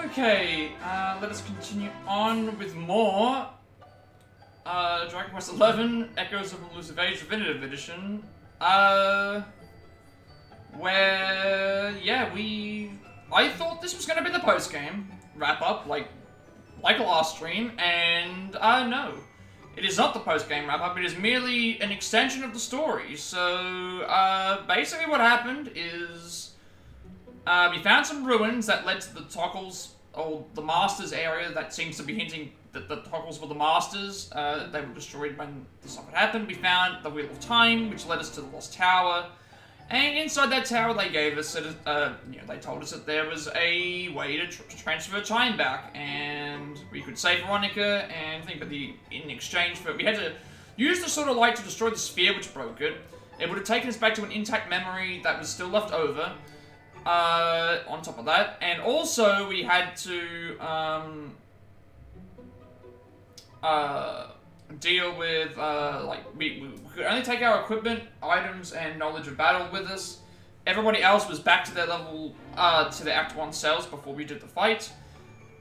Okay, let us continue on with more. Dragon Quest XI, Echoes of Elusive Age Definitive Edition. Where, yeah, I thought this was going to be the post-game wrap-up, like last stream, and, no. It is not the post-game wrap-up, it is merely an extension of the story. So, basically what happened is, we found some ruins that led to the Toggles, or the Masters area that seems to be hinting that the Toggles were the Masters. They were destroyed when the stuff had happened. We found the Wheel of Time, which led us to the Lost Tower. And inside that tower, they gave us, they told us that there was a way to transfer time back, and we could save Veronica, and think that in exchange for it, we had to use the Sword of Light to destroy the sphere which broke it. It would have taken us back to an intact memory that was still left over. On top of that, and also we had to deal with we could only take our equipment, items, and knowledge of battle with us. Everybody else was back to their level, to their Act 1 selves before we did the fight.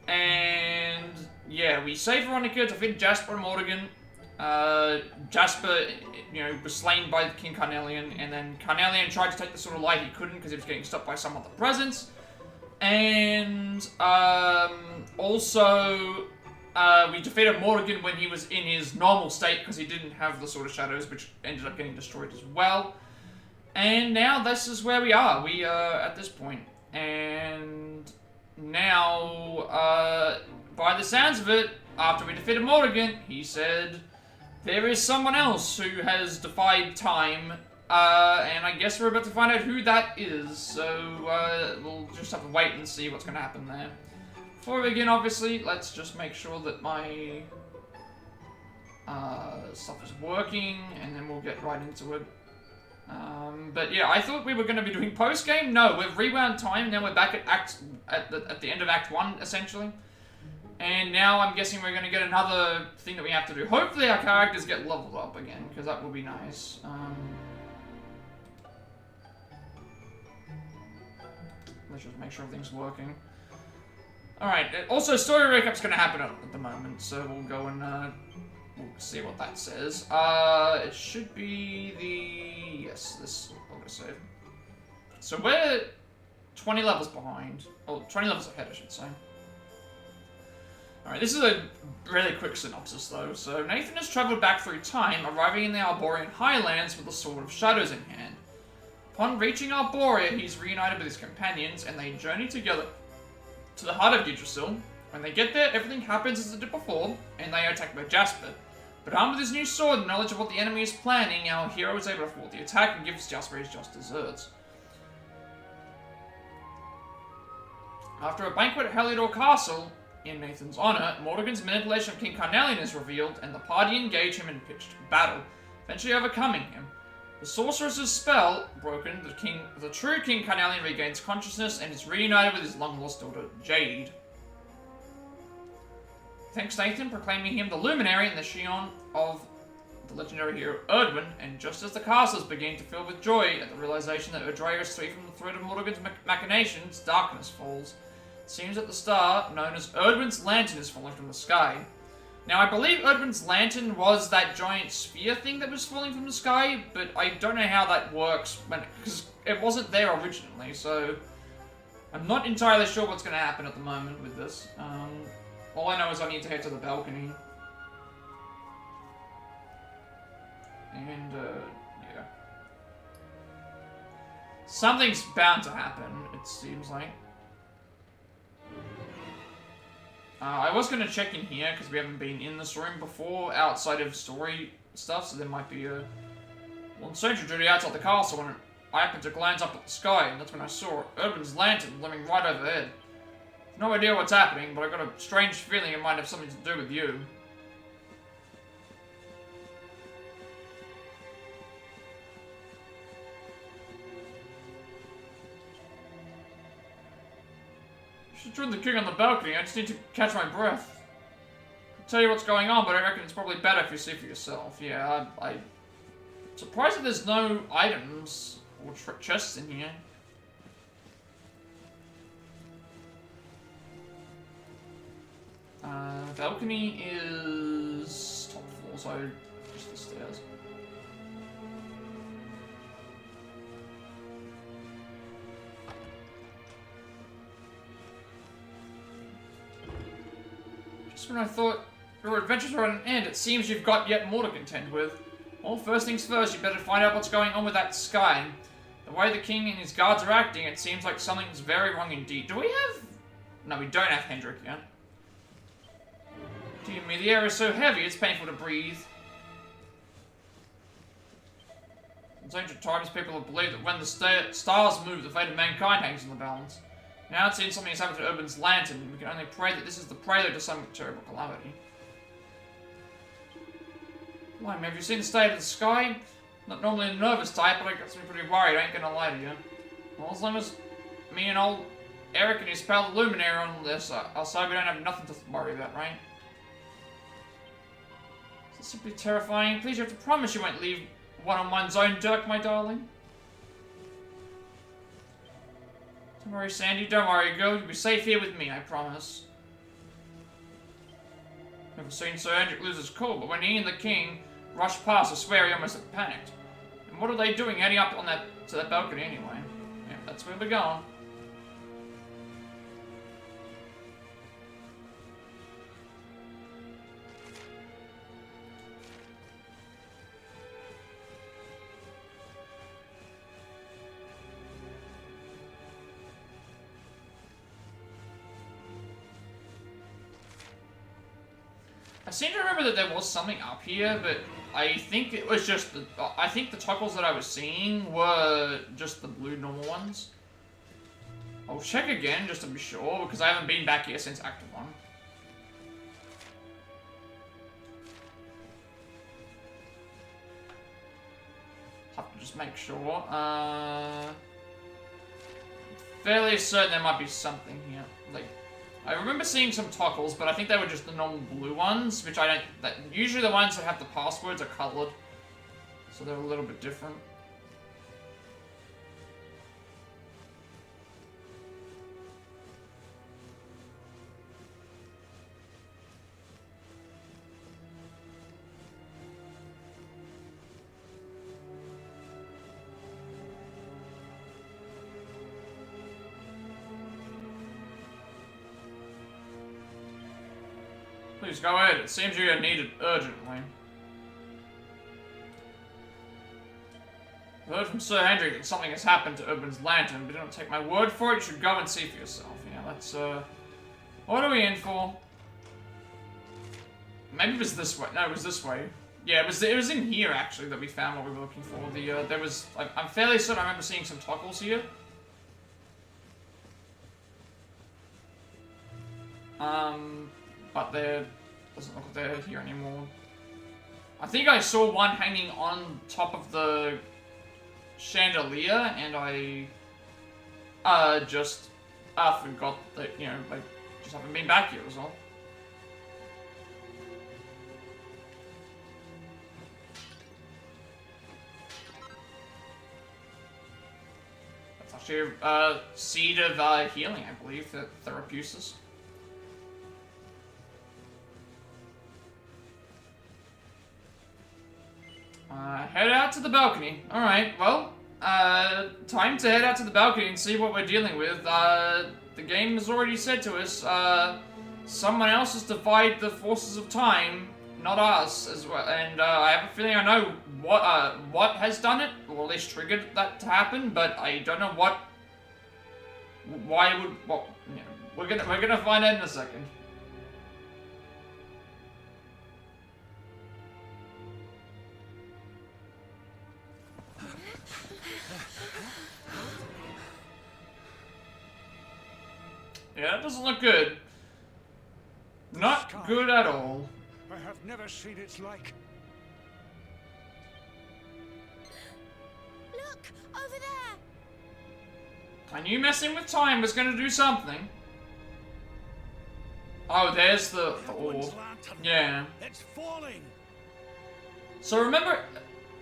And yeah, we saved Veronica, defeated Jasper and Mordegon. Jasper, was slain by King Carnelian, and then Carnelian tried to take the Sword of Light. He couldn't because he was getting stopped by some other presence. And also we defeated Mordegon when he was in his normal state because he didn't have the Sword of Shadows, which ended up getting destroyed as well. And now this is where we are. We are at this point. And now, by the sounds of it, after we defeated Mordegon, he said there is someone else who has defied time, and I guess we're about to find out who that is, so we'll just have to wait and see what's going to happen there. Before we begin, obviously, let's just make sure that my stuff is working, and then we'll get right into it. But yeah, I thought we were going to be doing post-game. No, we've rewound time, and now we're back at the end of Act 1, essentially. And now I'm guessing we're going to get another thing that we have to do. Hopefully our characters get leveled up again, because that will be nice. Let's just make sure everything's working. Alright, also story recap's going to happen at the moment, so we'll go and we'll see what that says. It should be the... yes, this... I'll go save. So we're 20 levels behind. Or 20 levels ahead, I should say. Alright, this is a really quick synopsis, though. So, Nathan has travelled back through time, arriving in the Arborian Highlands with the Sword of Shadows in hand. Upon reaching Arboria, he's reunited with his companions, and they journey together to the heart of Yggdrasil. When they get there, everything happens as it did before, and they are attacked by Jasper. But armed with his new sword and knowledge of what the enemy is planning, our hero is able to thwart the attack and gives Jasper his just desserts. After a banquet at Heliodor Castle, in Nathan's honor, Mordegon's manipulation of King Carnelian is revealed, and the party engage him in pitched battle, eventually overcoming him. The sorceress's spell broken, the true King Carnelian regains consciousness and is reunited with his long-lost daughter, Jade. Thanks Nathan, proclaiming him the luminary in the Shion of the legendary hero Erdwin, and just as the castles begin to fill with joy at the realization that Erdrea is free from the threat of Mordegon's machinations, darkness falls. It seems that the star, known as Erdwin's lantern, is falling from the sky. Now, I believe Erdwin's lantern was that giant sphere thing that was falling from the sky, but I don't know how that works, because it wasn't there originally, so I'm not entirely sure what's going to happen at the moment with this. All I know is I need to head to the balcony. And, yeah. Something's bound to happen, it seems like. I was going to check in here, because we haven't been in this room before, outside of story stuff, so there might be a... well, sentry duty outside the castle, and I happened to glance up at the sky, and that's when I saw Erdwin's lantern living right overhead. No idea what's happening, but I got a strange feeling it might have something to do with you. You should join the king on the balcony. I just need to catch my breath. I'll tell you what's going on, but I reckon it's probably better if you see for yourself. Yeah, I'm surprised that there's no items or chests in here. Balcony is top floor, so just the stairs. Just when I thought your adventures were at an end, it seems you've got yet more to contend with. Well, first things first, you better find out what's going on with that sky. The way the king and his guards are acting, it seems like something's very wrong indeed. Do we have... No, we don't have Hendrik yet. Dear me, the air is so heavy, it's painful to breathe. In ancient times, people have believed that when the stars move, the fate of mankind hangs in the balance. Now it seems something has happened to Urban's lantern, and we can only pray that this is the prelude to some terrible calamity. Blimey, have you seen the state of the sky? Not normally a nervous type, but I got me pretty worried, I ain't gonna lie to you. Well, as long as me and old Eric and his pal the Luminary on this, I'll say we don't have nothing to worry about, right? It's simply terrifying. Please, you have to promise you won't leave one on one's own Dirk, my darling. Don't worry, Sandy, don't worry, girl. You'll be safe here with me, I promise. Never seen Sir Hendrik lose his cool, but when he and the king rushed past, I swear he almost panicked. And what are they doing heading up on to that balcony anyway? Yeah, that's where we're going. I seem to remember that there was something up here, but I think it was just the... I think the toggles that I was seeing were just the blue normal ones. I'll check again just to be sure, because I haven't been back here since Act 1. Have to just make sure. Fairly certain there might be something here. Like, I remember seeing some toggles, but I think they were just the normal blue ones, which I don't... usually the ones that have the passwords are coloured, so they're a little bit different. Please go ahead. It seems you are needed urgently. I heard from Sir Hendrik that something has happened to Urban's lantern, but don't take my word for it. You should go and see for yourself. Yeah, let's, what are we in for? Maybe it was this way. No, it was this way. Yeah, it was in here, actually, that we found what we were looking for. There was... I'm fairly certain I remember seeing some toggles here. But there doesn't look like they're here anymore. I think I saw one hanging on top of the chandelier, and I just forgot that, you know, like, just haven't been back here, was all. That's actually a seed of healing, I believe, Therapeutics. Head out to the balcony. Alright, well, time to head out to the balcony and see what we're dealing with. The game has already said to us, someone else has defied the forces of time, not us, as well. And, I have a feeling I know what has done it, or at least triggered that to happen, but I don't know why would, well, you know, we're gonna find out in a second. Yeah, that doesn't look good. Not good at all. I have never seen its like. Look, over there. I knew messing with time was going to do something. Oh, there's the orb. Yeah. It's falling. So remember,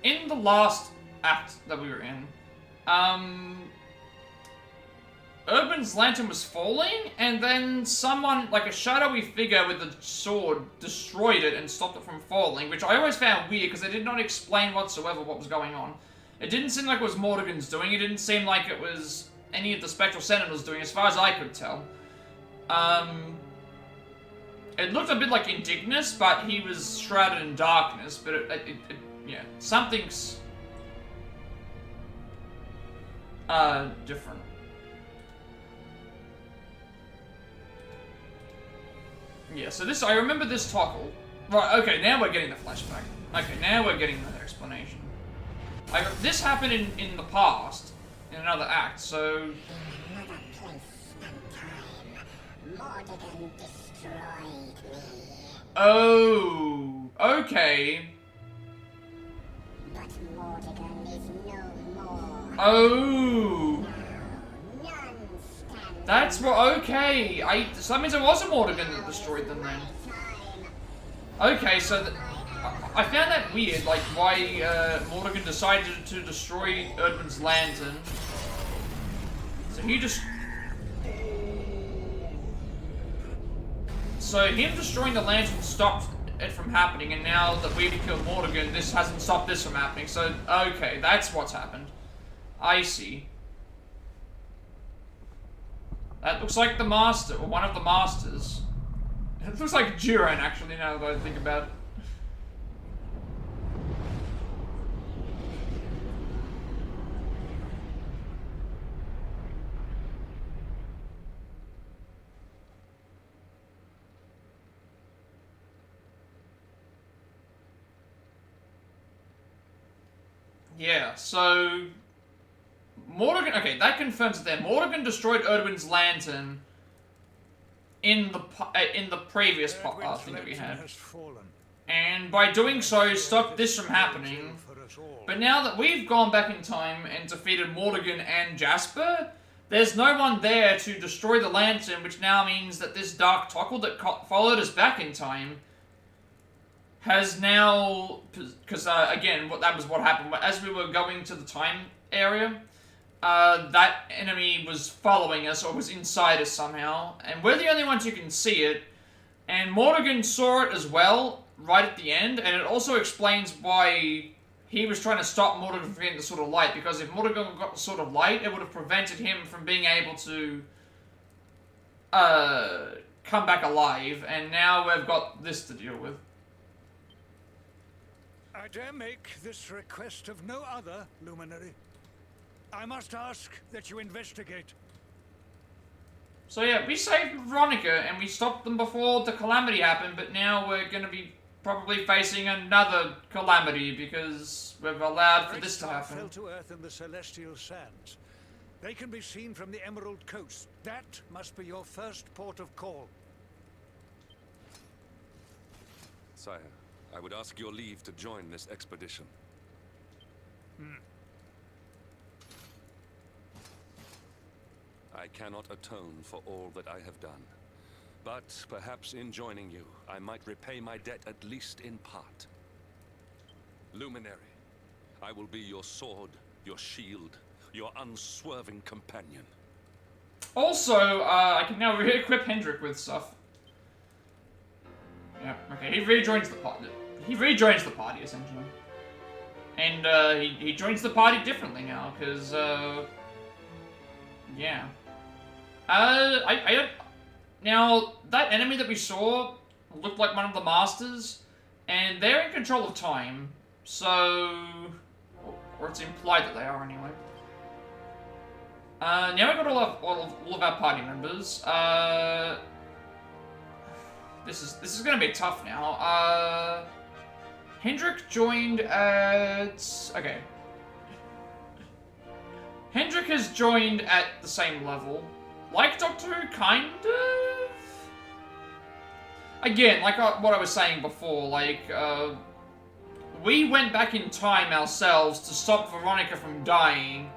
in the last act that we were in, Urban's lantern was falling, and then someone, like a shadowy figure with a sword, destroyed it and stopped it from falling, which I always found weird because they did not explain whatsoever what was going on. It didn't seem like it was Mordegon's doing, it didn't seem like it was any of the Spectral Sentinels doing, as far as I could tell. It looked a bit like Indignus, but he was shrouded in darkness, but yeah, something's different. Yeah, so this, I remember this toggle. Right, okay, now we're getting the flashback. Okay, now we're getting the explanation. This happened in the past, in another act, so... In another place and time, Mordegon destroyed me. Oh, okay. But Mordegon is no more. Oh. Now, none stands That's what, okay. So that means it was a Mordegon that destroyed them then. time. Okay, so I found that weird, like why Mordegon decided to destroy Erdman's lantern. So he just... So him destroying the lantern stopped it from happening, and now that we've killed Mordegon, this hasn't stopped this from happening. So, okay, that's what's happened. I see. That looks like the Master, or one of the Masters. It looks like Jiren, actually, now that I think about it. Yeah, so... Mordegon, okay, that confirms it there. Mordegon destroyed Erdwin's lantern in the previous thing that we had. And by doing so, stopped this from happening. But now that we've gone back in time and defeated Mordegon and Jasper, there's no one there to destroy the lantern, which now means that this Dark Toggle that followed us back in time has now, because again, that was what happened. As we were going to the time area, that enemy was following us, or was inside us somehow, and we're the only ones who can see it, and Mordegon saw it as well, right at the end, and it also explains why he was trying to stop Mordegon from getting the Sword of Light, because if Mordegon got the Sword of Light, it would have prevented him from being able to come back alive, and now we've got this to deal with. I dare make this request of no other, Luminary. I must ask that you investigate. So yeah, we saved Veronica, and we stopped them before the calamity happened, but now we're gonna be probably facing another calamity, because we've allowed for this to happen. Fell to earth in the celestial sands. They can be seen from the Emerald Coast. That must be your first port of call. Sire, I would ask your leave to join this expedition. I cannot atone for all that I have done. But perhaps in joining you, I might repay my debt at least in part. Luminary, I will be your sword, your shield, your unswerving companion. Also, I can now re-equip Hendrik with stuff. Yeah, okay, he rejoins the party. He rejoins the party, essentially. And, he joins the party differently now, because, yeah. I don't... Now, that enemy that we saw looked like one of the Masters, and they're in control of time, so... Or it's implied that they are, anyway. Now we've got all of our party members. This is gonna be tough now. Hendrik joined at... Okay. Hendrik has joined at the same level. Like Doctor Who, kind of? Again, like what I was saying before, like, we went back in time ourselves to stop Veronica from dying,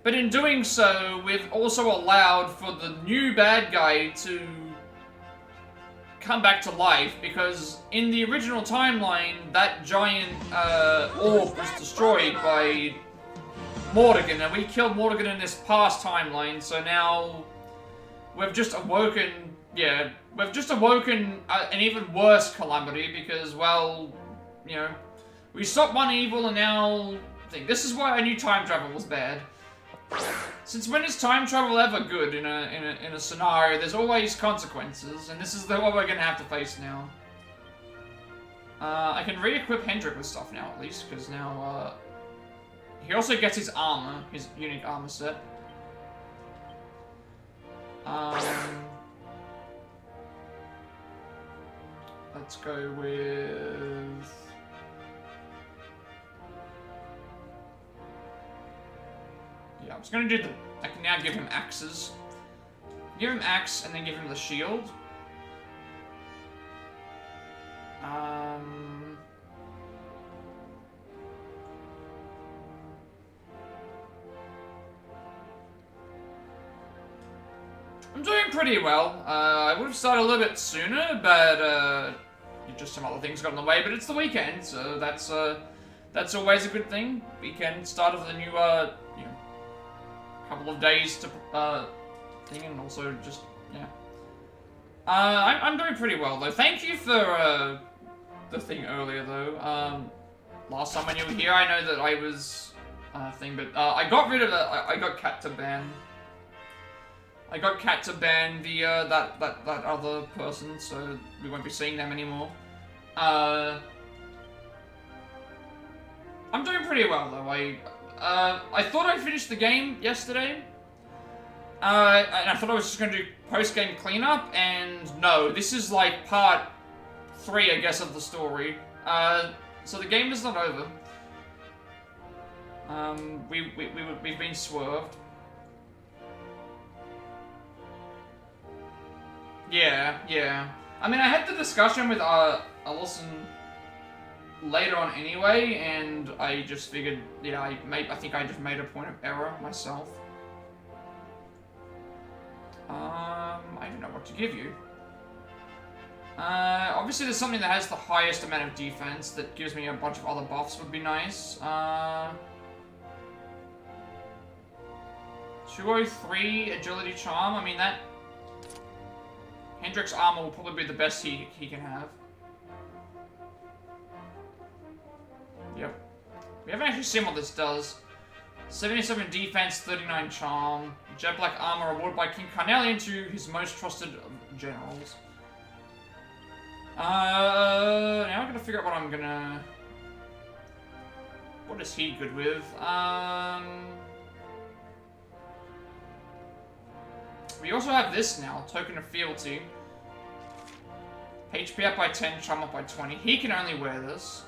but in doing so, we've also allowed for the new bad guy to come back to life, because in the original timeline, that giant orb was destroyed by Mordegon, and we killed Mordegon in this past timeline, so now we've just awoken, yeah, we've just awoken an even worse calamity because, well, you know, we stopped one evil and now, this is why I knew time travel was bad. Since when is time travel ever good in a scenario? There's always consequences, and this is what we're gonna have to face now. I can re-equip Hendrik with stuff now, at least, because now, he also gets his armor, his unique armor set. Let's go with... Yeah, I was gonna do the... I can now give him axes. Give him axe and then give him the shield. I'm doing pretty well. I would have started a little bit sooner, but just some other things got in the way. But it's the weekend, so that's always a good thing. Weekend start of the new, you know, couple of days to thing, and also just yeah. I'm doing pretty well though. Thank you for the thing earlier though. Last time when you were here, I know that I was thing, but I got rid of it. I got Cat to ban. I got Cat to ban the that other person, so we won't be seeing them anymore. I'm doing pretty well though. I thought I finished the game yesterday. And I thought I was just going to do post-game cleanup, and no, this is like part 3, I guess, of the story. So the game is not over. We've been swerved. Yeah. I mean, I had the discussion with Allison later on anyway, and I just figured, yeah, I think I just made a point of error myself. I don't know what to give you. Obviously there's something that has the highest amount of defense that gives me a bunch of other buffs would be nice. 203 agility charm, I mean that... Hendrik's armor will probably be the best he can have. Yep. We haven't actually seen what this does. 77 defense, 39 charm. Jet black armor awarded by King Carnelian to his most trusted generals. Now I'm gonna figure out what I'm gonna... What is he good with? We also have this now, Token of Fealty. HP up by 10, charm up by 20. He can only wear this.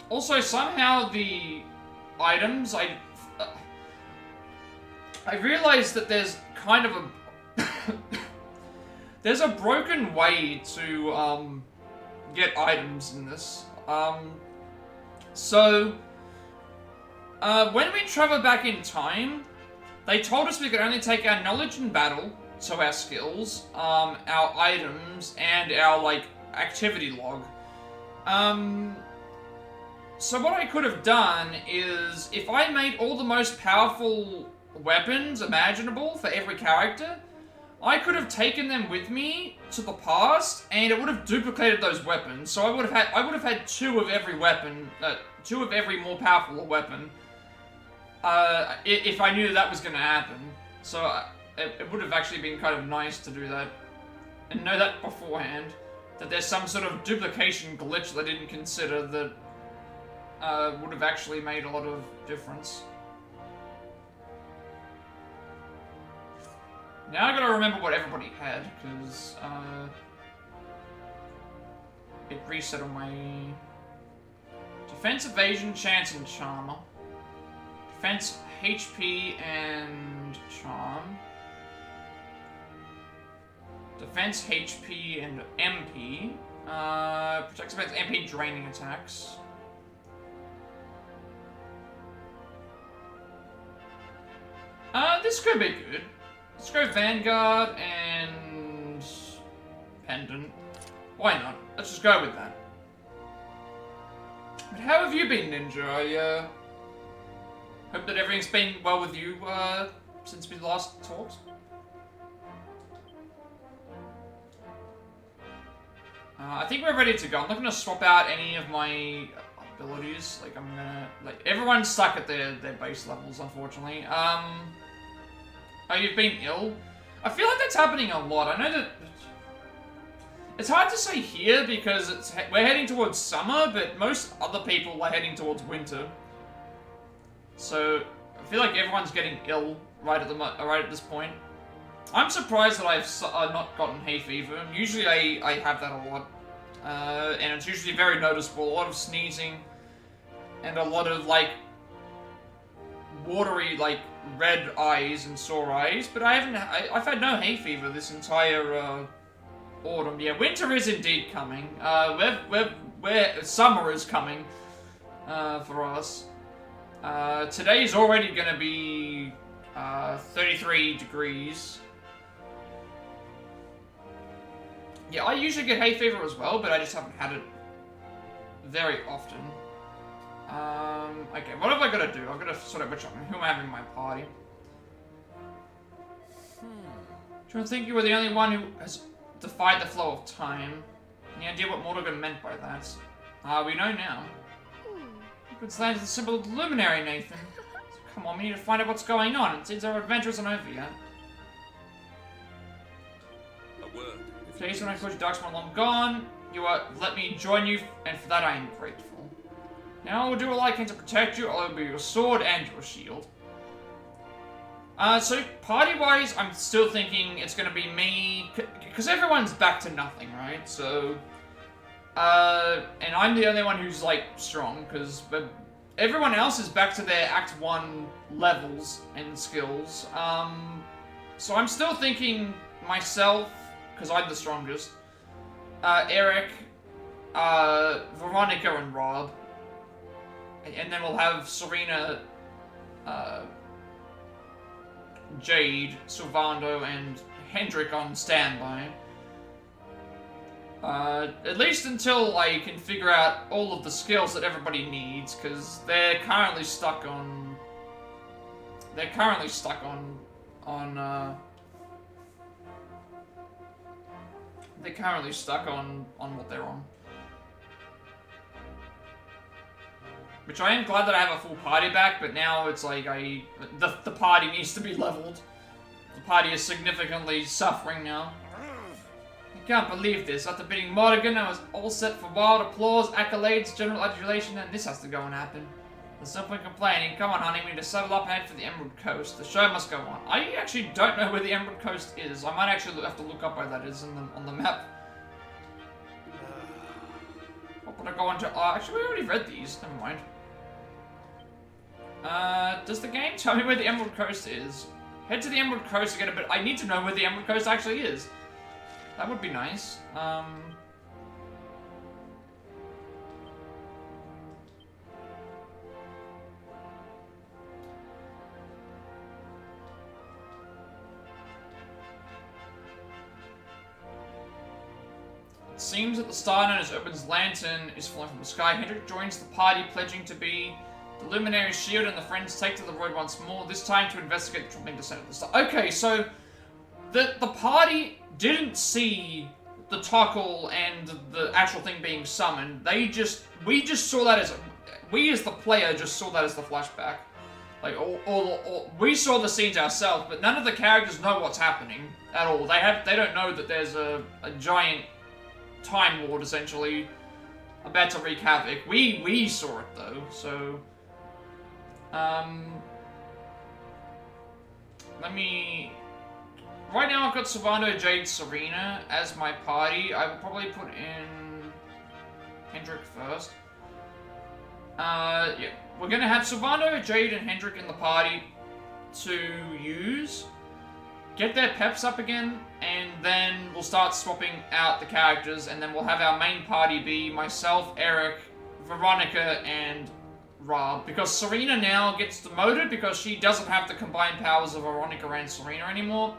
Also, somehow the items, I realized that there's kind of a... there's a broken way to, get items in this. When we travel back in time, they told us we could only take our knowledge in battle, so our skills, our items, and our, like, activity log. So what I could have done is, if I made all the most powerful weapons imaginable for every character, I could have taken them with me to the past, and it would have duplicated those weapons. So I would have had 2 of every weapon, 2 of every more powerful weapon, if I knew that was going to happen. So it would have actually been kind of nice to do that, and know that beforehand, that there's some sort of duplication glitch that I didn't consider that would have actually made a lot of difference. Now I gotta remember what everybody had, because it reset on my defense, evasion, chance, and charm. Defense, HP, and charm. Defense, HP, and MP. Protects against MP draining attacks. This could be good. Let's go Vanguard and Pendant. Why not? Let's just go with that. But how have you been, Ninja? I hope that everything's been well with you since we last talked. I think we're ready to go. I'm not gonna swap out any of my abilities. Like I'm gonna everyone's stuck at their base levels, unfortunately. Oh, you've been ill? I feel like that's happening a lot. I know that it's hard to say here because we're heading towards summer, but most other people are heading towards winter. So I feel like everyone's getting ill right at this point. I'm surprised that I've not gotten hay fever. Usually I have that a lot, and it's usually very noticeable. A lot of sneezing, and a lot of like watery, like red eyes and sore eyes. But I've had no hay fever this entire autumn. Yeah, winter is indeed coming. Summer is coming for us. Today's already gonna be 33 degrees. Yeah, I usually get hay fever as well, but I just haven't had it very often. Okay, what have I got to do? I've got to sort out who am I having in my party. Do you think you were the only one who has defied the flow of time? Any idea what Mordegon meant by that? We know now. It's the symbol of the luminary, Nathan. So come on, we need to find out what's going on. It seems our adventure isn't over yet. A word. Today's when I called you Darkspawn long gone. You let me join you, and for that I am grateful. Now I will do all I can to protect you. I'll be your sword and your shield. So party-wise, I'm still thinking it's gonna be me, because everyone's back to nothing, right? So, and I'm the only one who's like strong, because everyone else is back to their Act 1 levels and skills. So I'm still thinking myself, because I'm the strongest. Eric, Veronica, and Rob. And then we'll have Serena, Jade, Sylvando, and Hendrik on standby. At least until I can figure out all of the skills that everybody needs, because they're currently stuck on... They're currently stuck on what they're on. Which I am glad that I have a full party back, but now it's like the party needs to be leveled. The party is significantly suffering now. I can't believe this. After beating Mordegon, I was all set for wild applause, accolades, general adulation, and this has to go and happen. There's no point complaining. Come on, honey, we need to settle up and head for the Emerald Coast. The show must go on. I actually don't know where the Emerald Coast is. I might actually have to look up where that is on the map. What would I go into? Actually, we already read these. Never mind. Does the game tell me where the Emerald Coast is? Head to the Emerald Coast to get a bit. I need to know where the Emerald Coast actually is. That would be nice. It seems that the star known as Urban's lantern is falling from the sky. Hendrik joins the party, pledging to be the Luminary's shield, and the friends take to the road once more, this time to investigate the troubling descent of the star. Okay, so the party didn't see the Tuckle and the actual thing being summoned. We just saw that as we as the player just saw that as the flashback. Like, we saw the scenes ourselves, but none of the characters know what's happening at all. They don't know that there's a giant Time Lord essentially about to wreak havoc. We saw it though, so let me. Right now I've got Sylvando, Jade, Serena as my party. I will probably put in Hendrik first. Yeah, we're gonna have Sylvando, Jade, and Hendrik in the party to use. Get their peps up again, and then we'll start swapping out the characters, and then we'll have our main party be myself, Eric, Veronica, and Rob. Because Serena now gets demoted because she doesn't have the combined powers of Veronica and Serena anymore.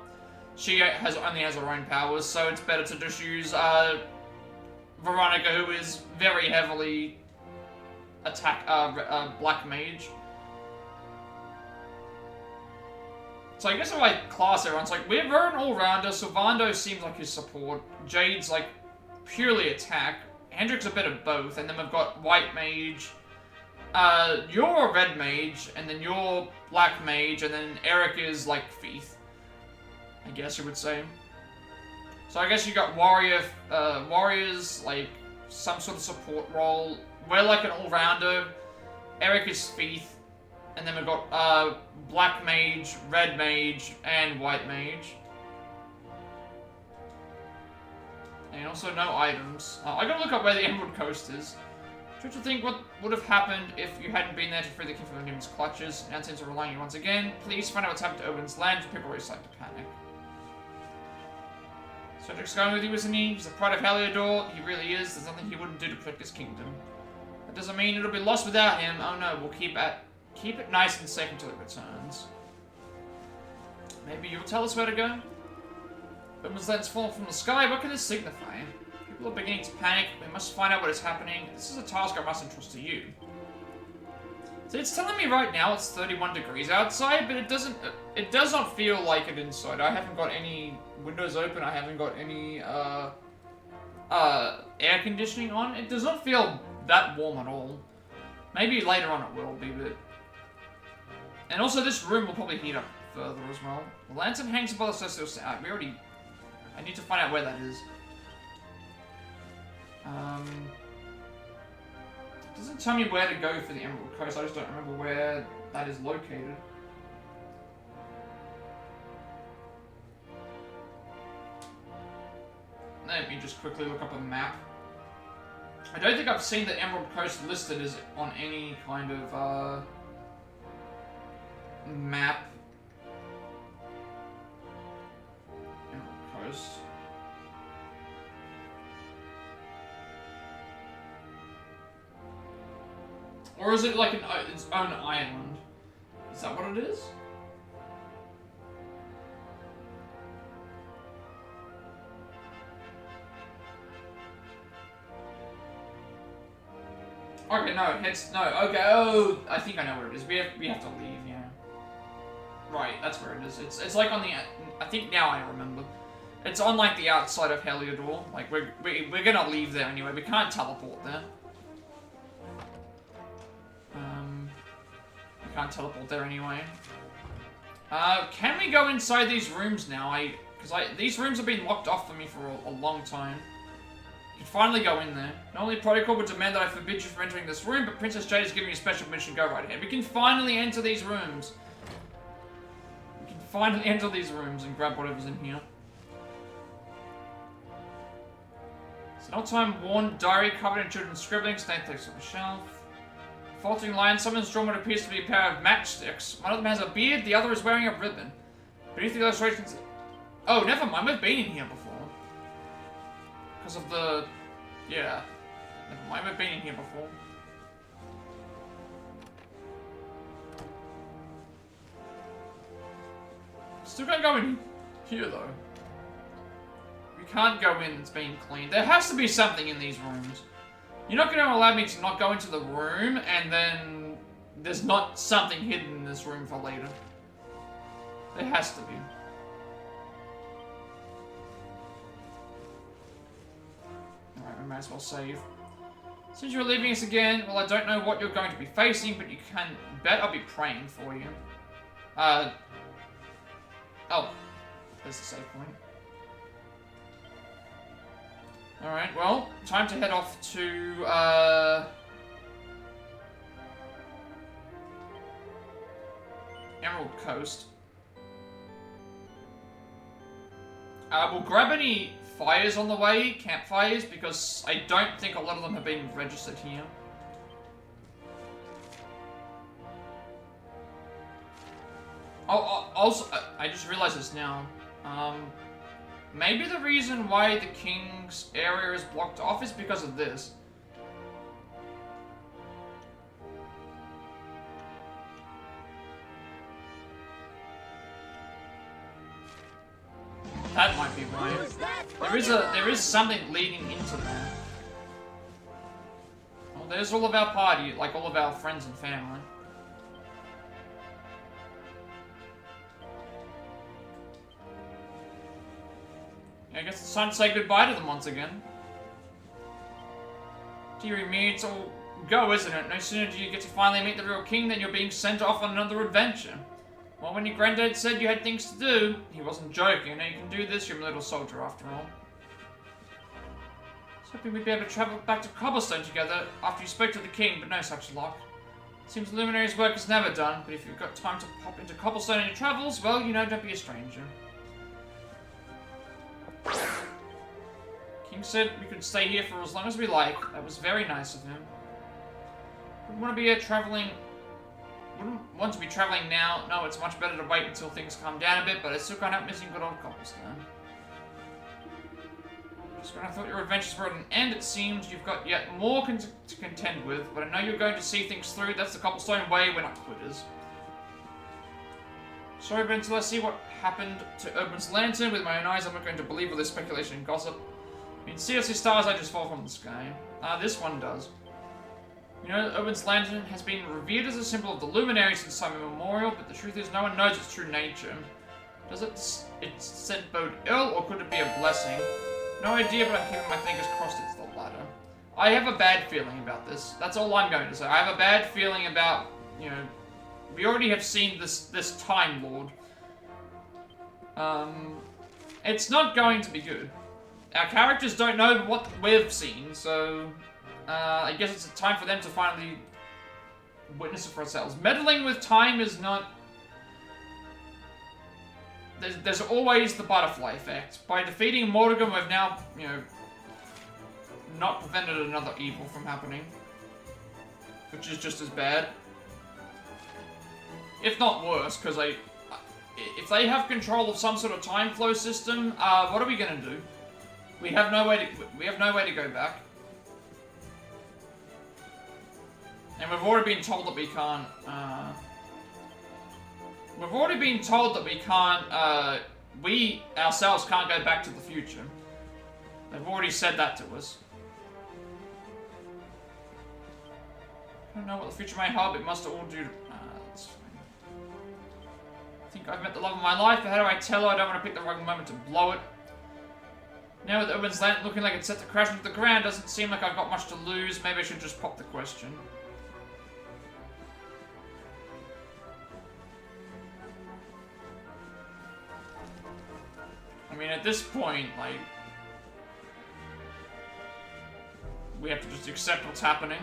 She only has her own powers, so it's better to just use Veronica, who is very heavily attack black mage. So I guess if I class everyone's like, we're an all-rounder, Sylvando seems like his support, Jade's like purely attack, Hendrick's a bit of both, and then we've got white mage, you're a red mage, and then you're black mage, and then Eric is like Feith, I guess you would say. So I guess you got warriors, like some sort of support role, we're like an all-rounder, Eric is Feith, and then we've got black mage, red mage, and white mage. And also no items. I gotta look up where the Emerald Coast is. Try to think what would have happened if you hadn't been there to free the king from the demon's clutches. Now since we're relying on you once again, please find out what's happened to Owen's land. People always like to panic. Cedric's going with you, isn't he? He's the pride of Heliodor. He really is. There's nothing he wouldn't do to protect his kingdom. That doesn't mean it'll be lost without him. Oh no, we'll keep it nice and safe until it returns. Maybe you'll tell us where to go? Owen's land's fallen from the sky. What can this signify? People are beginning to panic. We must find out what is happening. This is a task I must entrust to you. So it's telling me right now it's 31 degrees outside, but it does not feel like it inside. I haven't got any windows open. I haven't got any air conditioning on. It does not feel that warm at all. Maybe later on it will be, but... And also this room will probably heat up further as well. The lantern hangs above the celestial side. I need to find out where that is. It doesn't tell me where to go for the Emerald Coast, I just don't remember where that is located. Let me just quickly look up a map. I don't think I've seen the Emerald Coast listed as on any kind of map. Emerald Coast. Or is it like its own island? Is that what it is? Okay, no, okay, oh, I think I know where it is. We have to leave, yeah. Right, that's where it is. It's like on the, I think now I remember. It's on like the outside of Heliodor. Like we're gonna leave there anyway. We can't teleport there. We can't teleport there anyway. Can we go inside these rooms now? These rooms have been locked off for me for a long time. You can finally go in there. Normally protocol would demand that I forbid you from entering this room, but Princess Jade has given you a special permission. Go right ahead. We can finally enter these rooms. We can finally enter these rooms and grab whatever's in here. It's no time worn. Diary covered in children's scribbling. Stay placed on the shelf. Faltering lion summons drawn what appears to be a pair of matchsticks. One of them has a beard, the other is wearing a ribbon. Beneath the illustrations... Oh, never mind, we've been in here before. Because of the... Yeah. Never mind, we've been in here before. Still can't go in here, though. We can't go in, it's being cleaned. There has to be something in these rooms. You're not going to allow me to not go into the room, and then there's not something hidden in this room for later. There has to be. Alright, we might as well save. Since you're leaving us again, well, I don't know what you're going to be facing, but you can bet I'll be praying for you. Oh. There's the save point. Alright, well, time to head off to, Emerald Coast. We'll grab any fires on the way, campfires, because I don't think a lot of them have been registered here. Oh, also, I just realized this now. Maybe the reason why the king's area is blocked off is because of this. That might be right. There is something leading into there. Oh, there's all of our party, like all of our friends and family. I guess it's time to say goodbye to them once again. Dearie me, it's all go, isn't it? No sooner do you get to finally meet the real king than you're being sent off on another adventure. Well, when your granddad said you had things to do, he wasn't joking. Now you can do this, you're a little soldier after all. I was hoping we'd be able to travel back to Cobblestone together after you spoke to the king, but no such luck. Seems Luminary's work is never done, but if you've got time to pop into Cobblestone in your travels, well, you know, don't be a stranger. King said we could stay here for as long as we like. That was very nice of him. Wouldn't want to be traveling. Wouldn't want to be traveling now. No, it's much better to wait until things calm down a bit, but I still can't help missing good old Cobblestone. Just when I thought your adventures were at an end, it seems you've got yet more to contend with, but I know you're going to see things through. That's the Cobblestone way. We're not quitters. Sorry, but until I see what happened to Urban's lantern with my own eyes, I'm not going to believe all this speculation and gossip. I mean, seriously, stars I just fall from the sky. This one does. You know, Urban's lantern has been revered as a symbol of the Luminary since time immemorial, but the truth is no one knows its true nature. Does it sent bode ill, or could it be a blessing? No idea, but I'm keeping my fingers crossed it's the latter. I have a bad feeling about this. That's all I'm going to say. I have a bad feeling about, you know, we already have seen this Time Lord. It's not going to be good. Our characters don't know what we've seen, so I guess it's time for them to finally witness it for ourselves. Meddling with time is not... There's always the butterfly effect. By defeating Mordegon, we've now, you know, not prevented another evil from happening. Which is just as bad. If not worse, because if they have control of some sort of time flow system, what are we gonna do? We have no way to go back. And we've already been told that we can't, we ourselves can't go back to the future. They've already said that to us. I don't know what the future may hold, but it must all do. That's fine. I think I've met the love of my life, but how do I tell her I don't want to pick the wrong moment to blow it? Now with Urban's lantern looking like it's set to crash into the ground, doesn't seem like I've got much to lose. Maybe I should just pop the question. I mean, at this point, like, we have to just accept what's happening.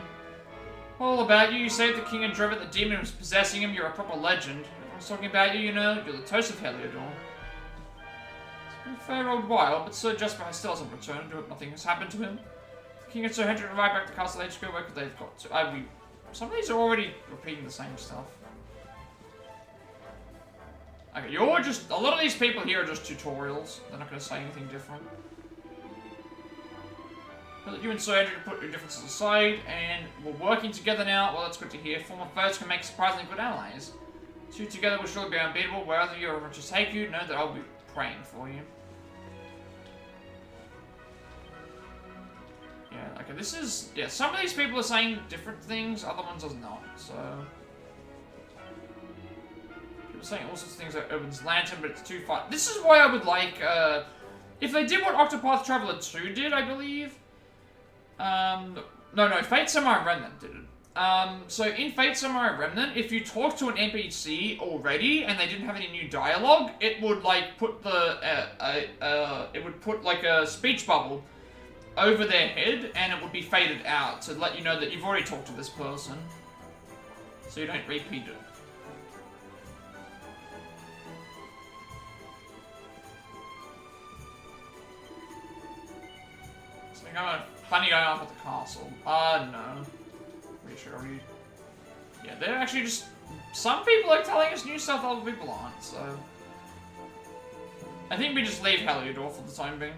All about you. You saved the king and drove out the demon who was possessing him. You're a proper legend. Everyone's talking about you, you know. You're the toast of Heliodor. It's been a fair old while, but Sir Jasper still hasn't returned. I hope nothing has happened to him. The king and Sir Hendrik arrived back to Castle Age Square. Where could they have got to? Some of these are already repeating the same stuff. Okay, you're just... A lot of these people here are just tutorials. They're not going to say anything different. But you and Sir Hendrik put your differences aside, and we're working together now. Well, that's good to hear. Former foes can make surprisingly good allies. Two together will surely be unbeatable. Wherever your adventures take you, know that I'll be praying for you. Yeah, okay, this is... Yeah, some of these people are saying different things, other ones are not, so... Saying all sorts of things like Urban's Lantern, but it's too far. This is why I would like, if they did what Octopath Traveler 2 did, I believe. No, Fate Samurai Remnant did it. So in Fate Samurai Remnant, if you talk to an NPC already and they didn't have any new dialogue, it would like put the, it would put like a speech bubble over their head and it would be faded out to let you know that you've already talked to this person. So you don't repeat it. Funny going off at the castle. No. Pretty sure we... Yeah, they're actually just... Some people are telling us new stuff, other people aren't, so... I think we just leave Heliodor for the time being.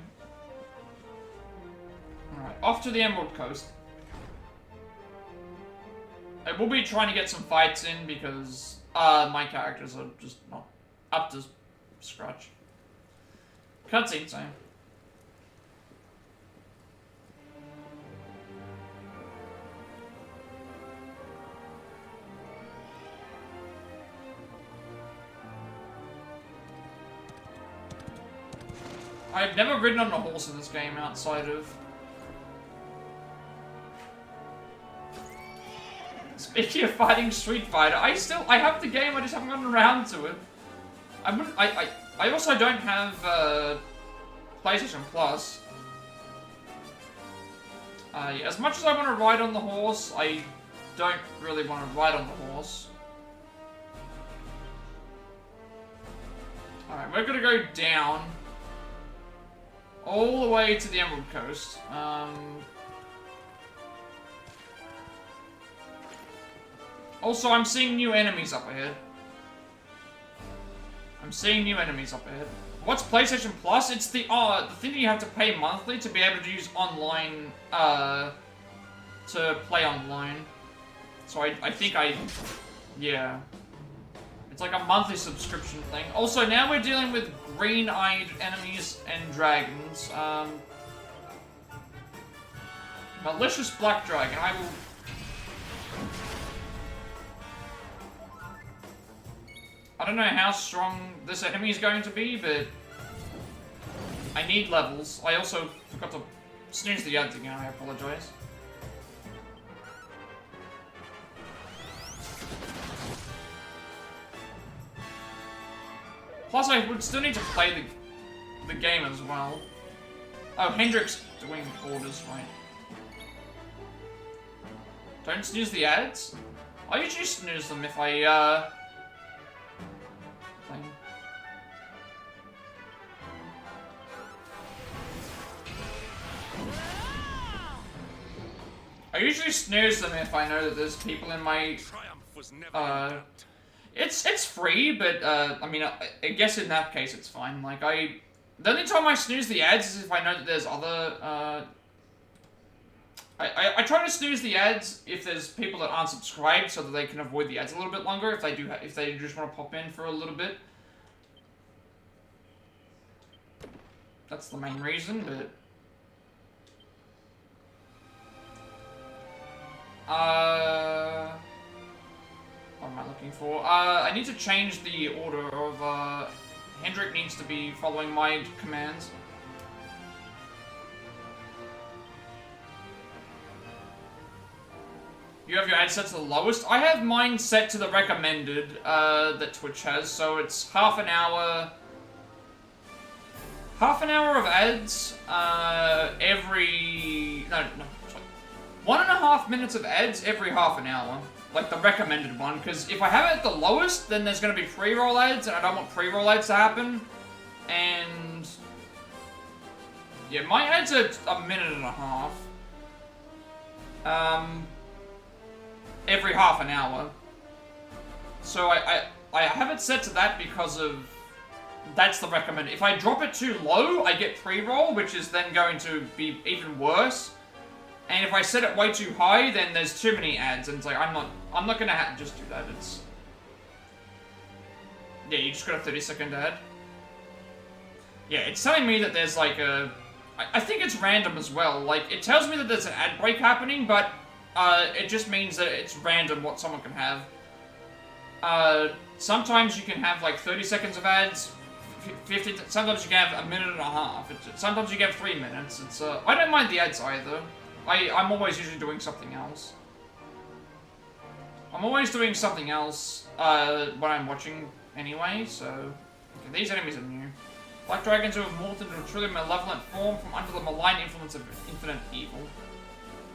Alright, off to the Emerald Coast. I will be trying to get some fights in because my characters are just not up to scratch. Cutscene time. I've never ridden on a horse in this game outside of... Speaking of fighting Street Fighter, I have the game, I just haven't gotten around to it. I also don't have, PlayStation Plus. Yeah, as much as I want to ride on the horse, I don't really want to ride on the horse. Alright, we're gonna go down all the way to the Emerald Coast. Also, I'm seeing new enemies up ahead. What's PlayStation Plus? It's the thing that you have to pay monthly to be able to use online, to play online. So I think yeah. It's like a monthly subscription thing. Also, now we're dealing with green-eyed enemies and dragons. Malicious Black Dragon, I don't know how strong this enemy is going to be, but I need levels. I also forgot to snooze the ads again, I apologize. Plus, I would still need to play the game as well. Oh, Hendrick's doing orders, right. Don't snooze the ads? I usually snooze them if I, play. I usually snooze them if I know that there's people in my, It's free, but, I mean, I guess in that case it's fine. Like, the only time I snooze the ads is if I know that there's other, I try to snooze the ads if there's people that aren't subscribed so that they can avoid the ads a little bit longer if they just want to pop in for a little bit. That's the main reason, but... What am I looking for? I need to change the order of, Hendrick needs to be following my commands. You have your ad set to the lowest? I have mine set to the recommended, that Twitch has, so it's half an hour of ads, every... No, sorry. 1.5 minutes of ads every half an hour. Like the recommended one, because if I have it at the lowest, then there's going to be pre-roll ads, and I don't want pre-roll ads to happen. And... yeah, my ads are 1.5 minutes. Every half an hour. So I have it set to that because of... that's the recommended. If I drop it too low, I get pre-roll, which is then going to be even worse. And if I set it way too high, then there's too many ads, and it's like, I'm not gonna just do that, it's... yeah, you just got a 30-second ad. Yeah, it's telling me that there's like a... I think it's random as well, like, it tells me that there's an ad break happening, but, it just means that it's random what someone can have. Sometimes you can have like 30 seconds of ads, 50, sometimes you can have 1.5 minutes, sometimes you can have 3 minutes, it's, I don't mind the ads either. I'm always usually doing something else. I'm always doing something else, when I'm watching anyway, so... okay, these enemies are new. Black dragons who have morphed into a truly malevolent form from under the malign influence of infinite evil.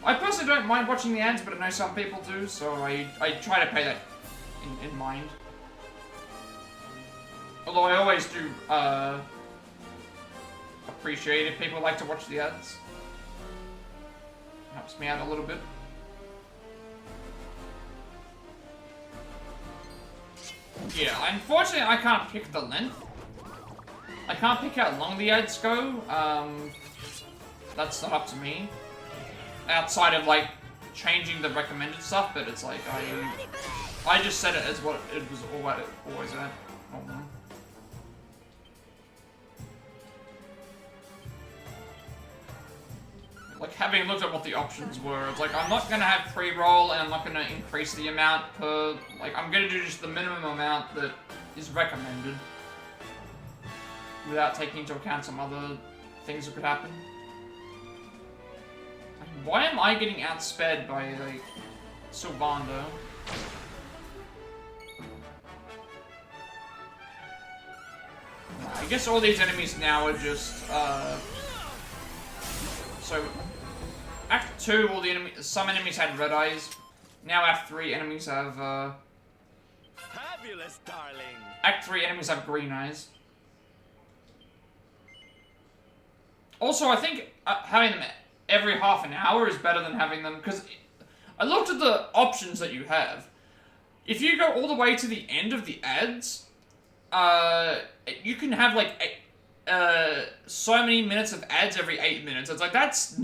I personally don't mind watching the ads, but I know some people do, so I try to pay that in mind. Although I always do, appreciate if people like to watch the ads. Helps me out a little bit. Yeah, unfortunately I can't pick the length. I can't pick how long the ads go. That's not up to me. Outside of like changing the recommended stuff, but it's like I just set it as what it was always at. Oh, no. Like, having looked at what the options were, it's like, I'm not gonna have pre-roll, and I'm not gonna increase the amount per... like, I'm gonna do just the minimum amount that is recommended. without taking into account some other things that could happen. Like, why am I getting outsped by, like, Sylvando? I guess all these enemies now are just, so, Act 2, all the enemies, some enemies had red eyes. Now Act 3, enemies have, Fabulous, darling. Act 3, enemies have green eyes. Also, I think having them every half an hour is better than having them, because I looked at the options that you have. If you go all the way to the end of the ads, you can have, like, so many minutes of ads every 8 minutes. It's like, that's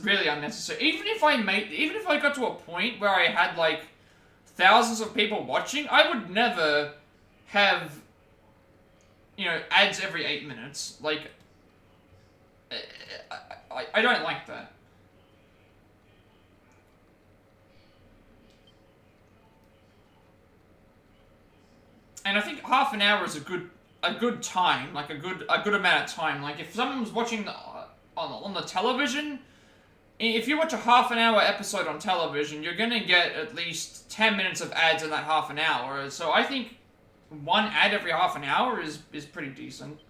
really unnecessary. Even if I got to a point where I had, like, thousands of people watching, I would never have, you know, ads every 8 minutes. Like, I don't like that. And I think half an hour is a good time, like a good amount of time. Like, if someone was watching on the television, if you watch a half an hour episode on television, you're gonna get at least 10 minutes of ads in that half an hour. So I think one ad every half an hour is pretty decent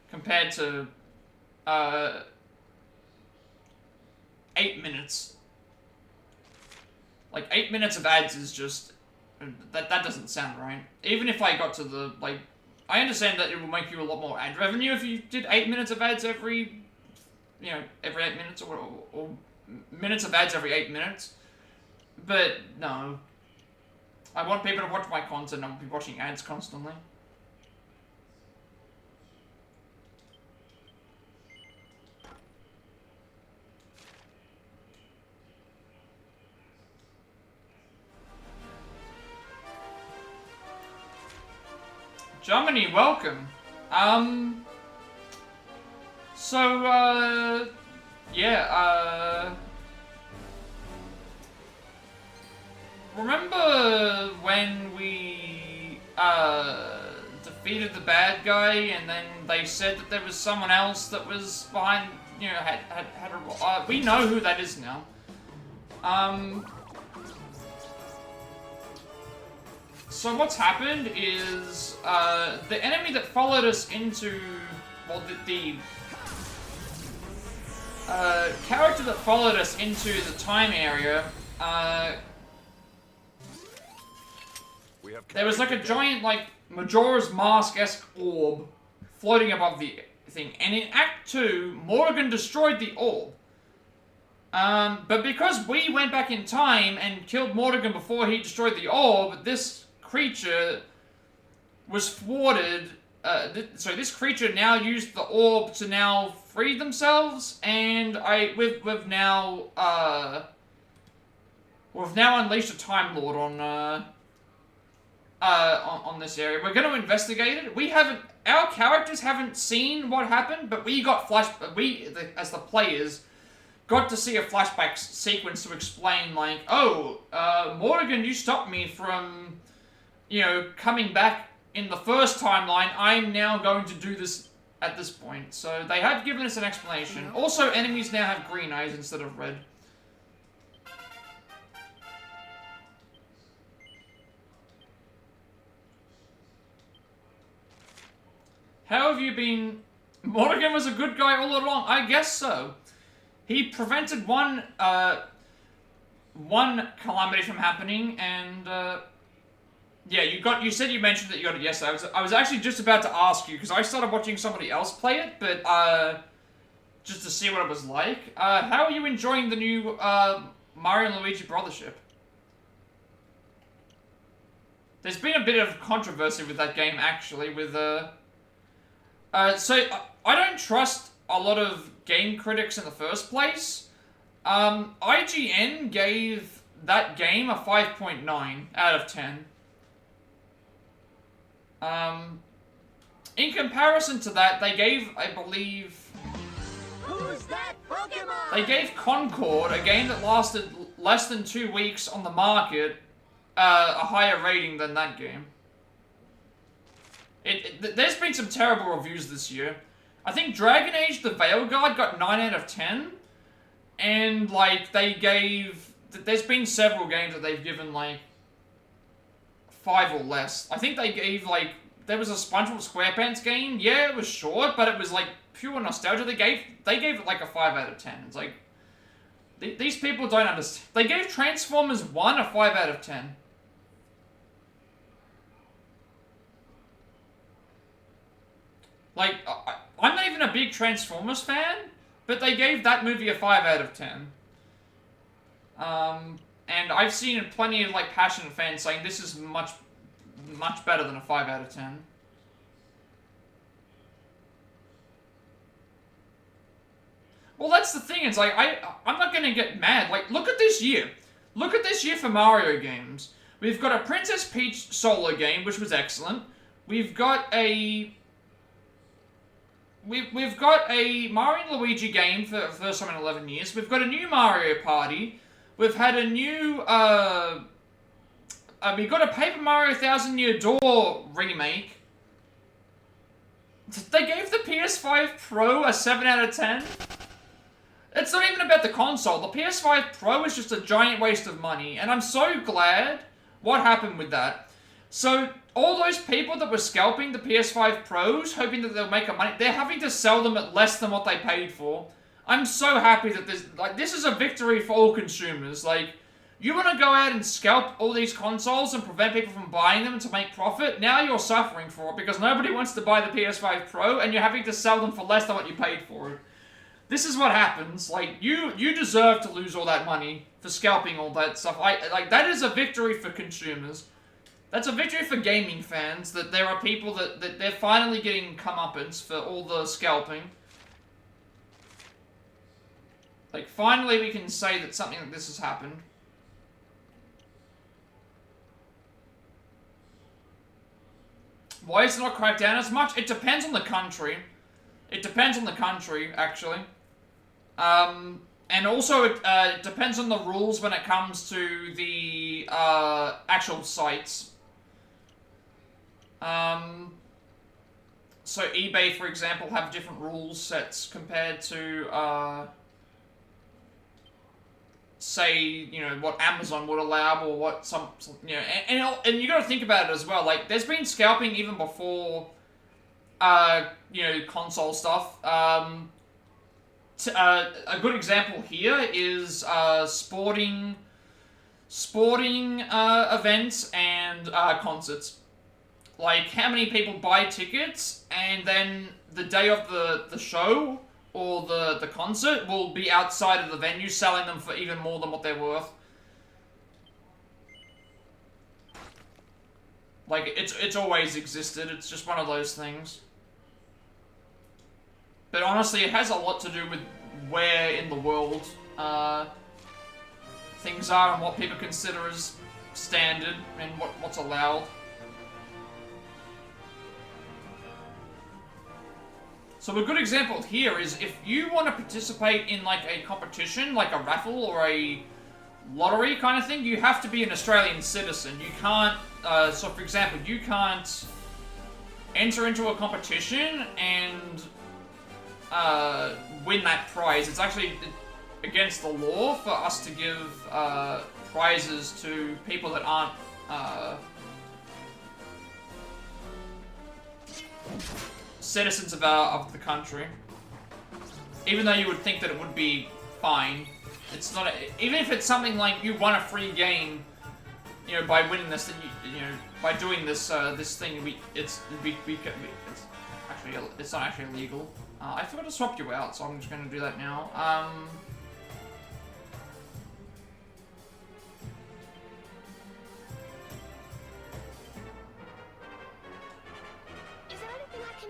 compared to 8 minutes. Like, 8 minutes of ads is just that doesn't sound right. Even if I got to the, like, I understand that it will make you a lot more ad revenue if you did 8 minutes of ads every 8 minutes, or minutes of ads every 8 minutes. But, no. I want people to watch my content, I won't be watching ads constantly. Germany, welcome. Remember when we, defeated the bad guy, and then they said that there was someone else that was behind, you know, had a, we know who that is now. So what's happened is, the enemy that followed us into, well, the character that followed us into the time area, there was like a giant, like, Majora's Mask-esque orb floating above the thing, and in Act 2, Mordegon destroyed the orb. But because we went back in time and killed Mordegon before he destroyed the orb, this creature was thwarted. So this creature now used the orb to now free themselves, and we've now unleashed a Time Lord on this area. We're going to investigate it. Our characters haven't seen what happened, but we got as the players, got to see a flashback sequence to explain, like, oh, Mordegon, you stopped me from, you know, coming back in the first timeline. I'm now going to do this at this point. So they have given us an explanation. Also, enemies now have green eyes instead of red. How have you been? Mordegon was a good guy all along. I guess so. He prevented one calamity from happening, and yeah, you said you mentioned that you got it yesterday. I was actually just about to ask you, because I started watching somebody else play it, but just to see what it was like. How are you enjoying the new Mario and Luigi Brothership? There's been a bit of controversy with that game, actually, with so I don't trust a lot of game critics in the first place. IGN gave that game a 5.9 out of 10. In comparison to that, they gave, I believe... Who's that Pokemon? They gave Concord, a game that lasted less than 2 weeks on the market, a higher rating than that game. There's been some terrible reviews this year. I think Dragon Age The Veilguard got 9 out of 10. And, like, they gave... There's been several games that they've given, like, 5 or less. I think they gave, like... There was a SpongeBob SquarePants game. Yeah, it was short, but it was, like, pure nostalgia. They gave it, like, a 5 out of 10. It's like... These people don't understand. They gave Transformers 1 a 5 out of 10. Like, I'm not even a big Transformers fan, but they gave that movie a 5 out of 10. And I've seen plenty of, like, passionate fans saying this is much better than a 5 out of 10. Well, that's the thing. It's like, I'm not gonna get mad. Like, look at this year. Look at this year for Mario games. We've got a Princess Peach solo game, which was excellent. We've got a... We've got a Mario and Luigi game for the first time in 11 years. We've got a new Mario Party. We've had a new, we got a Paper Mario Thousand Year Door remake. They gave the PS5 Pro a 7 out of 10. It's not even about the console. The PS5 Pro is just a giant waste of money, and I'm so glad what happened with that. So, all those people that were scalping the PS5 Pros, hoping that they'll make a money, they're having to sell them at less than what they paid for. I'm so happy that this is a victory for all consumers. Like, you want to go out and scalp all these consoles and prevent people from buying them to make profit? Now you're suffering for it because nobody wants to buy the PS5 Pro and you're having to sell them for less than what you paid for it. This is what happens. Like, you deserve to lose all that money for scalping all that stuff. Like, that is a victory for consumers. That's a victory for gaming fans, that there are people that they're finally getting comeuppance for all the scalping. Like, finally we can say that something like this has happened. Why is it not cracked down as much? It depends on the country. It depends on the country, actually. And also, it depends on the rules when it comes to the actual sites. So eBay, for example, have different rule sets compared to, say, you know, what Amazon would allow, or what some you know, and you gotta think about it as well. Like, there's been scalping even before, you know, console stuff. A good example here is sporting events and concerts. Like, how many people buy tickets, and then the day of the show or the concert will be outside of the venue selling them for even more than what they're worth. Like, it's always existed. It's just one of those things. But honestly, it has a lot to do with where in the world things are and what people consider as standard and what's allowed. So a good example here is if you want to participate in like a competition, like a raffle or a lottery kind of thing, you have to be an Australian citizen. You can't, so for example, you can't enter into a competition and win that prize. It's actually against the law for us to give prizes to people that aren't citizens of the country. Even though you would think that it would be fine, it's not. Even if it's something like you won a free game, you know, by winning this, you know, by doing this this thing, it's not actually illegal. I forgot to swap you out, so I'm just going to do that now.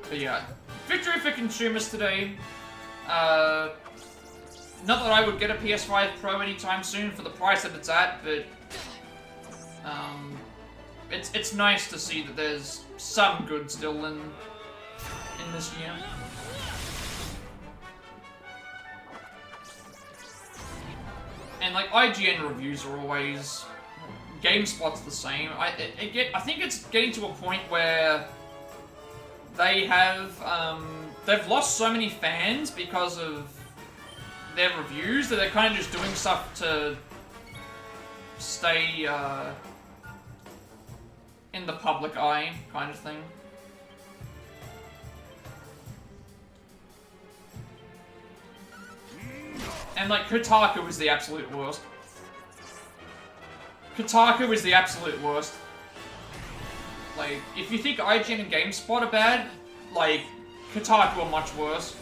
But yeah, victory for consumers today. Not that I would get a PS5 Pro anytime soon for the price that it's at, but it's nice to see that there's some good still in this year. And like IGN reviews are always, GameSpot's the same. I think it's getting to a point where they have, they've lost so many fans because of their reviews that they're kind of just doing stuff to stay, in the public eye, kind of thing. And, like, Kotaku is the absolute worst. Kotaku is the absolute worst. Like, if you think IGN and GameSpot are bad, like, Kotaku are much worse.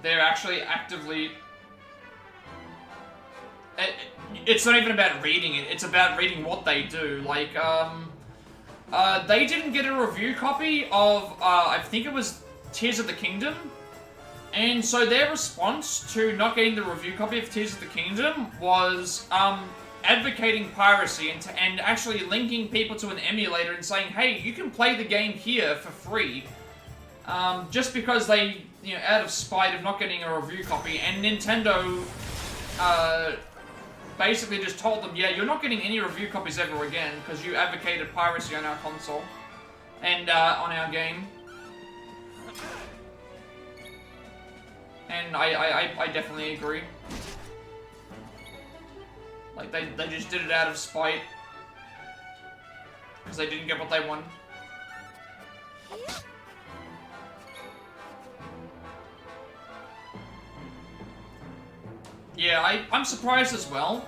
They're actually actively... It's not even about reading it, it's about reading what they do. Like, they didn't get a review copy of, I think it was Tears of the Kingdom. And so their response to not getting the review copy of Tears of the Kingdom was, advocating piracy and actually linking people to an emulator and saying, hey, you can play the game here for free. Just because they, you know, out of spite of not getting a review copy, and Nintendo, basically just told them, yeah, you're not getting any review copies ever again, because you advocated piracy on our console, and, on our game. And I definitely agree. Like, they just did it out of spite. Because they didn't get what they wanted. Yeah, I'm surprised as well.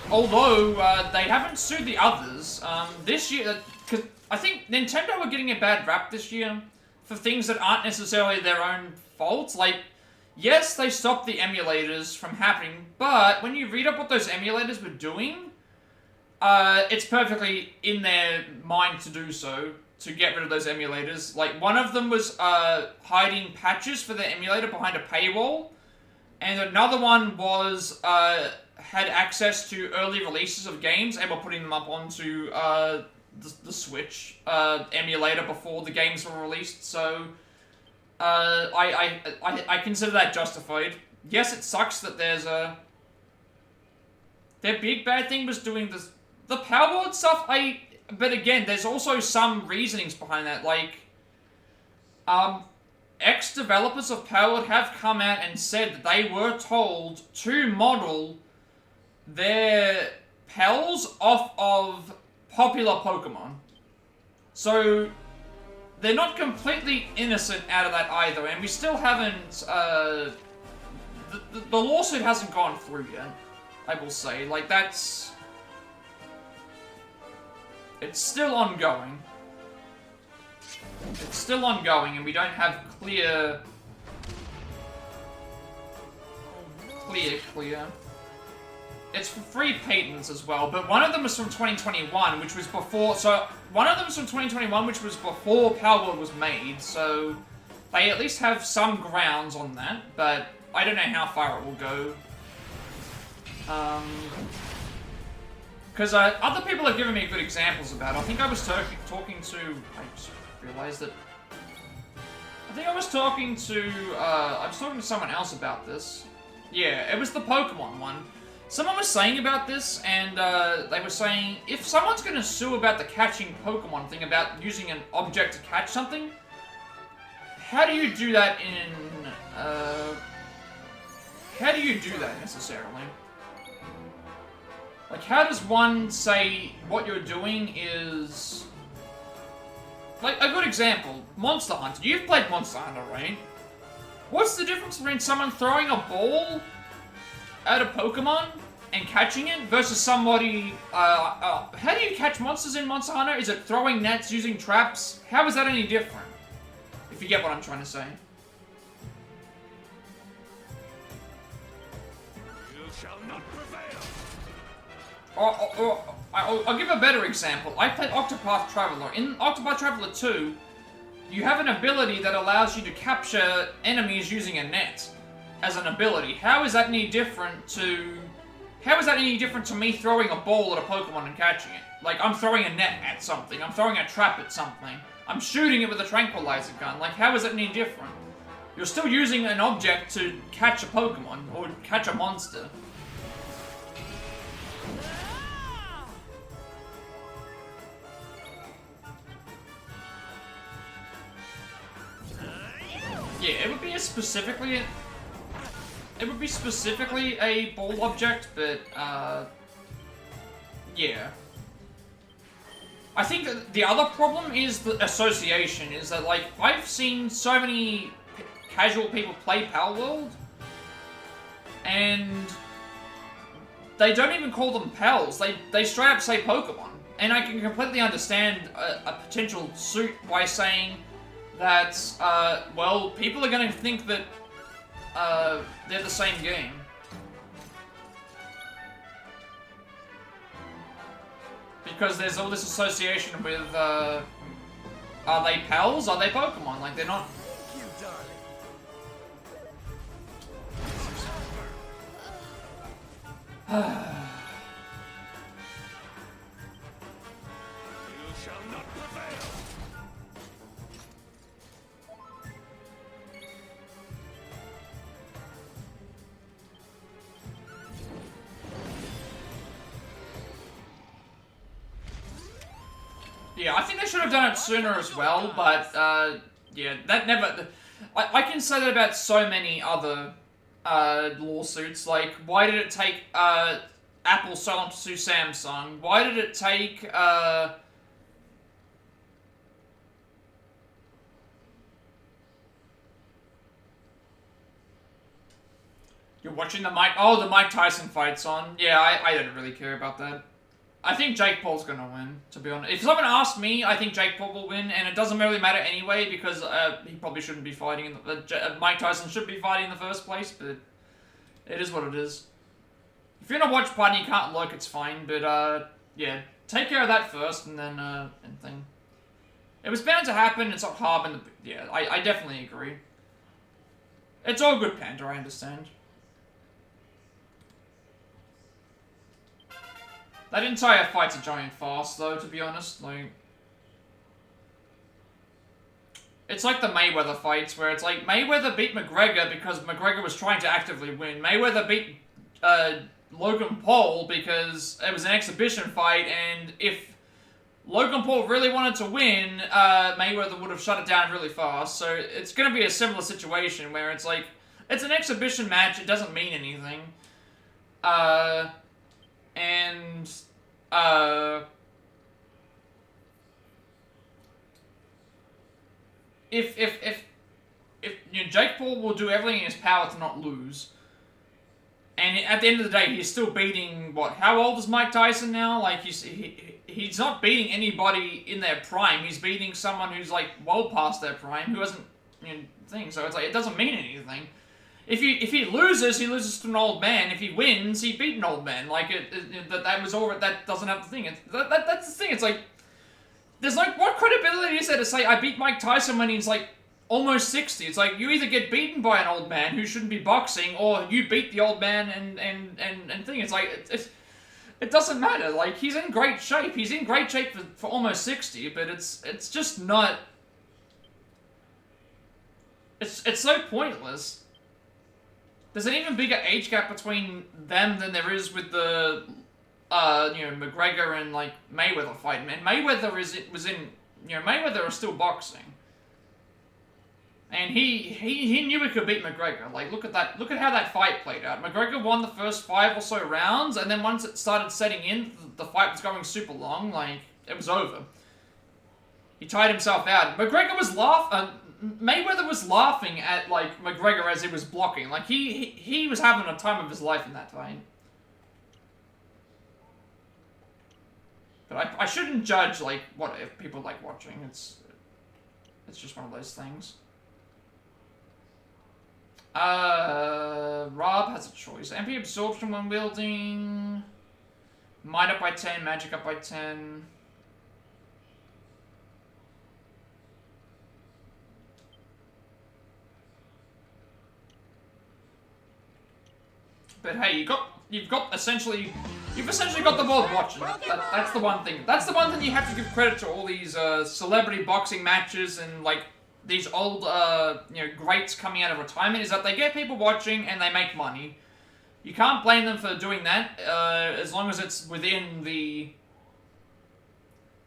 Although, they haven't sued the others. This year, because I think Nintendo were getting a bad rap this year for things that aren't necessarily their own fault. Like, yes, they stopped the emulators from happening, but when you read up what those emulators were doing, it's perfectly in their mind to do so, to get rid of those emulators. Like, one of them was hiding patches for the emulator behind a paywall, and another one was had access to early releases of games and were putting them up onto the Switch emulator before the games were released. So I consider that justified. Yes, it sucks that there's a... Their big bad thing was doing this, the Power Word stuff. But again, there's also some reasonings behind that. Like, ex-developers of Power Word have come out and said that they were told to model their pals off of popular Pokemon. So, they're not completely innocent out of that either, and we still haven't, the lawsuit hasn't gone through yet, I will say. Like, that's... It's still ongoing. It's still ongoing, and we don't have clear... It's for free patents as well, but one of them is from 2021, which was before... So, one of them is from 2021, which was before Power Word was made, so... They at least have some grounds on that, but I don't know how far it will go. Because other people have given me good examples about it. I think I was talking to... I just realized that... I think I was talking to someone else about this. Yeah, it was the Pokemon one. Someone was saying about this, and they were saying, if someone's going to sue about the catching Pokemon thing, about using an object to catch something, how do you do that in... how do you do that, necessarily? Like, how does one say what you're doing is... Like, a good example, Monster Hunter. You've played Monster Hunter, right? What's the difference between someone throwing a ball at a Pokemon and catching it versus somebody... how do you catch monsters in Monster Hunter? Is it throwing nets, using traps? How is that any different? If you get what I'm trying to say. You shall not prevail. I'll give a better example. I played Octopath Traveler. In Octopath Traveler 2, you have an ability that allows you to capture enemies using a net as an ability. How is that any different to... How is that any different to me throwing a ball at a Pokemon and catching it? Like, I'm throwing a net at something. I'm throwing a trap at something. I'm shooting it with a tranquilizer gun. Like, how is that any different? You're still using an object to catch a Pokemon, or catch a monster. Yeah, it would be specifically a ball object, but, yeah. I think that the other problem is the association, is that, like, I've seen so many casual people play Palworld, and they don't even call them pals, they straight up say Pokemon. And I can completely understand a potential suit by saying that, well, people are gonna think that, they're the same game. Because there's all this association with, are they pals? Are they Pokemon? Like, they're not... Thank you, darling. You shall not prevail. Yeah, I think they should have done it sooner as well, but, yeah, that never... I can say that about so many other, lawsuits. Like, why did it take, Apple so long to sue Samsung? Why did it take, You're watching the Mike Tyson fight's on. Yeah, I don't really care about that. I think Jake Paul's gonna win, to be honest. If someone asked me, I think Jake Paul will win, and it doesn't really matter anyway, because he probably shouldn't be fighting in the... Mike Tyson should be fighting in the first place, but it is what it is. If you're gonna watch part and you can't look, it's fine, but, yeah. Take care of that first, and then, and thing. It was bound to happen, it's not hard, and yeah, I definitely agree. It's all good, Panda, I understand. That entire fight's a giant farce, though, to be honest. Like, it's like the Mayweather fights, where it's like, Mayweather beat McGregor because McGregor was trying to actively win. Mayweather beat, Logan Paul because it was an exhibition fight, and if Logan Paul really wanted to win, Mayweather would have shut it down really fast. So it's gonna be a similar situation, where it's like, it's an exhibition match, it doesn't mean anything. And, if you know, Jake Paul will do everything in his power to not lose, and at the end of the day, he's still beating, what, how old is Mike Tyson now? Like, he's not beating anybody in their prime, he's beating someone who's, like, well past their prime, who hasn't, you know, thing, so it's like, it doesn't mean anything. If he loses, he loses to an old man. If he wins, he beat an old man. Like, that was all, that doesn't have the thing. That's the thing, it's like, there's like, what credibility is there to say, I beat Mike Tyson when he's like, almost 60? It's like, you either get beaten by an old man who shouldn't be boxing, or you beat the old man and thing. It's like, it doesn't matter. Like, he's in great shape. He's in great shape for almost 60, but it's just not, it's so pointless. There's an even bigger age gap between them than there is with the, you know, McGregor and, like, Mayweather fight. And Mayweather Mayweather is still boxing. And he knew he could beat McGregor. Like, look at that, look at how that fight played out. McGregor won the first 5 or so rounds, and then once it started setting in, the fight was going super long, like, it was over. He tied himself out. Mayweather was laughing at, like, McGregor as he was blocking. Like, he was having a time of his life in that fight. But I shouldn't judge, like, what if people like watching. It's just one of those things. Rob has a choice. MP absorption when wielding. Might up by 10, magic up by 10. But hey, you've essentially got the world watching. That's the one thing. That's the one thing you have to give credit to all these celebrity boxing matches and like these old, greats coming out of retirement is that they get people watching and they make money. You can't blame them for doing that, as long as it's within the...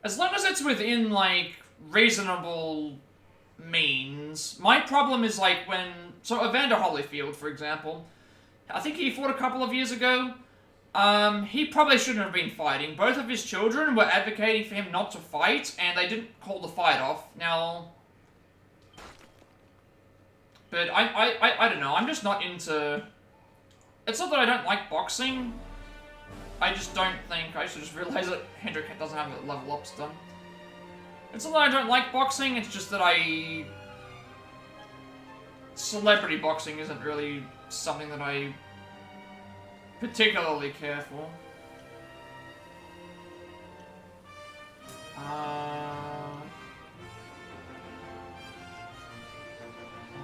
As long as it's within, like, reasonable means. My problem is, like, when... So, Evander Holyfield, for example, I think he fought a couple of years ago. He probably shouldn't have been fighting. Both of his children were advocating for him not to fight, and they didn't call the fight off. Now... But I don't know, I'm just not into... It's not that I don't like boxing. I just don't think... I just realized that Hendrik doesn't have a level up done. It's not that I don't like boxing, it's just that I... Celebrity boxing isn't really something that I particularly care for.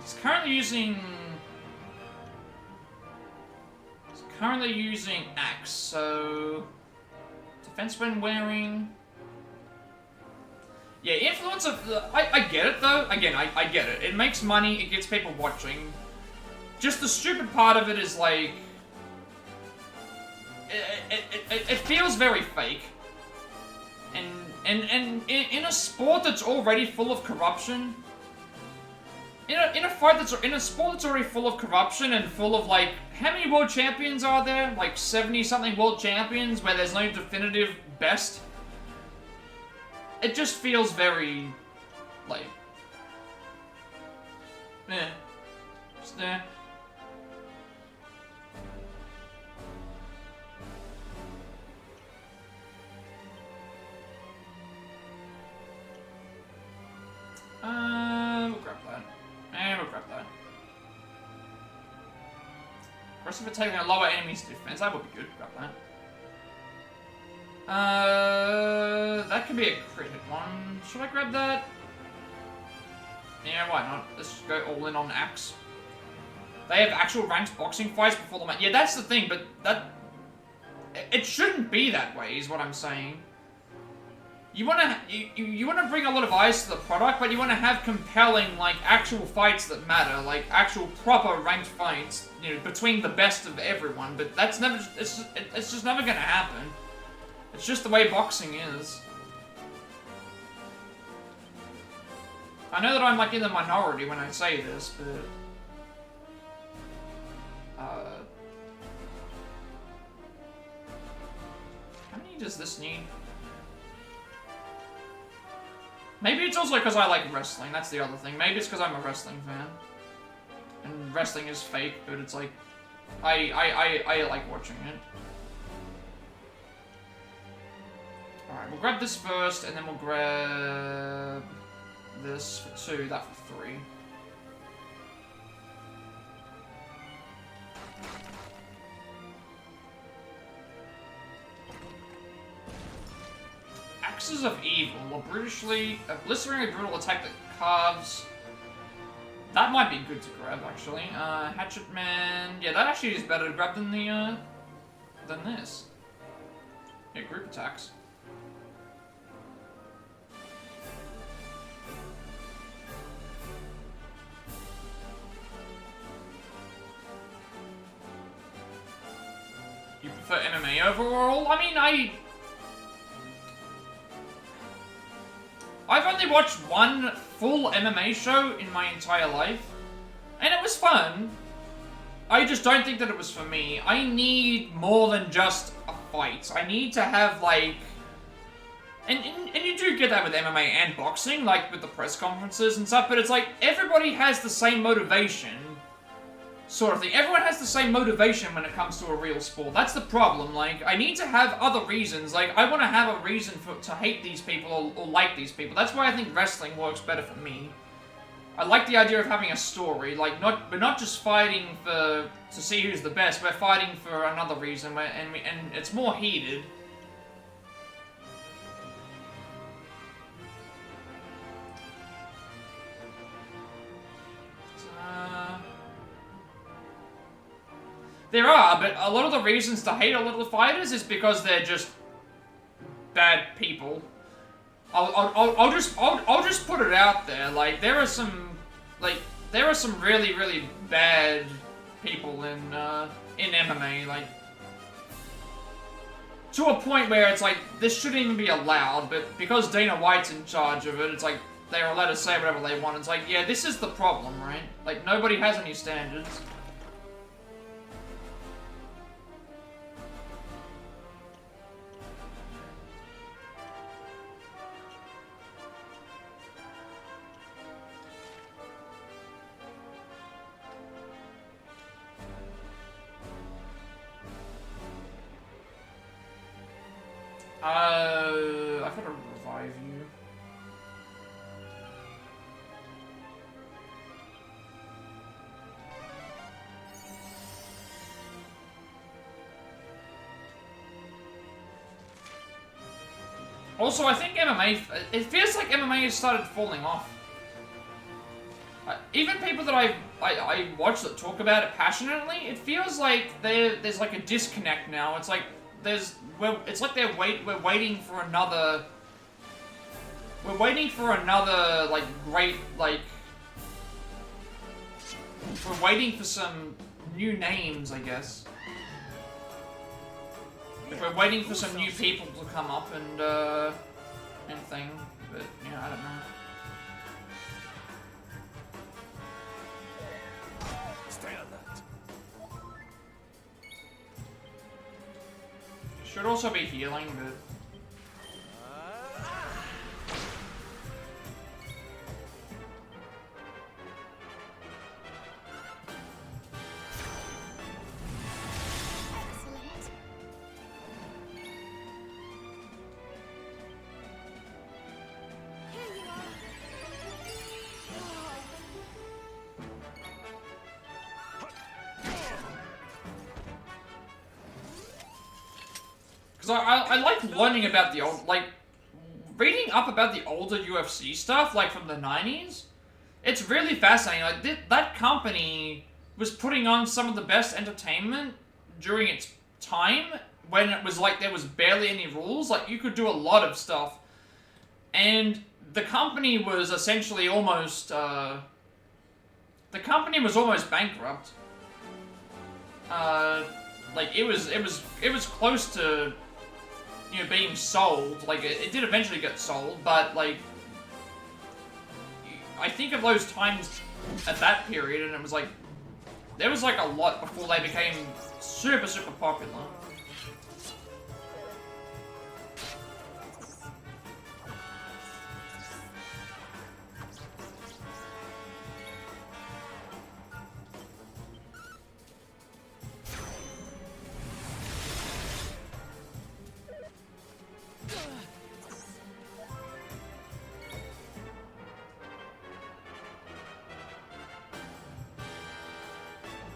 He's currently using Axe, so... Defense when wearing... Yeah, influence of... I get it, though. Again, I get it. It makes money, it gets people watching. Just the stupid part of it is, like... It feels very fake. And in a sport that's already full of corruption... In a sport that's already full of corruption and full of, like... How many world champions are there? Like 70-something world champions where there's no definitive best? It just feels very... like... eh. Just eh. We'll grab that. And we'll grab that. Aggressive for taking a lower enemy's defense. That would be good. Grab that. That could be a crit hit one. Should I grab that? Yeah, why not? Let's just go all in on Axe. They have actual ranked boxing fights before the match. Yeah, that's the thing, but that... It shouldn't be that way, is what I'm saying. You wanna bring a lot of eyes to the product, but you wanna have compelling, like, actual fights that matter, like actual proper ranked fights, you know, between the best of everyone. But that's never, it's just never gonna happen. It's just the way boxing is. I know that I'm like in the minority when I say this, but how many does this need? Maybe it's also because I like wrestling, that's the other thing. Maybe it's because I'm a wrestling fan. And wrestling is fake, but it's like... I like watching it. Alright, we'll grab this first, and then we'll grab... this for 2, that for 3. Axes of Evil, a blisteringly brutal attack that carves. That might be good to grab, actually. Hatchet Man, yeah, that actually is better to grab than the, than this. Yeah, group attacks. You prefer MMA overall? I mean, I've only watched one full MMA show in my entire life, and it was fun. I just don't think that it was for me. I need more than just a fight. I need to have, like... And you do get that with MMA and boxing, like with the press conferences and stuff, but it's like, everybody has the same motivation, sort of thing. Everyone has the same motivation when it comes to a real sport. That's the problem. Like, I need to have other reasons. Like, I want to have a reason to hate these people or like these people. That's why I think wrestling works better for me. I like the idea of having a story. Like, we're not just fighting to see who's the best. We're fighting for another reason, and it's more heated. There are, but a lot of the reasons to hate a lot of the fighters is because they're just bad people. I'll just put it out there. Like, there are some like, there are some really, really bad people in MMA, like, to a point where it's like, this shouldn't even be allowed, but because Dana White's in charge of it, it's like, they're allowed to say whatever they want. It's like, yeah, this is the problem, right? Like, nobody has any standards. I've got to revive you. Also, I think MMA, it feels like MMA has started falling off. Even people that I watch that talk about it passionately, it feels like there's like a disconnect now. It's like it's like we're waiting for another. We're waiting for another like great like. We're waiting for some new names, I guess. We're waiting for some new people to come up and thing, but yeah, I don't know. Stay on that. Should also be healing, but. Because I like learning about the old, like, reading up about the older UFC stuff, like, from the 90s. It's really fascinating. Like, that company was putting on some of the best entertainment during its time, when it was like there was barely any rules. Like, you could do a lot of stuff. And the company was essentially almost, the company was almost bankrupt. Like, it was close to, you know, being sold. Like, it did eventually get sold, but, like, I think of those times at that period, and it was like, there was, like, a lot before they became super, super popular.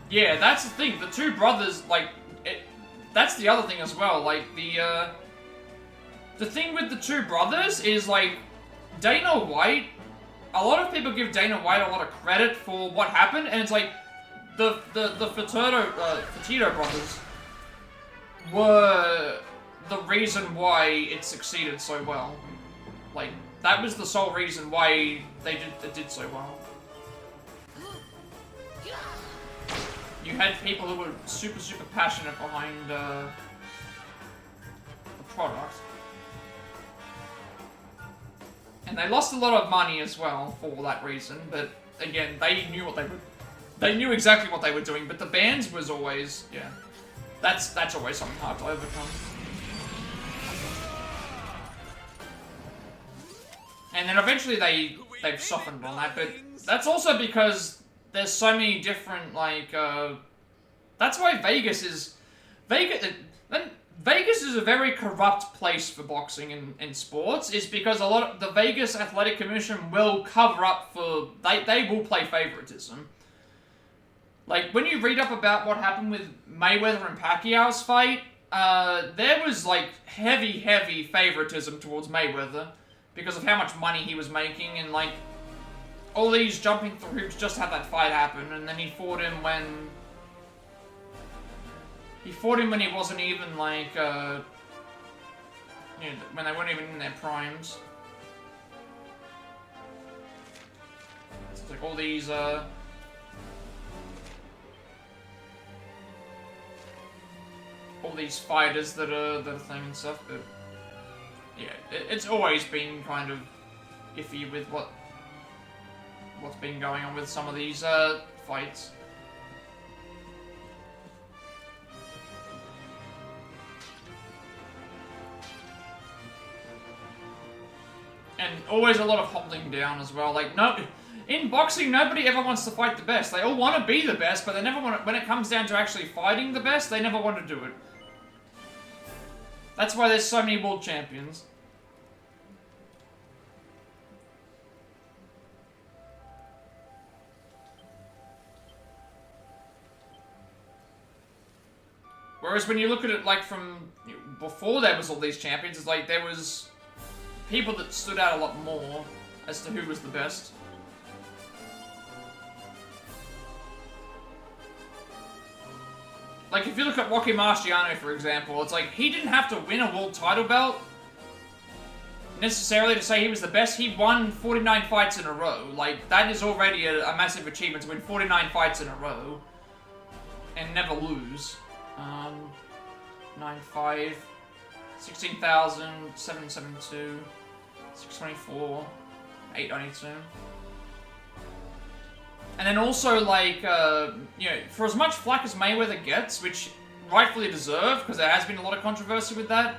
Yeah, that's the thing. The two brothers, like, that's the other thing as well. Like, the thing with the two brothers is, like, Dana White, a lot of people give Dana White a lot of credit for what happened, and it's like, the Fertitta brothers were the reason why it succeeded so well. Like, that was the sole reason why it did so well. You had people who were super, super passionate behind the product. And they lost a lot of money as well for that reason, but again, they knew what they knew exactly what they were doing, but the bands was always, yeah. That's always something hard to overcome. And then eventually they've softened on that, but that's also because there's so many different, like, that's why Vegas is a very corrupt place for boxing and sports, is because a lot of the Vegas Athletic Commission will cover up for, they will play favoritism. Like, when you read up about what happened with Mayweather and Pacquiao's fight, there was, like, heavy favoritism towards Mayweather because of how much money he was making, and, like, all these jumping through hoops just had that fight happen, and then he fought him when he wasn't even, like, you know, when they weren't even in their primes. like all these, fighters that are thing and stuff, but yeah, it's always been kind of iffy with what's been going on with some of these fights. And always a lot of holding down as well. Like, no, in boxing, nobody ever wants to fight the best. They all want to be the best, but they never want to, when it comes down to actually fighting the best, they never want to do it. That's why there's so many world champions. Whereas when you look at it, like, from before there was all these champions, it's like there was people that stood out a lot more as to who was the best. Like, if you look at Rocky Marciano, for example, it's like, he didn't have to win a world title belt necessarily to say he was the best. He won 49 fights in a row. Like, that is already a massive achievement, to win 49 fights in a row and never lose. 9-5, 16,000, 772, 624, 892. And then also, like, you know, for as much flack as Mayweather gets, which rightfully deserved, because there has been a lot of controversy with that,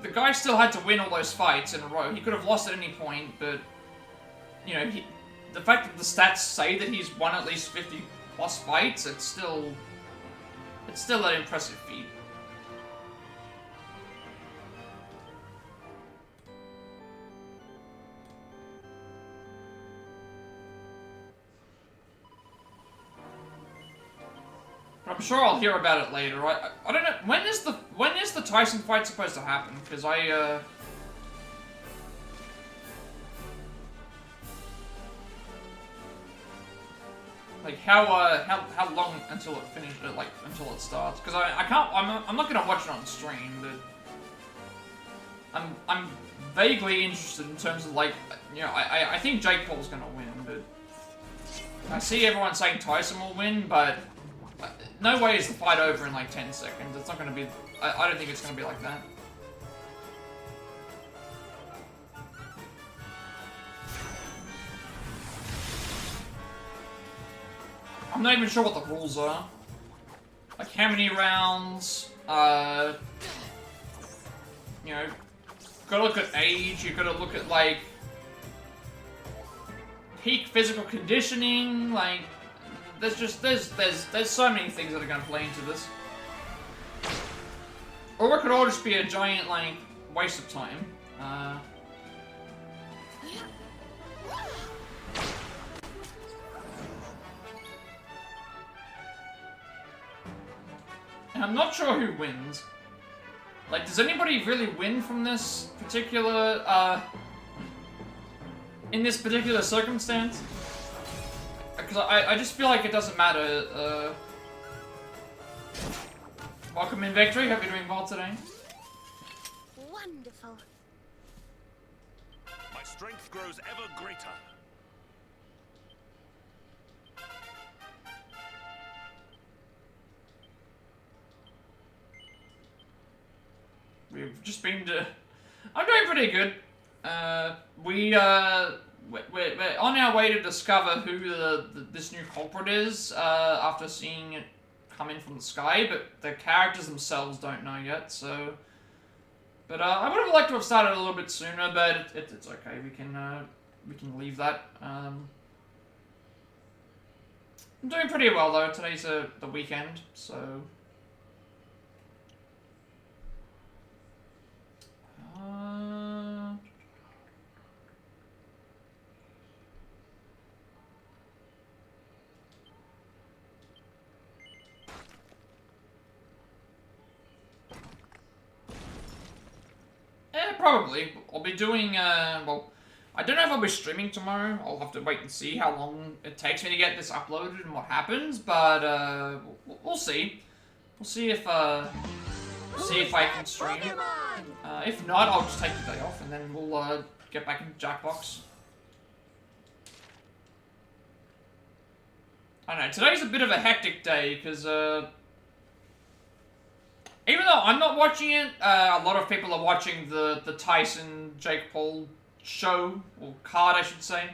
the guy still had to win all those fights in a row. He could have lost at any point, but, you know, the fact that the stats say that he's won at least 50 plus fights, it's still an impressive feat. But I'm sure I'll hear about it later. I don't know, when is the Tyson fight supposed to happen? Because like, how long until it finishes? Like, until it starts? Because I'm not gonna watch it on stream, but I'm vaguely interested in terms of, like, you know, I think Jake Paul's gonna win, but I see everyone saying Tyson will win, but no way is the fight over in like 10 seconds. It's not gonna be. I don't think it's gonna be like that. I'm not even sure what the rules are. Like, how many rounds, you know, gotta look at age, you gotta look at, like, peak physical conditioning, like, there's so many things that are gonna play into this. Or it could all just be a giant, like, waste of time. And I'm not sure who wins. Like, does anybody really win from this particular, in this particular circumstance? Because I just feel like it doesn't matter. Welcome in, Victory. Hope you're doing well today. Wonderful. My strength grows ever greater. We've just been to... I'm doing pretty good. We're on our way to discover who this new culprit is, after seeing it come in from the sky, but the characters themselves don't know yet, so... But, I would have liked to have started a little bit sooner, but it's okay, we can leave that. I'm doing pretty well, though. Today's the weekend, so... Probably. I'll be doing, well, I don't know if I'll be streaming tomorrow. I'll have to wait and see how long it takes me to get this uploaded and what happens, but, we'll see. We'll see if I can stream. If not, I'll just take the day off and then we'll, get back into Jackbox. I don't know, today's a bit of a hectic day, because, even though I'm not watching it, a lot of people are watching the Tyson Jake Paul show, or card I should say.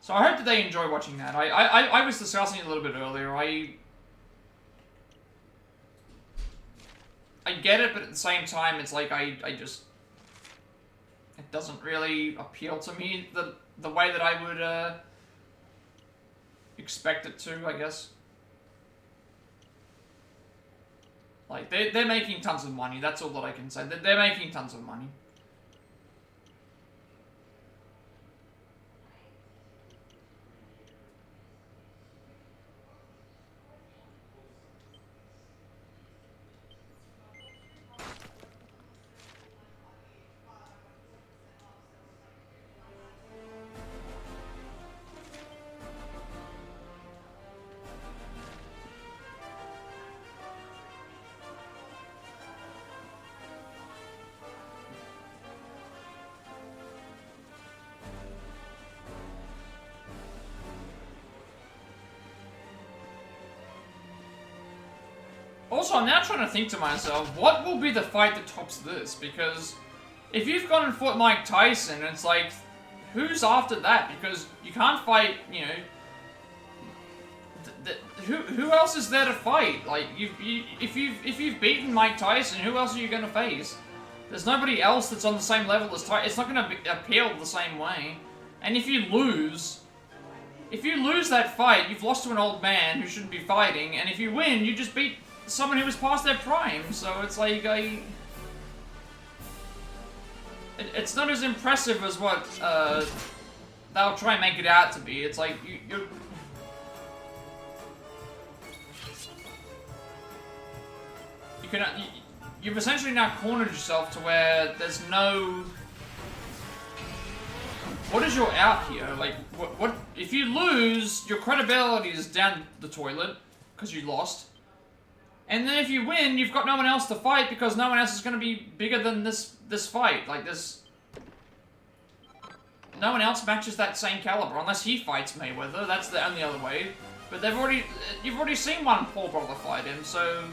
So I hope that they enjoy watching that. I was discussing it a little bit earlier. I get it, but at the same time, it's like I just... It doesn't really appeal to me the way that I would expect it to, I guess. Like, they're making tons of money, that's all that I can say. They're making tons of money. Also, I'm now trying to think to myself, what will be the fight that tops this? Because if you've gone and fought Mike Tyson, it's like, who's after that? Because you can't fight, you know, who else is there to fight? Like, if you've beaten Mike Tyson, who else are you going to face? There's nobody else that's on the same level as Tyson. It's not going to appeal the same way. And if you lose that fight, you've lost to an old man who shouldn't be fighting. And if you win, you just beat someone who was past their prime. So it's like, it's not as impressive as what they'll try and make it out to be. It's like, you've essentially now cornered yourself to where there's no... What is your out here? Like, what if you lose, your credibility is down the toilet, because you lost. And then if you win, you've got no one else to fight, because no one else is going to be bigger than this fight. Like, no one else matches that same caliber, unless he fights Mayweather. That's the only other way. But you've already seen one poor brother fight him, so...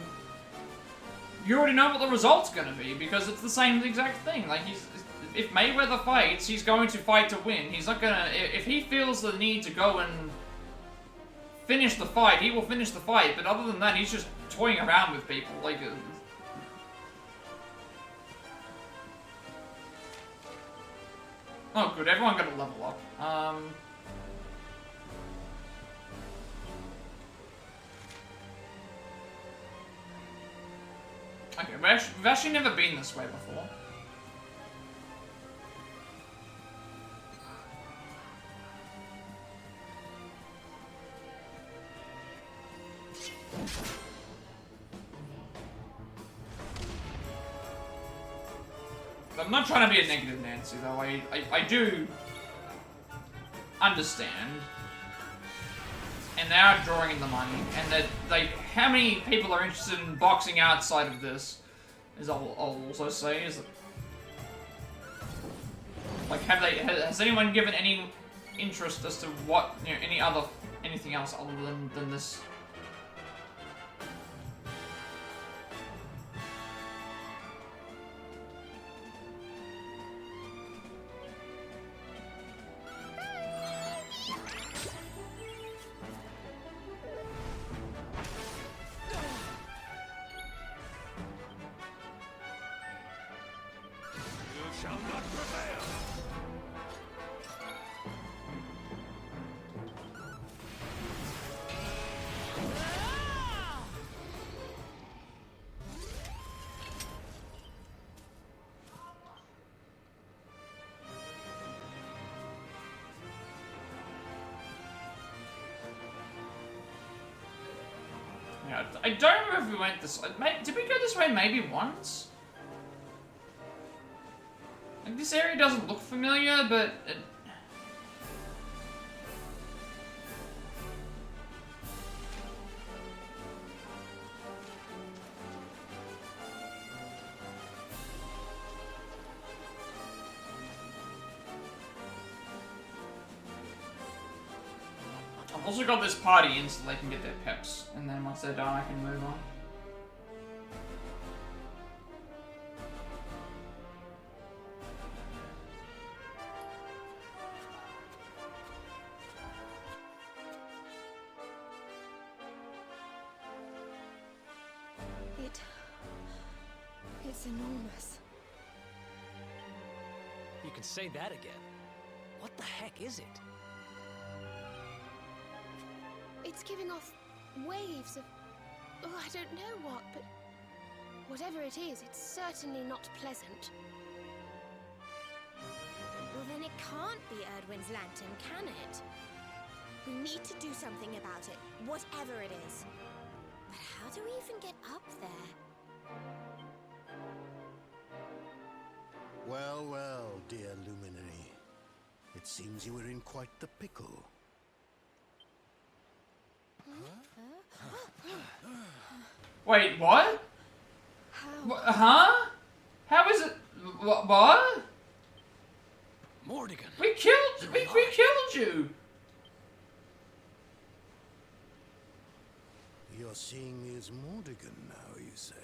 You already know what the result's going to be, because it's the same exact thing. Like, if Mayweather fights, he's going to fight to win. He's not going to... If he feels the need to go and finish the fight, he will finish the fight. But other than that, he's just toying around with people. Like... Oh, good. Everyone got to level up. Okay, we've actually never been this way before. I'm not trying to be a negative Nancy, though. I do understand. And they are drawing in the money. And that, like, how many people are interested in boxing outside of this? Is I'll also say is that, like, has anyone given any interest as to what, you know, anything else other than this? I don't remember if we went this way. Did we go this way maybe once? Like, this area doesn't look familiar, but... I've also got this party in so they can get their peps, and then once they're done, I can move on. It's enormous. You can say that again. What the heck is it? It's giving off waves of... oh, I don't know what, but... whatever it is, it's certainly not pleasant. Well, then it can't be Erdwin's lantern, can it? We need to do something about it, whatever it is. But how do we even get up there? Well, well, dear luminary. It seems you were in quite the pickle. Wait, what? How? Huh? How is it? What? Mordegon! We killed you! You're seeing me as Mordegon now, you say?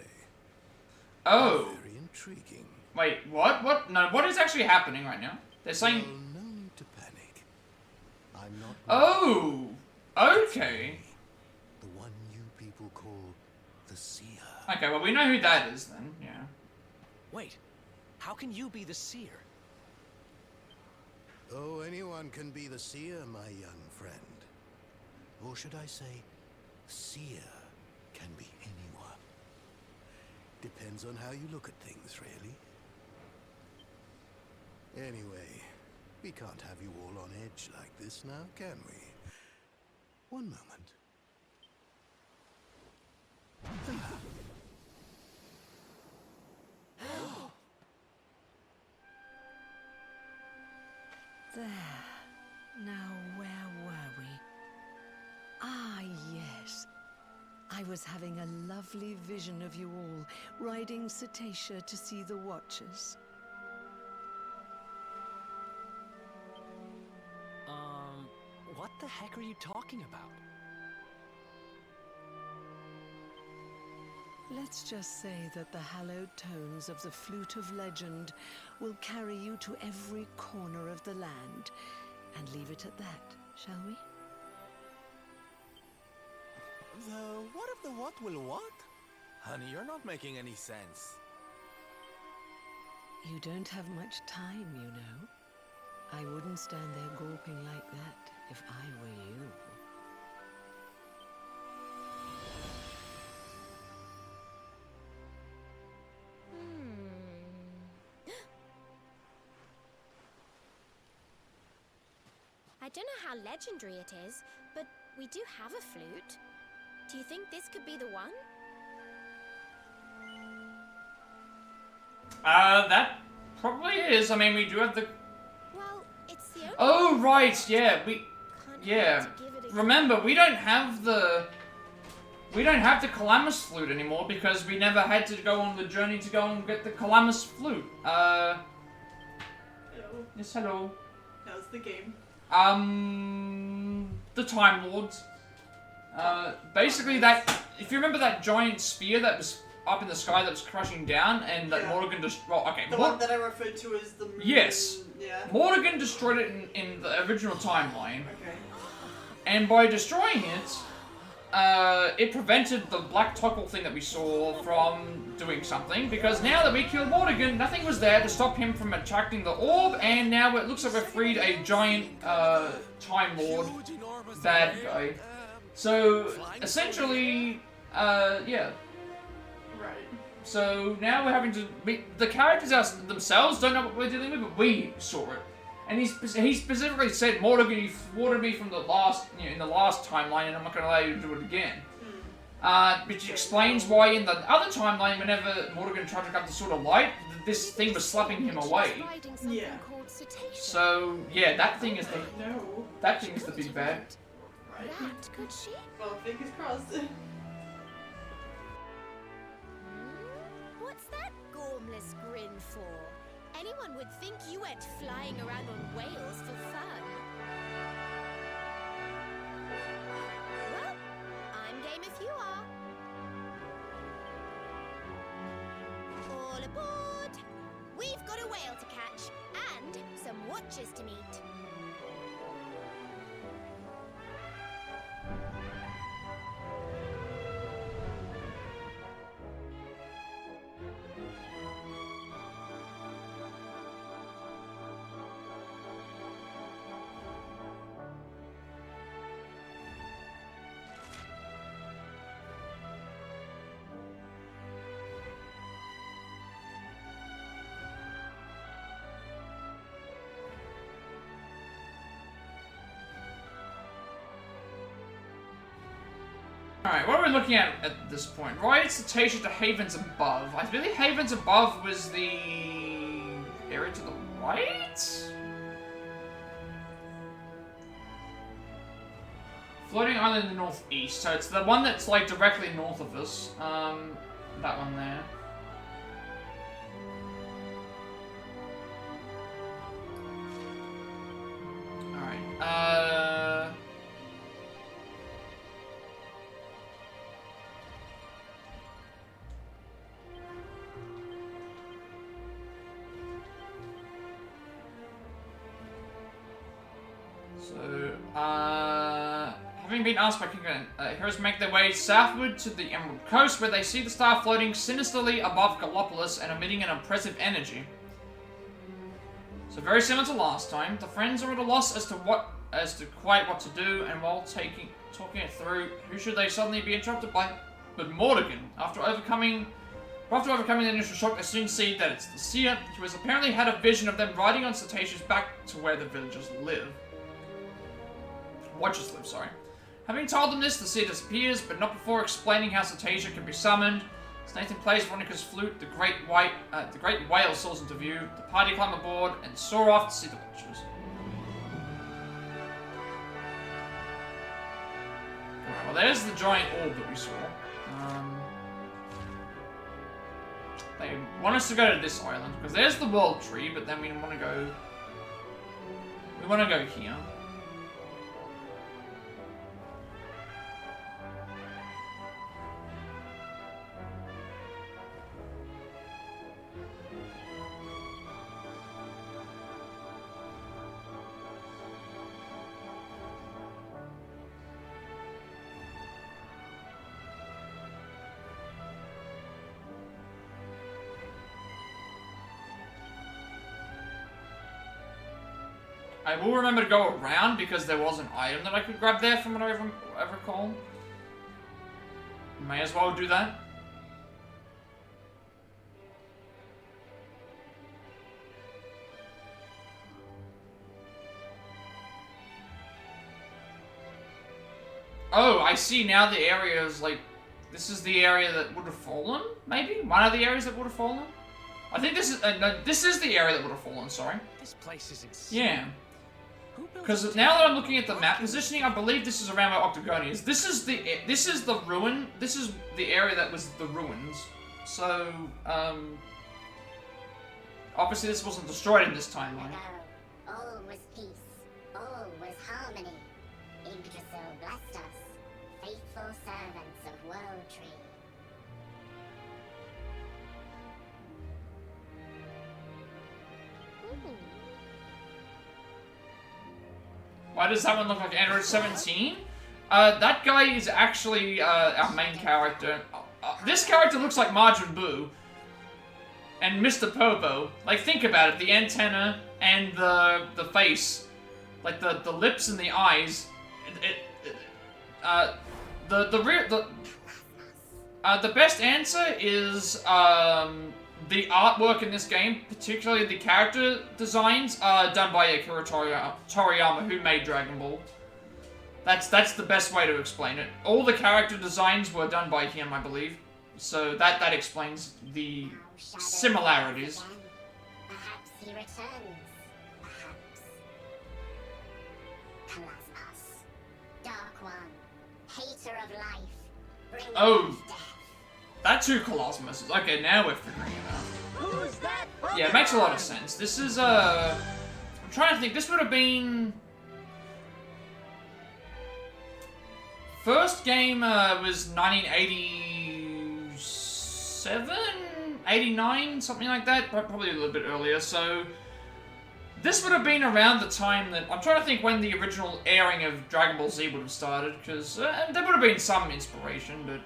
Oh. Very intriguing. Wait, what? What? No, what is actually happening right now? They're saying... Well, no need to panic. I'm not... Oh! Okay. The one you people call the Seer. Okay, well we know who that is then, yeah. Wait, how can you be the seer? Oh, anyone can be the Seer, my young friend. Or should I say, Seer can be anyone. Depends on how you look at things, really. Anyway, we can't have you all on edge like this now, can we? One moment. There. Now, where were we? Ah, yes. I was having a lovely vision of you all, riding Cetacea to see the Watchers. What the heck are you talking about? Let's just say that the hallowed tones of the Flute of Legend will carry you to every corner of the land, and leave it at that, shall we? The what of the what will what? Honey, you're not making any sense. You don't have much time, you know. I wouldn't stand there gawping like that if I were you. I don't know how legendary it is, but we do have a flute. Do you think this could be the one? That probably is. I mean, we do have the... Well, it's the only Oh, right, yeah, we... Can't Yeah. wait to give it a Remember, we don't have the Calamity flute anymore because we never had to go on the journey to go and get the Calamity flute. Hello. Yes, hello. How's the game? The Time Lords. Basically that, if you remember that giant spear that was up in the sky that was crushing down and that Yeah. Mordegon well, okay. The one that I referred to as the moon. Yes. Yeah. Mordegon destroyed it in the original timeline. Okay. And by destroying it, it prevented the black toggle thing that we saw from doing something, because now that we killed Mordegon, nothing was there to stop him from attracting the orb, and now it looks like we've freed a giant Time Lord bad guy. So, essentially, yeah. Right. So now we're having to... the characters themselves don't know what we're dealing with, but we saw it. And he specifically said, Mordegon, you thwarted me from the last, in the last timeline, and I'm not going to allow you to do it again. Which explains why in the other timeline, whenever Mordegon tried to grab the Sword of Light, this thing was slapping him away. Yeah. So yeah, that thing is the No. big bad. Right. That, could she? Well, fingers crossed. What's that gormless grin for? Anyone would think you went flying around on whales for fun. aboard! We've got a whale to catch and some watchers to meet. Alright, what are we looking at this point? Right, cetacean to havens above. I believe havens above was the area to the right? Floating island in the northeast, so it's the one that's like directly north of us. That one there. Alright, having been asked by King, heroes make their way southward to the Emerald Coast, where they see the star floating sinisterly above Gallopolis and emitting an oppressive energy. So very similar to last time, the friends are at a loss as to quite what to do, and while talking it through, who should they suddenly be interrupted by? But Mordegon. After overcoming the initial shock, they soon see that it's the seer, who has apparently had a vision of them riding on cetaceans back to where the villagers live. Watchers live, sorry. Having told them this, the seer disappears, but not before explaining how cetacean can be summoned. As Nathan plays Veronica's flute, the great whale soars into view. The party climb aboard and soar off to see the Watchers. Alright, well there's the giant orb that we saw. They want us to go to this island, because there's the world tree, but then we want to go here. I will remember to go around because there was an item that I could grab there from what I ever recall. May as well do that. Oh, I see now the area is like... This is the area that would have fallen, maybe? One of the areas that would have fallen? I think this is... no, this is the area that would have fallen, sorry. This place is insane. Yeah. Because now that I'm looking at the map positioning, I believe this is around where Octagon is. This is the ruin. This is the area that was the ruins. So, obviously this wasn't destroyed in this timeline. All was peace. All was harmony. Yggdrasil blessed us, faithful servants of World Tree. Why does that one look like Android 17? That guy is actually our main character. This character looks like Majin Buu and Mr. Popo. Like, think about it. The antenna and the face. Like, the lips and the eyes. The best answer is the artwork in this game, particularly the character designs, are done by Akira Toriyama, who made Dragon Ball. That's the best way to explain it. All the character designs were done by him, I believe. So that explains the similarities. Perhaps he returns. Perhaps. Calasmos. Dark One. Hater of life. Bringer of death. That's who Calasmos is. Okay, now we're figuring it out. Who's that? Yeah, it makes a lot of sense. This is, I'm trying to think. This would have been... First game was 1987? 89, something like that, probably a little bit earlier, so this would have been around the time that, I'm trying to think when the original airing of Dragon Ball Z would have started, because there would have been some inspiration, but...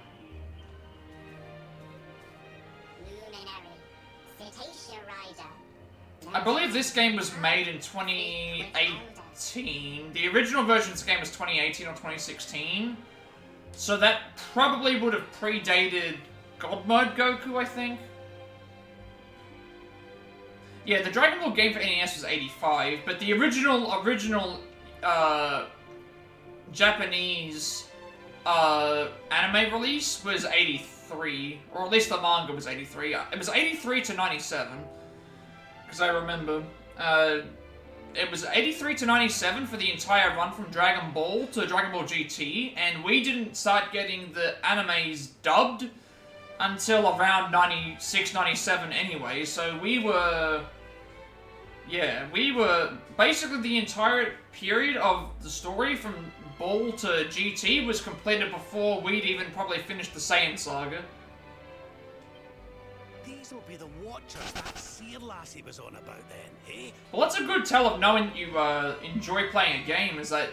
I believe this game was made in 2018. The original version of this game was 2018 or 2016. So that probably would have predated God Mode Goku, I think. Yeah, the Dragon Ball game for NES was 85, but the original Japanese anime release was 83, or at least the manga was 83. It was 83 to 97. Because I remember, it was 83 to 97 for the entire run from Dragon Ball to Dragon Ball GT, and we didn't start getting the animes dubbed until around 96, 97 anyway, so we were basically the entire period of the story from Ball to GT was completed before we'd even probably finished the Saiyan saga. These will be the watchers that seer lassie was on about then, eh? Well, that's a good tell of knowing you enjoy playing a game, is that,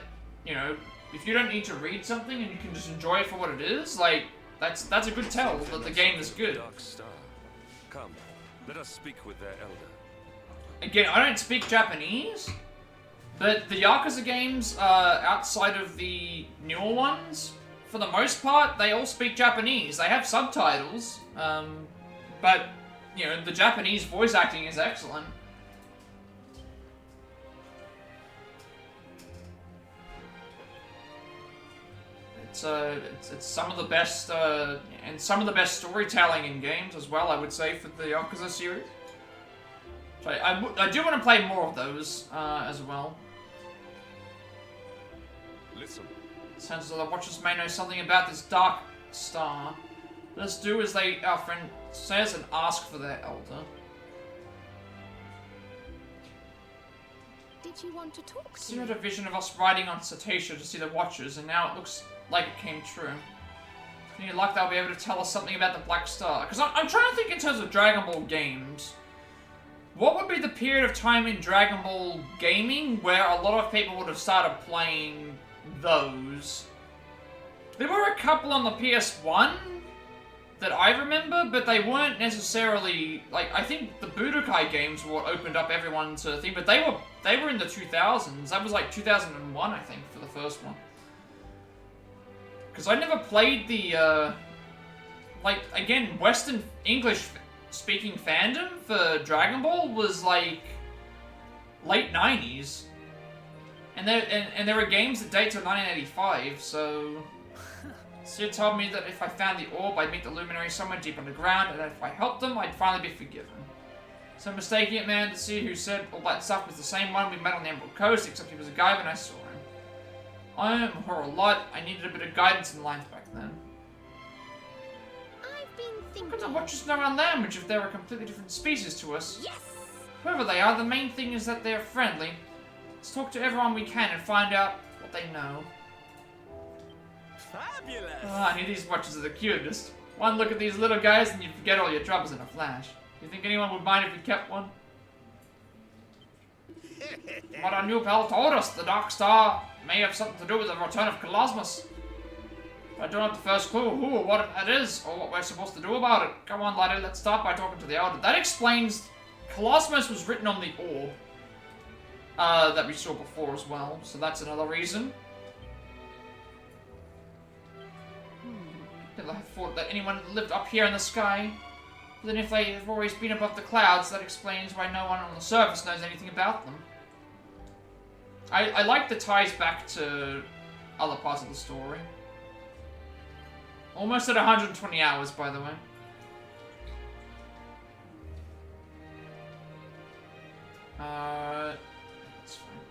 you know, if you don't need to read something and you can just enjoy it for what it is, like, that's a good tell that the game is good. Dark Star. Come, let us speak with their elder. Again, I don't speak Japanese, but the Yakuza games, outside of the newer ones, for the most part, they all speak Japanese. They have subtitles, but, you know, the Japanese voice acting is excellent. It's some of the best, and some of the best storytelling in games as well, I would say, for the Yakuza series. So I do want to play more of those, as well. Listen. Sounds like the watchers may know something about this Dark Star. Let's do as our friend says and ask for their elder. Did you want to talk to She me? had a vision of us riding on Cetacea to see the watchers, and now it looks like it came true. With any luck, they'll be able to tell us something about the Black Star. Because I'm trying to think in terms of Dragon Ball games. What would be the period of time in Dragon Ball gaming where a lot of people would have started playing those? There were a couple on the PS1 that I remember, but they weren't necessarily, like, I think the Budokai games were what opened up everyone to think, but they were in the 2000s. That was like 2001, I think, for the first one. Because I never played the, like, again, Western English-speaking fandom for Dragon Ball was, like, late 90s. And there were games that date to 1985, so... Sid told me that if I found the orb, I'd meet the luminary somewhere deep underground, and that if I helped them, I'd finally be forgiven. So mistaking it, man, to see who said all that stuff was the same one we met on the Emerald Coast, except he was a guy when I saw him. I am her a lot. I needed a bit of guidance in life back then. I've been thinking. How could the watchers know our language if they're a completely different species to us? Yes! Whoever they are, the main thing is that they're friendly. Let's talk to everyone we can and find out what they know. Fabulous! Ah, these watchers are the cutest. One look at these little guys and you forget all your troubles in a flash. You think anyone would mind if we kept one? What our new pal told us, the Dark Star may have something to do with the return of Calasmos. But I don't have the first clue who or what that is, or what we're supposed to do about it. Come on, laddie, let's start by talking to the Elder. That explains... Calasmos was written on the orb. That we saw before as well, so that's another reason. Never thought that anyone lived up here in the sky. But then if they have always been above the clouds, that explains why no one on the surface knows anything about them. I like the ties back to other parts of the story. Almost at 120 hours, by the way. That's fine.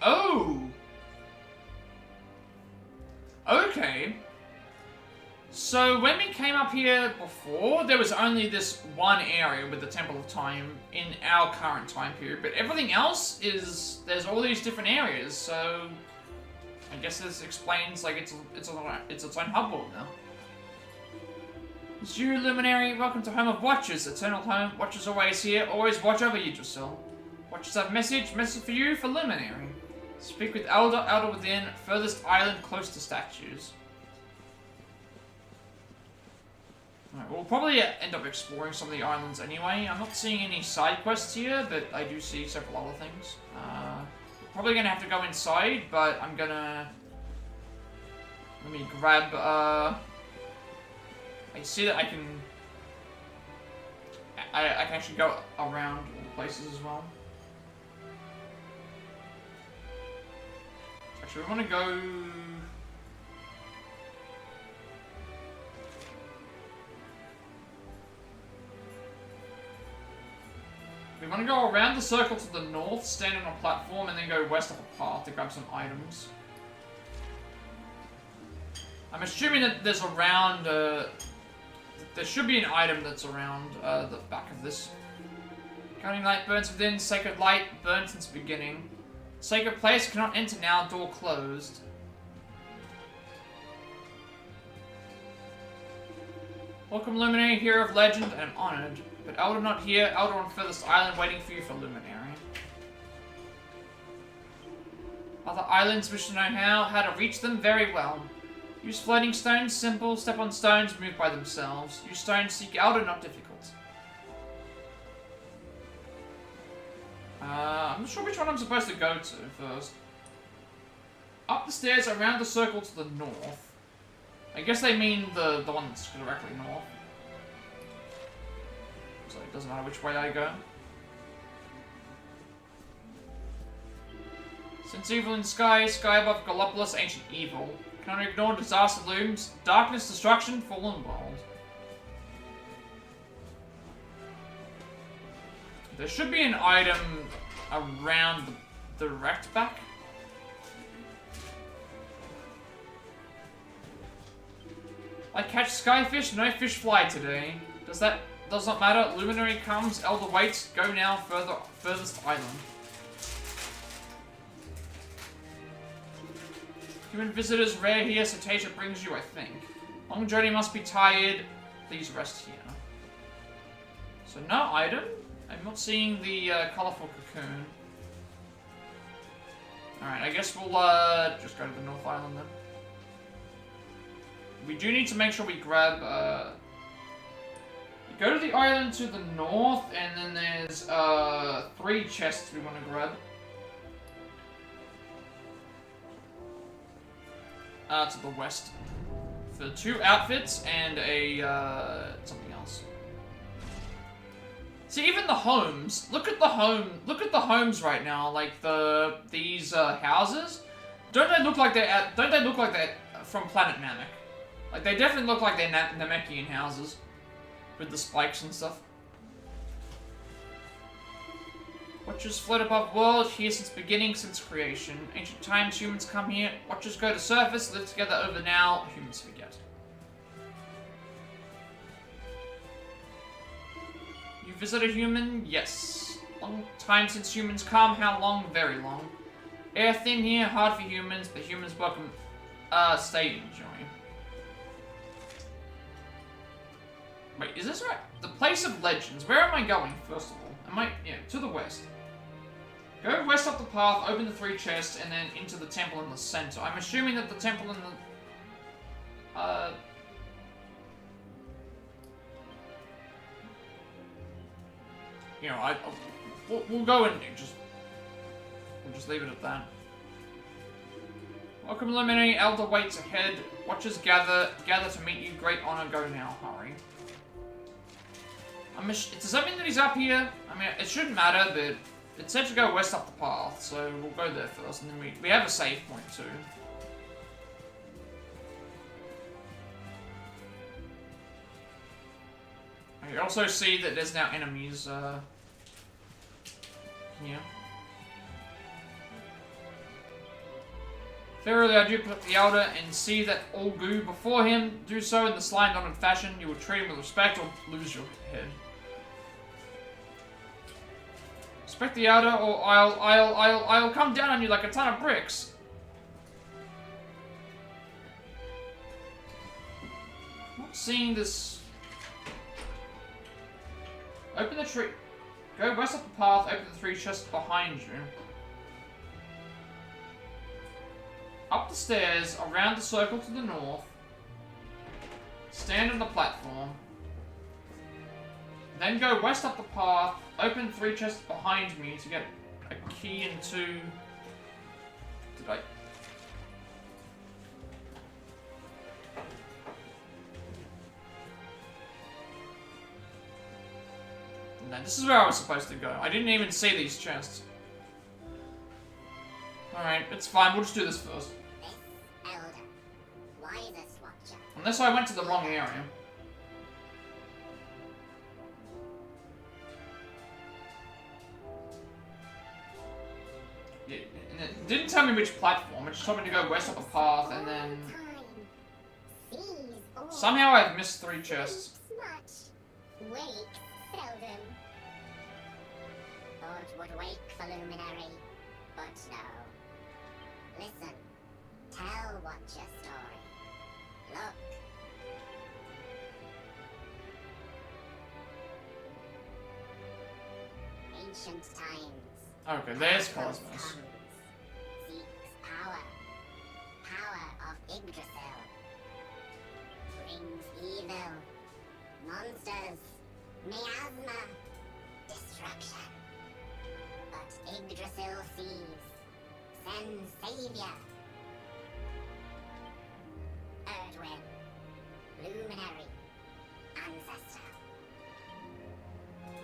Oh! Okay. So when we came up here before, there was only this one area with the Temple of Time in our current time period, but everything else is, there's all these different areas, so I guess this explains, like, it's its own hub world now. It's you, Luminary. Welcome to Home of Watchers. Eternal home. Watchers always here. Always watch over Yggdrasil. Watchers have message for you for Luminary. Speak with Elder within. Furthest island close to statues. Alright, we'll probably end up exploring some of the islands anyway. I'm not seeing any side quests here, but I do see several other things. Probably gonna have to go inside, but I'm gonna... Let me grab, I see that I can actually go around all the places as well. Actually, we want to go... We want to go around the circle to the north, stand on a platform, and then go west up a path to grab some items. I'm assuming that there's around, there should be an item that's around the back of this. Guiding light burns within, sacred light burns since beginning. Sacred place cannot enter now, door closed. Welcome, Luminary, hero of legend, I am honored. But Elder not here, Elder on furthest island waiting for you for Luminary. Other islands wish to know how to reach them very well. Use floating stones, simple, step on stones, move by themselves. Use stones, seek Elder, not difficult. I'm not sure which one I'm supposed to go to first. Up the stairs, around the circle to the north. I guess they mean the one that's directly north. So it doesn't matter which way I go. Since evil in sky, sky above Gallopolis, ancient evil. Cannot ignore disaster looms, darkness, destruction, fallen world. There should be an item around the wrecked back. I catch skyfish, no fish fly today. Does not matter. Luminary comes, Elder waits, go now, furthest island. Human visitors rare here, Cetacea brings you, I think. Long journey must be tired, please rest here. So no item. I'm not seeing the colourful cocoon. Alright, I guess we'll just go to the North Island then. We do need to make sure we grab, go to the island to the north, and then there's 3 chests we want to grab. To the west. For 2 outfits and a, something else. See, even the homes, look at the homes right now, like these houses. Don't they look like they're from Planet Namek? Like, they definitely look like they're Namekian houses. With the spikes and stuff. Watchers float above world, here since beginning, since creation. Ancient times, humans come here. Watchers go to surface, live together over now. Humans forget. You visit a human? Yes. Long time since humans come. How long? Very long. Air thin here, hard for humans, but humans welcome. Stay enjoy. Wait, is this right? The place of legends. Where am I going, first of all? Yeah, to the west. Go west up the path, open the 3 chests, and then into the temple in the center. I'm assuming that the temple in the... You know, we'll go and we'll just leave it at that. Welcome, Luminary. Elder waits ahead. Watchers gather to meet you. Great honor. Go now. Hurry. Does that mean that he's up here? I mean, it shouldn't matter, but it said to go west up the path, so we'll go there first, and then we have a save point too. I also see that there's now enemies here. Verily, I do put the Elder and see that all goo before him. Do so in the slime-dotted fashion. You will treat him with respect or lose your head. Respect the Elder, or I'll come down on you like a ton of bricks. Not seeing this Open the tree. Go west up the path, open the 3 chests behind you. Up the stairs, around the circle to the north. Stand on the platform. Then go west up the path, open 3 chests behind me to get a key into... Did I... No, this is where I was supposed to go. I didn't even see these chests. Alright, it's fine. We'll just do this first. This elder, wisest watcher. Unless I went to the wrong area. Yeah, and it didn't tell me which platform. It just told me to go west up a path and then... Somehow I've missed 3 chests. Much. Wake seldom. Thought would wake the luminary, but no. Listen, tell what's your story. Look. Ancient times. Okay, there's Calasmos Calasmos. comes, seeks power. Power of Yggdrasil. Brings evil. Monsters. Miasma. Destruction. But Yggdrasil sees. Sends savior. Erdwin. Luminary. Ancestor.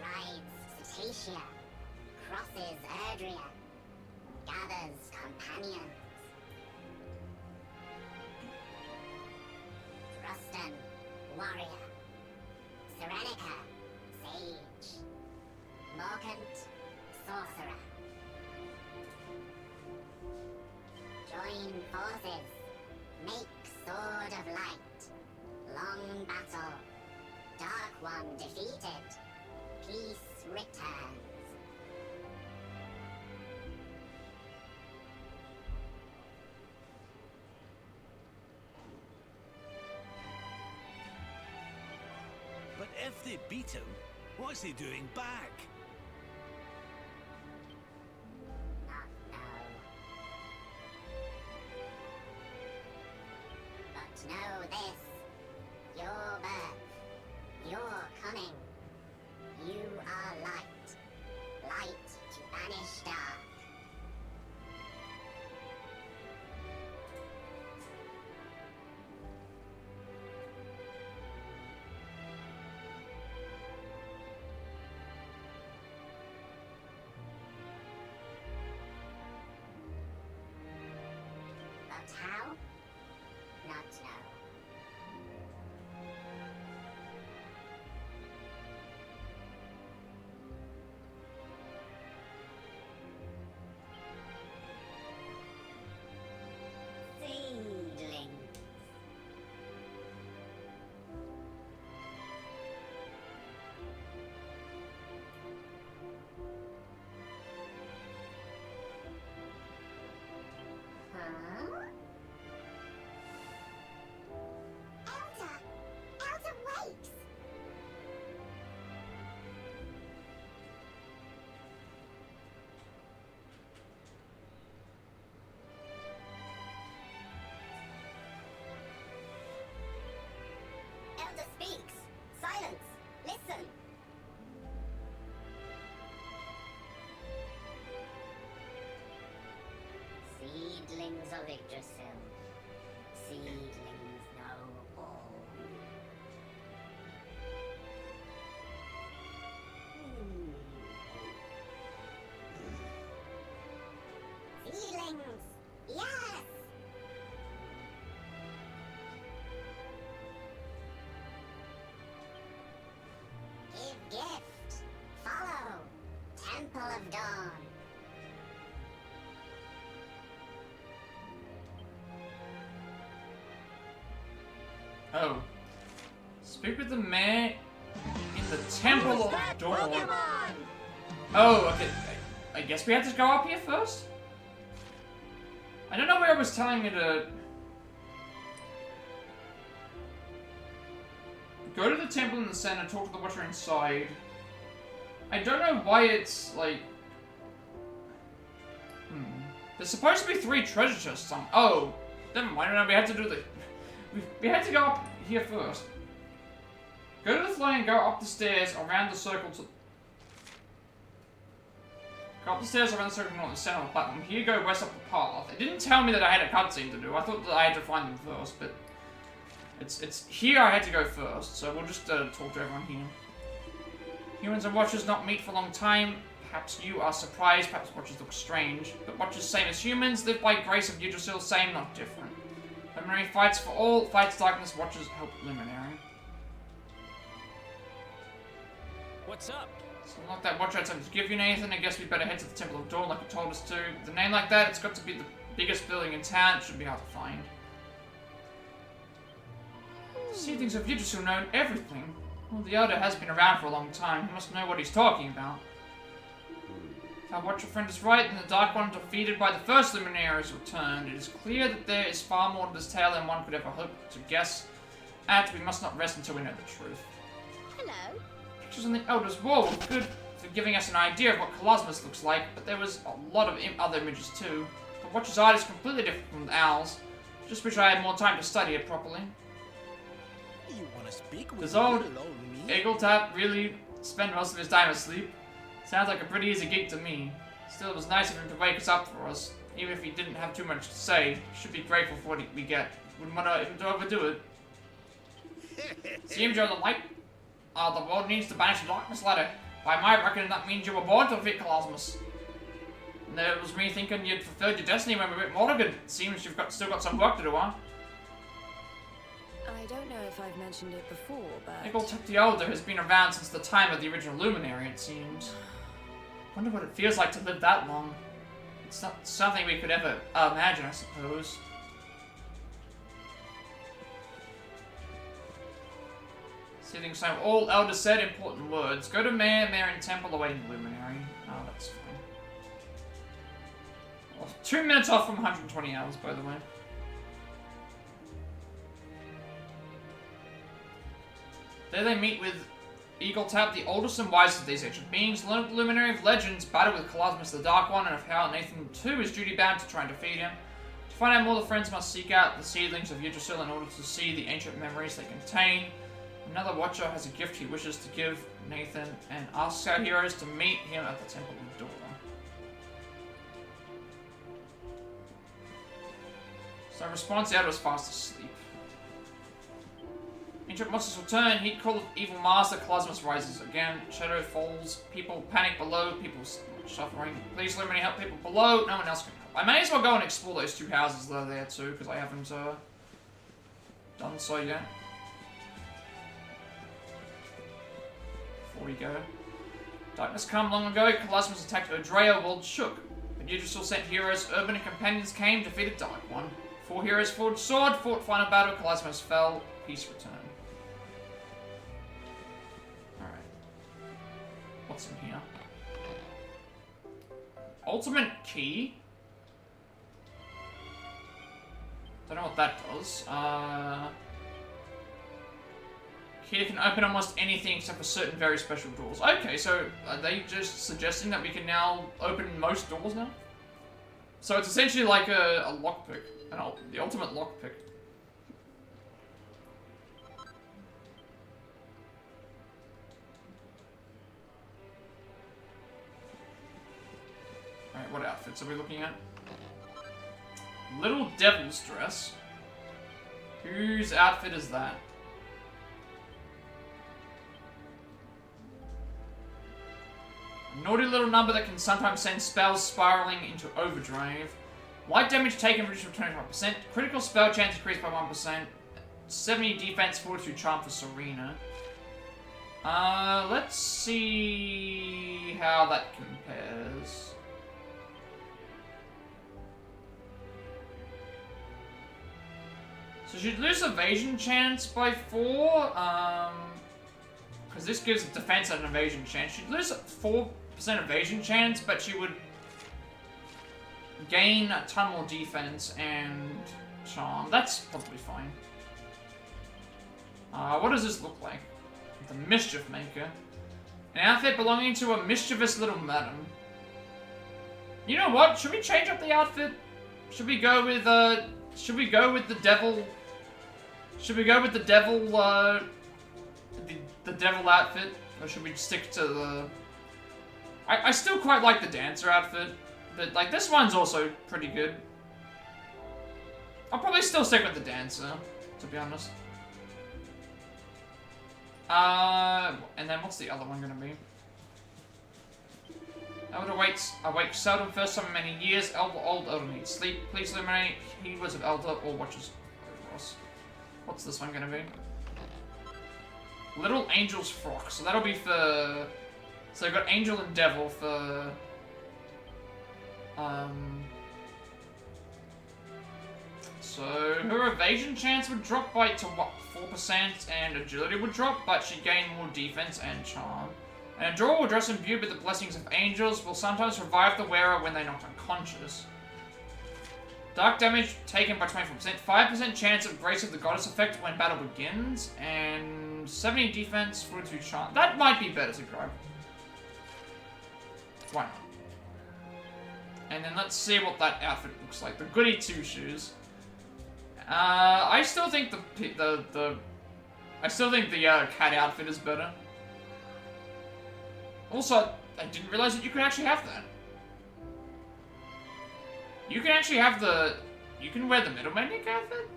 Rides Cetacea. Crosses Erdria. Gathers companions. Rustan, warrior. Serenica, sage. Morkant, sorcerer. Join forces. Make sword of light. Long battle. Dark one defeated. Peace returns. But if they beat him, what's he doing back? Not now. But know this. Your birth. Your coming. You are light. Light to banish dark. But how? Not know. Seedling. Huh? Elder! Elder wakes! Elder speaks! Silence! Listen! Seedlings of Yggdrasil. Seedlings know all. Seedlings! Yes! Give gift. Follow. Temple of Dawn. Oh. Speak with the man in the Temple of Dawn. Oh, okay. I guess we had to go up here first? I don't know where it was telling me to... Go to the temple in the center, talk to the watcher inside. I don't know why it's like. There's supposed to be 3 treasure chests on. Oh, never mind. No, we had to do the. We had to go up here first. Go to the floor and go up the stairs around the circle to. Go up the stairs around the circle on the center of the platform. Here, go west up the path. It didn't tell me that I had a cutscene to do. I thought that I had to find them first, but it's here I had to go first. So we'll just talk to everyone here. Humans and Watchers not meet for a long time. Perhaps you are surprised. Perhaps Watchers look strange, but Watchers same as humans. Live by grace of Yggdrasil, same not different. Luminary fights for all. Fights darkness. Watchers help Luminary. What's up? Something like that. Watcher had something to give you, Nathan. I guess we better head to the Temple of Dawn like it told us to. With a name like that, it's got to be the biggest building in town. It should be hard to find. See things of Yggdrasil know everything. Well, the Elder has been around for a long time. He must know what he's talking about. If our Watcher friend is right, and the Dark One defeated by the first Luminary is returned, it is clear that there is far more to this tale than one could ever hope to guess at. We must not rest until we know the truth. Hello. Pictures on the Elder's wall were good for giving us an idea of what Calasmos looks like, but there was a lot of other images too. The Watcher's art is completely different from the Owl's. Just wish I had more time to study it properly. You want to speak with Does old little old me? Eagletap really spend most of his time asleep? Sounds like a pretty easy gig to me. Still, it was nice of him to wake us up for us. Even if he didn't have too much to say, should be grateful for what we get. Wouldn't want him to overdo it. See him, Joe, the light? The world needs to banish the darkness ladder. By my reckoning, that means you were born to defeat Calasmos. And there was me thinking you'd fulfilled your destiny when we were at Mordegon. Seems you've still got some work to do, huh? I don't know if I've mentioned it before, but... Eagletap the Elder has been around since the time of the original Luminary, it seems. Wonder what it feels like to live that long. It's not something we could ever imagine, I suppose. Sitting so all Elder said important words. Go to Marian Temple awaiting the Luminary. Oh, that's fine. Well, 2 minutes off from 120 hours, by the way. There they meet with Eagletap, the oldest and wisest of these ancient beings, learn of the Luminary of Legends, battle with Calasmos the Dark One, and of how Nathan too is duty-bound to try and defeat him. To find out more, the friends must seek out the seedlings of Yggdrasil in order to see the ancient memories they contain. Another Watcher has a gift he wishes to give Nathan, and asks our heroes to meet him at the Temple of Dawn. So in response, the Elder was fast asleep. Ancient monsters return, heat call of evil master, Calasmos rises again, shadow falls, people panic below, people suffering. Please Luminary help people below, no one else can help. I may as well go and explore those 2 houses that are there too, because I haven't done so yet. Before we go. Darkness come long ago, Calasmos attacked Erdrea, world shook. But Yggdrasil sent heroes, Urban and companions came, defeated Dark One. 4 heroes forged sword, fought final battle, Calasmos fell, peace returned. What's in here? Ultimate key? Don't know what that does. Key that can open almost anything except for certain very special doors. Okay, so are they just suggesting that we can now open most doors now? So it's essentially like a lockpick. The ultimate lockpick. Alright, what outfits are we looking at? Little Devil's Dress. Whose outfit is that? A naughty little number that can sometimes send spells spiraling into overdrive. Light damage taken reduced by 25%. Critical spell chance increased by 1%. 70 defense, 42 charm for Serena. Let's see how that compares. So she'd lose evasion chance by 4, because this gives defense and evasion chance. She'd lose 4% evasion chance, but she would gain a ton more defense and charm. That's probably fine. What does this look like? The Mischief Maker. An outfit belonging to a mischievous little madam. You know what? Should we change up the outfit? Should we go with the devil? Should we go with the devil, the devil outfit? Or should we stick to the... I still quite like the dancer outfit, but, like, this one's also pretty good. I'll probably still stick with the dancer, to be honest. And then what's the other one gonna be? Elder awake seldom, first time in many years. Elder needs sleep. Please eliminate healers of Elder or watchers of Ross. What's this one gonna be? Little Angel's Frock. So that'll be for... So I've got Angel and Devil for... So her evasion chance would drop by to what, 4%, and agility would drop, but she'd gain more defense and charm. And a draw will dress imbued with the blessings of angels, will sometimes revive the wearer when they're knocked unconscious. Dark damage taken by 24%, 5% chance of Grace of the Goddess effect when battle begins, and 70 defense, 42 charm. That might be better to grab. Why not? And then let's see what that outfit looks like. The Goody Two Shoes. I still think the cat outfit is better. Also, I didn't realize that you could actually have that. You can actually have the... You can wear the Middle Maniac outfit?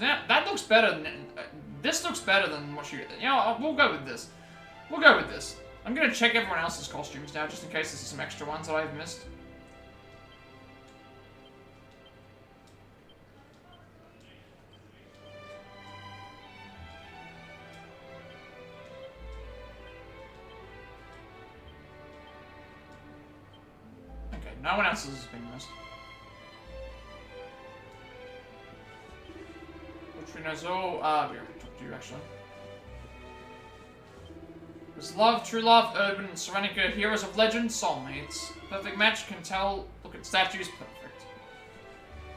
Now, that looks better than... this looks better than what you... You know, we'll go with this. We'll go with this. I'm gonna check everyone else's costumes now, just in case there's some extra ones that I've missed. No one else has been missed. Which we know so, we already talked to you actually. There's love, true love, urban, Serenica, heroes of legend, soulmates. Perfect match, can tell, look at statues, perfect.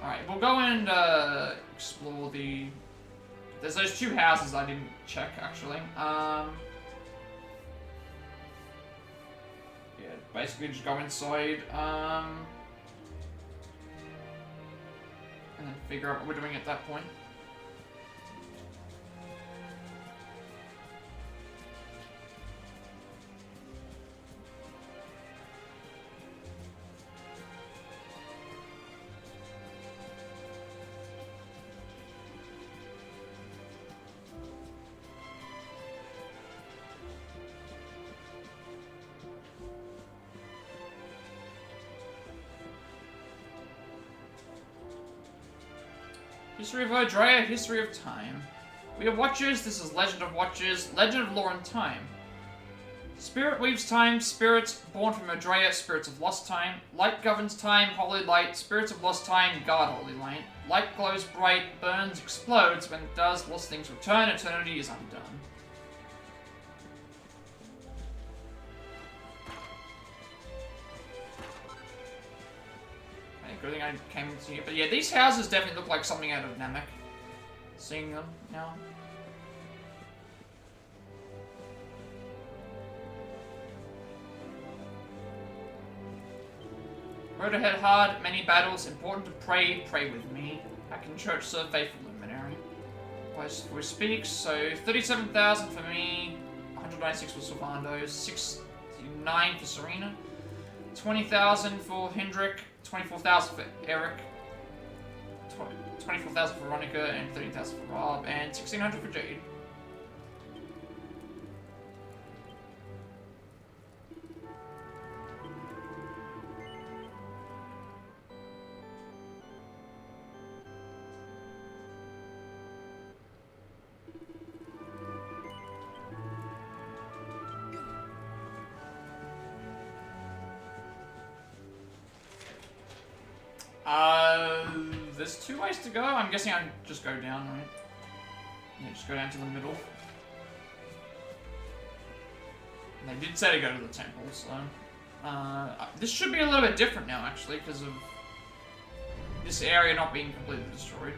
Alright, we'll go and explore the... There's those two houses I didn't check actually. Basically just go inside, and then figure out what we're doing at that point. History of Odrea, History of Time. We are Watchers, this is Legend of Watchers, Legend of Lore and Time. Spirit weaves time, spirits born from Odrea, spirits of lost time. Light governs time, holy light, spirits of lost time, guard holy light. Light glows bright, burns, explodes, when it does, lost things return, eternity is undone. Good thing I came to here. But yeah, these houses definitely look like something out of Namek. Seeing them now. Road ahead hard, many battles, important to pray, pray with me. Back in church, serve faithful luminary. Voice speaks, so 37,000 for me, 196 for Sylvando, 69 for Serena, 20,000 for Hendrik, 24,000 for Eric, 24,000 for Veronica, and 13,000 for Rob, and 1,600 for Jade. There's 2 ways to go. I'm guessing I just go down, right? Yeah, just go down to the middle. And they did say to go to the temple, so... this should be a little bit different now, actually, because of this area not being completely destroyed.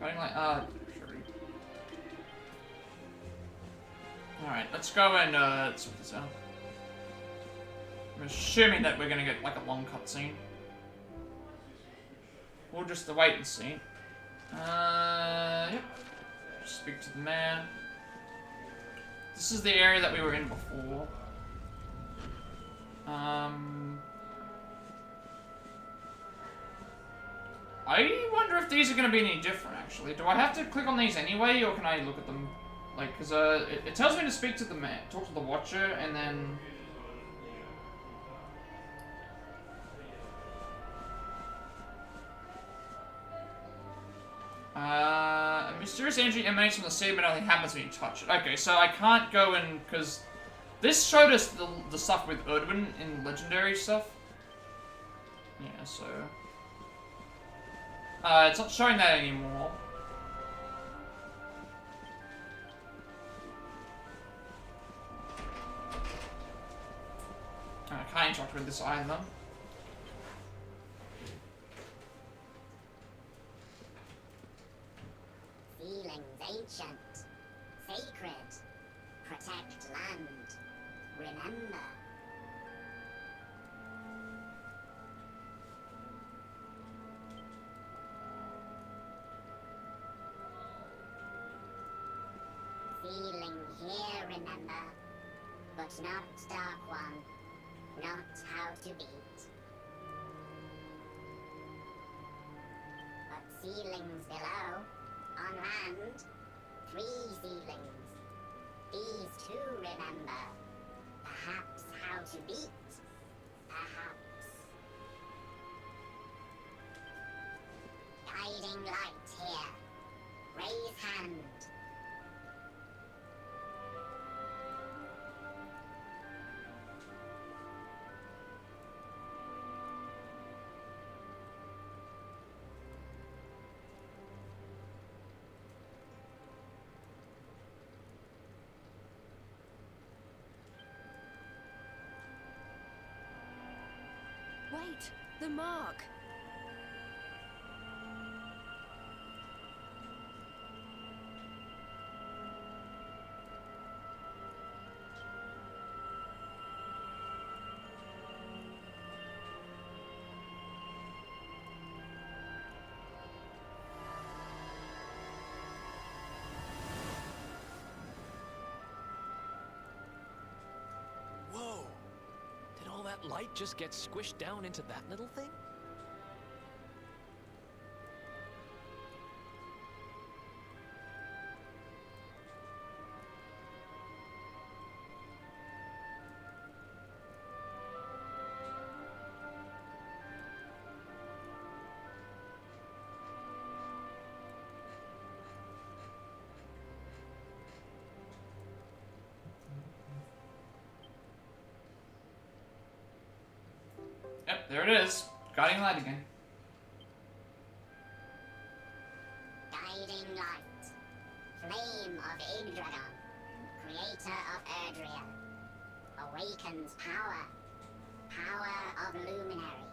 Guiding light. Sure. Alright, let's go and sort this out. I'm assuming that we're gonna get like a long cutscene. Or just to wait and see. Yep. Speak to the man. This is the area that we were in before. I wonder if these are going to be any different, actually. Do I have to click on these anyway, or can I look at them? Like, because it tells me to speak to the man, talk to the Watcher, and then... a mysterious energy emanates from the sea, but nothing happens when you touch it. Okay, so I can't go in, because this showed us the stuff with Erdwin in Legendary stuff. Yeah, so... it's not showing that anymore. I can't interact with this either. Feelings ancient, sacred, protect land, remember. Feeling here, remember, but not Dark One, not how to beat. But ceilings below, on land, 3 ceilings. These 2 remember, perhaps how to beat, perhaps. Guiding light here, raise hand. Wait, the mark. Whoa! Did all that light just get squished down into that little thing? Yep, there it is. Guiding light again. Guiding light, flame of Yggdragon, creator of Erdrea, awakens power, power of luminary.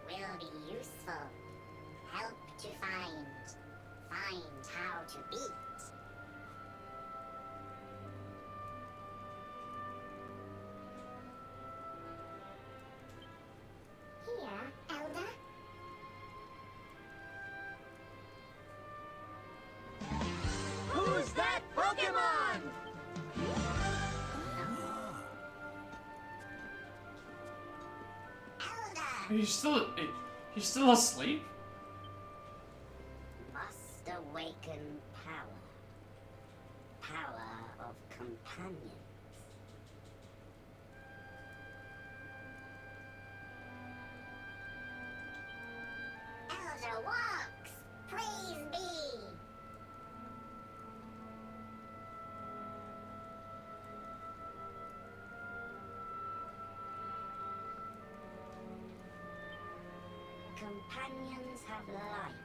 Will be useful, help to find how to beat. Here, Elder. Who's that Pokemon? He's still asleep? Must awaken power. Power of companions. Elder walks! Praise be! Companions have light.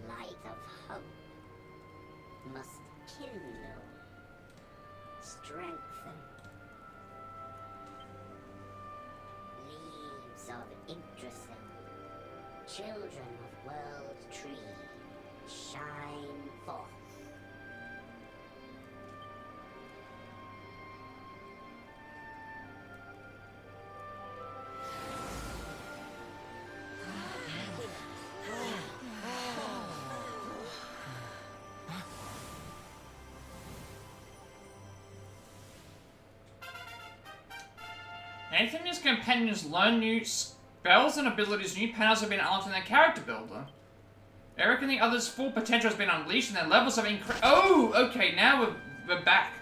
Light of hope. Must kindle. strengthen. Leaves of Yggdrasil, children of World Tree, shine forth. Nathan and his companions learn new spells and abilities. New panels have been unlocked in their character builder. Eric and the others' full potential has been unleashed and their levels have increased. Oh, okay, now we're back.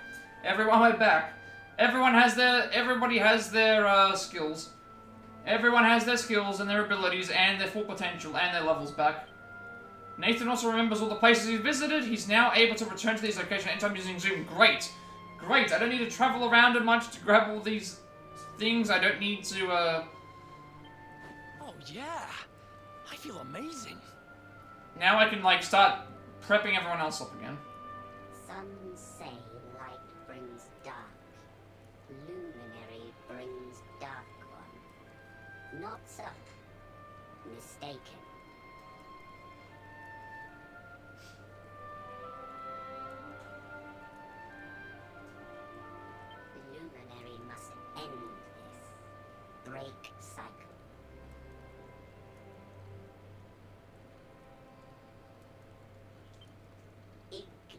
Everyone, we're back. Everybody has their skills. Everyone has their skills and their abilities and their full potential and their levels back. Nathan also remembers all the places he's visited. He's now able to return to these locations anytime using Zoom. Great. Great. I don't need to travel around much to grab all these things. I don't need to, Oh, yeah. I feel amazing. Now I can, like, start prepping everyone else up again. Some say light brings dark. Luminary brings dark one. Not so. Mistaken. Luminary must end this. Break cycle.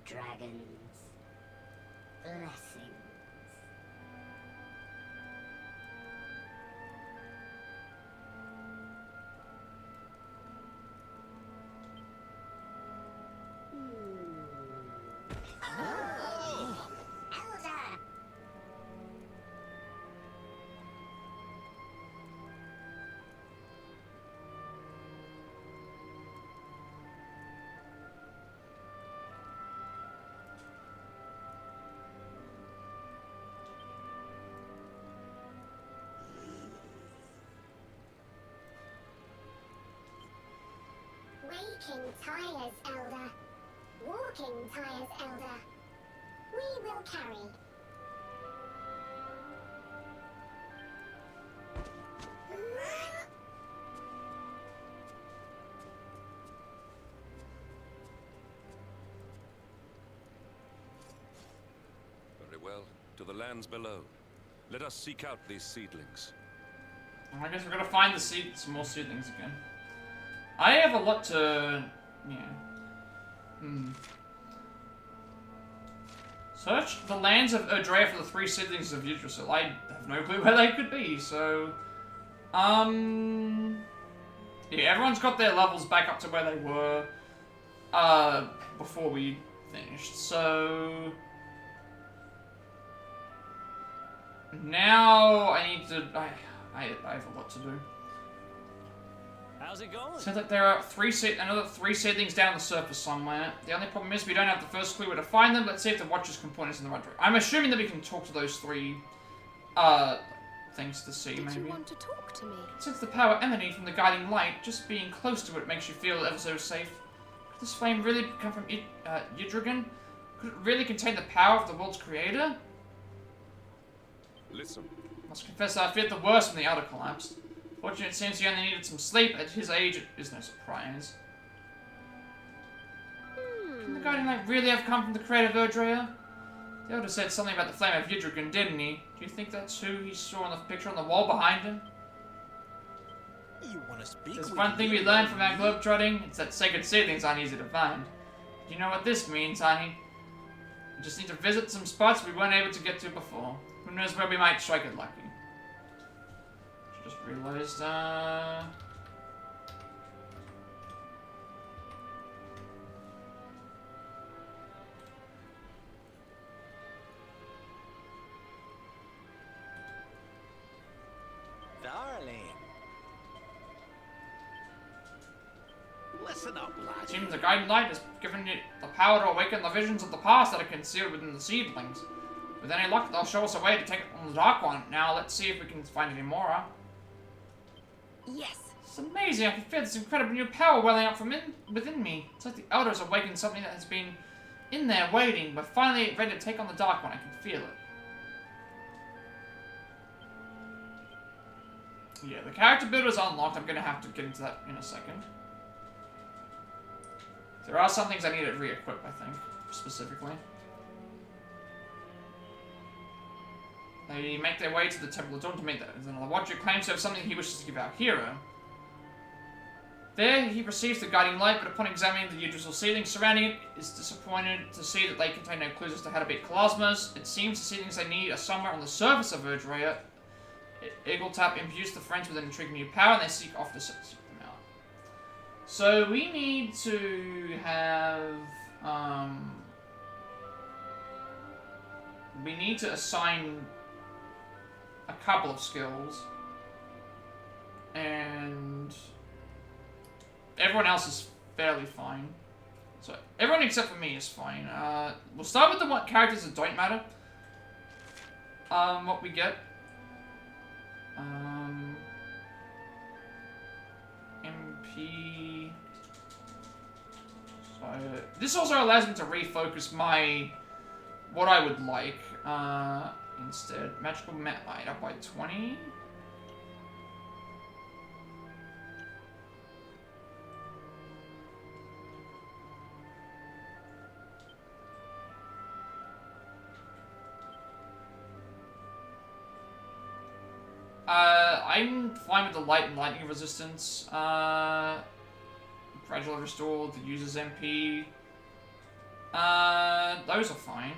Dragons. Blessings. Oh! Elder! Waking tires, Elder. Walking tires, Elder. We will carry. Very well. To the lands below. Let us seek out these seedlings. I guess we're gonna find some more seedlings again. I have a lot to... yeah. Search the lands of Erdrea for the 3 seedlings of Yggdrasil. I have no clue where they could be, so... yeah, everyone's got their levels back up to where they were, before we finished, so... now I need to... I have a lot to do. How's it going? Sounds like there are another 3 seedlings down the surface somewhere. The only problem is we don't have the first clue where to find them. Let's see if the Watchers can point us in the right direction. I'm assuming that we can talk to those 3 things to see, maybe. Did you want to talk to me? Since the power emanating from the guiding light, just being close to it makes you feel ever so safe. Could this flame really come from Yggdrasil? Could it really contain the power of the world's creator? Listen. Must confess I feared the worst when the outer collapsed. Fortunately, it seems he only needed some sleep. At his age, it is no surprise. Can the guiding light really have come from the creator of Erdrea? The Elder said something about the flame of Yggdrasil, didn't he? Do you think that's who he saw in the picture on the wall behind him? You want to speak? There's one thing we learned from our globetrotting. It's that sacred seedlings aren't easy to find. Do you know what this means, honey? We just need to visit some spots we weren't able to get to before. Who knows where we might strike it lucky. Just realized, Darling. Listen up, lad. It seems the guiding light has given you the power to awaken the visions of the past that are concealed within the seedlings. With any luck, they'll show us a way to take it on the Dark One. Now, let's see if we can find any more, huh? Yes. It's amazing. I can feel this incredible new power welling up from within me. It's like the Elder has awakened something that has been in there waiting, but finally ready to take on the Dark One. I can feel it. Yeah, the character builder is unlocked. I'm gonna have to get into that in a second. There are some things I need to re-equip, I think, specifically. They make their way to the Temple of Dawn to meet the Watcher claims to have something he wishes to give our hero. There, he perceives the guiding light, but upon examining the usual ceilings surrounding it, is disappointed to see that they contain no clues as to how to beat Calasmos. It seems the ceilings they need are somewhere on the surface of Erdrea. Eagletap imbues the French with an intriguing new power, and they seek off to seek them out. So we need to have, we need to assign a couple of skills, and everyone else is fairly fine. So everyone except for me is fine. We'll start with the characters that don't matter. What we get. MP. So this also allows me to refocus my what I would like. Instead, magical met light up by 20. I'm fine with the light and lightning resistance. Gradually restore the user's MP. Those are fine.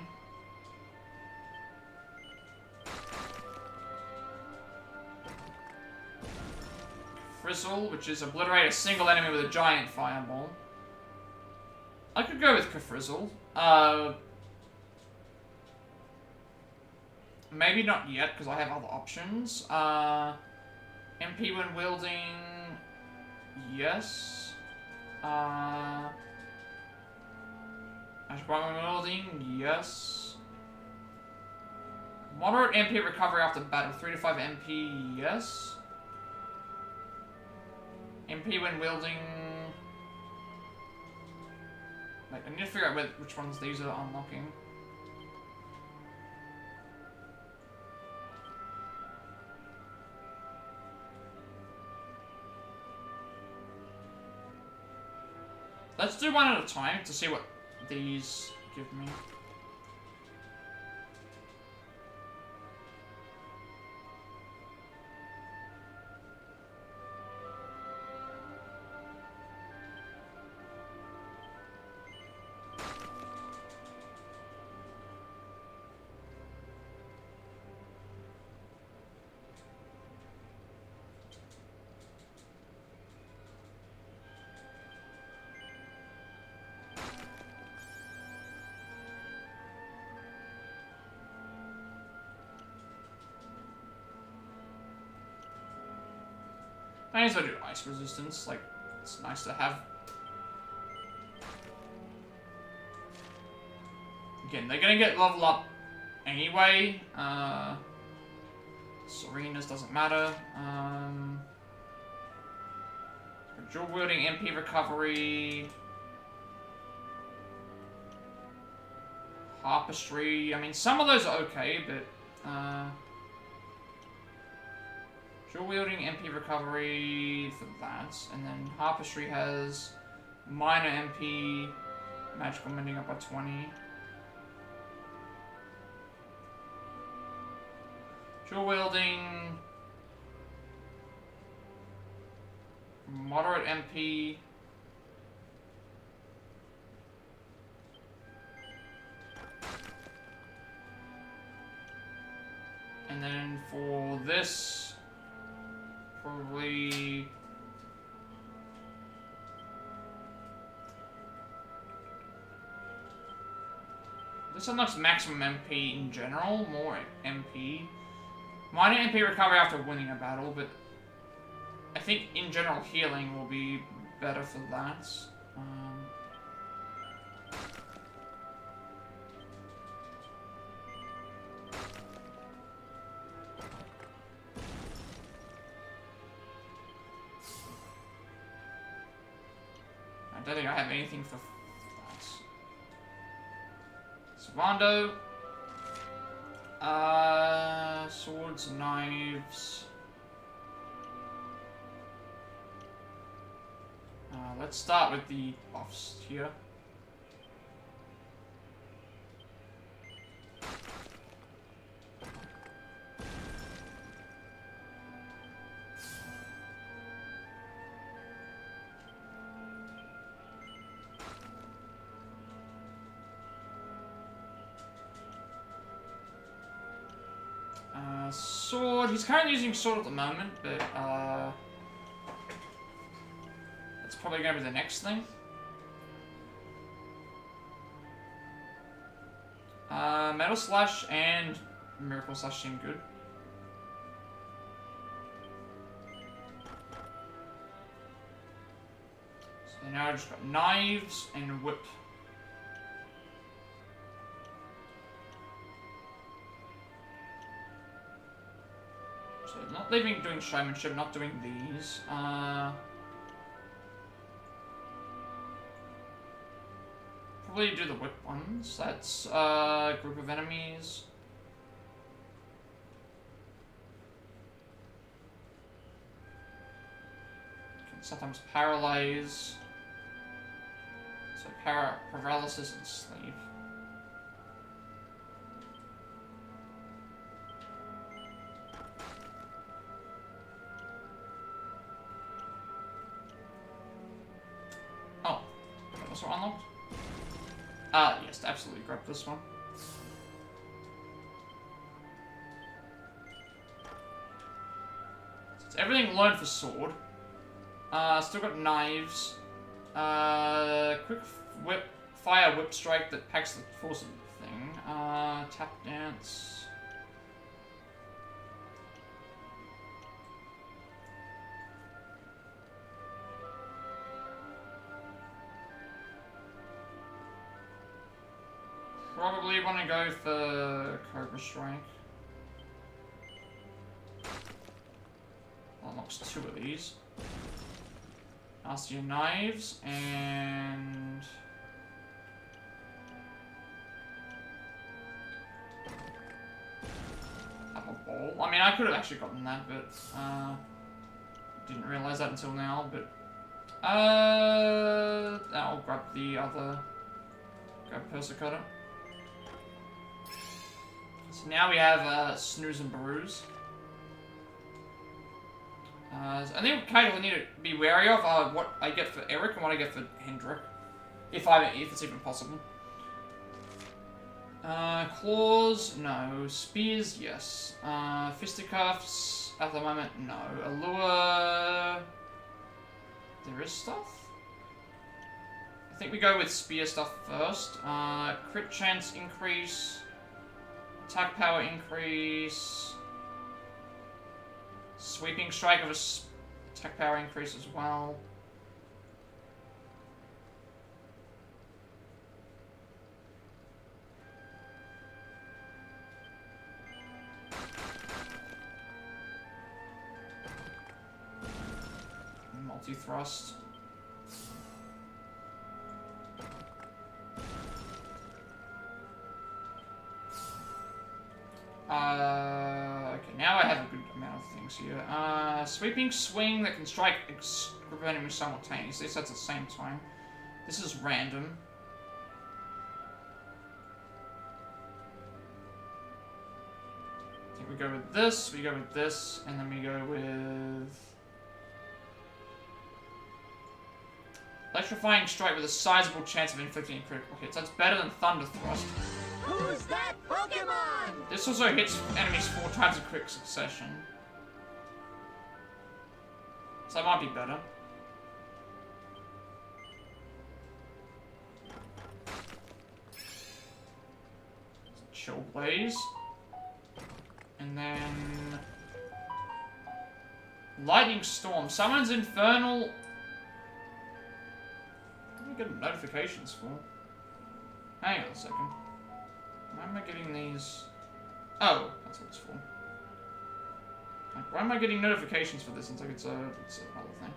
Frizzle, which is obliterate a single enemy with a giant fireball. I could go with Kafrizzle. Maybe not yet, because I have other options. MP when wielding... Yes. Magic when wielding... Yes. Moderate MP recovery after battle. 3 to 5 MP... Yes. MP when wielding... Wait, I need to figure out which ones these are unlocking. Let's do one at a time to see what these give me. I also do ice resistance, like, it's nice to have. Again, they're gonna get leveled up anyway. Serena's doesn't matter. Dual wielding, MP recovery. Harpistry, I mean, some of those are okay, but, dual wielding, MP recovery for that, and then Harpistry has minor MP, magical mending up by 20. Dual wielding, moderate MP. And then for this, probably this unlocks maximum MP in general, more MP. Minor MP recovery after winning a battle, but I think in general healing will be better for that. I don't think I have anything for that. Servando. Swords, knives. Let's start with the buffs here. Sword. He's currently using sword at the moment, but that's probably going to be the next thing. Metal Slash and Miracle Slash seem good. So now I just got knives and whip. So not leaving doing showmanship, not doing these. Probably do the whip ones. That's a group of enemies. Can sometimes paralyze. So paralysis and sleep. Oh, that was unlocked. Yes, absolutely grab this one. So it's everything learned for sword. Still got knives. Quick whip, fire whip strike that packs the force of the thing. Tap dance. Probably want to go for Cobra Strike. Unlocks 2 of these. Nasty knives and apple ball. I mean, I could have actually gotten that, but didn't realize that until now. But I'll grab the other. Grab Persecutor. So now we have Snooze and Bruise. So I think kind of need to be wary of what I get for Eric and what I get for Hendrik, if it's even possible. Claws, no. Spears, yes. Fisticuffs, at the moment, no. Allure, there is stuff. I think we go with spear stuff first. Crit chance increase. Attack power increase. Sweeping strike of a attack power increase as well. Multi-thrust. Okay, now I have a good amount of things here. Sweeping swing that can strike a group of enemies simultaneously, so that's at the same time. This is random. I think we go with this, and then we go with Electrifying Strike with a sizable chance of inflicting critical hits. That's better than Thunder Thrust. Who's that Pokemon? This also hits enemies 4 times in quick succession. So that might be better. Chill Blaze. And then Lightning Storm. Summons Infernal. What do we get notifications for? Hang on a second. Why am I getting these? Oh, that's what it's for. Why am I getting notifications for this? It's like it's another thing.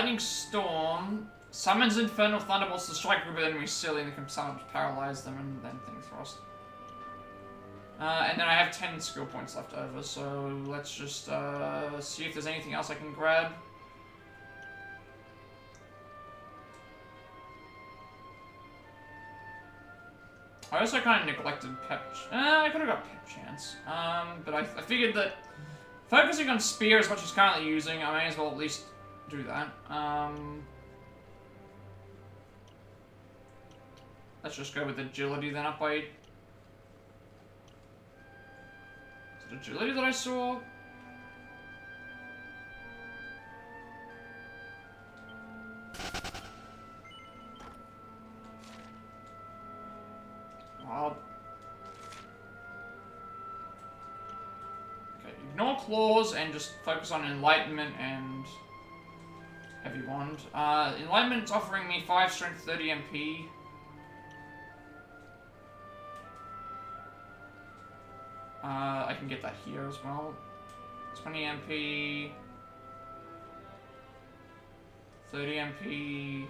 Lightning Storm summons infernal thunderbolts to strike a group of enemies silly and they can summon to paralyze them and then Thing Thrust. And then I have 10 skill points left over, so let's just see if there's anything else I can grab. I also kind of neglected Pep. I could have got Pep Chance, but I figured that focusing on Spear as much as currently using, I may as well at least do that. Let's just go with Agility then up by... Is it Agility that I saw? Odd. Okay, ignore Claws and just focus on Enlightenment and Heavy Wand. Enlightenment's offering me 5 strength, 30 MP. I can get that here as well. 20 MP. 30 MP.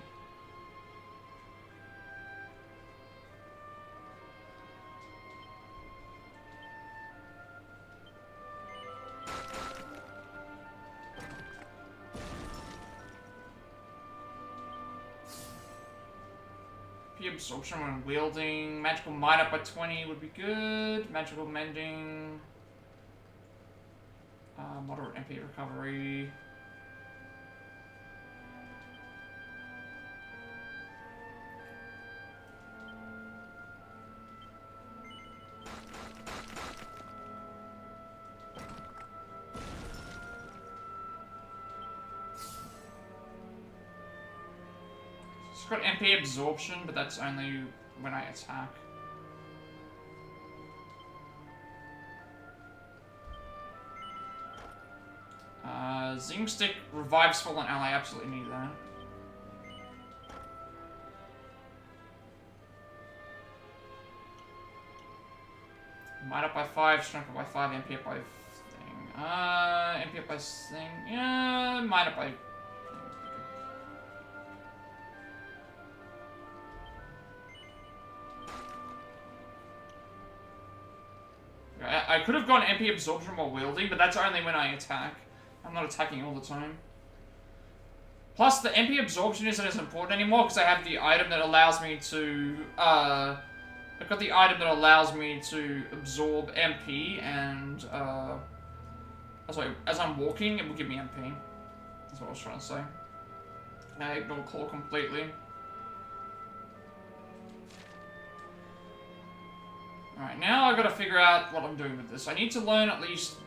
Absorption when wielding. Magical Might up by 20 would be good. Magical Mending. Moderate MP recovery. It's got MP absorption, but that's only when I attack. Zing Stick revives fallen ally, absolutely need that. Might up by 5, strength up by 5, MP up by thing. MP up by thing. Yeah, might up by... I could have gone MP absorption while wielding, but that's only when I attack. I'm not attacking all the time. Plus, the MP absorption isn't as important anymore because I have the item that allows me to, I've got the item that allows me to absorb MP and, as I'm walking, it will give me MP. That's what I was trying to say. I ignore Claw completely. Alright, now I've got to figure out what I'm doing with this. I need to learn at least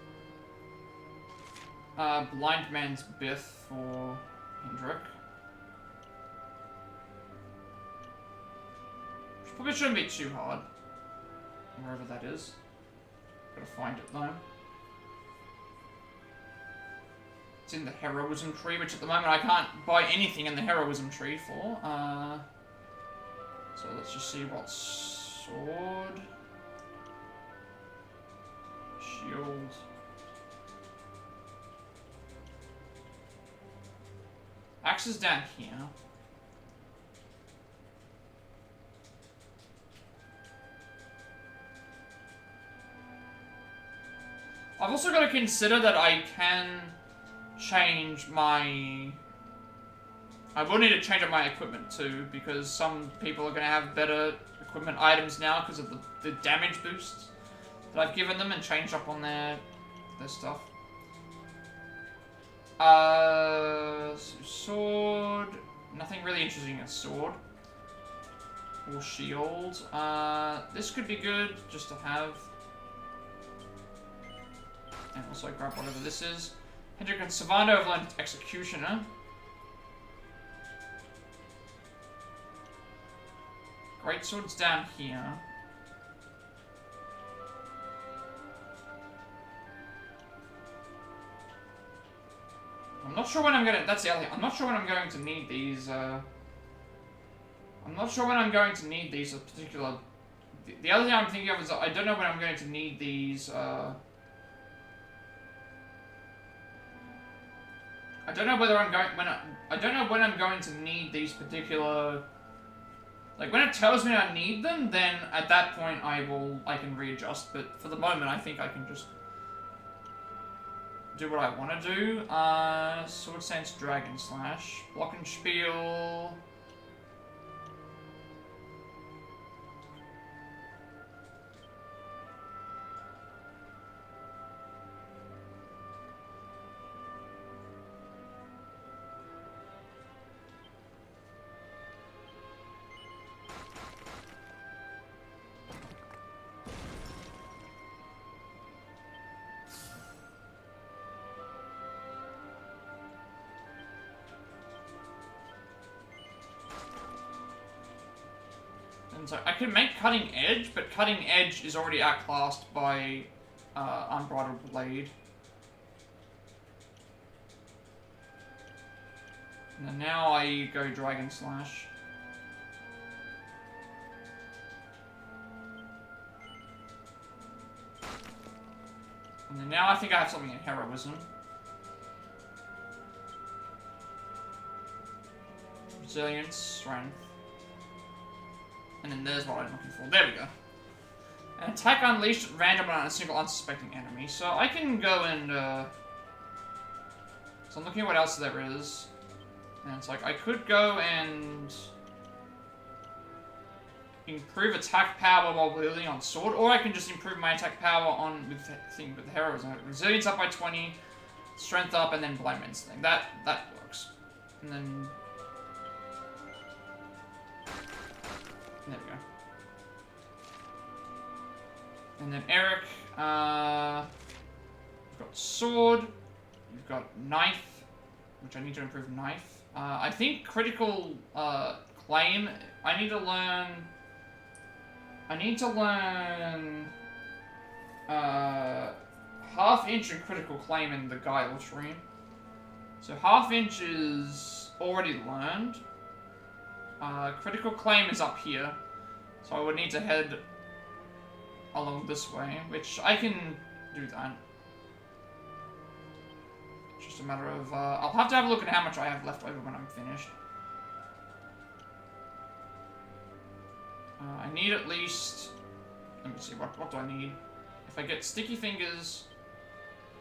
Blind Man's Bith for Hendrik. Which probably shouldn't be too hard. Wherever that is. Gotta find it though. It's in the Heroism tree, which at the moment I can't buy anything in the Heroism tree for. So let's just see what sword. Shield. Axe is down here. I've also got to consider that I can change my... I will need to change up my equipment too, because some people are going to have better equipment items now because of the damage boosts that I've given them and changed up on their stuff. Sword. Nothing really interesting in a sword. Or shield. This could be good just to have. And also grab whatever this is. Hendrik and Savando have learned Executioner. Greatsword's down here. I'm not sure when I'm gonna... That's the other thing. I'm not sure when I'm going to need these, I'm not sure when I'm going to need these particular... The other thing I'm thinking of is that I don't know when I'm going to need these, I don't know whether I'm going I don't know when I'm going to need these particular. Like when it tells me I need them, then at that point I can readjust. But for the moment, I think I can just do what I want to do. Sword Sense, Dragon Slash, Block and Spiel. And so I can make Cutting Edge, but Cutting Edge is already outclassed by Unbridled Blade. And then now I go Dragon Slash. And then now I think I have something in Heroism. Resilience, Strength. And then there's what I'm looking for. There we go. An attack unleashed at random on a single unsuspecting enemy. So I can go and, so I'm looking at what else there is. And it's like, I could go and improve attack power while wielding on sword, or I can just improve my attack power on with the heroism. Resilience up by 20, strength up, and then blind man's thing. That works. And then there we go. And then Eric, you've got sword, you've got knife, which I need to improve knife. I think critical claim, I need to learn half inch and critical claim in the Guile tree. So half inch is already learned. Critical claim is up here, so I would need to head along this way, which I can do that. It's just a matter of, I'll have to have a look at how much I have left over when I'm finished. I need at least, let me see, what do I need? If I get Sticky Fingers,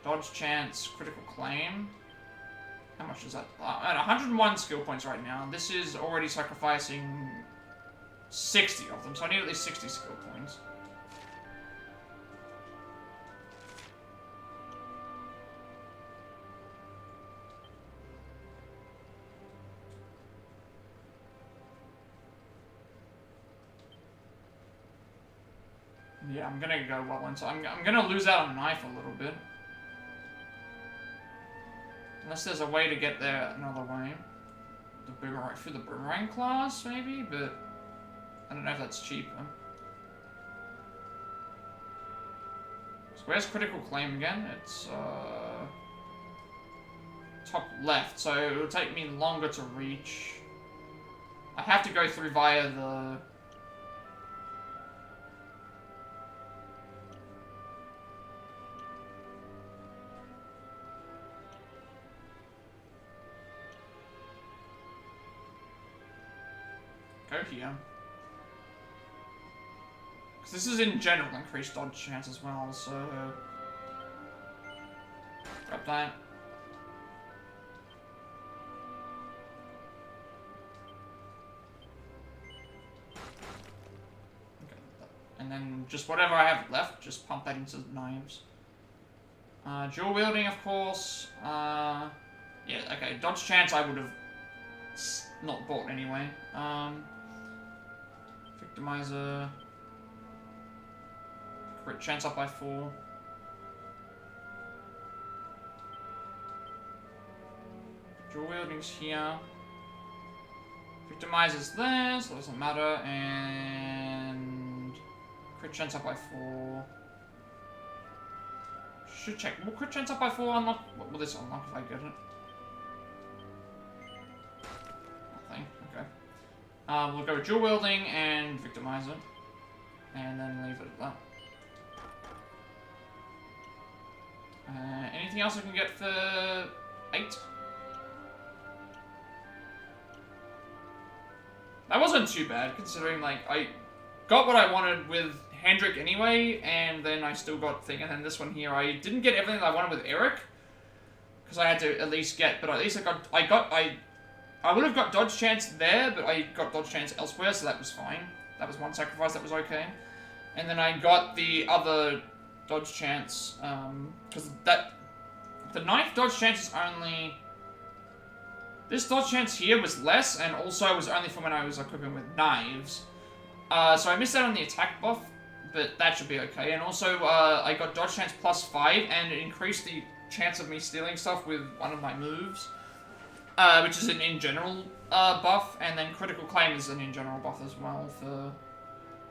Dodge Chance, Critical Claim, how much is that? At 101 skill points right now. This is already sacrificing 60 of them, so I need at least 60 skill points. Yeah, I'm gonna go well into. I'm gonna lose out on knife a little bit. Unless there's a way to get there another way. The boomerang, through the boomerang class, maybe? But I don't know if that's cheaper. So where's critical claim again? It's, top left, so it'll take me longer to reach. I have to go through via the... Go here. Because this is in general increased dodge chance as well, so... Grab that. Okay. And then just whatever I have left, just pump that into knives. Dual wielding, of course. Yeah, okay, dodge chance I would have not bought anyway. Victimizer. Crit chance up by 4. Dual wielding's here. Victimizer's there, so it doesn't matter. And crit chance up by 4. Should check. Will crit chance up by 4 unlock? What will this unlock if I get it? Nothing. Okay. We'll go dual wielding and victimizer, and then leave it at that. Anything else I can get for 8? That wasn't too bad, considering, like, I got what I wanted with Hendrik anyway, and then I still got thing, and then this one here, I didn't get everything that I wanted with Eric, because I had to at least get, but at least I would have got dodge chance there, but I got dodge chance elsewhere, so that was fine. That was one sacrifice, that was okay. And then I got the other dodge chance, because the knife dodge chance is only... This dodge chance here was less, and also was only from when I was equipping with knives. So I missed out on the attack buff, but that should be okay. And also, I got dodge chance +5, and it increased the chance of me stealing stuff with one of my moves, which is an in-general buff, and then critical claim is an in-general buff as well for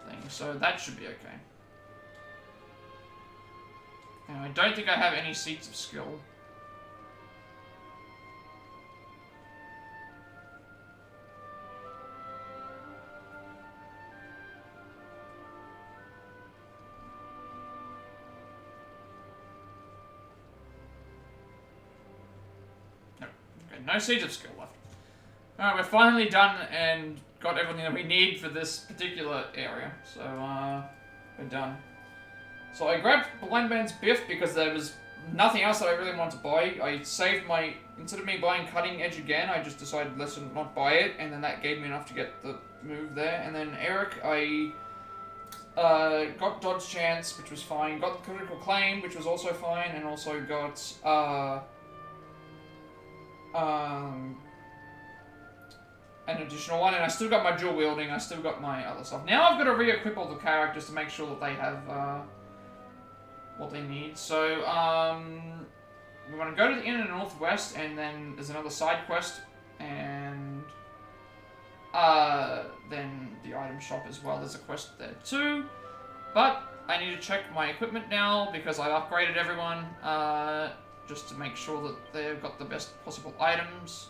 things. So that should be okay. And I don't think I have any seats of skill. No seeds of skill left. Alright, we're finally done and got everything that we need for this particular area. So, we're done. So I grabbed Blind Man's Biff because there was nothing else that I really wanted to buy. I saved my... Instead of me buying Cutting Edge again, I just decided let's not buy it. And then that gave me enough to get the move there. And then Eric, I got Dodge Chance, which was fine. Got the Critical Claim, which was also fine. And also got... an additional one, and I still got my dual wielding, I still got my other stuff. Now I've got to re-equip all the characters to make sure that they have, what they need. So, we're going to go to the inn in the northwest, and then there's another side quest, and, then the item shop as well, there's a quest there too. But, I need to check my equipment now, because I've upgraded everyone, just to make sure that they've got the best possible items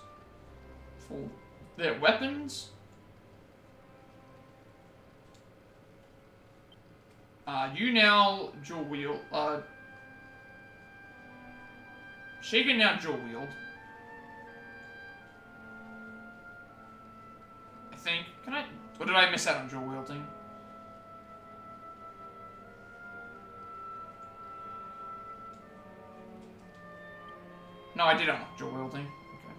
for their weapons. You now dual wield. She can now dual wield. I think. Can I? Or did I miss out on dual wielding? No, I did unlock dual wielding. Okay.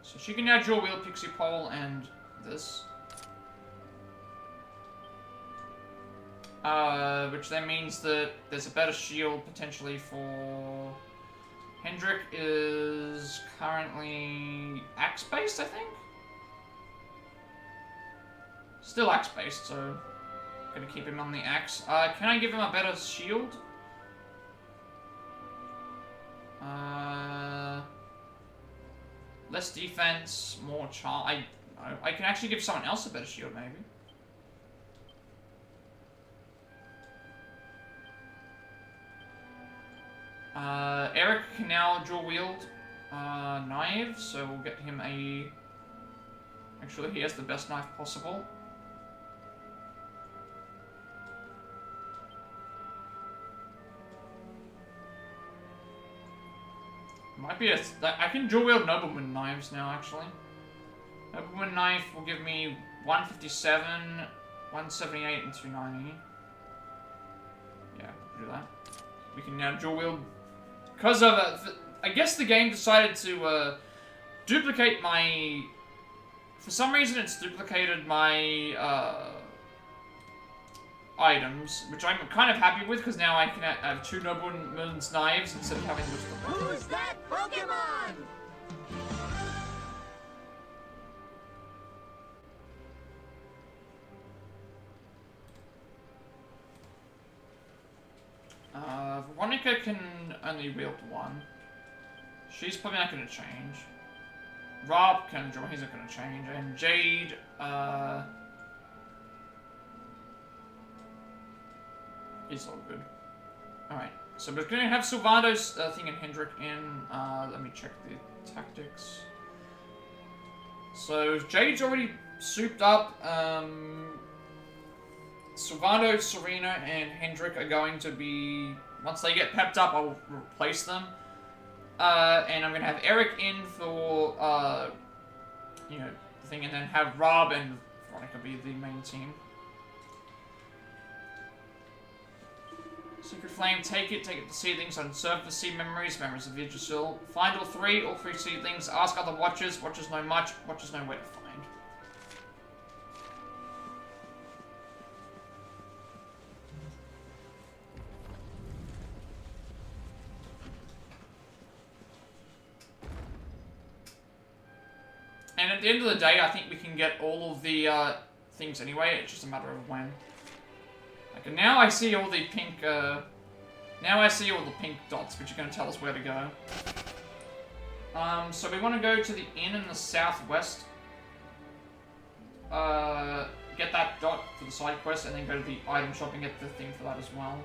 So she can now dual wield Pixie Pole and this. Which then means that there's a better shield potentially for... Hendrik is currently axe-based, I think? Still axe-based, so... Gonna keep him on the axe. Can I give him a better shield? Less defense, more charge. I can actually give someone else a better shield, maybe. Eric can now dual wield knives, so we'll get him a... Actually, he has the best knife possible. Might be I can dual wield Nobleman knives now, actually. Nobleman knife will give me 157, 178, and 290. Yeah, do that. We can now dual wield. Because of I guess the game decided to duplicate my... For some reason, it's duplicated my items, which I'm kind of happy with, because now I can have two Nobleman's knives instead of having just the one. Who's that Pokemon? Veronica can only wield one. She's probably not going to change. Rob can draw, he's not going to change. And Jade, is all good. Alright, so we're going to have Sylvando's thing and Hendrik in. Let me check the tactics. So Jade's already souped up. Sylvando, Serena, and Hendrik are going to be... Once they get pepped up, I'll replace them. And I'm gonna have Eric in for, you know, the thing, and then have Rob and Veronica be the main team. Secret Flame, take it to seedlings on surface, see memories of Yggdrasil. Find all three seedlings, ask other watchers know much, watchers know where to find. And at the end of the day, I think we can get all of the things anyway, it's just a matter of when. Like, now I see all the pink, now I see all the pink dots, which are going to tell us where to go. So we want to go to the inn in the southwest. Get that dot for the side quest, and then go to the item shop and get the thing for that as well.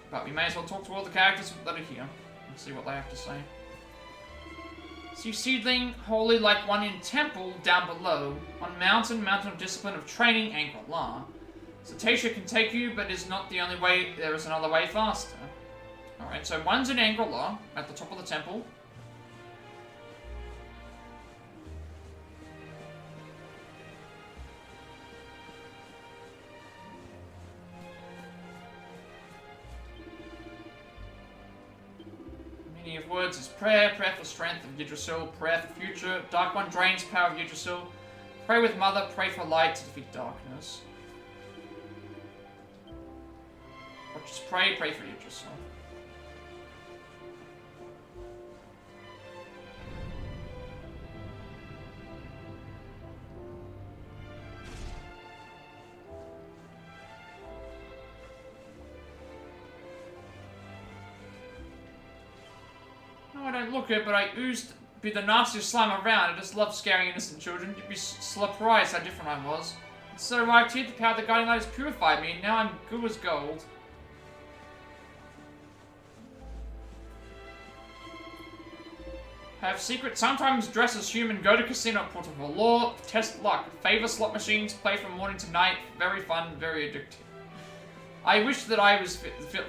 But we may as well talk to all the characters that are here and see what they have to say. See seedling, holy like one in temple, down below. On mountain of discipline of training, Angkor-La. Cetacea can take you, but is not the only way. There is another way faster. Alright, so one's in Angkor-La, at the top of the temple. Meaning of words is prayer for strength of Yggdrasil, prayer for future. Dark One drains power of Yggdrasil. Pray with Mother, pray for light to defeat darkness. Or just pray for Yggdrasil. No, I don't look it, but I oozed be the nastiest slime around. I just love scaring innocent children. You'd be surprised how different I was. So arrived here, the power of the guiding light has purified me, and now I'm good as gold. Have secret, sometimes dress as human, go to casino at Port of Valor, test luck, favor slot machines, play from morning to night, very fun, very addictive. I wish that I was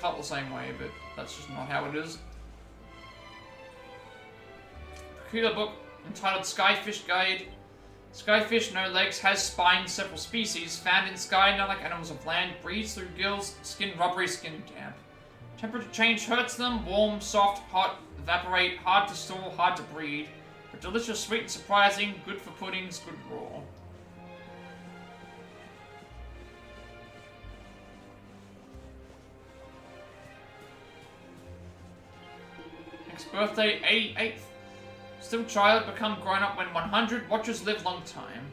felt the same way, but that's just not how it is. Peculiar book entitled Skyfish Guide. Skyfish, no legs, has spines, several species, found in sky, not like animals of land, breathes through gills, skin rubbery, skin damp. Temperature change hurts them, warm, soft, hot, evaporate, hard to store, hard to breed, but delicious, sweet and surprising, good for puddings, good raw. Next birthday, 88th. Still child, become grown up when 100, watchers live long time.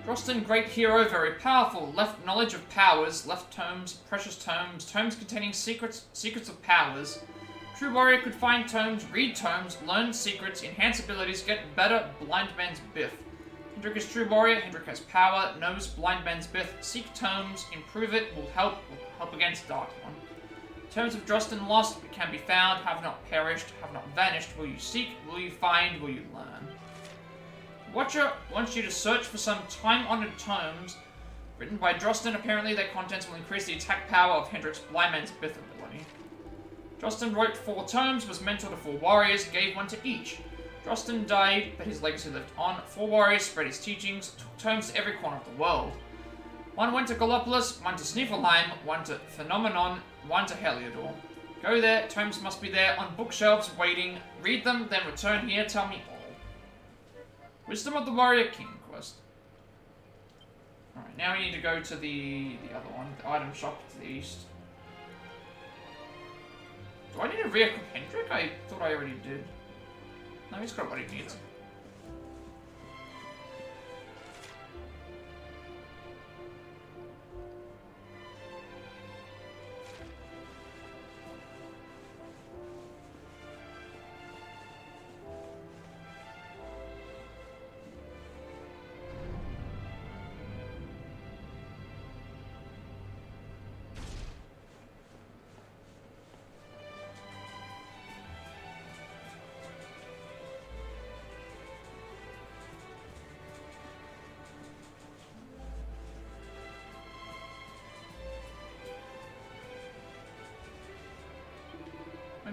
Rostin, great hero, very powerful, left knowledge of powers, left tomes, precious tomes, tomes containing secrets of powers. True warrior could find tomes, read tomes, learn secrets, enhance abilities, get better, blind man's biff. Hendrik is true warrior, Hendrik has power, knows blind man's biff, seek tomes, improve it, will help against Dark One. Tomes of Drosten lost, but can be found, have not perished, have not vanished, will you seek, will you find, will you learn. Watcher wants you to search for some time-honored tomes written by Drosten. Apparently their contents will increase the attack power of Hendrik's blind man's biff ability. Drosten wrote 4 tomes, was mentor to 4 warriors, gave 1 to each. Drosten died, but his legacy lived on. 4 warriors spread his teachings, took tomes to every corner of the world. 1 went to Gallopolis, 1 to Snifelheim, 1 to Phenomenon, 1 to Heliodor. Go there, tomes must be there, on bookshelves, waiting. Read them, then return here, tell me all. Wisdom of the Warrior King quest. Alright, now we need to go to the other one, the item shop to the east. Do I need to re-equip Hendrik? I thought I already did. No, he's got what he needs.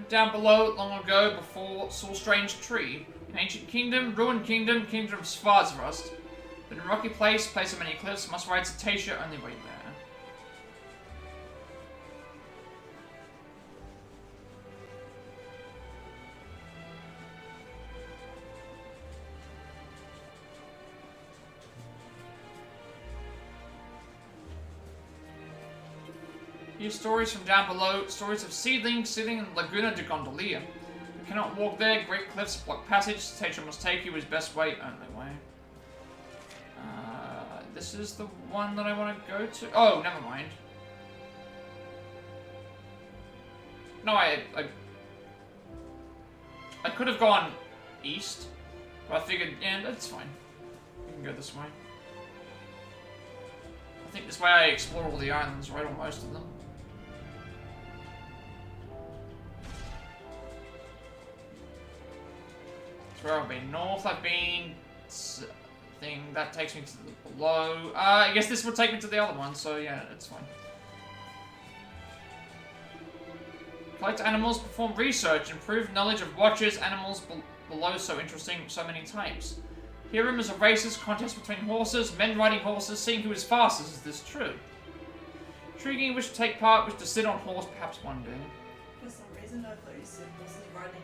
down below long ago before Soul Strange Tree. An ancient kingdom, ruined kingdom, kingdom of Svarzrust. But in a rocky place of many cliffs, must ride Cetacea only way there. Hear stories from down below, stories of seedlings sitting in Laguna de Gondolia. You cannot walk there, great cliffs block passage, Cetacea must take you his best way, only way. This is the one that I want to go to. Oh, never mind. No, I could have gone east, but I figured, yeah, that's fine. We can go this way. I think this way I explore all the islands, right, or most of them. That's where I've been. North, I've been. Thing that takes me to the below. I guess this will take me to the other one, so yeah, it's fine. Collect animals, perform research, improve knowledge of watchers, animals below so interesting, so many types. Hear rumors of races, contests between horses, men riding horses, seeing who is fastest. Is this true? Intriguing, wish to take part, wish to sit on horse, perhaps one day. For some reason, I thought you said horses riding men.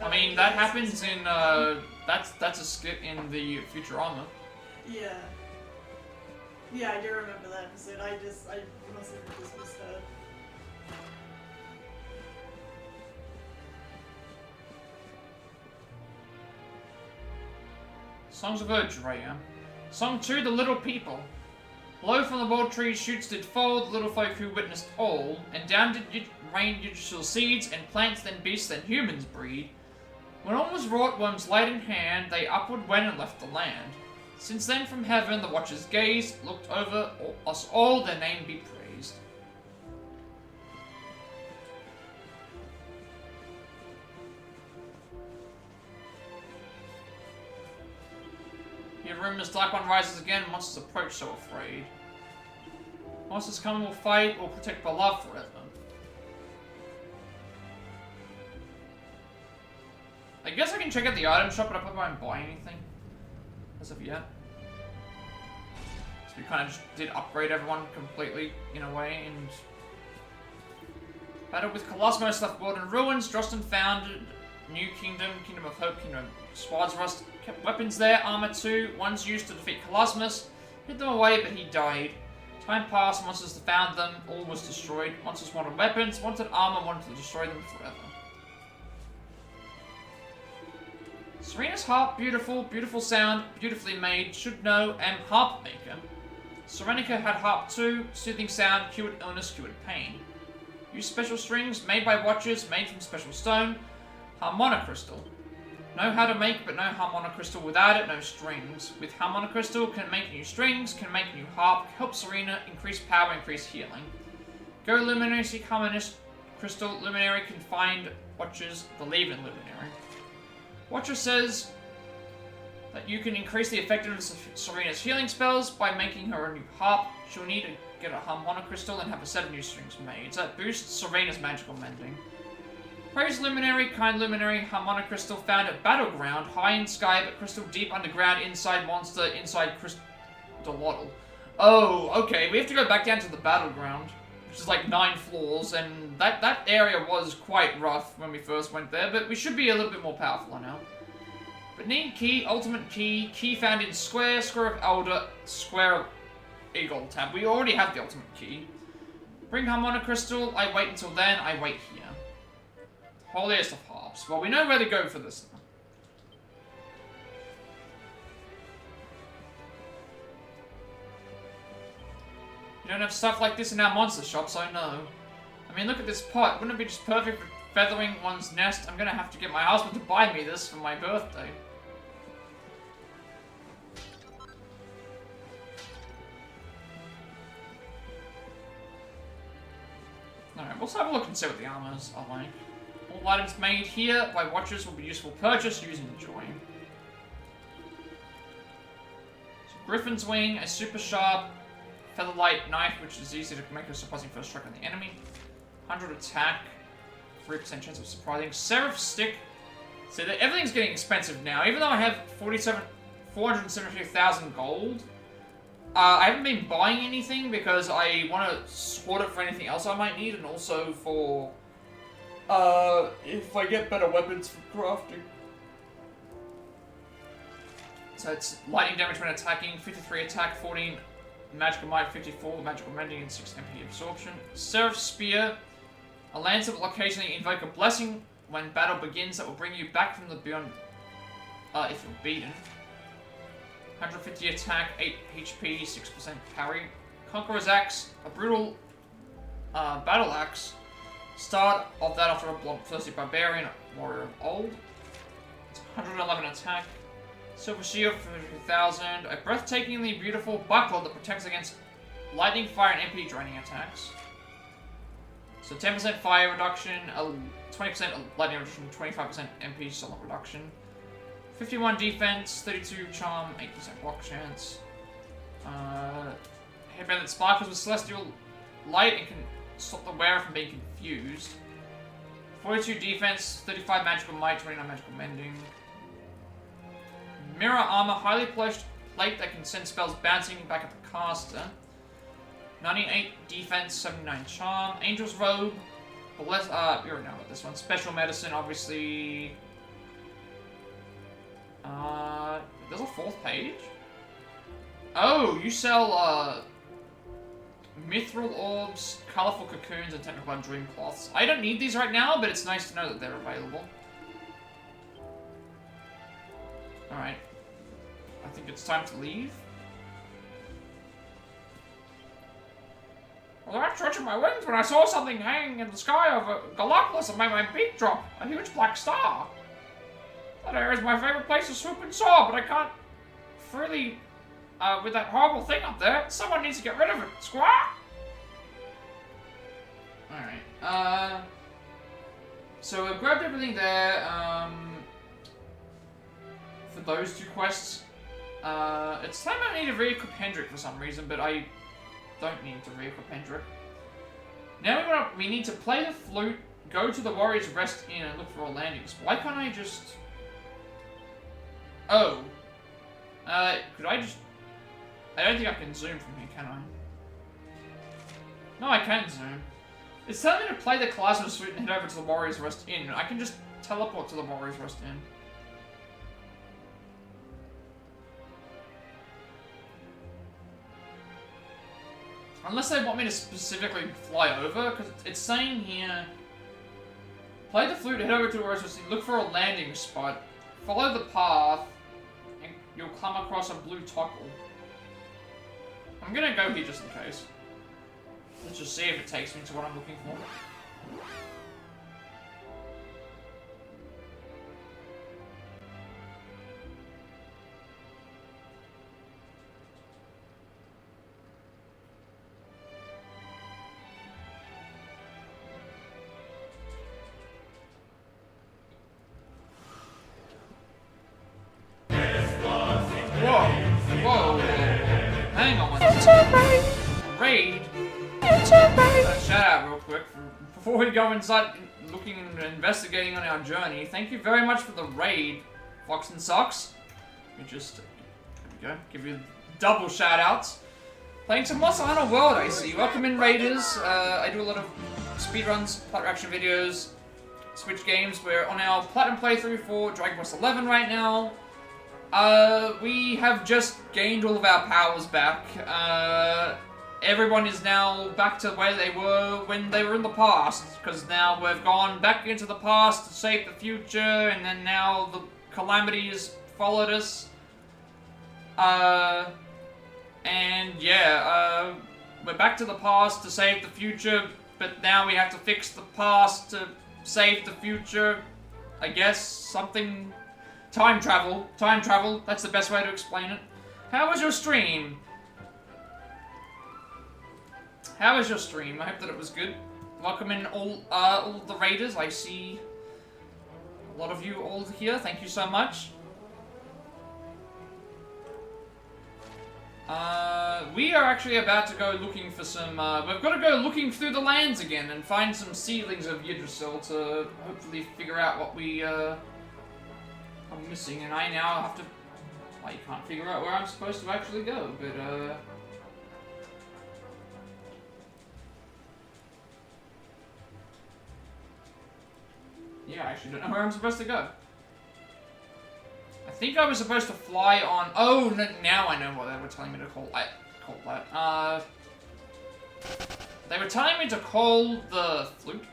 I mean, that happens in, that's a skit in the Futurama. Yeah. Yeah, I do remember that episode. I must have just missed that. Songs of Erdrea. Song 2, The Little People. Low from the world trees shoots did fall, the little folk who witnessed all, and down did rain digital seeds, and plants then beasts then humans breed. When all was wrought, worms light in hand, they upward went and left the land. Since then from heaven the watchers gazed, looked over us all, their name be praised. Hear rumors, Dark One rises again, monsters approach so afraid. Monsters come will fight or protect beloved forever. I guess I can check out the item shop, but I probably won't buy anything as of yet. So we kind of just did upgrade everyone completely in a way, and battled with Calasmos, left world in ruins. Drosten founded new kingdom, Kingdom of Hope, Kingdom of Svarzrust. Kept weapons there, armor too. Ones used to defeat Calasmos. Hid them away, but he died. Time passed, monsters found them, all was destroyed. Monsters wanted weapons, wanted armor, wanted to destroy them forever. Serena's harp, beautiful, beautiful sound, beautifully made, should know, am harp maker. Serenica had harp too, soothing sound, cured illness, cured pain. Used special strings, made by watchers, made from special stone. Harmonicrystal. Know how to make, but no harmonicrystal without it, no strings. With harmonicrystal, can make new strings, can make new harp, help Serena, increase power, increase healing. Go Luminary, seek harmonicrystal, Luminary can find watchers, believe in Luminary. Watcher says that you can increase the effectiveness of Serena's healing spells by making her a new harp. She'll need to get a harmonicrystal and have a set of new strings made. So that boosts Serena's magical mending. Praise Luminary, kind Luminary, harmonicrystal found at Battleground, high in sky but crystal deep underground, inside monster, inside crystallotl. Oh, okay, we have to go back down to the Battleground, which is like 9 floors, and that area was quite rough when we first went there, but we should be a little bit more powerful now. But need key, ultimate key, key found in square, square of elder, square of eagle tab. We already have the ultimate key. Bring harmonicrystal, I wait until then, I wait here. Holiest of harps. Well, we know where to go for this now. You don't have stuff like this in our monster shops, I know. I mean, look at this pot. Wouldn't it be just perfect for feathering one's nest? I'm gonna have to get my husband to buy me this for my birthday. Alright, let's have a look and see what the armors are like. All items made here by watchers will be useful purchase, use and enjoy. So, Griffin's Wing, a super sharp Featherlight knife, which is easy to make a surprising first strike on the enemy. 100 attack. 3% chance of surprising. Seraph Stick. So that everything's getting expensive now. Even though I have 473,000 gold, I haven't been buying anything because I want to sort it for anything else I might need, and also for if I get better weapons for crafting. So it's lightning damage when attacking, 53 attack, 14 magical might, 54 magical mending, and 6 MP absorption. Seraph Spear. A lance that will occasionally invoke a blessing when battle begins that will bring you back from the beyond if you're beaten. 150 attack, 8 HP, 6% parry. Conqueror's Axe, a brutal battle axe. Start of that after a bloodthirsty barbarian, warrior of old. It's 111 attack. Silver shield for 50,000. A breathtakingly beautiful buckler that protects against lightning, fire, and MP draining attacks. So 10% fire reduction, 20% lightning reduction, 25% MP solid reduction. 51 defense, 32 charm, 8% block chance. Headband that sparkles with celestial light and can stop the wearer from being confused. 42 defense, 35 magical might, 29 magical mending. Mirror armor, highly polished plate that can send spells bouncing back at the caster. 98 defense, 79 charm. Angel's robe. We already know about this one. Special medicine, obviously. There's a 4th page? Oh, you sell, mithril orbs, colorful cocoons, and technical dream cloths. I don't need these right now, but it's nice to know that they're available. Alright. I think it's time to leave. Well, I was stretching my wings when I saw something hanging in the sky over Galapagos and made my beak drop. A huge black star. That area is my favorite place to swoop and soar, but I can't freely with that horrible thing up there. Someone needs to get rid of it. Squawk! Alright, so I grabbed everything there, for those 2 quests. It's time I need to re-equip Hendrik for some reason, but I don't need to re-equip Hendrik. Now we need to play the flute, go to the Warrior's Rest Inn, and look for a landing spot. Why can't I just... Oh. Could I just... I don't think I can zoom from here, can I? No, I can zoom. It's telling me to play the Calasmos flute and head over to the Warrior's Rest Inn. I can just teleport to the Warrior's Rest Inn. Unless they want me to specifically fly over, because it's saying here... Play the flute, head over to the Warrior's Rest Inn, look for a landing spot, follow the path, and you'll come across a blue toggle. I'm gonna go here just in case. Let's just see if it takes me to what I'm looking for. Whoa. Hang on. It's a raid. It's a raid. Shout out real quick before we go inside, looking and investigating on our journey. Thank you very much for the raid, Fox and Socks. We just there we go. Give you double shout outs. Playing some Monster Hunter World, I see. Welcome in, Raiders. I do a lot of speedruns, Plat reaction videos, Switch games. We're on our Platinum playthrough for Dragon Quest XI right now. We have just gained all of our powers back. Everyone is now back to where they were when they were in the past, because now we've gone back into the past to save the future, and then now the calamity has followed us. And yeah, we're back to the past to save the future, but now we have to fix the past to save the future. I guess something... Time travel, that's the best way to explain it. How was your stream? How was your stream? I hope that it was good. Welcome in all the raiders. I see a lot of you all here. Thank you so much. We are actually about to go looking for some, we've got to go looking through the lands again and find some seedlings of Yggdrasil to hopefully figure out what we, are missing, and I now have to, well, you can't figure out where I'm supposed to actually go, but, yeah, I actually don't know where I'm supposed to go. I think I was supposed to fly on... Oh, no, now I know what they were telling me to call that. They were telling me to call the flute.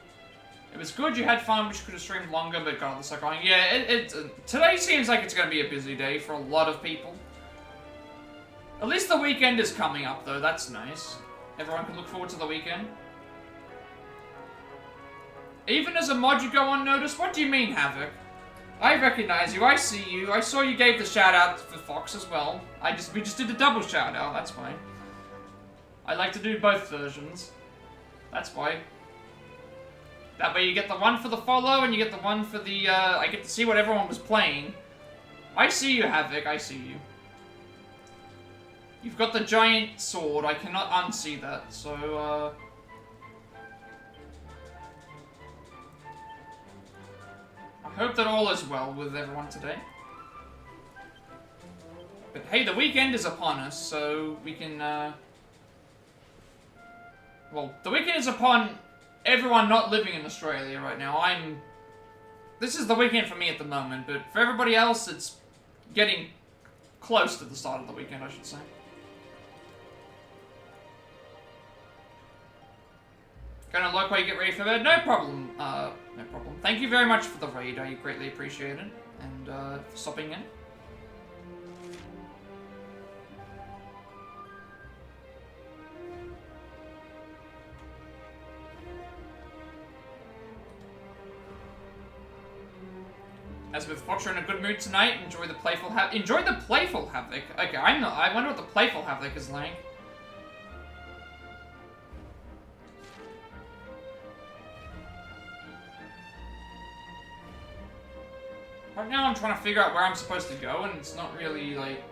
It was good, you had fun, which could have streamed longer, but God, the second going. Yeah, today seems like it's going to be a busy day for a lot of people. At least the weekend is coming up, though. That's nice. Everyone can look forward to the weekend. Even as a mod, you go unnoticed? What do you mean, Havoc? I recognize you, I see you. I saw you gave the shout out for Fox as well. We just did a double shout out, that's fine. I like to do both versions. That's why. That way you get the one for the follow and you get the one for the, I get to see what everyone was playing. I see you, Havoc, I see you. You've got the giant sword, I cannot unsee that, so, I hope that all is well with everyone today. But hey, the weekend is upon us, so we can, well, the weekend is upon everyone not living in Australia right now. This is the weekend for me at the moment, but for everybody else, it's getting close to the start of the weekend, I should say. Gonna look while you get ready for bed? No problem. No problem. Thank you very much for the raid. I greatly appreciate it. And, for stopping in. As with Fox, you're in a good mood tonight. Enjoy the playful Havoc. Enjoy the playful Havoc. Okay, I'm not. I wonder what the playful Havoc is like. Right now I'm trying to figure out where I'm supposed to go, and it's not really, like...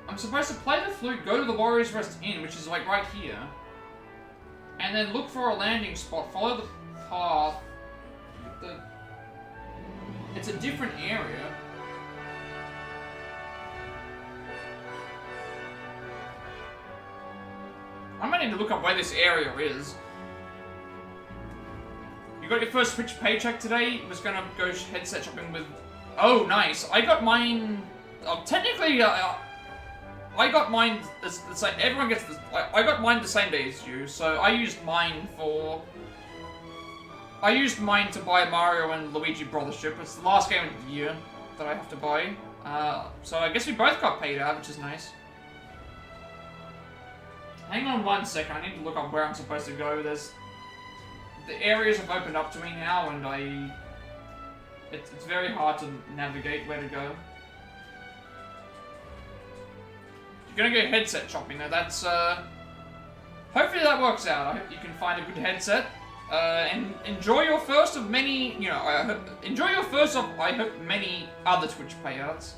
I'm supposed to play the flute, go to the Warriors Rest Inn, which is, like, right here. And then look for a landing spot, follow the path. It's a different area. I might need to look up where this area is. You got your first Twitch paycheck today? Was gonna go headset shopping with... Oh, nice. I got mine... Oh, technically, I got mine... It's like, everyone gets this... I got mine the same day as you, so I used mine for... I used mine to buy Mario and Luigi Brothership. It's the last game of the year that I have to buy. So I guess we both got paid out, which is nice. Hang on 1 second, I need to look up where I'm supposed to go. The areas have opened up to me now, and it's very hard to navigate where to go. You're gonna go headset shopping though, that's, hopefully that works out. I hope you can find a good headset. And enjoy your first of many, you know, enjoy your first of, I hope, many other Twitch payouts.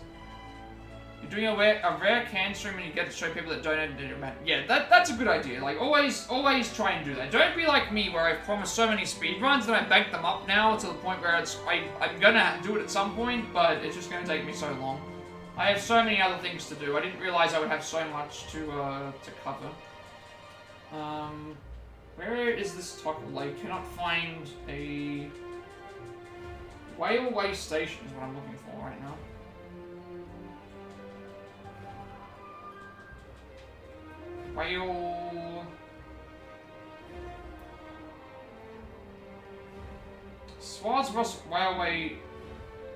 You're doing a rare can stream and you get to show people that donated to your man. Yeah, that's a good idea. Like, always try and do that. Don't be like me, where I've promised so many speedruns that I banked them up now to the point where I'm gonna do it at some point, but it's just gonna take me so long. I have so many other things to do. I didn't realize I would have so much to cover. Where is this toggle? I cannot find a... Whaleway Station is what I'm looking for right now. Whale... Swarsvoss Whaleway...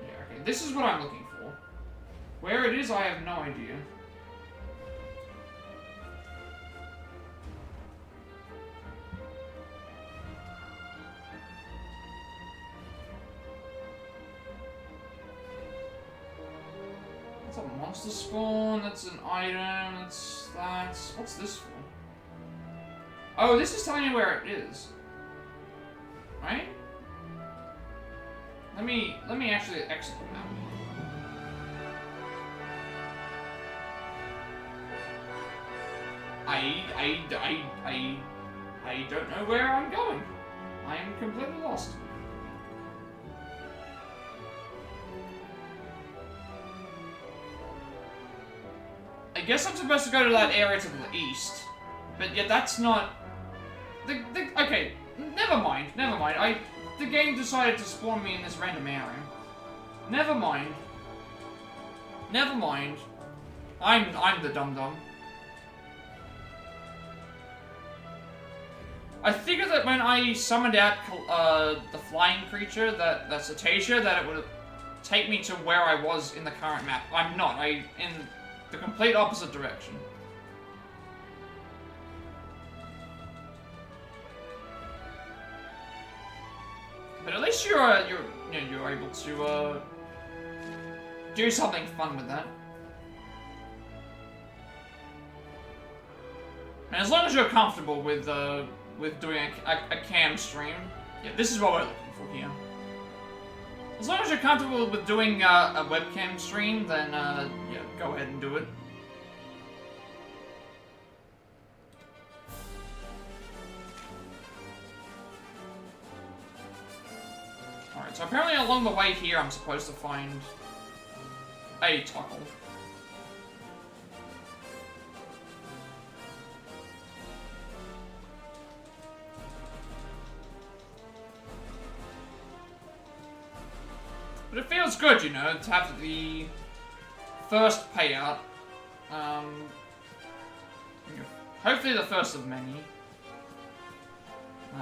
Yeah, okay. This is what I'm looking for. Where it is, I have no idea. That's a monster spawn, that's an item, that's... What's this for? Oh, this is telling me where it is. Right? Let me actually exit the map. I don't know where I'm going. I am completely lost. I guess I'm supposed to go to that area to the east, but yeah, that's not. Okay, never mind. The game decided to spawn me in this random area. Never mind. I'm the dum-dum. I figured that when I summoned out the flying creature, that cetacea, that it would take me to where I was in the current map. I'm not. In the complete opposite direction. But at least you're able to do something fun with that. And as long as you're comfortable with doing a cam stream, yeah, this is what we're looking for here. As long as you're comfortable with doing a webcam stream, then yeah, go ahead and do it. Alright, so apparently along the way here I'm supposed to find a toggle. But it feels good, you know, to have the first payout. Hopefully the first of many.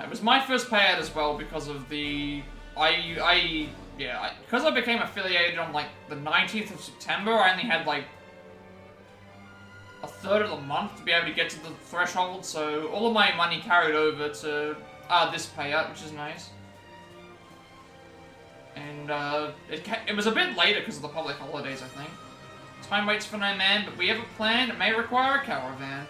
It was my first payout as well because of the... because I became affiliated on, like, the 19th of September, I only had, like, a third of the month to be able to get to the threshold, so all of my money carried over to this payout, which is nice. And, it was a bit later because of the public holidays, I think. Time waits for no man, but we have a plan. It may require a caravan.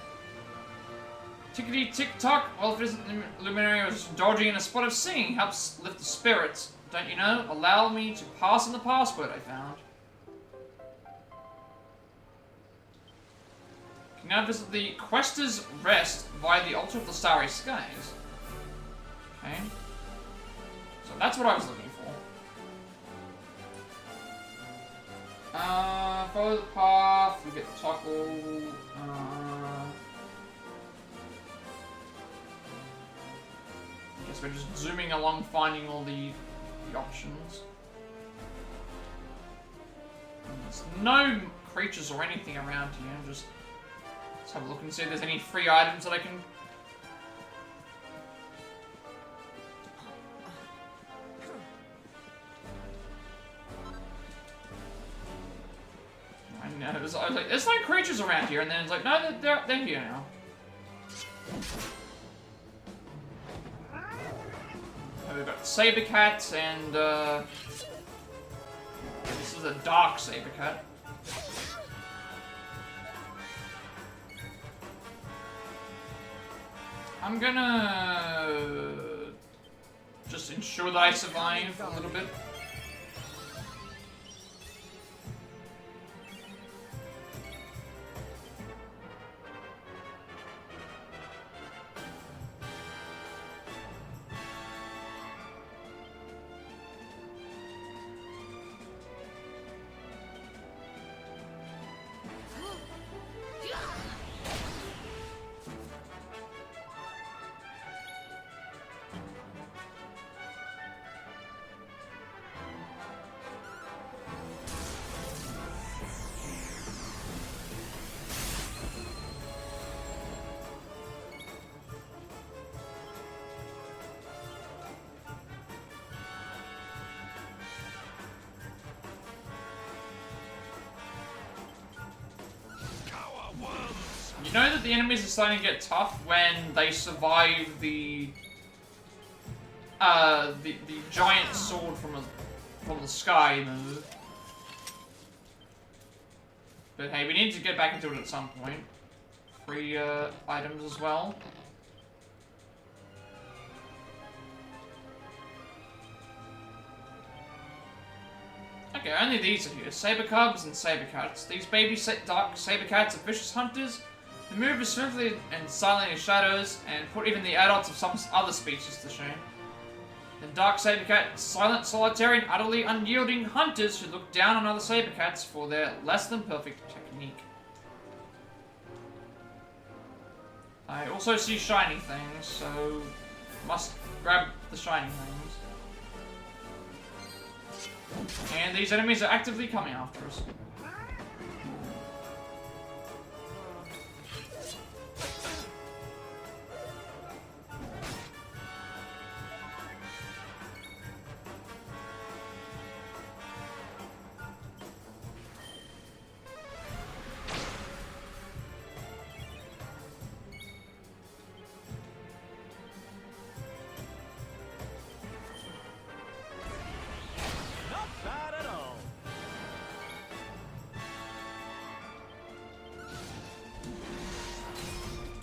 Tickety tick-tock. Well, if it isn't luminary was indulging in a spot of singing, helps lift the spirits. Don't you know? Allow me to pass in the password I found. Can now visit the Quester's Rest via the Altar of the Starry Skies. Okay. So that's what I was looking for. Follow the path, we get the toggle, guess we're just zooming along, finding all the options. There's no creatures or anything around here, just let's have a look and see if there's any free items that I can... I was like, there's no creatures around here, and then it's like, no, they're here now. And we've got saber cats, and this is a dark saber cat. I'm gonna just ensure that I survive a little bit. You know that the enemies are starting to get tough when they survive the giant sword from the sky move. But hey, we need to get back into it at some point. Free items as well. Okay, only these are here. Saber cubs and saber cats. These baby dark saber cats are vicious hunters They move as swiftly and silently as shadows, and put even the adults of some other species to shame. The dark saber cat, silent, solitary, and utterly unyielding hunters who look down on other saber cats for their less than perfect technique. I also see shiny things, so must grab the shiny things. And these enemies are actively coming after us.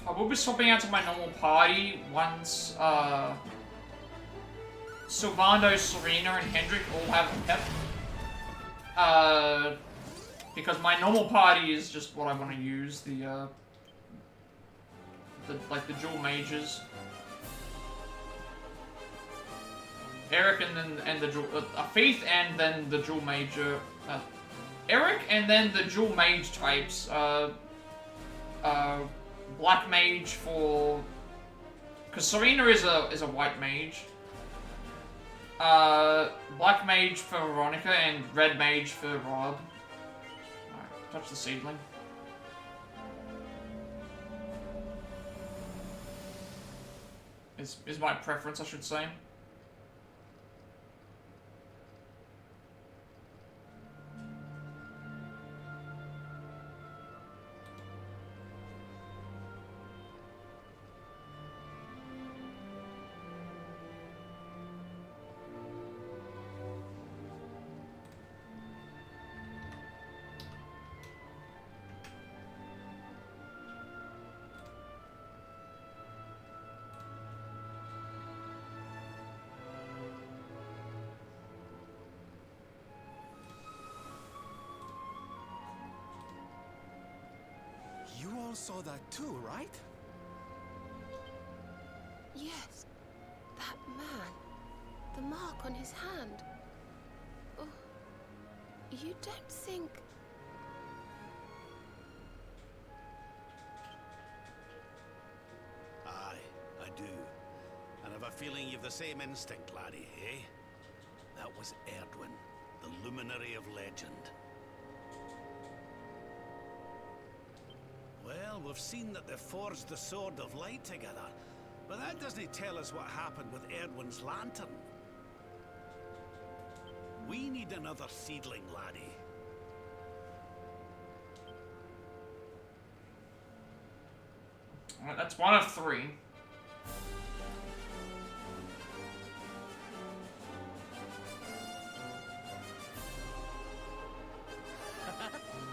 I will be swapping out to my normal party once Sylvando, Serena, and Hendrik all have pep. Because my normal party is just what I want to use, the dual mages. Eric and the dual Faith and then the dual major. Eric and then the dual mage types. Black mage for, because Serena is a white mage. Black mage for Veronica and red mage for Rob. Alright, touch the seedling. Is my preference, I should say. Saw that too, right? Yes. That man. The mark on his hand. Oh, you don't think... Aye, I do. And I've a feeling you've the same instinct, laddie, eh? That was Erdwin, the luminary of legend. Well, we've seen that they forged the Sword of Light together, but that doesn't tell us what happened with Erdwin's lantern. We need another seedling, laddie. Alright, that's one of 3.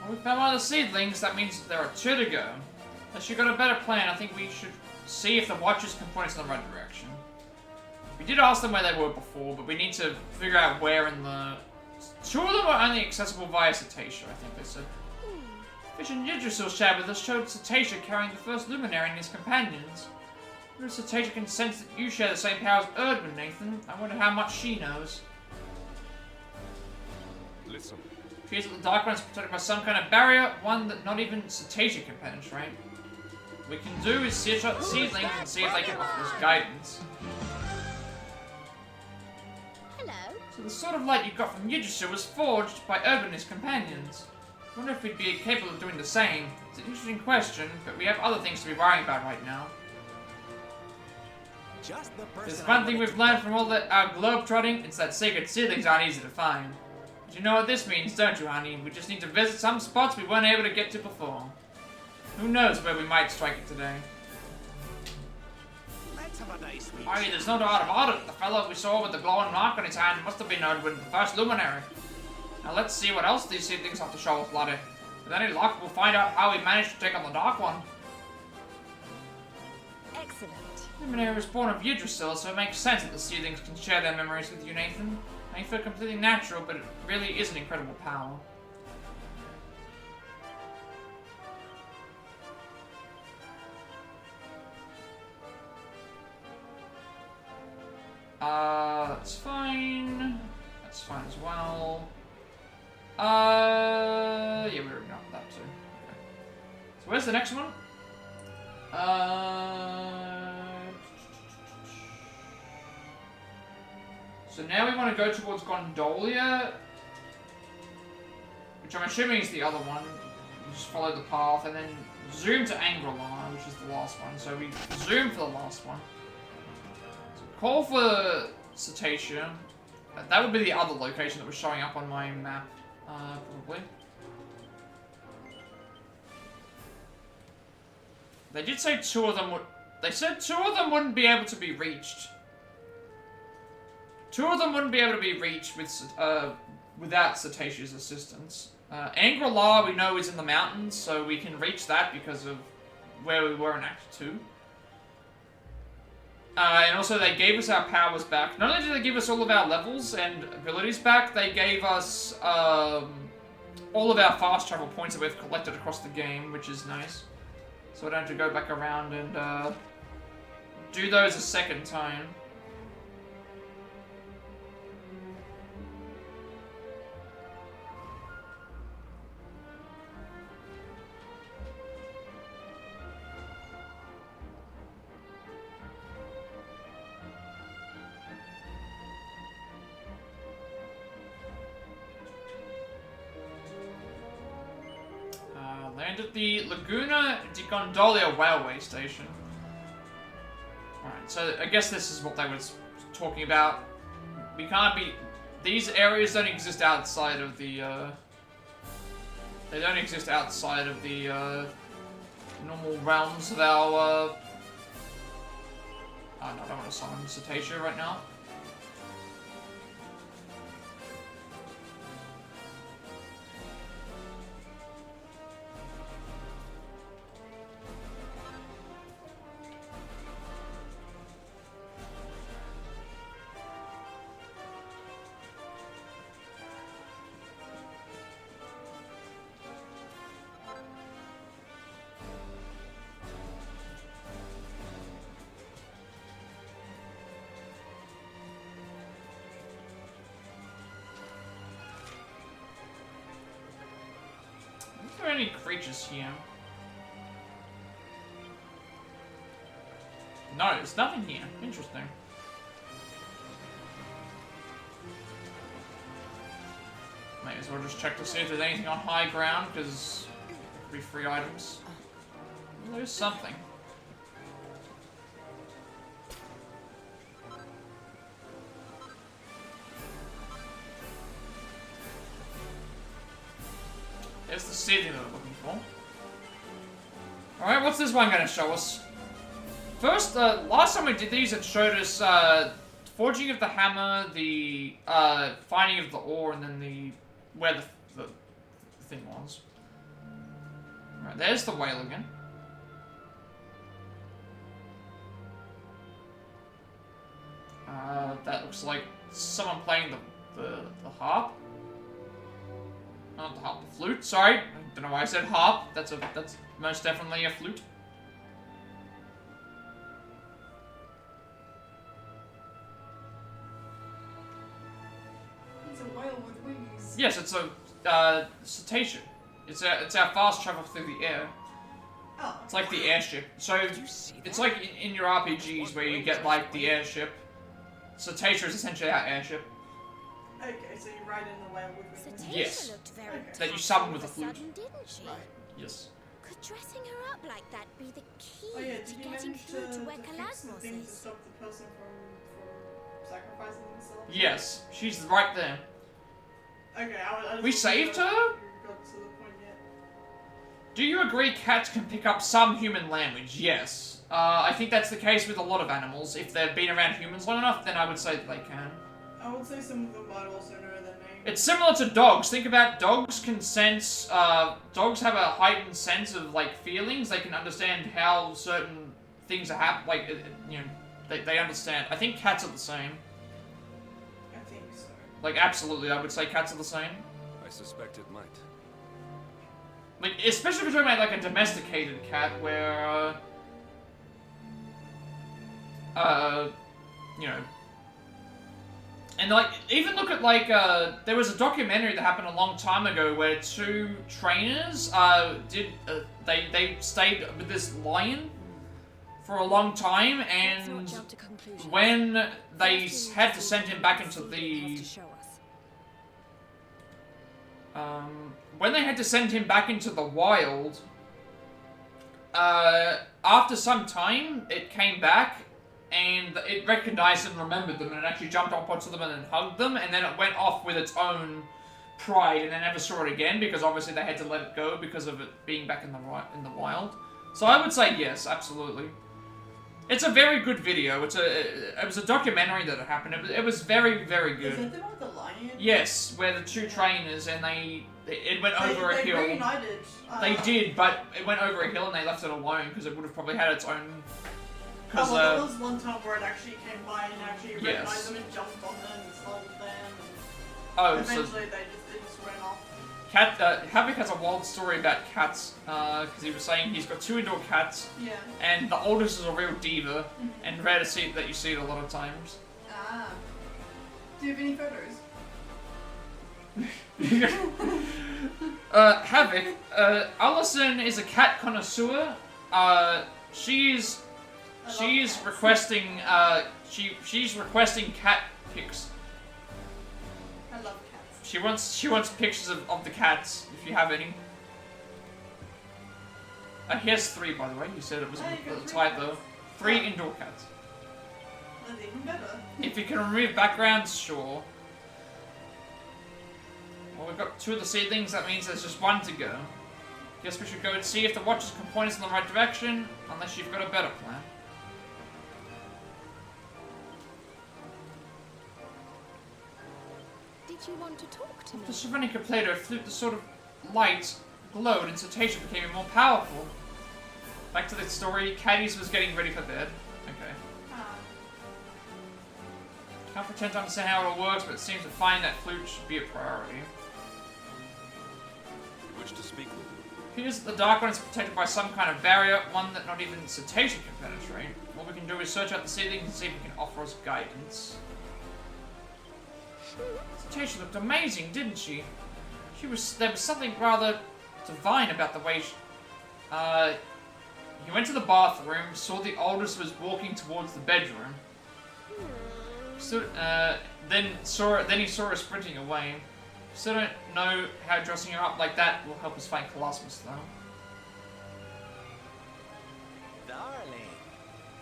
We found one of the seedlings, that means there are 2 to go. Unless you got a better plan, I think we should see if the Watchers can point us in the right direction. We did ask them where they were before, but we need to figure out where in the... 2 of them are only accessible via Cetacea, I think they said. Fish and Yggdrasil shared with us showed Cetacea carrying the first Luminary and his companions. I wonder if Cetacea can sense that you share the same power as Erdwin, Nathan. I wonder how much she knows. Listen. Appears that the Dark One is protected by some kind of barrier, one that not even Cetacea can penetrate. What we can do is search out the seedlings and see if they can offer us guidance. Hello. So the sort of light you got from Yggdrasil was forged by Erdwin and his companions. I wonder if we'd be capable of doing the same. It's an interesting question, but we have other things to be worrying about right now. Just the person. There's one thing we've learned from all our globe-trotting, it's that sacred seedlings aren't easy to find. But you know what this means, don't you, honey? We just need to visit some spots we weren't able to get to before. Who knows where we might strike it today. Let's have a nice week. Aye, there's no doubt about it. The fellow we saw with the glowing mark on his hand must have been Erdwin, the first Luminary. Now let's see what else these seedlings have to show us, laddie. With any luck, we'll find out how we managed to take on the Dark One. Excellent. Luminary was born of Yggdrasil, so it makes sense that the seedlings can share their memories with you, Nathan. May feel completely natural, but it really is an incredible power. That's fine. That's fine as well. Yeah, we already know that too. Okay. So where's the next one? So now we want to go towards Gondolia, which I'm assuming is the other one. You just follow the path and then zoom to Angela, which is the last one. So we zoom for the last one. So call for Cetacea. That would be the other location that was showing up on my map, probably. They did say two of them would. They said two of them wouldn't be able to be reached. Two of them wouldn't be able to be reached with without Cetacea's assistance. Angela, we know, is in the mountains, so we can reach that because of where we were in Act 2. And also, they gave us our powers back. Not only did they give us all of our levels and abilities back, they gave us all of our fast travel points that we've collected across the game, which is nice. So I don't have to go back around and do those a second time. Land at the Laguna di Gondolia railway station. Alright, so I guess this is what they were talking about. We can't be... These areas don't exist outside of the, They don't exist outside of the, normal realms of our, Oh no, I don't want to summon Cetacea right now. Are there any creatures here? No, there's nothing here. Interesting. May as well just check to see if there's anything on high ground, because it could be free items. Well, there's something. There's the seeding that we're looking for. Alright, what's this one going to show us? First, last time we did these, it showed us forging of the hammer, the finding of the ore, and then the where the thing was. Alright, there's the whale again. That looks like someone playing the harp. Not the harp, the flute. Sorry, I don't know why I said harp. That's most definitely a flute. It's a whale with wings. Yes, it's a Cetacea. It's our fast travel through the air. Oh. It's like the airship. So it's like in your RPGs where you get like the airship. Cetacea is essentially our airship. Okay, so you ride in the whale with wings. Cetacea Yes. looked very That you summon with a tough flute. all of sudden, didn't she? Yes. Could dressing her up like that be the key Oh yeah, to did you getting manage through to where fix the Calasmos thing to is? stop the person from sacrificing themselves? Yes, she's right there. Okay, I just We saved her? got to the point yet. Do you agree cats can pick up some human language? Yes. I think that's the case with a lot of animals. If they've been around humans long enough, then I would say that they can. I would say some of them might also know their name. It's similar to dogs. Think about dogs can sense, dogs have a heightened sense of, like, feelings. They can understand how certain things are happening, like, you know, they understand. I think cats are the same. I think so. Like, absolutely, I would say cats are the same. I suspect it might. Like, especially if you're talking about, like, a domesticated cat where, you know, And like, even look at like, there was a documentary that happened a long time ago where two trainers they stayed with this lion for a long time, and when they had to send him back into the when they had to send him back into the wild, after some time, it came back, and it recognized and remembered them, and it actually jumped up onto them and then hugged them, and then it went off with its own pride, and they never saw it again, because obviously they had to let it go because of it being back in the wild. So I would say yes, absolutely. It's a very good video. It was a documentary that happened. It was very, very good. Is that the one with the lion? Yes, where the two trainers and it went over a hill. They reunited. They did, but it went over a hill and they left it alone because it would have probably had its own. Well, there was one time where it actually came by and actually recognized Yes. them and jumped on them and started them. Oh, Eventually, so they just went off. Havoc has a wild story about cats because he was saying he's got 2 indoor cats. Yeah. And the oldest is a real diva, and rare to see that you see it a lot of times. Ah. Do you have any photos? Havoc, Allison is a cat connoisseur. She's requesting she's requesting cat pics. I love cats. She wants pictures of the cats if you have any. He has 3, by the way. You said it was a typo. 3 indoor cats. That's even better. If you can remove backgrounds, sure. Well, we've got 2 of the seedlings. That means there's just 1 to go. Guess we should go and see if the watchers can point us in the right direction, unless you've got a better plan. Did you want to talk to me? The Sravenica played her flute, the sort of light glowed and Cetacean became more powerful. Back to the story, Caddies was getting ready for bed. Okay. Can't pretend to understand how it all works, but it seems to find that flute should be a priority. You wish to speak with me? It appears that the Dark One is protected by some kind of barrier, one that not even Cetacean can penetrate. What we can do is search out the seedlings and see if we can offer us guidance. Cetacean looked amazing, didn't she? There was something rather divine about the way she... He went to the bathroom, saw the oldest was walking towards the bedroom. Then he saw her sprinting away. Still don't know how dressing her up like that will help us find Calasmos, though. Darling.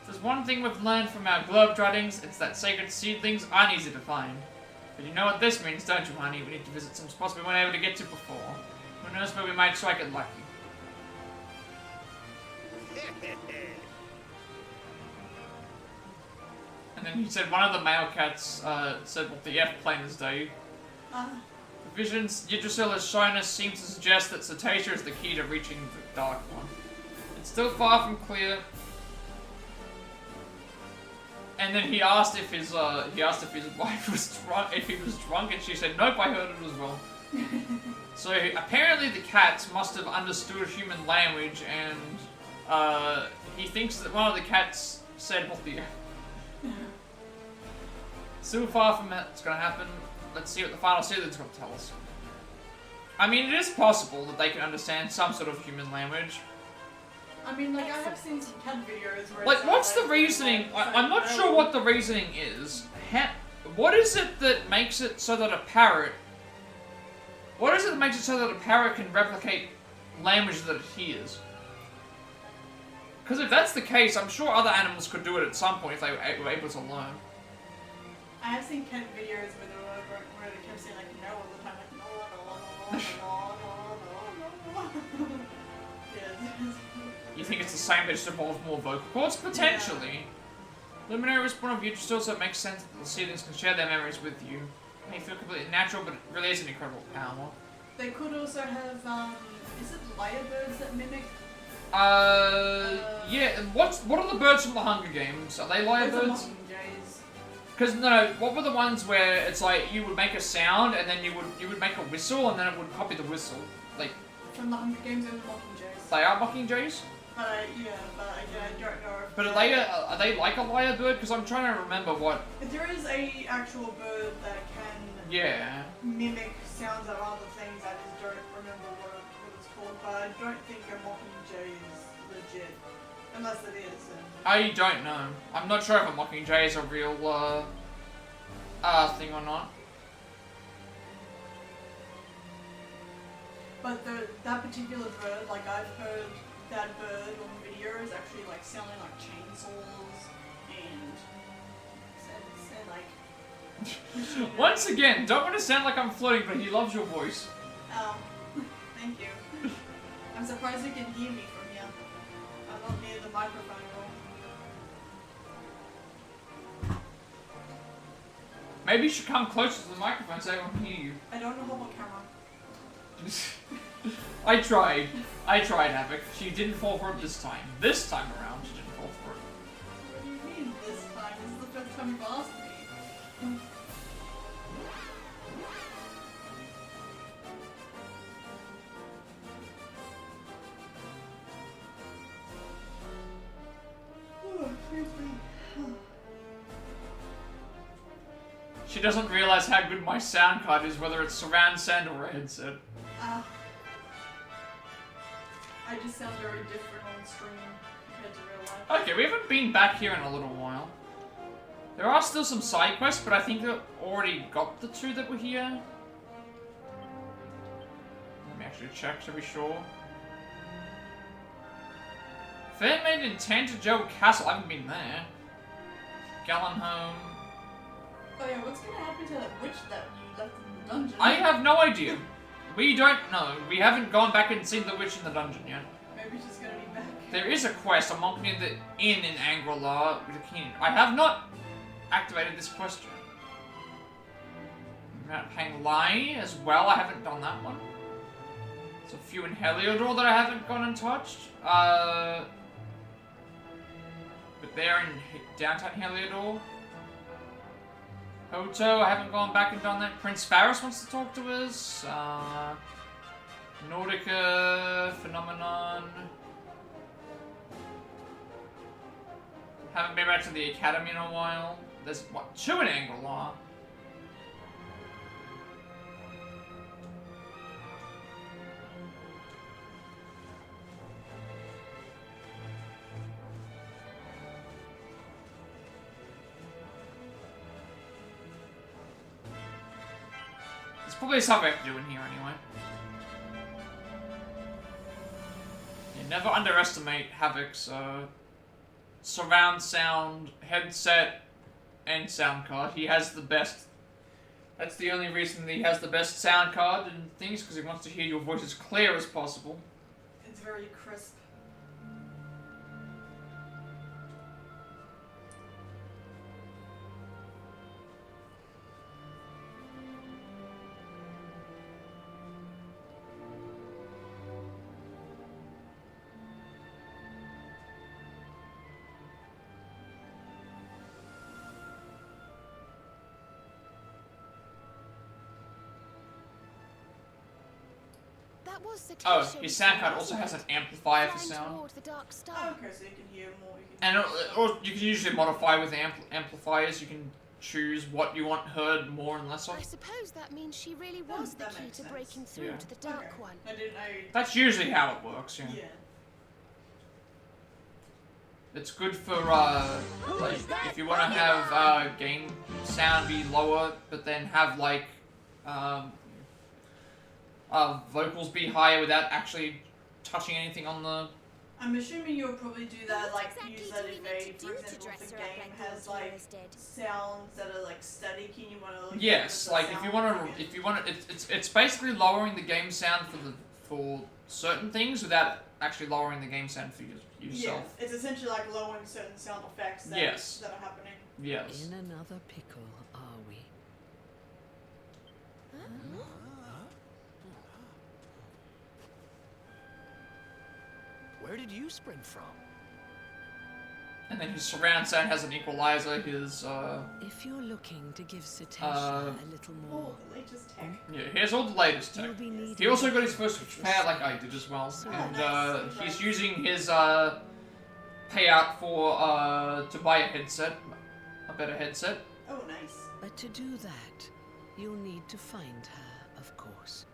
If there's one thing we've learned from our globetrottings, it's that sacred seedlings aren't easy to find. But you know what this means, don't you, honey? We need to visit some spots we weren't able to get to before. Who knows where we might strike it lucky. And then he said one of the male cats said what the F-Planer's do. The visions Yggdrasil has shown us seem to suggest that Cetacea is the key to reaching the Dark One. It's still far from clear. And then he asked if his wife was drunk, if he was drunk, and she said nope, I heard it as well. So apparently the cats must have understood human language, and he thinks that one of the cats said what the... Still far from it's gonna happen. Let's see what the final season's gonna tell us. I mean, it is possible that they can understand some sort of human language. I mean, like, I have seen some cat videos where Like, it's what's the reasoning? I'm not sure what the reasoning is. What is it that makes it so that a parrot... What is it that makes it so that a parrot can replicate language that it hears? Because if that's the case, I'm sure other animals could do it at some point if they were able to learn. I have seen cat videos where they kept saying, like, no all the time, like, no. Yeah. You think it's the same, but just involves more vocal cords? Potentially. Yeah. Luminary was born of Yggdrasil, so it makes sense that the seedlings can share their memories with you. It may feel completely natural, but it really is an incredible power. They could also have, is it lyrebirds that mimic? Yeah, what are the birds from the Hunger Games? Are they lyrebirds? Because no, what were the ones where it's like you would make a sound and then you would make a whistle and then it would copy the whistle, like. From the Hunger Games and the Mockingjays. They are Mockingjays? But again, I don't know if... But are they like a lyrebird? Because I'm trying to remember what... If there is a actual bird that can mimic sounds of other things, I just don't remember what it's called. But I don't think a mockingjay is legit. Unless it is. I don't know. I'm not sure if a mockingjay is a real thing or not. But that particular bird, like I've heard that bird on videos actually like sounding like chainsaws and like. Once again, don't want to sound like I'm flirting, but he loves your voice. Thank you. I'm surprised you can hear me from here. I'm not near the microphone at all. Maybe you should come closer to the microphone so I can hear you. I don't know how my camera. I tried, Havoc. She didn't fall for it this time. This time around, she didn't fall for it. What do you mean this time? This is the first time you've asked me. Oh, excuse me. She doesn't realize how good my sound card is, whether it's surround sound or a headset. I just sound very different on stream compared to real life. Okay, we haven't been back here in a little while. There are still some side quests, but I think they already got the two that were here. Let me actually check to be sure. Fairmaid and Tantajoe Castle, I haven't been there. Gallenholm. Oh yeah, what's gonna happen to that witch that you left in the dungeon? I have no idea. We don't know. We haven't gone back and seen the witch in the dungeon yet. Maybe she's gonna be back. There is a quest, a monk near the inn in Angrilar with a keen. I have not activated this quest yet. Mount Panglai as well, I haven't done that one. There's a few in Heliodor that I haven't gone and touched. But they're in downtown Heliodor. Hoto, I haven't gone back and done that. Prince Faris wants to talk to us. Nordica, Phenomenon. Haven't been back to the Academy in a while. There's, what, 2 in Angrilar? There's probably something I have to do in here anyway. You never underestimate Havoc's surround sound, headset, and sound card. He has the best. That's the only reason that he has the best sound card and things, because he wants to hear your voice as clear as possible. It's very crisp. Oh, his sound card also has an amplifier for sound. Oh, okay, so you can hear more. And or you can usually modify with amplifiers. You can choose what you want heard more and less of. I suppose that means she really was the key to breaking through to the Dark One. I didn't know. That's usually how it works, yeah. It's good for, like, if you want to have, game sound be lower, but then have, like, vocals be higher without actually touching anything on the... I'm assuming you'll probably do that, like, use that if for example, if the game has, like, sounds that are, like, static and you want to... Yes, like, if you want to, it's basically lowering the game sound for certain things without actually lowering the game sound for yourself. Yeah, it's essentially like lowering certain sound effects that, that are happening. Yes. In another pickle, are we? Where did you spring from? And then his surround sound has an equalizer. His If you're looking to give Cetacean a little more, the laytest tech. yeah, he has all the latest tech. He also got his first payout like I did as well, and he's using his payout for to buy a headset, a better headset. Oh, nice. But to do that, you'll need to find her, of course.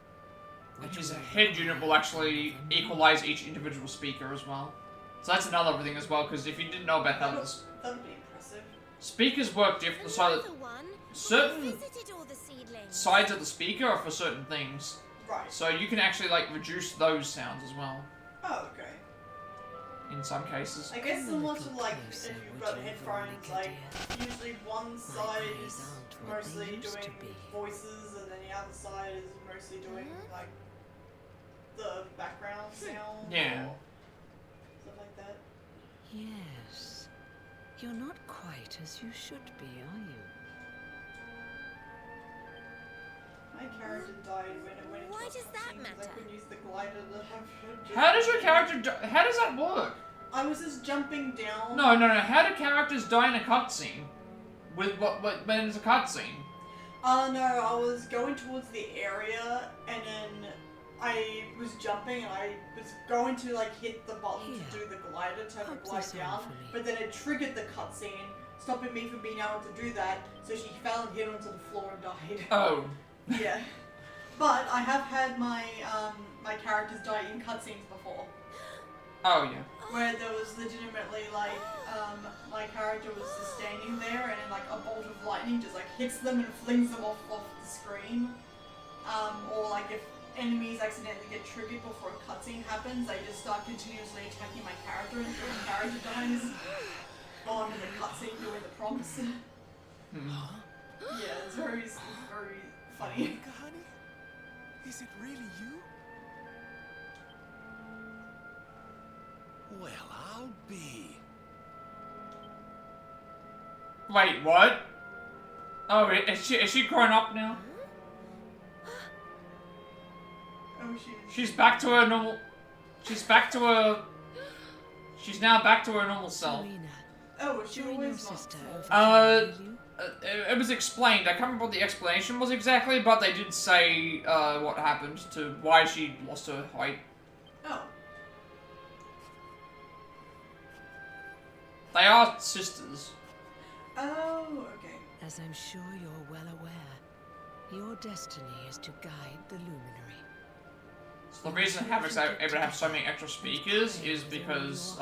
And his head unit will actually equalize each individual speaker as well. So that's another thing as well, because if you didn't know about how this That'd be impressive. speakers work differently, so that certain sides of the speaker are for certain things. Right. So you can actually like reduce those sounds as well. Oh, okay. In some cases. I guess similar to like if you've got headphones, like usually one side is mostly doing voices and then the other side is mostly doing like the background sound. Yeah. Or stuff like that. Yes. You're not quite as you should be, are you? My character died when it went into Why does that matter? I couldn't use the glider to have. How does your character how does that work? I was just jumping down. No. How do characters die in a cutscene? With what when it's a cutscene? No, I was going towards the area and then I was jumping and I was going to like hit the button to do the glider to have it glide down, but then it triggered the cutscene, stopping me from being able to do that, so she fell and hit onto the floor and died. Oh. Yeah. But I have had my my characters die in cutscenes before. Oh yeah. Where there was legitimately like my character was just standing there and then like a bolt of lightning just like hits them and flings them off the screen. Or like if enemies accidentally get triggered before a cutscene happens, they just start continuously attacking my character until the character dies. On to the cutscene doing the prompts. Yeah, it's very funny. Monica, honey? Is it really you? Well, I'll be. Wait, what? Oh, is she grown up now? Oh, she's back to her normal. She's now back to her normal self. Oh, she always not. It was explained. I can't remember what the explanation was exactly, but they did say what happened to why she lost her height. Oh. They are sisters. Oh, okay. As I'm sure you're well aware, your destiny is to guide the Luminary. So the reason Havoc's able to have so many extra speakers is because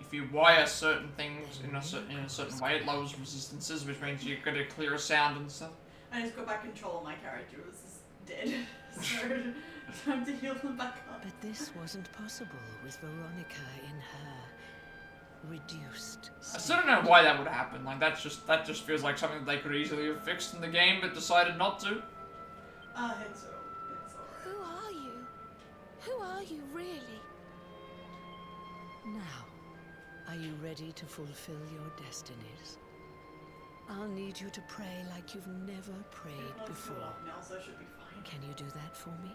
if you wire certain things in a certain way, it lowers resistances, which means you get a clearer sound and stuff. I just got back control and my character was just dead. So time to heal them back up. But this wasn't possible with Veronica in her reduced state. I still don't know why that would happen. Like that just feels like something that they could easily have fixed in the game, but decided not to. It's alright. Who are you? Who are you really? Now, are you ready to fulfill your destinies? I'll need you to pray like you've never prayed before. Now, so I should be fine. Can you do that for me?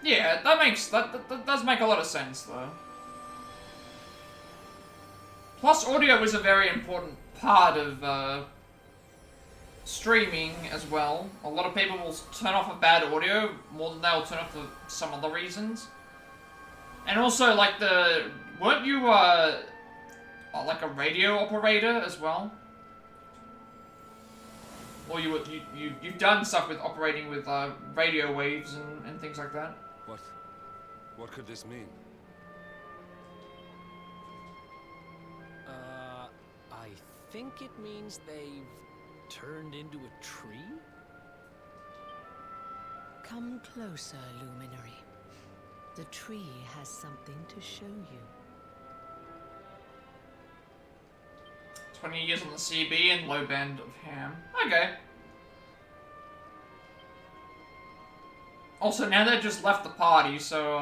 Yeah, that does make a lot of sense though. Plus, audio is a very important part of streaming as well. A lot of people will turn off a bad audio more than they'll turn off for some other reasons. And also, like weren't you like a radio operator as well? Or you've done stuff with operating with radio waves and things like that. What could this mean? I think it means they've turned into a tree? Come closer, Luminary. The tree has something to show you. 20 years on the CB and low band of ham. Okay. Also, now they just left the party, so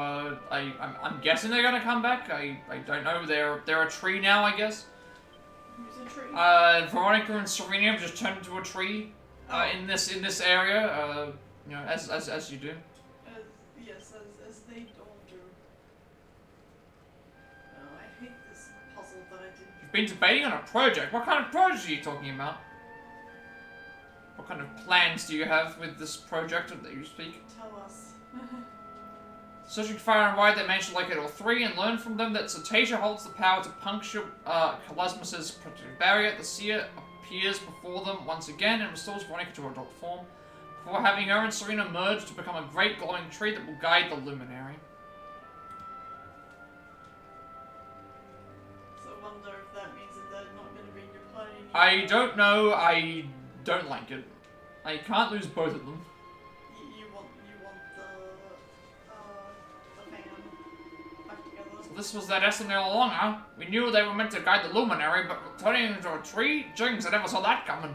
I'm guessing they're gonna come back. I don't know. They're a tree now, I guess. Who's a tree? Veronica and Serena have just turned into a tree. In this area. You know, as you do. Yes, as they all do. Oh, I hate this puzzle that I did. You've been debating on a project. What kind of project are you talking about? What kind of plans do you have with this project that you speak? Tell us. Searching far and wide, they managed to locate all three and learn from them that Cetacean holds the power to puncture Calasmos' protective barrier. The seer appears before them once again and restores Veronica to her adult form, before having her and Serena merge to become a great glowing tree that will guide the Luminary. So I wonder if that means that they're not going to be in your party anymore. I don't know. I don't like it. I can't lose both of them. You want the fan back together. So this was their destiny all along, huh? We knew they were meant to guide the Luminary, but turning into a tree? Jinx, I never saw that coming.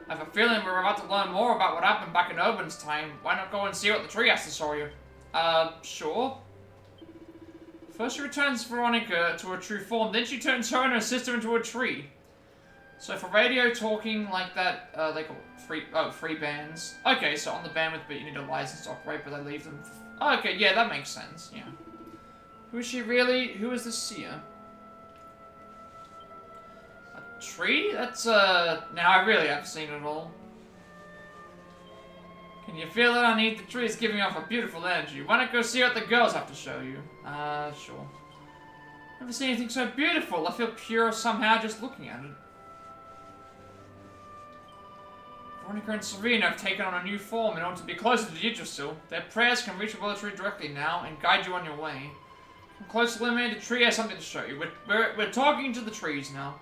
I have a feeling we're about to learn more about what happened back in Urban's time. Why not go and see what the tree has to show you? Sure. First she returns Veronica to her true form, then she turns her and her sister into a tree. So for radio talking like that, they call it free bands. Okay, so on the bandwidth, but you need a license to operate, but they leave them. Okay, yeah, that makes sense, yeah. Who is she really? Who is the seer? A tree? That's, now I really have seen it all. Can you feel it? I need the tree is giving off a beautiful energy. Why not go see what the girls have to show you? Sure. Never seen anything so beautiful. I feel pure somehow just looking at it. Veronica and Serena have taken on a new form in order to be closer to Yggdrasil. Their prayers can reach the tree directly now and guide you on your way. Come close to Lemon, the tree has something to show you. We're talking to the trees now.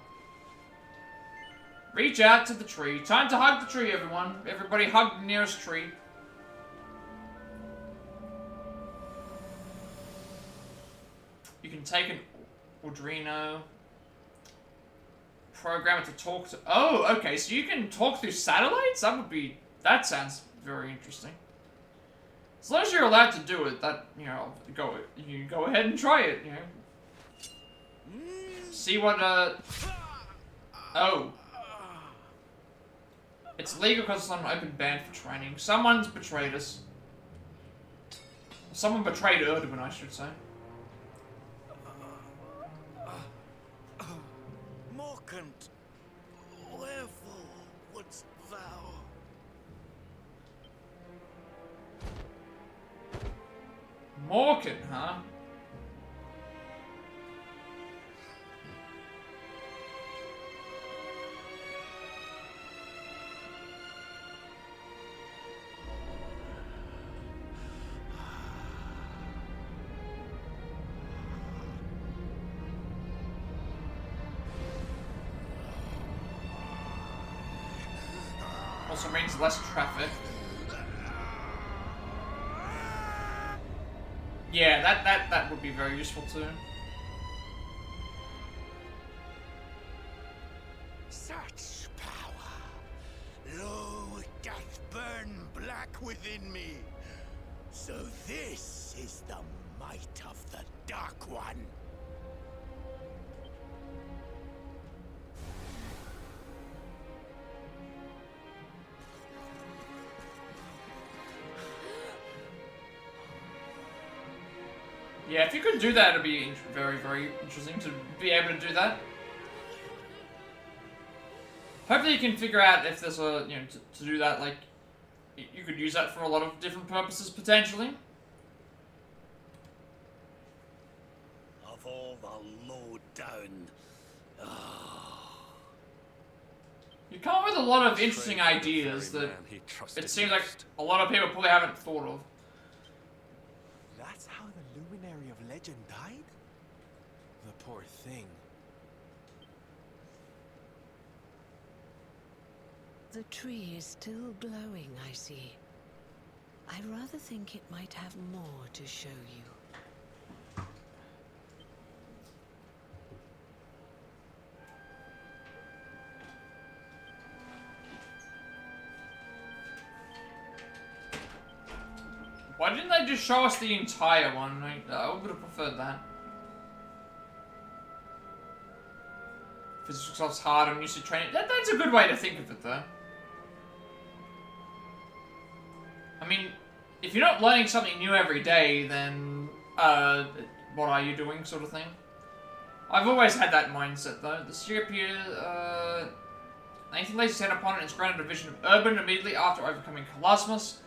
Reach out to the tree. Time to hug the tree, everyone. Everybody hug the nearest tree. You can take an Arduino. Program it to talk to... Oh, okay, so you can talk through satellites? That sounds very interesting. As long as you're allowed to do it, you can go ahead and try it, you know. See what, Oh. It's legal because it's on an open ban for training. Someone's betrayed us. Someone betrayed Erdwin, I should say. Morkant, wherefore wouldst thou? Morkant, huh? Also means less traffic. Yeah, that would be very useful too. Such power! Lo, it doth burn black within me. So this is the might of the Dark One. Yeah, if you could do that, it'd be very, very interesting to be able to do that. Hopefully you can figure out if there's a, to do that, like, you could use that for a lot of different purposes, potentially. Of all the low down... You come up with a lot of interesting ideas that it seems like a lot of people probably haven't thought of. That's how the Luminary of Legend died? The poor thing. The tree is still glowing, I see. I rather think it might have more to show you. Why didn't they just show us the entire one? I would have preferred that. Physics was hard and used to training. That's a good way to think of it, though. I mean, if you're not learning something new every day, then, what are you doing, sort of thing? I've always had that mindset, though. The seer appears, Nathan lays his hand upon it and is granted a vision of Urban immediately after overcoming Calasmos.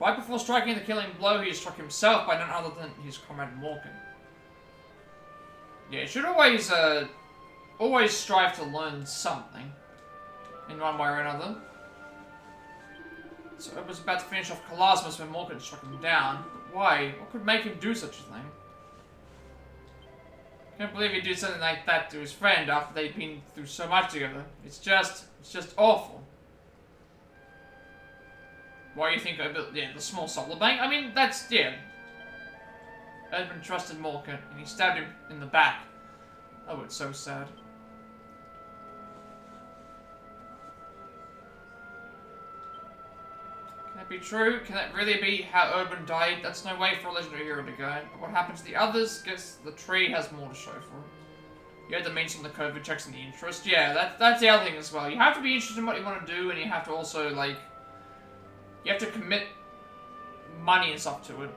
Right before striking the killing blow, he is struck himself by none other than his comrade Mordegon. Yeah, you should always strive to learn something, in one way or another. So Urban was about to finish off Calasmos when Mordegon struck him down. But why? What could make him do such a thing? I can't believe he'd do something like that to his friend after they'd been through so much together. It's just awful. Why do you think I built, the small solar bank? I mean, that's, Urban trusted Mordegon, and he stabbed him in the back. Oh, it's so sad. Can that be true? Can that really be how Urban died? That's no way for a legendary hero to go. But what happens to the others? Guess the tree has more to show for it. You have to mention the COVID checks and the interest. Yeah, that's the other thing as well. You have to be interested in what you want to do, and you have to also, like, you have to commit money and stuff to it.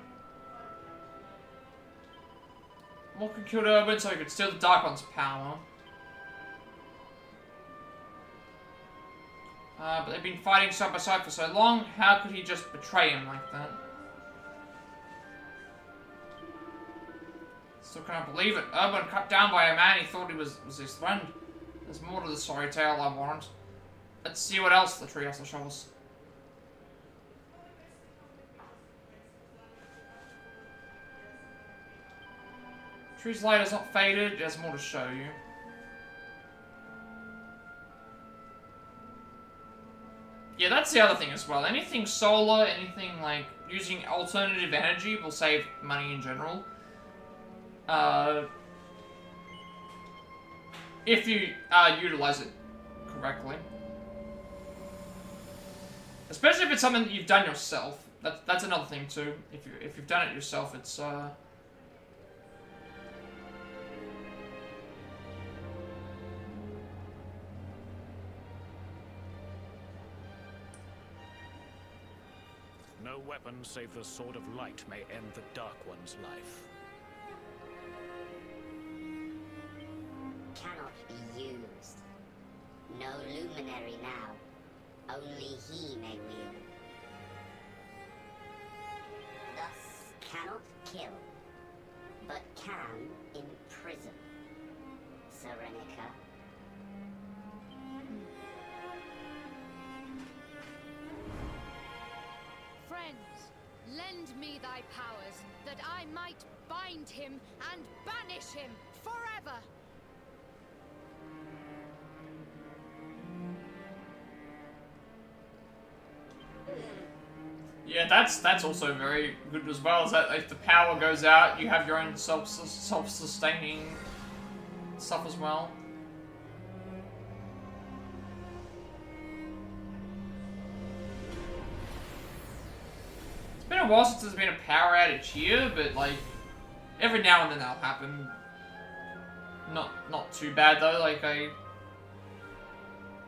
Mordegon killed Urban so he could steal the Dark One's power. But they've been fighting side by side for so long, how could he just betray him like that? Still can't believe it. Urban cut down by a man he thought he was his friend. There's more to the story tale, I warrant. Let's see what else the tree has to show us. The tree's light has not faded, it has more to show you. Yeah, that's the other thing as well. Anything solar, anything like using alternative energy will save money in general. If you utilize it correctly. Especially if it's something that you've done yourself. That's another thing too. If you've done it yourself, it's No weapon save the Sword of Light may end the Dark One's life. Cannot be used. No luminary now. Only he may wield. Thus cannot kill, but can imprison. Serenica. Friends, lend me thy powers, that I might bind him and banish him forever. yeah, that's also very good as well. Is that if the power goes out, you have your own self-sustaining stuff as well. It's been a while since there's been a power outage here, but like every now and then that'll happen. Not too bad though. Like I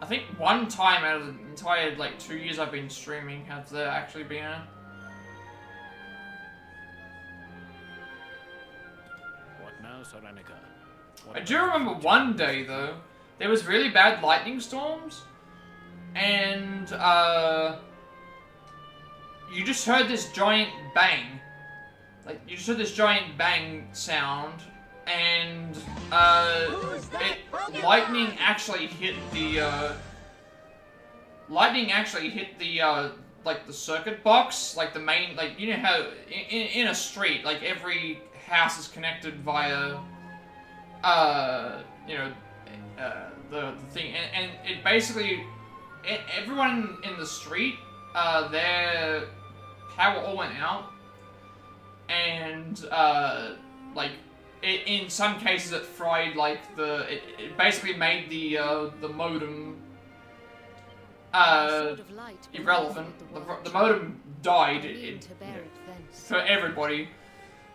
think one time out of the entire, like, 2 years I've been streaming has there actually been a... What now, Serenica? I do remember one day, though, there was really bad lightning storms, and, you just heard this giant bang. Like, you just heard this giant bang sound, and, lightning actually hit the, like, the circuit box, like, the main, like, you know how, in a street, like, every house is connected via, you know, the thing, and it basically, everyone in the street, their power all went out, and, like, in some cases it fried, like, it basically made the modem, irrelevant. The modem died for everybody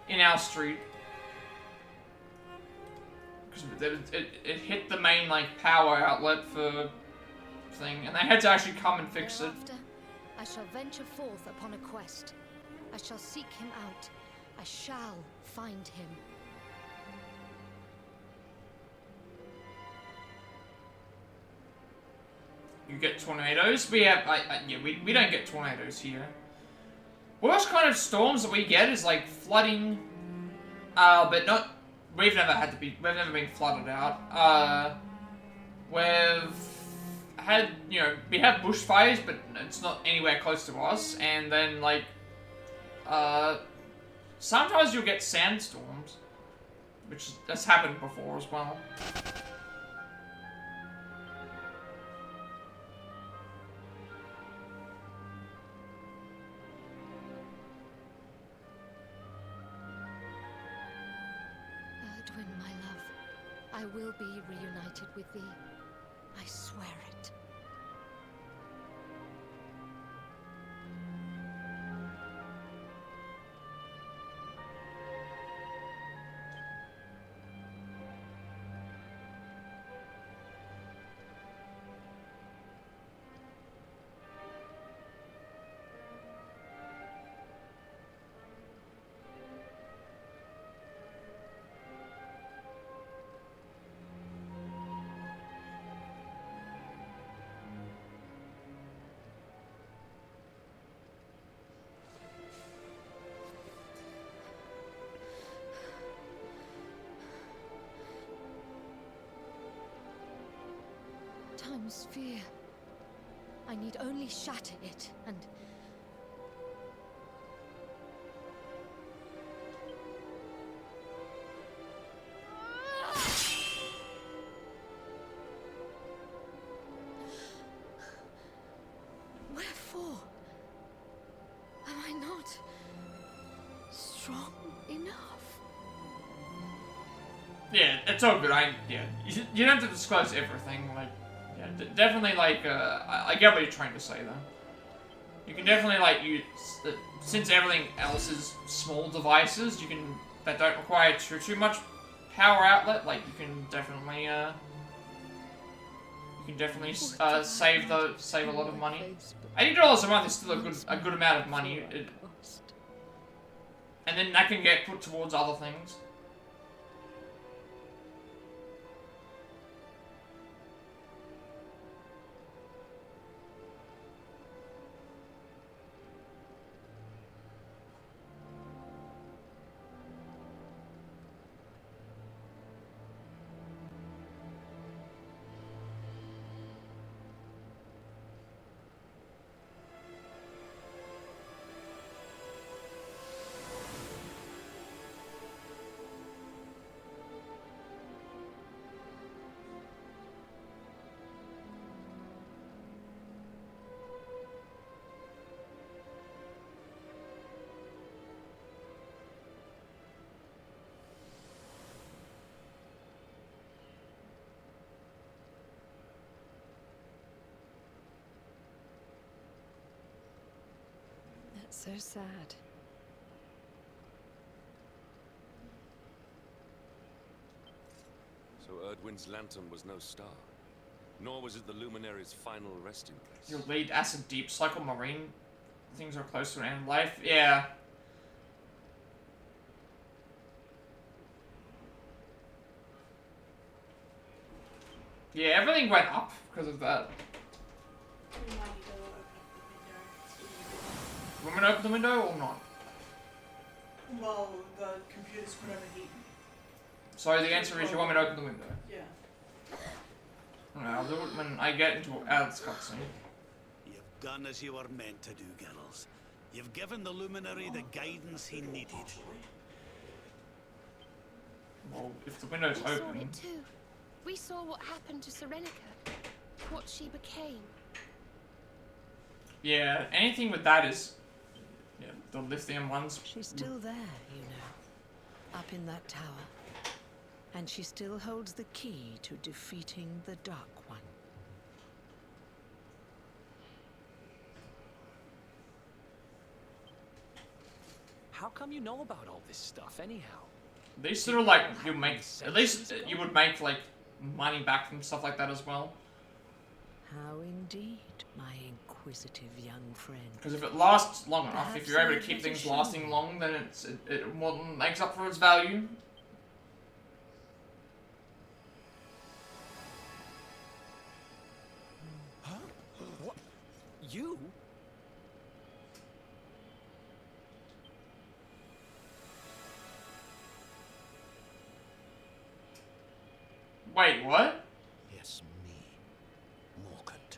in our street. Because it hit the main, like, power outlet for thing, and they had to actually come and fix it. I shall venture forth upon a quest. I shall seek him out. I shall find him. You get tornadoes. We have, we don't get tornadoes here. Worst kind of storms that we get is like flooding, but not. We've never been flooded out. We've had, we have bushfires, but it's not anywhere close to us. And then like, sometimes you'll get sandstorms, which has happened before as well. I will be reunited with thee. I swear it. Time sphere. I need only shatter it, and... Wherefore? Am I not strong enough? Yeah, it's all good. You don't have to disclose everything. Like, yeah, definitely. Like, I get what you're trying to say, though. You can definitely like use since everything else is small devices. That don't require too much power outlet. Like, you can definitely save a lot of money. $80 a month is still a good amount of money. And then that can get put towards other things. So sad. So Erdwin's lantern was no star, nor was it the Luminary's final resting place. Your lead acid deep cycle marine things are close to an end of life. Yeah. Yeah, everything went up because of that. Want me to open the window or not? Well, the computers could overheat. So the answer is you want me to open the window? Yeah. Alright, I'll do it when I get into Alad's cutscene. You've done as you were meant to do, girls. You've given the Luminary the guidance he needed. Well, if the window's We open... saw it too. We saw what happened to Serenica. What she became. Yeah, anything with that is... Yeah, the lithium ones. She's still there, you know. Up in that tower. And she still holds the key to defeating the Dark One. How come you know about all this stuff, anyhow? These sort of like, you make, at least you would make like money back from stuff like that as well. How indeed, my inquisitive young friend. Because if it lasts long enough, Perhaps if you're able to I'd keep better things show lasting you. long, then it more than makes up for its value. Huh? What? You? Wait, what? Yes, me. Morkant.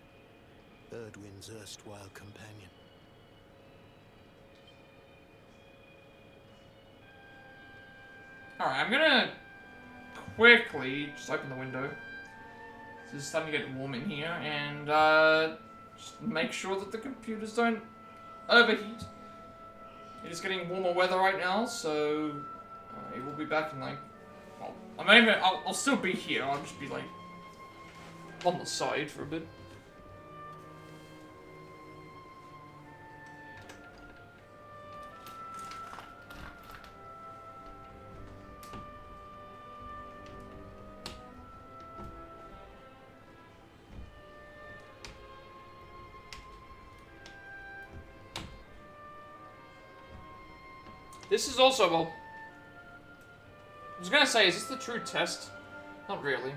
Erdwin's erstwhile companion. Alright, I'm gonna quickly just open the window. It's starting to get warm in here, and just make sure that the computers don't overheat. It is getting warmer weather right now, so it will be back in like, well, I'll still be here, I'll just be like on the side for a bit. This is also, well, I was gonna say, is this the true test? Not really.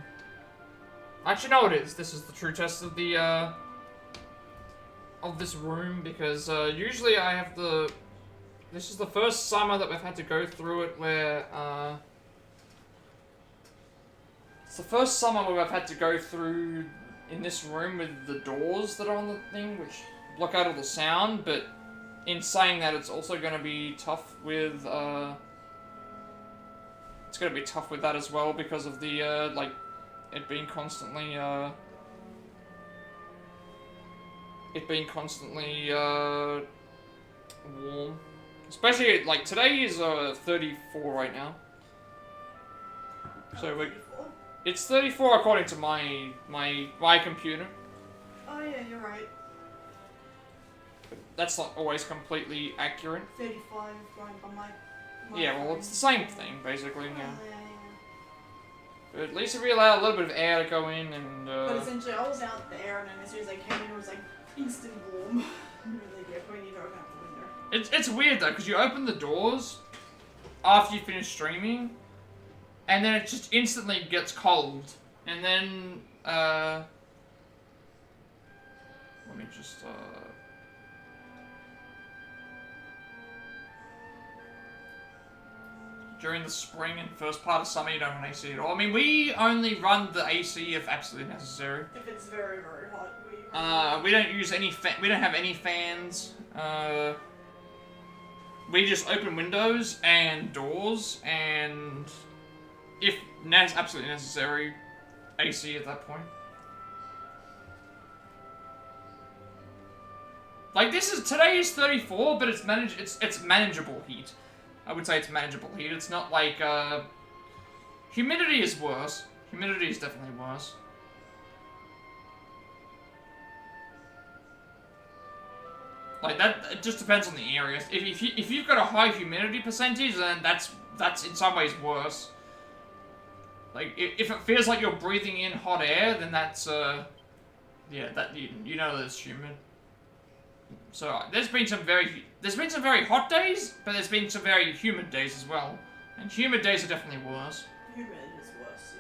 Actually, no, it is. This is the true test of the, of this room, because, usually I have the, this is the first summer that we've had to go through it where, it's the first summer where I've had to go through in this room with the doors that are on the thing, which block out all the sound, but in saying that, it's also going to be tough with, it's going to be tough with that as well because of the, like, it being constantly, warm. Especially, like, today is, 34 right now. So, it's 34 according to my computer. Oh yeah, you're right. That's not always completely accurate. 35 going by my Yeah, well, it's the same thing, basically, yeah. yeah. But at least if we allow a little bit of air to go in and, But essentially, I was out there, and then as soon as I came in, it was like instant warm. Really good when you don't open up the window. It's weird, though, because you open the doors after you finish streaming, and then it just instantly gets cold. And then, let me just, during the spring and first part of summer, you don't run AC at all. I mean, we only run the AC if absolutely necessary. If it's very, very hot, we don't use any we don't have any fans. We just open windows and doors, and if absolutely necessary, AC at that point. Like today is 34, but it's manageable heat. I would say it's manageable heat. It's not like, humidity is worse. Humidity is definitely worse. Like that, it just depends on the area. If you've got a high humidity percentage, then that's in some ways worse. Like if it feels like you're breathing in hot air, then that's yeah, that you know that it's humid. So there's been some very hot days, but there's been some very humid days as well. And humid days are definitely worse. humid is worse,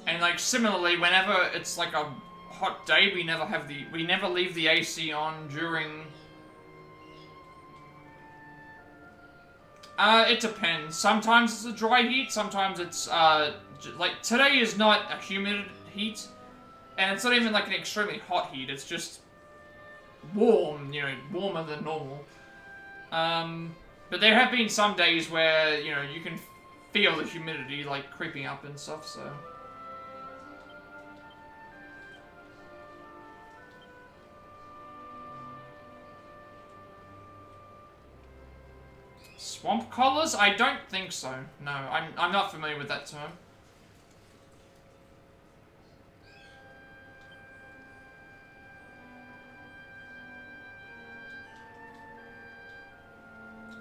yeah. And like similarly, whenever it's like a hot day, we never leave the AC on during. It depends. Sometimes it's a dry heat, sometimes it's, like, today is not a humid heat, and it's not even, like, an extremely hot heat, it's just warm, you know, warmer than normal. But there have been some days where, you know, you can feel the humidity, like, creeping up and stuff, so. Swamp collars? I don't think so. No, I'm not familiar with that term.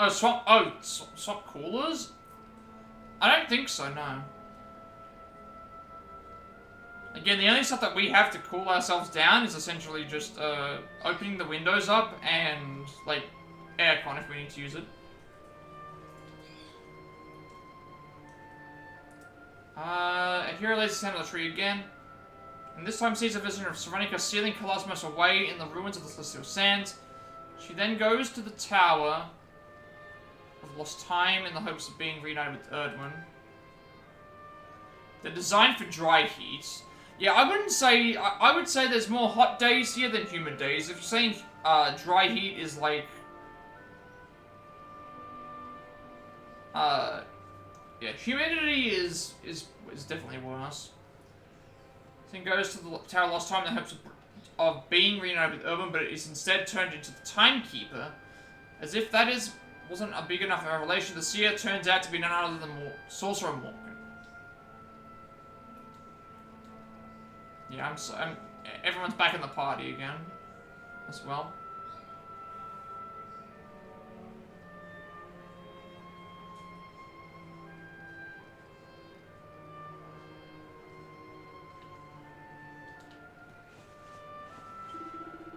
Oh, swap coolers? I don't think so, no. Again, the only stuff that we have to cool ourselves down is essentially just opening the windows up and, like, aircon if we need to use it. A hero lays his hand on the tree again. And this time sees a vision of Serenica sealing Calasmos away in the ruins of the Celestial Sands. She then goes to the Tower of Lost Time in the hopes of being reunited with Erdwin. They're designed for dry heat. Yeah, I wouldn't say... I would say there's more hot days here than humid days. If you're saying dry heat is like... yeah, humidity is definitely worse. Then goes to the Tower of Lost Time in the hopes of being reunited with Erdwin, but it is instead turned into the Timekeeper. As if that wasn't a big enough of a revelation, the Seer turns out to be none other than Sorcerer Mordegon. Yeah, everyone's back in the party again, as well.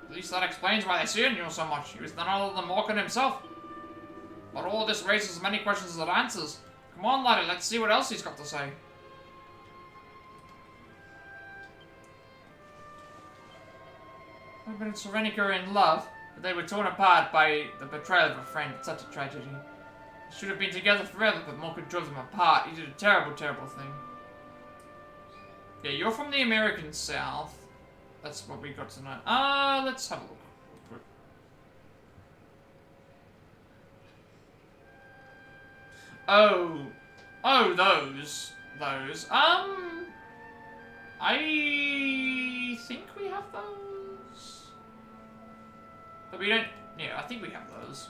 At least that explains why they see you so much. He was none other than Mordegon himself. But all this raises as many questions as it answers. Come on, laddie, let's see what else he's got to say. Mordegon and Serenica are in love, but they were torn apart by the betrayal of a friend. It's such a tragedy. They should have been together forever, but Mordegon drove them apart. He did a terrible, terrible thing. Yeah, you're from the American South. That's what we got to know. Let's have a look. Oh, those. I think we have those. But we don't, yeah, I think we have those.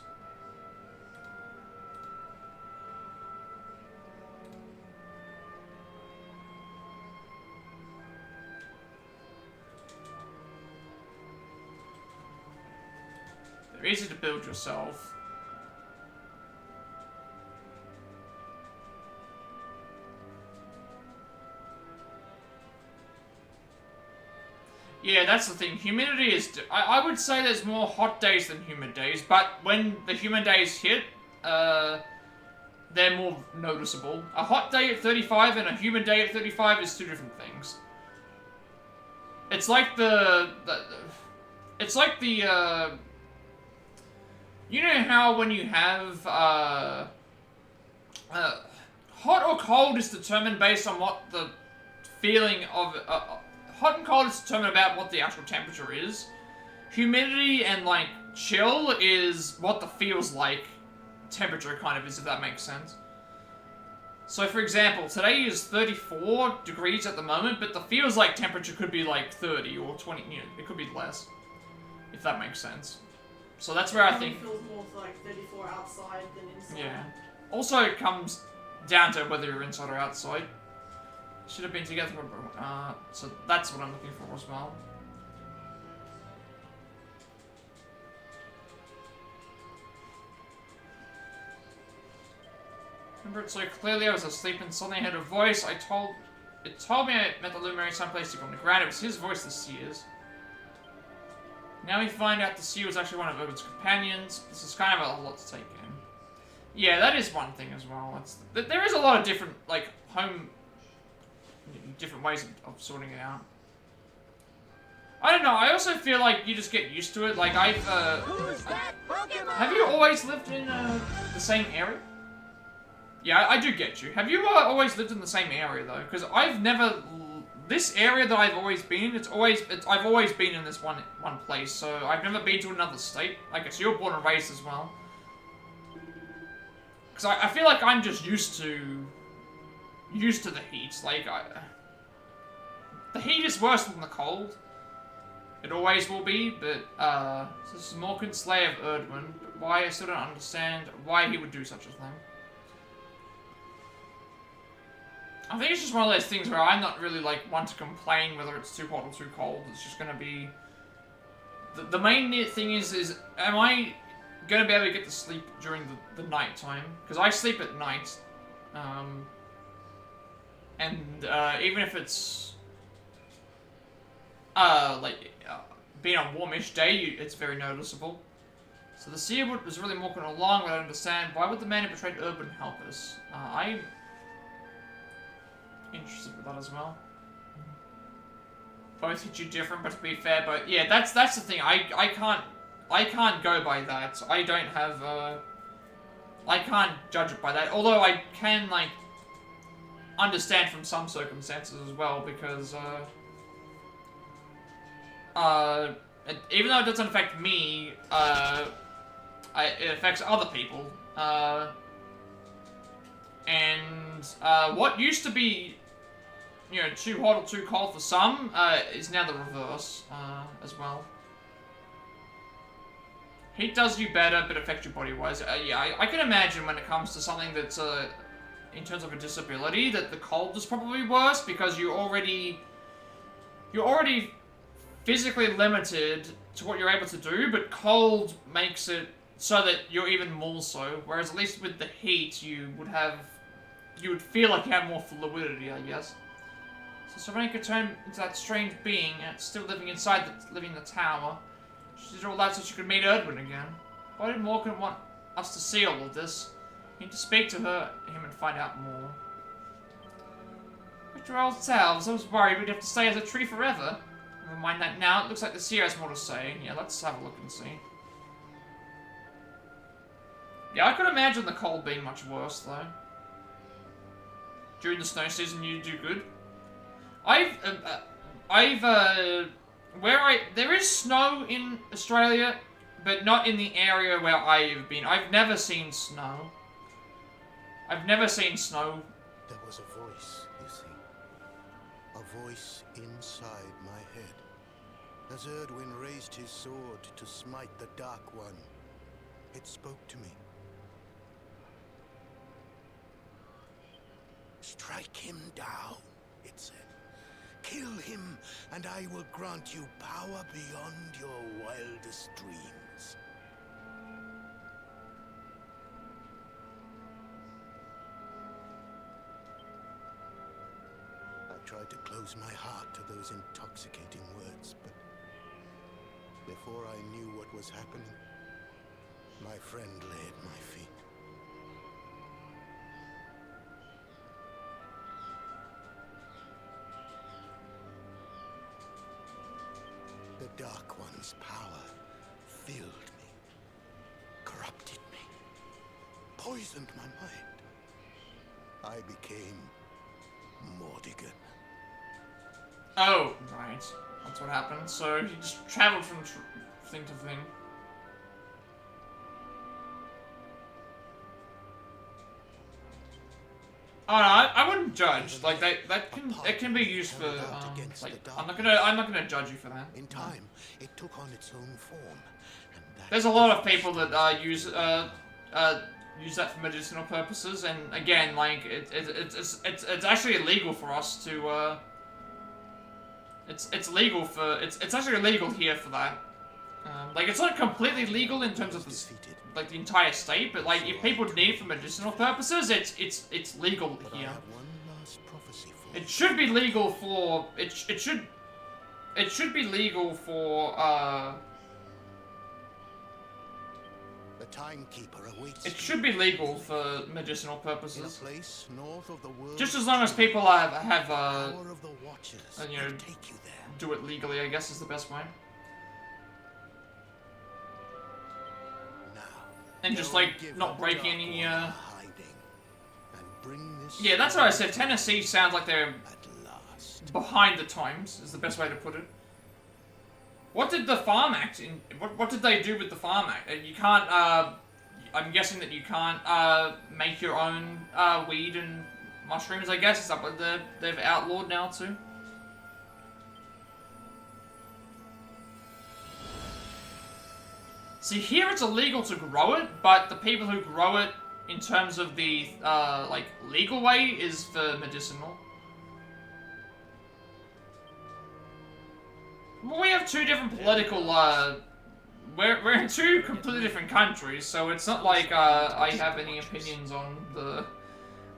They're easy to build yourself. Yeah, that's the thing. Humidity is... I would say there's more hot days than humid days, but when the humid days hit, they're more noticeable. A hot day at 35 and a humid day at 35 is two different things. It's like it's like the, you know how when you have, hot or cold is determined based on what the feeling of, hot and cold is determined about what the actual temperature is. Humidity and, like, chill is what the feels like temperature kind of is, if that makes sense. So, for example, today is 34 degrees at the moment, but the feels like temperature could be, like, 30 or 20, you know, it could be less. If that makes sense. So that's where I think... It feels more like 34 outside than inside. Yeah. Also, it comes down to whether you're inside or outside. Should have been together, so that's what I'm looking for as well. Remember it so clearly. I was asleep and suddenly I heard a voice. It told me I met the luminary someplace to go on the ground. It was his voice, the Seer's. Now we find out the Seer was actually one of Erdwin's companions. This is kind of a lot to take in. Yeah, that is one thing as well. There is a lot of different, like, different ways of sorting it out. I don't know, I also feel like you just get used to it. Like, Who's that Pokemon? have you always lived in the same area? Yeah, I do get you. Have you always lived in the same area, though? Because I've never... This area that I've always been, I've always been in this one place, so I've never been to another state. I guess you're born and raised as well. Because I feel like I'm just used to the heat. Like, the heat is worse than the cold. It always will be, but, this is Mordegon, Slayer of Erdwin. But why, I still don't understand why he would do such a thing. I think it's just one of those things where I'm not really, like, one to complain whether it's too hot or too cold. It's just gonna be... The main thing is am I gonna be able to get to sleep during the night time, because I sleep at night, even if it's being a warmish day, it's very noticeable. So the seer was really walking along, but I don't understand. Why would the man who betrayed Urban help us? I'm interested with that as well. Both hit you different, but to be fair, but yeah, that's the thing. I can't go by that. I don't have I can't judge it by that. Although I can like understand from some circumstances as well, because even though it doesn't affect me, it affects other people. What used to be, you know, too hot or too cold for some, is now the reverse, as well. Heat does you better, but affects you body-wise. Yeah, I can imagine when it comes to something that's, in terms of a disability, that the cold is probably worse, because you're already physically limited to what you're able to do, but cold makes it so that you're even more so, whereas at least with the heat, you would feel like you have more fluidity, I guess. So Serena could turn into that strange being, still living in the tower. She did all that so she could meet Erdwin again. Why did Morgan want us to see all of this? We need to speak to him and find out more. But your old selves, I was worried we'd have to stay as a tree forever. Never mind that now, it looks like the seer has more to say. Yeah, let's have a look and see. Yeah, I could imagine the cold being much worse, though. During the snow season, you do good. There is snow in Australia, but not in the area where I've been. I've never seen snow. I've never seen snow. There was a voice, you see. A voice inside my head. As Erdwin raised his sword to smite the Dark One, it spoke to me. Strike him down, it said. Kill him, and I will grant you power beyond your wildest dreams. I tried to close my heart to those intoxicating words, but before I knew what was happening, my friend lay at my feet. The Dark One's power filled me, corrupted me, poisoned my mind. I became Mordegon. Oh, right. That's what happened. So he just traveled from thing to thing. Oh no, I wouldn't judge. Like it can be used for like I'm not gonna judge you for that. In time, it took on its own form. There's a lot of people that use that for medicinal purposes, and again, like it's actually illegal for us to it's actually illegal here for that. Like it's not completely legal in terms of the entire state, but like if people need it for medicinal purposes, it's legal here. It should be legal for it should be legal for the timekeeper awaits. It should be legal for medicinal purposes. In a place north of the world, just as long as people have power of the Watchers you know, take you there. Do it legally, I guess is the best way. And just like not breaking any yeah, that's what I said. Tennessee sounds like they're behind the times, is the best way to put it. What did the Farm Act what did they do with the Farm Act? You can't I'm guessing that you can't make your own weed and mushrooms, I guess. Is that what they've outlawed now too? See, here it's illegal to grow it, but the people who grow it, in terms of the, like, legal way, is for medicinal. Well, we have two different political, we're in two completely different countries, so it's not like I have any opinions on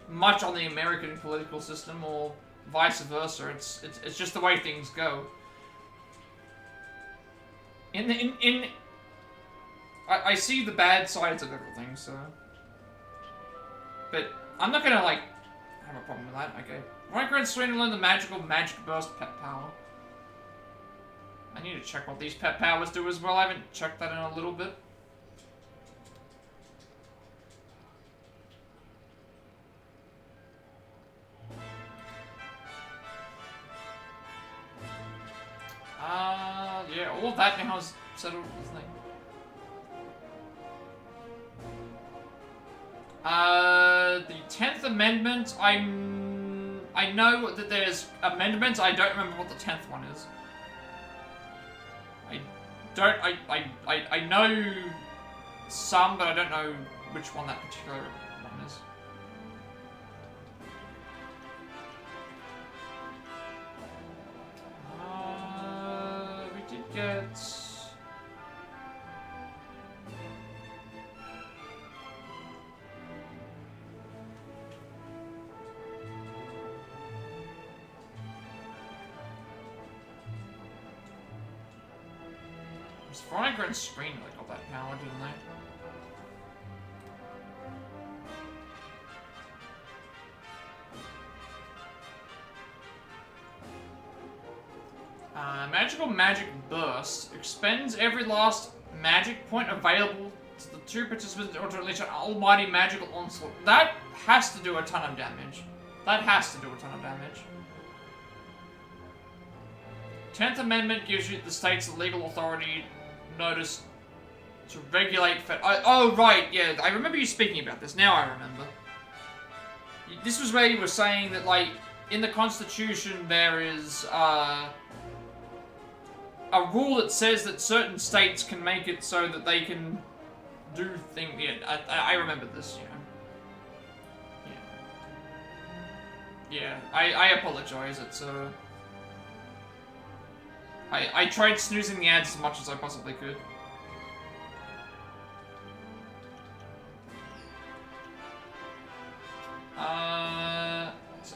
much on the American political system or vice versa. It's just the way things go. I see the bad sides of everything, so. But I'm not gonna like have a problem with that. Okay. Veronica and Serena learn the magic burst pet power. I need to check what these pet powers do as well. I haven't checked that in a little bit. Yeah, all of that now is settled, isn't it? The 10th Amendment, I know that there's amendments, I don't remember what the 10th one is. I know some, but I don't know which one that particular one is. We did get... Veronica and Serena that got that power, didn't they? Magic Burst expends every last magic point available to the two participants in order to unleash an almighty magical onslaught. That has to do a ton of damage. That has to do a ton of damage. 10th Amendment gives you the states the legal authority notice to regulate oh, right, yeah, I remember you speaking about this. Now I remember. This was where you were saying that, like, in the Constitution there is, a rule that says that certain states can make it so that they can do things. Yeah, I remember this, Yeah, I apologize, it's, I tried snoozing the ads as much as I possibly could.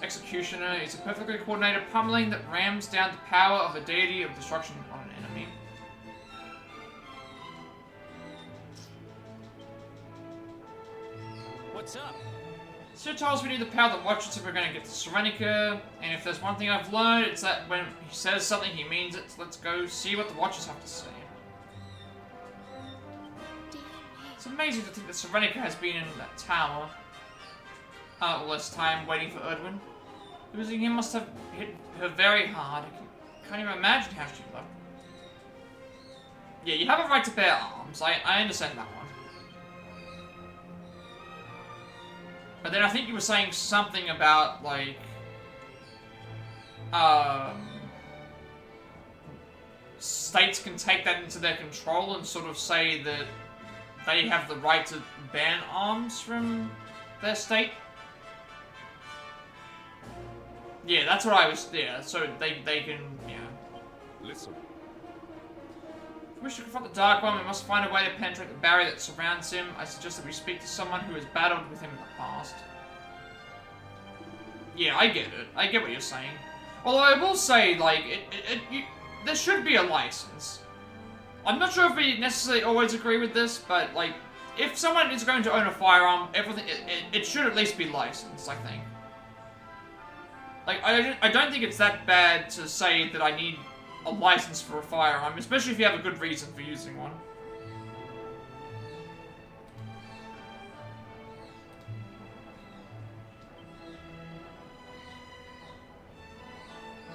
Executioner is a perfectly coordinated pummeling that rams down the power of a deity of destruction on an enemy. What's up? Sir tells we need the power that watches if we're going to get to Serenica, and if there's one thing I've learned, it's that when he says something, he means it. So let's go see what the Watchers have to say. It's amazing to think that Serenica has been in that tower all this time, waiting for Erdwin. Losing him must have hit her very hard. I can't even imagine how she looked. Yeah, you have a right to bear arms. I understand that one. But then I think you were saying something about, like, states can take that into their control and sort of say that they have the right to ban arms from their state. Yeah, that's what I was, yeah, so they can, yeah. Listen. If we wish to confront the Dark One, we must find a way to penetrate the barrier that surrounds him. I suggest that we speak to someone who has battled with him in the past. Yeah, I get it. I get what you're saying. Although I will say, like, there should be a license. I'm not sure if we necessarily always agree with this, but, like, if someone is going to own a firearm, everything, it should at least be licensed, I think. Like, I don't think it's that bad to say that I need a license for a firearm, especially if you have a good reason for using one.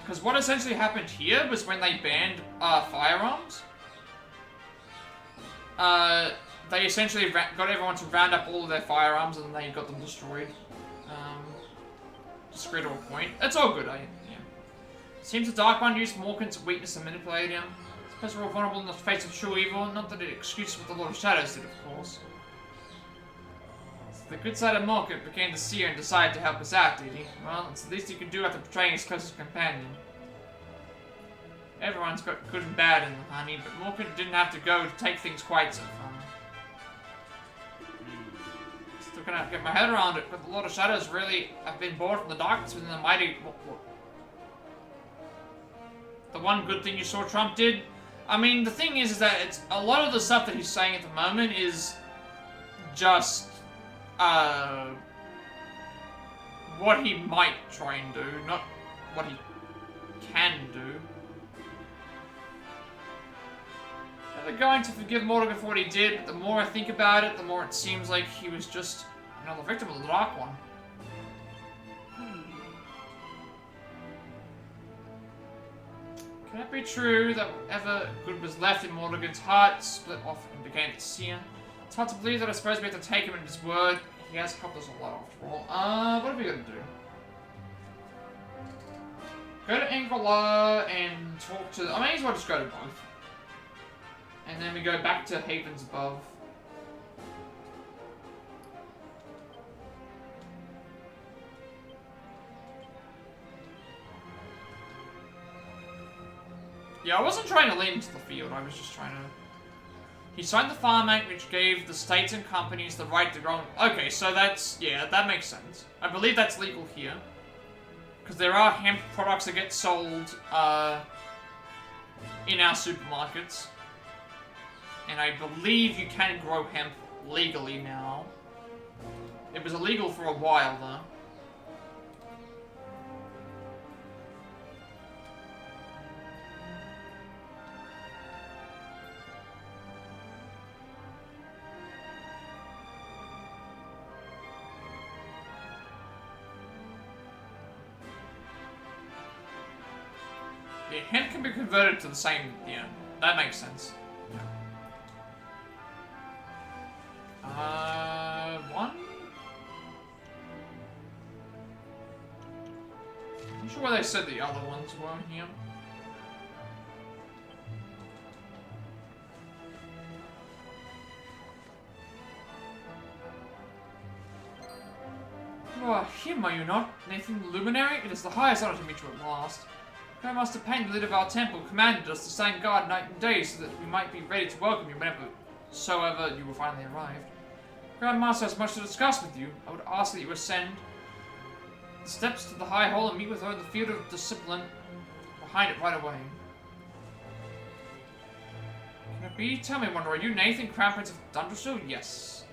Because what essentially happened here was when they banned firearms, they essentially got everyone to round up all of their firearms and they got them destroyed. Just to a point. It's all good, yeah. Seems the Dark One used Morgan's weakness to manipulate him. Suppose we're all vulnerable in the face of true evil, not that it excuses what the Lord of Shadows did, of course. So the good side of Morgan became the seer and decided to help us out, did he? Well, it's the least he could do after betraying his closest companion. Everyone's got good and bad in the honey, but Morgan didn't have to go to take things quite so far. Still gonna get my head around it, but the Lord of Shadows really have been born from the darkness within the mighty... The one good thing you saw Trump did? I mean, the thing is that it's a lot of the stuff that he's saying at the moment is just, what he might try and do, not what he can do. Never going to forgive Mordegon for what he did, but the more I think about it, the more it seems like he was just another victim of the Dark One. Can it be true that whatever good was left in Mordegon's heart split off and became the seer? It's hard to believe that I suppose we have to take him at his word. He has helped us a lot after all. What are we gonna do? Go to Angela and talk to... I may as well just go to both. And then we go back to Havens Above. Yeah, I wasn't trying to lead into the field, I was just trying to... He signed the Farm Act, which gave the states and companies the right to grow... Okay, so that's... Yeah, that makes sense. I believe that's legal here. Because there are hemp products that get sold, in our supermarkets. And I believe you can grow hemp legally now. It was illegal for a while, though. Yeah, hemp can be converted to the same, yeah, that makes sense. Yeah. One? I'm not sure where they said the other ones were here. You are him, are you not? Nathan the Luminary? It is the highest honor to meet you at last. Grandmaster Pain, the leader of our temple, commanded us to stand guard night and day so that we might be ready to welcome you whenever you will finally arrived. Grandmaster has much to discuss with you. I would ask that you ascend the steps to the High Hall and meet with her in the field of discipline behind it right away. Can it be? Tell me, Wonder, are you Nathan, Crown Prince of Dunderstone? Yes.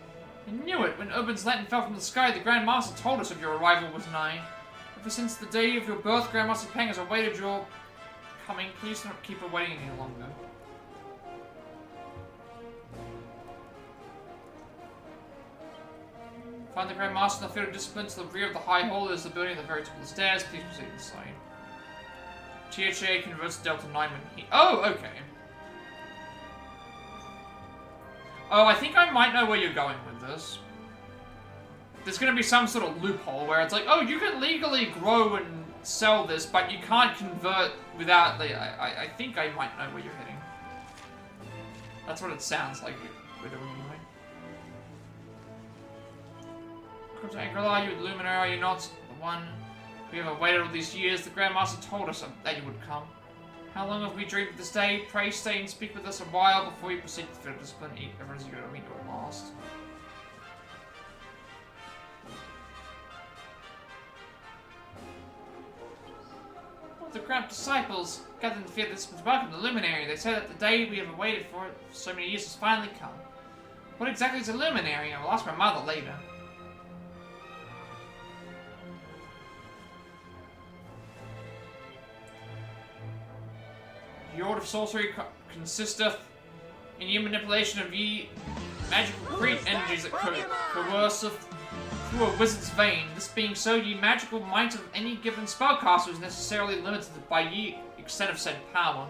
I knew it. When Urban's lantern fell from the sky, the Grand Master told us of your arrival was nigh. Ever since the day of your birth, Grandmaster Peng has awaited your coming. Please do not keep her waiting any longer. Find the Grand Master in the field of discipline to the rear of the High Hall. There's the building at the very top of the stairs. Please proceed inside. THA converts Delta 9 when he... Oh, okay. Oh, I think I might know where you're going with this. There's going to be some sort of loophole where it's like, oh, you can legally grow and sell this, but you can't convert without the... I think I might know where you're heading. That's what it sounds like we're doing anyway. Come to Angela, you Luminary, are you not? The one we have awaited all these years. The Grandmaster told us that you would come. How long have we dreamed of this day? Pray stay and speak with us a while before you proceed to the field of discipline. Everyone's going to meet you at last. The cramped disciples gathered in the field of discipline to welcome the Luminary. They say that the day we have awaited for so many years has finally come. What exactly is a Luminary? I will ask my mother later. The Order of Sorcery consisteth in ye manipulation of ye magical create energies that coerceth through a wizard's vein. This being so, ye magical might of any given spellcaster is necessarily limited by ye extent of said power.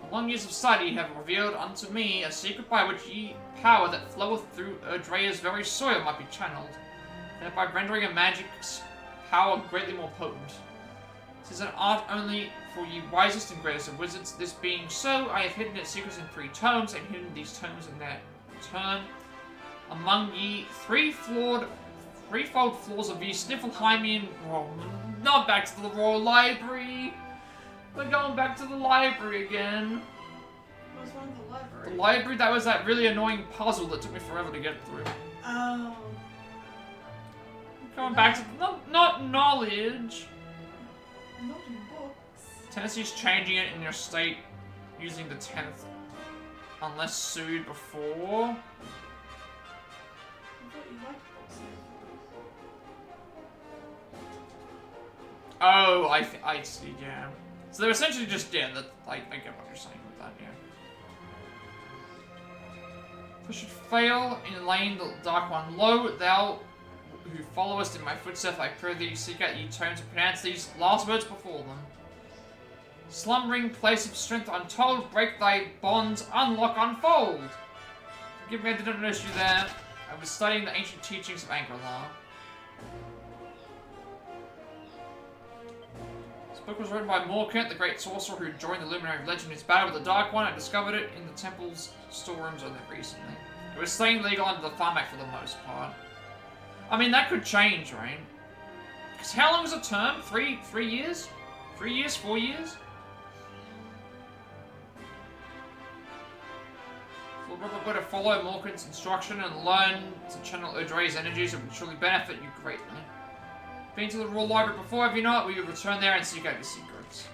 The long years of study have revealed unto me a secret by which ye power that floweth through Erdrea's very soil might be channeled, thereby rendering a magic's power greatly more potent. This is an art only for ye wisest and greatest of wizards. This being so, I have hidden its secrets in 3 tomes, and hidden these tomes in their turn among ye threefold floors of ye Sniffelheimian... Oh, not back to the Royal Library! We're going back to the library again. What's wrong with the library? The library, that was that really annoying puzzle that took me forever to get through. Oh. Going back to not knowledge. Not in books. Tennessee's changing it in your state using the 10th, unless sued before. I thought you liked books. Oh, I see, yeah. So they're essentially just, yeah, that, I get what you're saying with that, yeah. If I should fail in laying the Dark One low, thou who followest in my footsteps, I pray thee, seek out ye tones to pronounce these last words before them. Slumbering place of strength untold, break thy bonds, unlock, unfold. Forgive me, I didn't notice you there. I was studying the ancient teachings of Angrelar. This book was written by Mordegon, the great sorcerer who joined the Luminary Legend in his battle with the Dark One. I discovered it in the temple's storerooms only recently. It was staying legal under the Farmac for the most part. I mean, that could change, right? Because how long was a term? 3 years? 3 years? 4 years? We're going to follow Mordegon's instruction and learn to channel Udre's energies. It will surely benefit you greatly. Been to the Royal Library before, have you not? Will you return there and seek out your secrets?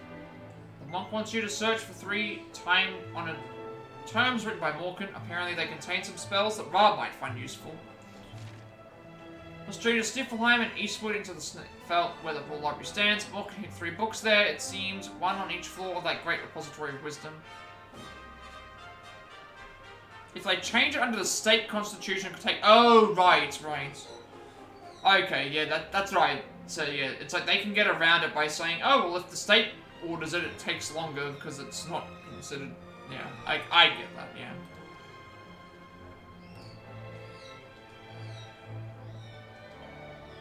The monk wants you to search for 3 time-honored terms written by Mordegon. Apparently they contain some spells that Ra might find useful. Let's journey to Stiflheim and eastward into the Felt where the Royal Library stands. Mordegon hid 3 books there, it seems, 1 on each floor of that great repository of wisdom. If they change it under the state constitution, it could take... Oh, right. Okay, yeah, that's right. So, yeah, it's like they can get around it by saying, oh, well, if the state orders it, it takes longer because it's not considered... Yeah, I get that, yeah.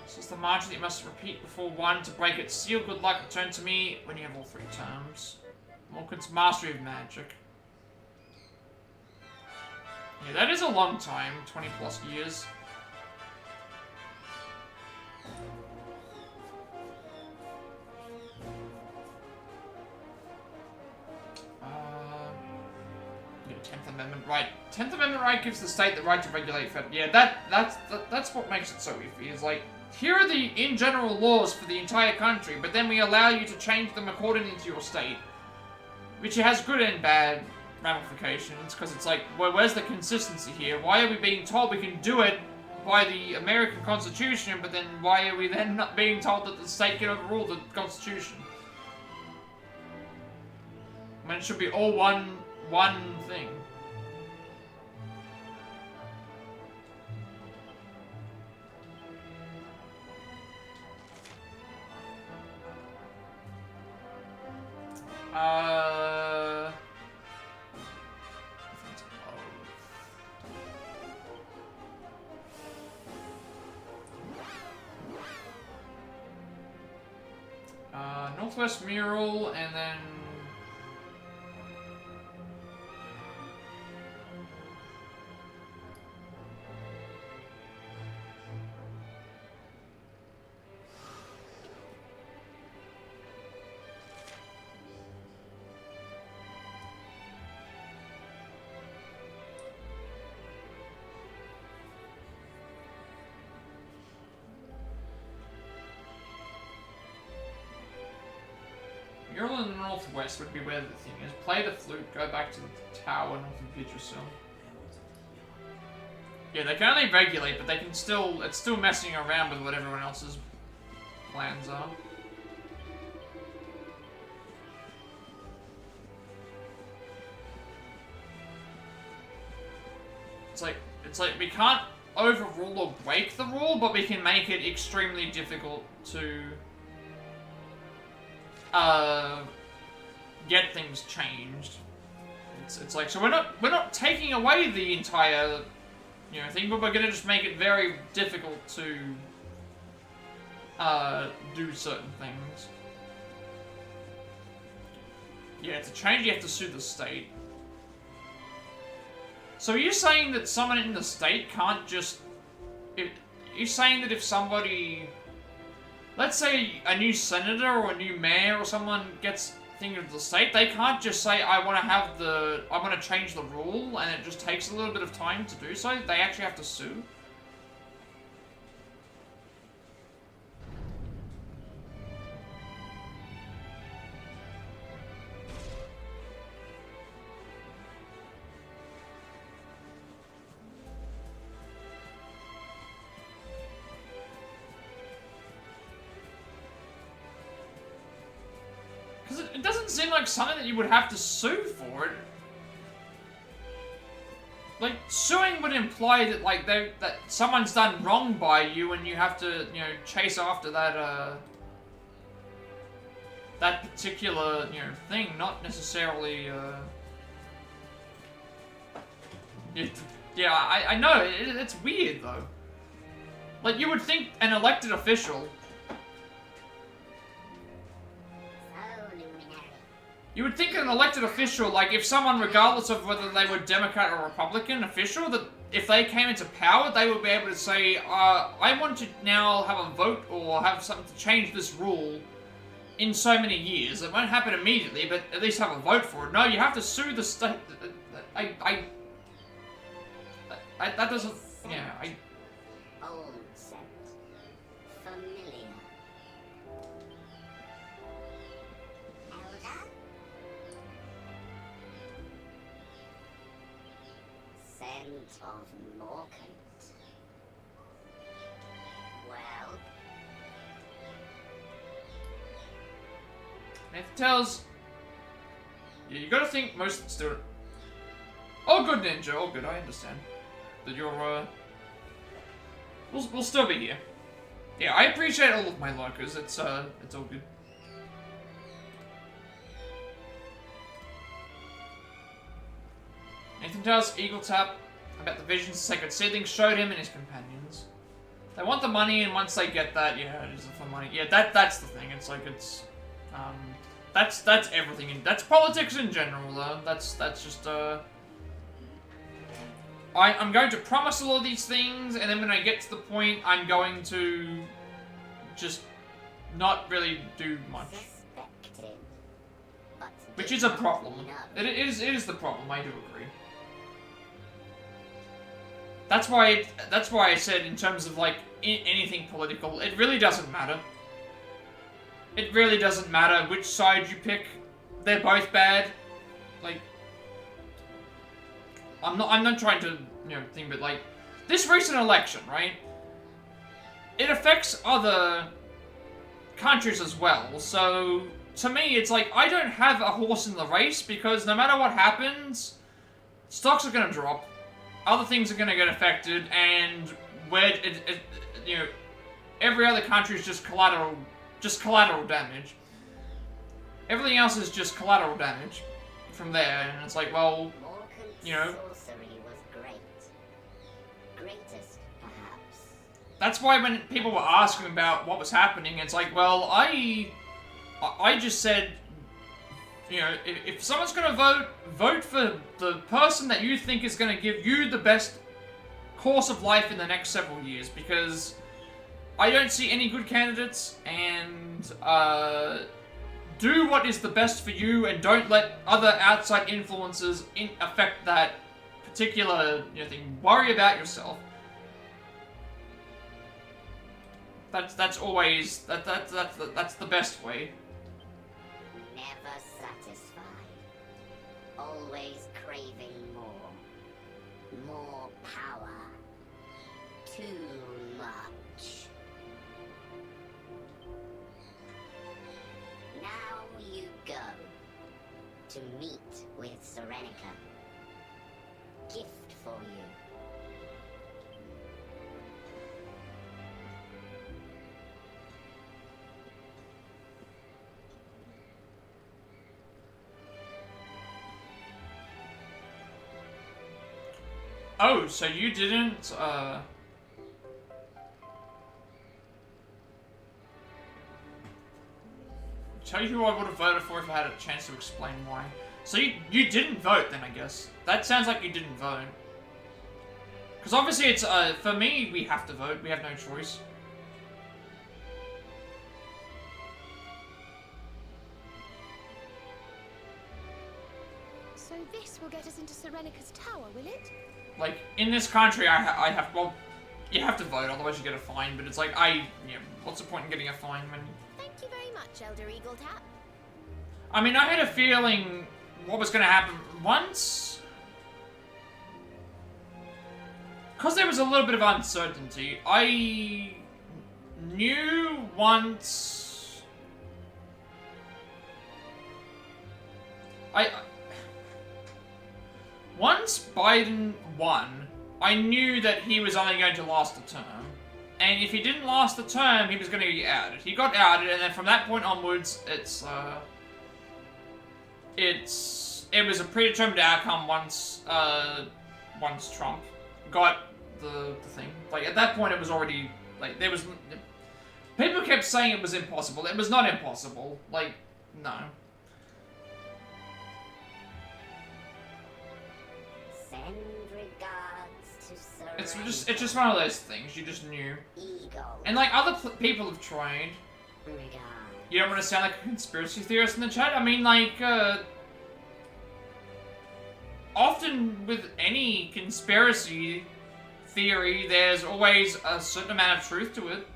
This is the march that you must repeat before 1 to break its seal. Good luck, return to me when you have all 3 terms. Mordegon's mastery of magic. Yeah, that is a long time, 20 plus years. Yeah, 10th Amendment right. 10th Amendment right gives the state the right to regulate fed. Yeah, that's what makes it so iffy. Is like, here are the in general laws for the entire country, but then we allow you to change them according to your state, which has good and bad ramifications, because it's like, well, where's the consistency here? Why are we being told we can do it by the American Constitution, but then why are we then not being told that the state can overrule the Constitution? I mean, it should be all one thing. Northwest Mural, and then... You're in the northwest would be where the thing is. Play the flute, go back to the tower, north of Yggdrasil. Yeah, they can only regulate, but they can still... It's still messing around with what everyone else's plans are. It's like we can't overrule or break the rule, but we can make it extremely difficult to... get things changed. It's like, so we're not taking away the entire, you know, thing, but we're gonna just make it very difficult to do certain things. Yeah, to change you have to sue the state. So are you saying that someone in the state can't just... You're saying that if somebody... Let's say a new senator or a new mayor or someone gets thing of the state. They can't just say, I want to change the rule, and it just takes a little bit of time to do so. They actually have to sue. Because it doesn't seem like something that you would have to sue for. Like, suing would imply that, like, that someone's done wrong by you and you have to, you know, chase after that, that particular, you know, thing, not necessarily, yeah, I know, it's weird, though. Like, you would think an elected official... You would think an elected official, like, if someone, regardless of whether they were Democrat or Republican official, that if they came into power, they would be able to say, I want to now have a vote or have something to change this rule in so many years. It won't happen immediately, but at least have a vote for it. No, you have to sue the state. That doesn't, yeah, Old scent. Familiar. Elder? Scent of Morkant. Well? It tells... Yeah, you gotta think most student... Oh, good, Ninja. Oh, good. I understand. That you're, We'll still be here. Yeah, I appreciate all of my lurkers. It's all good. Nathan tells Eagle Tap about the visions the sacred seedling showed him and his companions. They want the money, and once they get that, yeah, it is for money. Yeah, that's the thing. It's like, it's, that's everything. That's politics in general, though. That's just, I'm going to promise all of these things, and then when I get to the point, I'm going to just not really do much. Which is a problem. It is the problem, I do agree. That's why I said, in terms of, like, anything political, it really doesn't matter. It really doesn't matter which side you pick. They're both bad. Like, I'm not trying to, you know, think, but, like, this recent election, right? It affects other countries as well, so to me, it's like, I don't have a horse in the race, because no matter what happens, stocks are gonna drop, other things are gonna get affected, and where you know, every other country is just collateral damage. Everything else is just collateral damage from there, and it's like, well, you know. Sorcery was great. Greatest, perhaps. That's why when people were asking about what was happening, it's like, well, I just said, you know, if someone's gonna vote for the person that you think is gonna give you the best course of life in the next several years, because I don't see any good candidates, and do what is the best for you, and don't let other outside influences affect that particular, you know, thing. Worry about yourself. That's always that's the best way. Never satisfied. Always craving more. More power. Too much. Now you go to meet with Serenica. Gift for you. Oh, so you didn't, tell you who I would have voted for if I had a chance to explain why. So you didn't vote then, I guess. That sounds like you didn't vote. Because obviously it's, for me, we have to vote. We have no choice. this will get us into Serenica's tower, will it? Like, in this country, I have, well, you have to vote, otherwise you get a fine, but it's like, what's the point in getting a fine when... Thank you very much, Elder Eagletap. I mean, I had a feeling what was going to happen once... Because there was a little bit of uncertainty, I knew once... Once Biden won, I knew that he was only going to last a term. And if he didn't last the term, he was going to get outed. He got outed, and then from that point onwards, it was a predetermined outcome once Trump got the thing. Like, at that point, it was already, like, there was... People kept saying it was impossible. It was not impossible. Like, no. Send regards to Serenity. It's just one of those things. You just knew. Eagle. And, like, other people have tried. Regard. You don't want to sound like a conspiracy theorist in the chat? I mean, like, often with any conspiracy theory, there's always a certain amount of truth to it.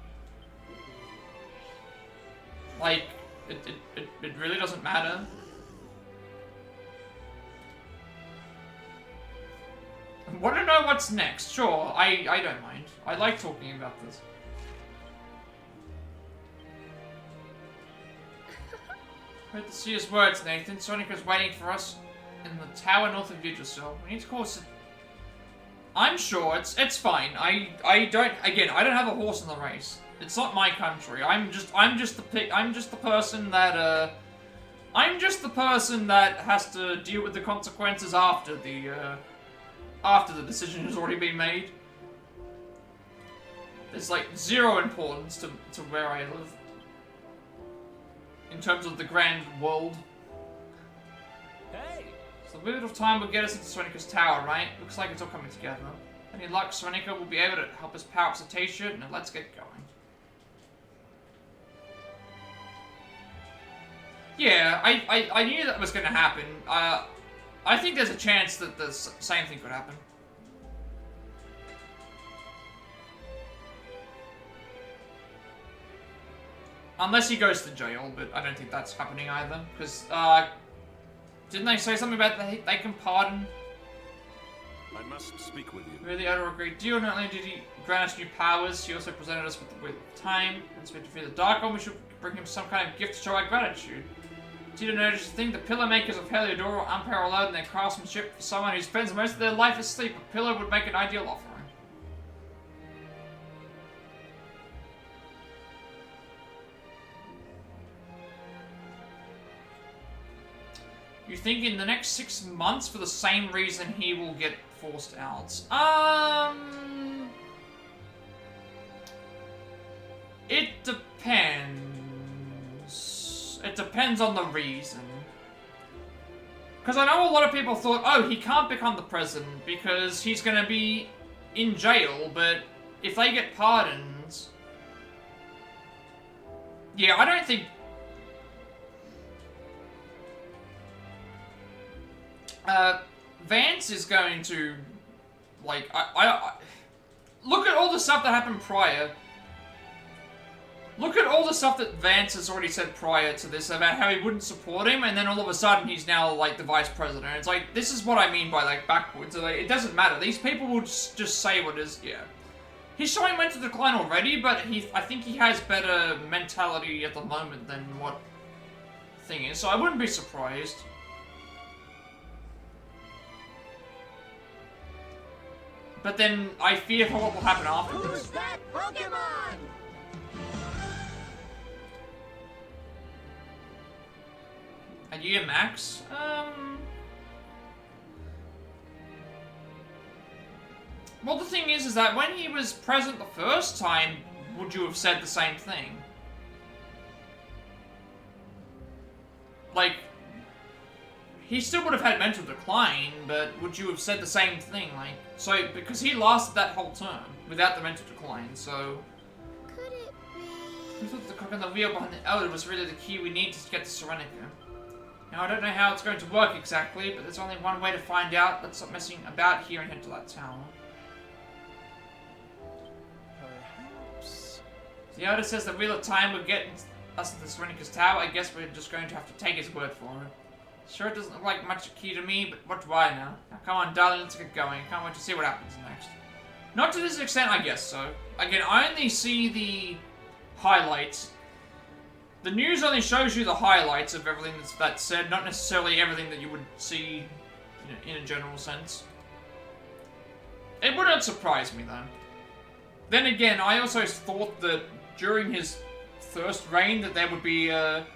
Like, it really doesn't matter. Want to know what's next? Sure, I don't mind. I like talking about this. Heard the seer's words, Nathan. Sonica's waiting for us in the tower north of Yggdrasil. We need to call it. I'm sure it's fine. I don't have a horse in the race. It's not my country. I'm just the person that has to deal with the consequences after the decision has already been made. There's like zero importance to where I live in terms of the grand world. Hey! So the bit of time will get us into Serenica's tower, right? Looks like it's all coming together. Any luck, Serenica will be able to help us power up Cetacea. Now let's get going. Yeah, I knew that was going to happen. I think there's a chance that the same thing could happen. Unless he goes to jail, but I don't think that's happening either. Because, didn't they say something about they can pardon? I must speak with you. Really utter a great deal. Not only did he grant us new powers, he also presented us with the wheel of time. And so to defeat the Dark One, we should bring him some kind of gift to show our gratitude. Did you notice the thing? The pillar makers of Heliodor are unparalleled in their craftsmanship. For someone who spends most of their life asleep, a pillar would make an ideal offering. You think in the next 6 months for the same reason he will get forced out? It depends. It depends on the reason. Because I know a lot of people thought, oh, he can't become the president because he's going to be in jail, but if they get pardons... Yeah, I don't think... Vance is going to, like, I look at all the stuff that happened prior. Look at all the stuff that Vance has already said prior to this about how he wouldn't support him, and then all of a sudden he's now, like, the vice president. It's like, this is what I mean by, like, backwards. Like, it doesn't matter. These people will just say what is, yeah. He's showing mental decline already, but I think he has better mentality at the moment than what thing is, so I wouldn't be surprised. But then, I fear for what will happen afterwards. Who's that Pokemon? A year max? Well, the thing is that when he was present the first time, would you have said the same thing? Like, he still would have had mental decline, but would you have said the same thing? Like, so, because he lasted that whole term without the mental decline, so... Could it be... Who thought the cock on the wheel behind the Elder was really the key we need to get to Serenica? Now, I don't know how it's going to work exactly, but there's only one way to find out. Let's stop messing about here and head to that tower. Perhaps. The Elder says the Wheel of Time will get us to the Serenicus Tower. I guess we're just going to have to take his word for it. Sure, it doesn't look like much a key to me, but what do I know? Now, come on, darling, let's get going. Can't wait to see what happens next. Not to this extent, I guess so. Again, I only see the highlights. The news only shows you the highlights of everything that's said, not necessarily everything that you would see, in a general sense. It wouldn't surprise me, though. Then again, I also thought that during his first reign that there would be an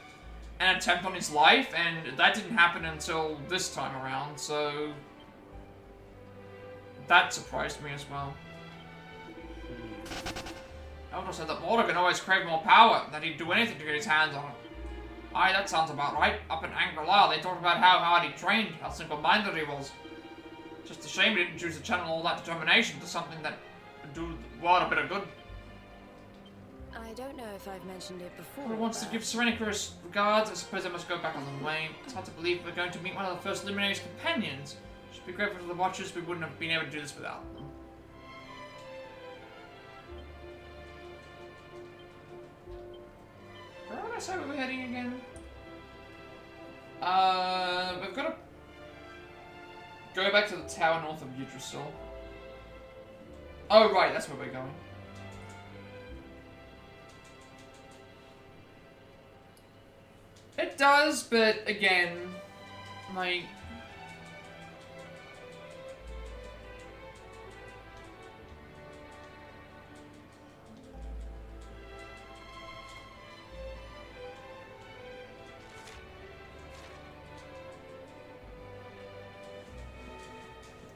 attempt on his life, and that didn't happen until this time around, so that surprised me as well. Elder said that Mordegon always craved more power, that he'd do anything to get his hands on it. Aye, that sounds about right. Up in Angri-La, they talked about how hard he trained, how simple-minded he was. Just a shame he didn't choose to channel all that determination to something that would do the world a bit of good. I don't know if I've mentioned it before. Who wants to give Serenicus regards? I suppose I must go back a long way. It's hard to believe we're going to meet one of the first Luminary's companions. Should be grateful to the Watchers. We wouldn't have been able to do this without them. Where would I say we were heading again? We've got to go back to the tower north of Yggdrasil. Oh, right, that's where we're going. It does, but again, like...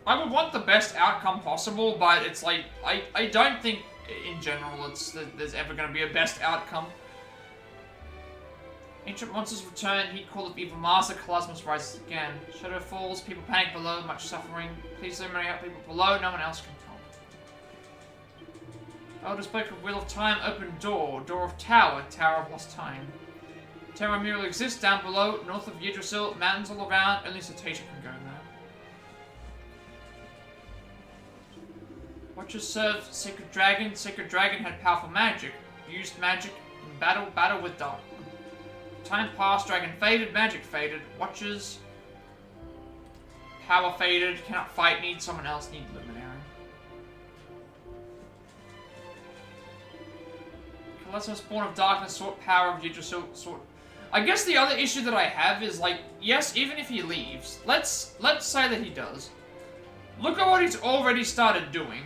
I would want the best outcome possible, but it's like, I don't think, in general, there's ever going to be a best outcome. Ancient monsters return, heat call of evil master, Calasmos rises again. Shadow falls, people panic below, much suffering. Please eliminate out people below, no one else can help. Elder spoke of Wheel of Time, open door, door of tower, tower of lost time. Tower merely exists down below, north of Yggdrasil, mountains all around, only Cetacean can go there. Watchers served Sacred Dragon. Sacred Dragon had powerful magic. Used magic in battle with dark. Time passed, dragon faded, magic faded. Watchers, power faded, cannot fight, need someone else, need Luminary. Calasmos, born of darkness, sought power of Yggdrasil, sought... I guess the other issue that I have is, like, yes, even if he leaves, let's say that he does. Look at what he's already started doing.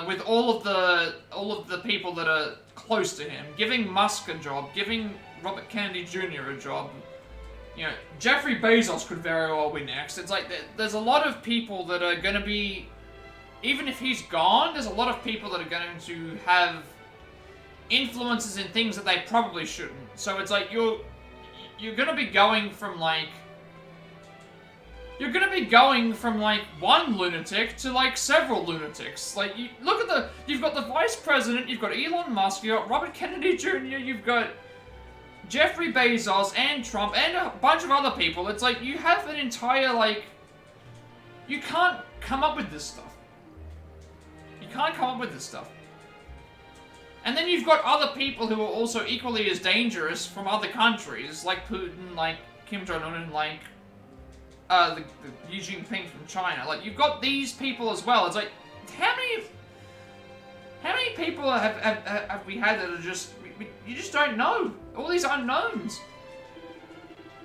With all of the people that are close to him, giving Musk a job, giving Robert Kennedy Jr. a job. You know, Jeffrey Bezos could very well be next. It's like there's a lot of people that are going to be, even if he's gone, there's a lot of people that are going to have influences in things that they probably shouldn't. So it's like you're going to be going from like. You're gonna be going from, like, one lunatic to, like, several lunatics. Like, look at you've got the Vice President, you've got Elon Musk, you've got Robert Kennedy Jr., you've got Jeffrey Bezos, and Trump, and a bunch of other people. It's like, you have an entire, like... You can't come up with this stuff. You can't come up with this stuff. And then you've got other people who are also equally as dangerous from other countries, like Putin, like Kim Jong-un, like... the Xi Jinping from China. Like, you've got these people as well. It's like, how many people have we had that are just, you just don't know. All these unknowns.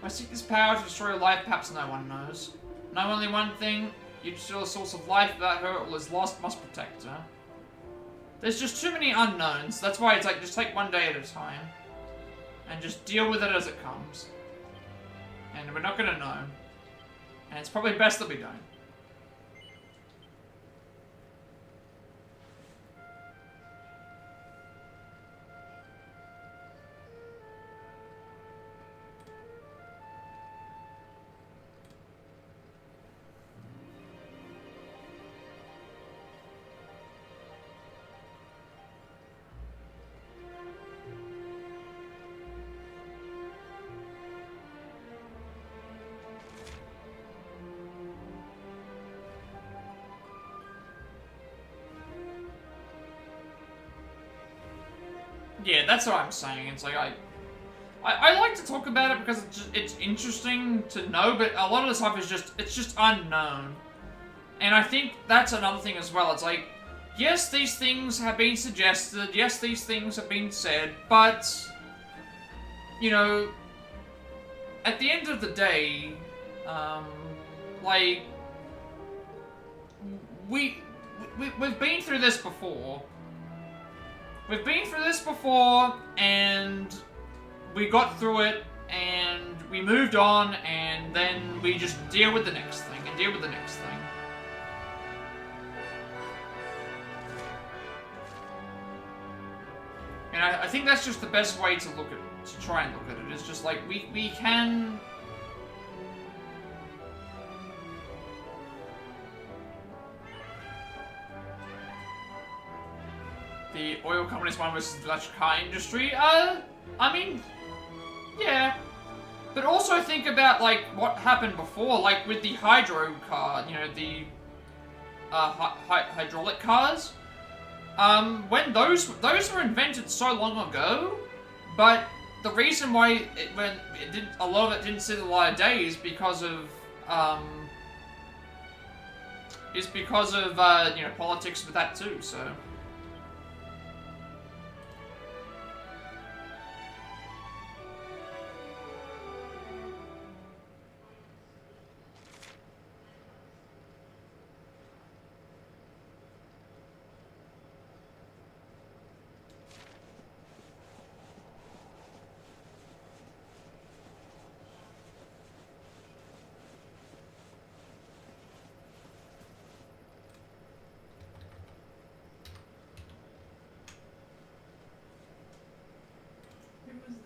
I seek this power to destroy life, perhaps no one knows. Know only one thing, you're still a source of life, without her, all is lost, must protect her. There's just too many unknowns. That's why it's like, just take one day at a time. And just deal with it as it comes. And we're not gonna know. And it's probably best that we don't. Yeah, that's what I'm saying. It's like I like to talk about it because it's interesting to know, but a lot of the stuff is just unknown. And I think that's another thing as well. It's like, yes, these things have been suggested, yes, these things have been said, but, you know, at the end of the day, like, we've been through this before. We've been through this before, and we got through it, and we moved on, and then we just deal with the next thing, and deal with the next thing. And I think that's just the best way to try and look at it. It's just like, we can... The oil companies one versus the electric car industry, I mean, yeah. But also think about, like, what happened before, like, with the hydro car, you know, the, hydraulic cars. When those were invented so long ago, but the reason why a lot of it didn't see the light of day is because of, you know, politics with that too, so.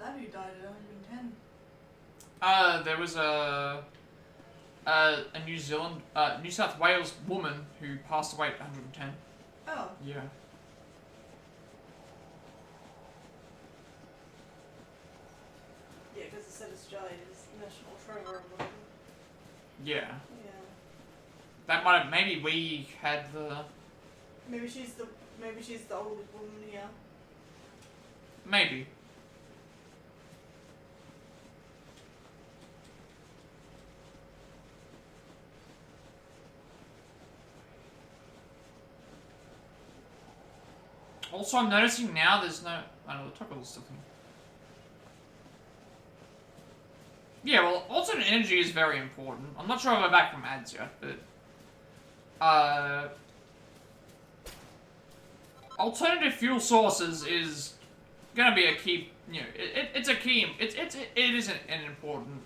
That who died at 110? There was a New South Wales woman who passed away at 110. Oh. Yeah. Yeah, because it said Australia's national treasure or whatever. Yeah. Yeah. That might have, maybe we had the... Maybe she's the oldest woman here. Maybe. Also, I'm noticing now there's no... I don't know, the toggle stuff. Yeah, well, alternate energy is very important. I'm not sure if I'm back from ads yet, but... alternative fuel sources is gonna be a key... You know, it's a key... It is an important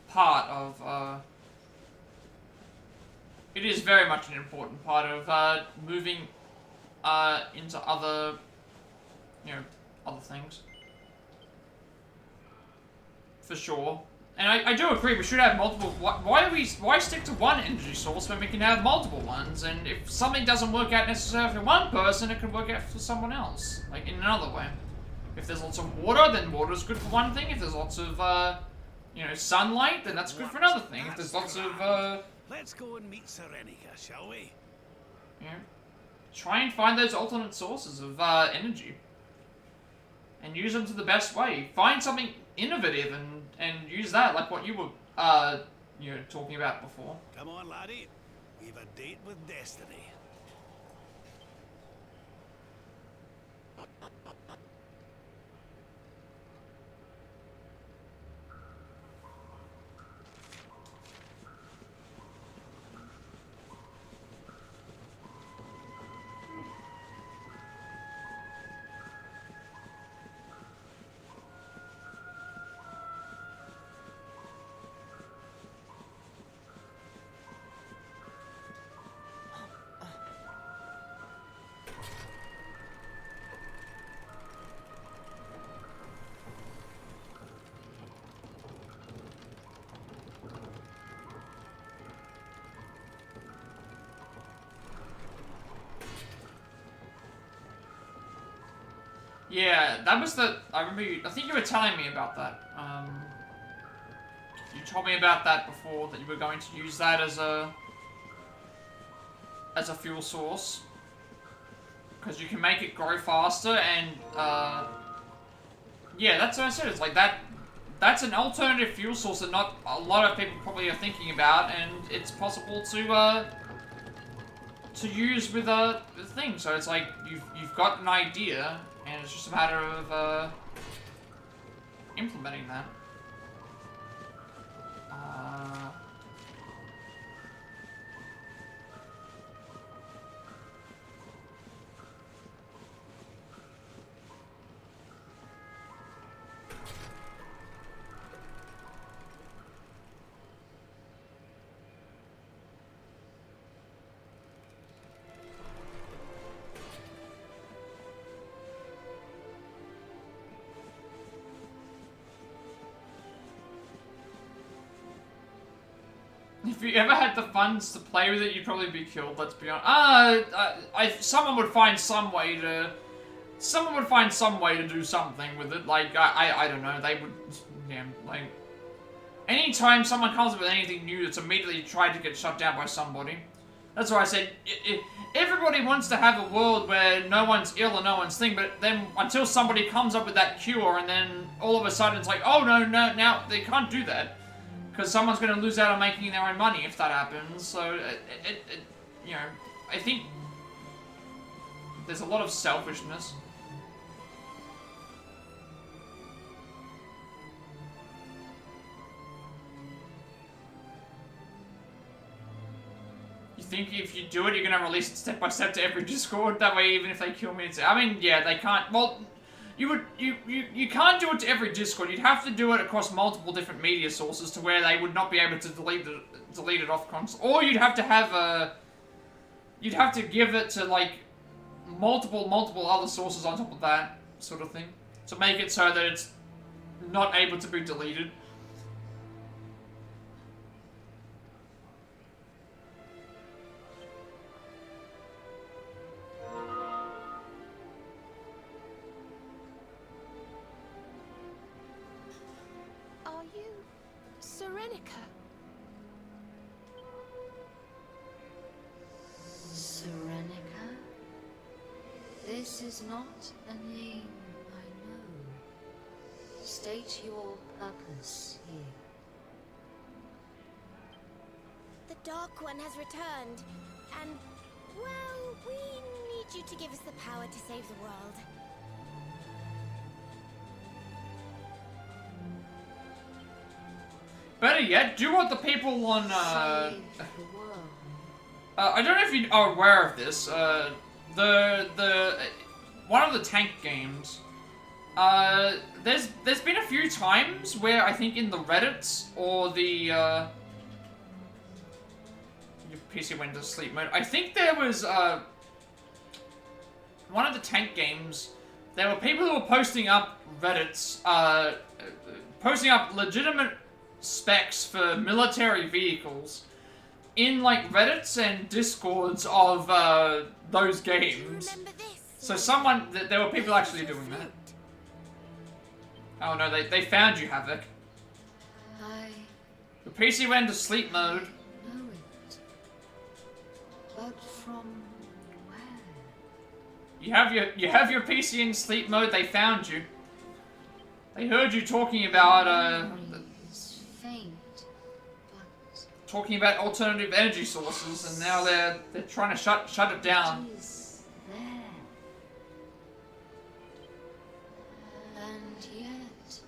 part of... it is very much an important part of moving... into other, you know, other things. For sure. And I do agree, we should have multiple, why stick to one energy source when we can have multiple ones, and if something doesn't work out necessarily for one person, it can work out for someone else, like in another way. If there's lots of water, then water's good for one thing, if there's lots of, you know, sunlight, then that's good for another thing, if there's lots of, Let's go and meet Serenica, shall we? Yeah. Try and find those alternate sources of energy. And use them to the best way. Find something innovative and use that, like what you were, you know, talking about before. Come on, laddie. We've a date with destiny. Yeah, that was the... I remember I think you were telling me about that. You told me about that before, that you were going to use that as a fuel source. Because you can make it grow faster and, Yeah, that's what I said. It's like that. That's an alternative fuel source that not a lot of people probably are thinking about, and it's possible to use with the thing. So it's like you've got an idea, and it's just a matter of implementing that. If you ever had the funds to play with it, you'd probably be killed. Let's be honest. Someone would find some way to. Someone would find some way to do something with it. Like I don't know. They would. Yeah. Like. Anytime someone comes up with anything new, it's immediately tried to get shut down by somebody. That's why I said everybody wants to have a world where no one's ill or no one's thing, but then until somebody comes up with that cure, and then all of a sudden it's like, oh no, now they can't do that. Because someone's going to lose out on making their own money if that happens. So, you know, I think there's a lot of selfishness. You think if you do it, you're going to release it step by step to every Discord? That way, even if they kill me, it's... I mean, yeah, they can't... Well... You can't do it to every Discord. You'd have to do it across multiple different media sources to where they would not be able to delete it off console. Or you'd have to have you'd have to give it to like multiple other sources on top of that sort of thing to make it so that it's not able to be deleted. Serenica? This is not a name I know. State your purpose here. The Dark One has returned, and, well, we need you to give us the power to save the world. Better yet, do what the people on, I don't know if you are aware of this, one of the tank games, there's been a few times where I think in the Reddits, or the, your PC went to sleep mode, I think there was, one of the tank games, there were people who were posting up Reddits, posting up legitimate specs for military vehicles in like Reddits and Discords of those games. So there were people actually doing that. Oh no, they found you, Havoc. The PC went into sleep mode. Know it. But from where? You have your PC in sleep mode. They found you. They heard you talking about talking about alternative energy sources, and now they're trying to shut it down. And yet,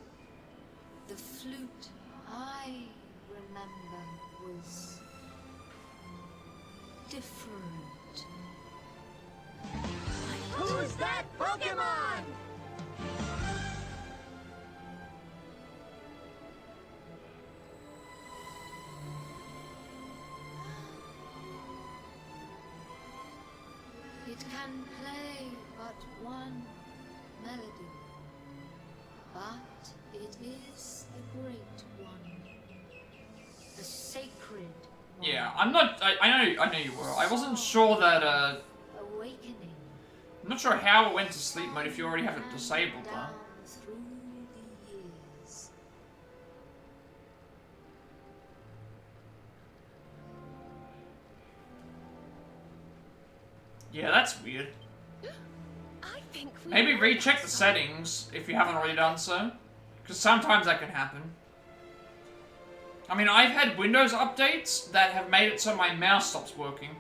the flute I remember was different. Who's that Pokemon? It can play but one melody, but it is the great one, the sacred one. Yeah, I'm not. I know you were. I wasn't sure that. Awakening. I'm not sure how it went to sleep mode if you already have it disabled though. Through the years. Yeah, that's weird. I think Maybe recheck the settings if you haven't already done so. Because sometimes that can happen. I mean, I've had Windows updates that have made it so my mouse stops working.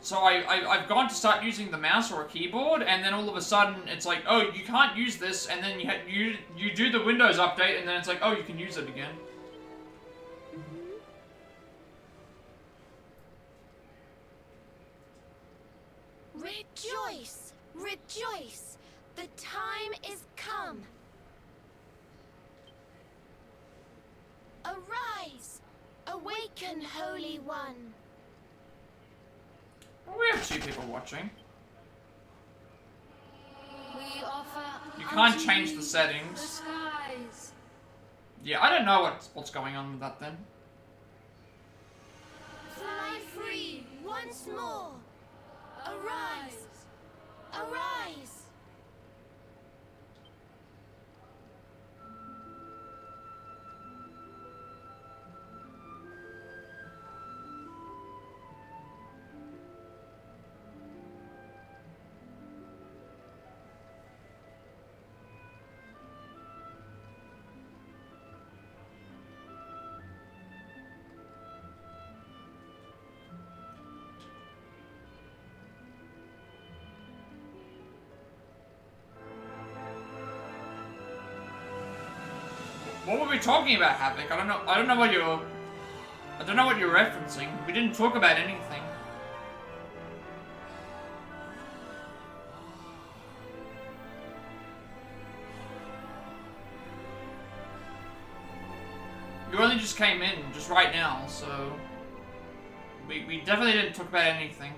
So I've gone to start using the mouse or a keyboard, and then all of a sudden it's like, oh, you can't use this, and then you do the Windows update, and then it's like, oh, you can use it again. Rejoice! Rejoice! The time is come! Arise! Awaken, Holy One! Well, we have 2 people watching. We offer You can't change the settings. the skies. Yeah, I don't know what's going on with that then. Fly free once more! Arise! Arise! What were we talking about, Havoc? I don't know what you're referencing. We didn't talk about anything. You only just came in just right now, so we definitely didn't talk about anything.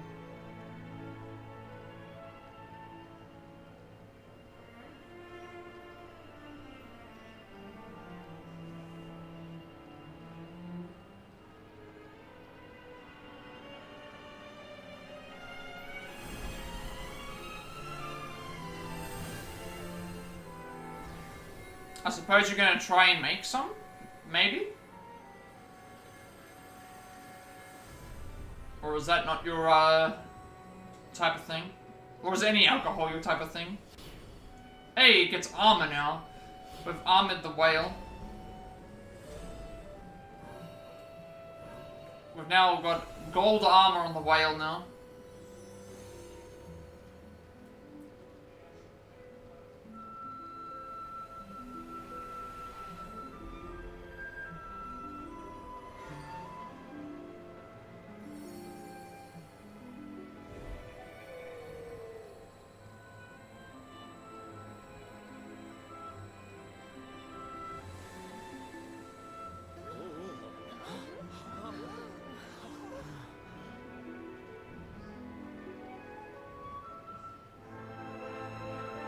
I suppose you're gonna try and make some? Maybe? Or is that not your, type of thing? Or is any alcohol your type of thing? Hey, it gets armor now. We've armored the whale. We've now got gold armor on the whale now.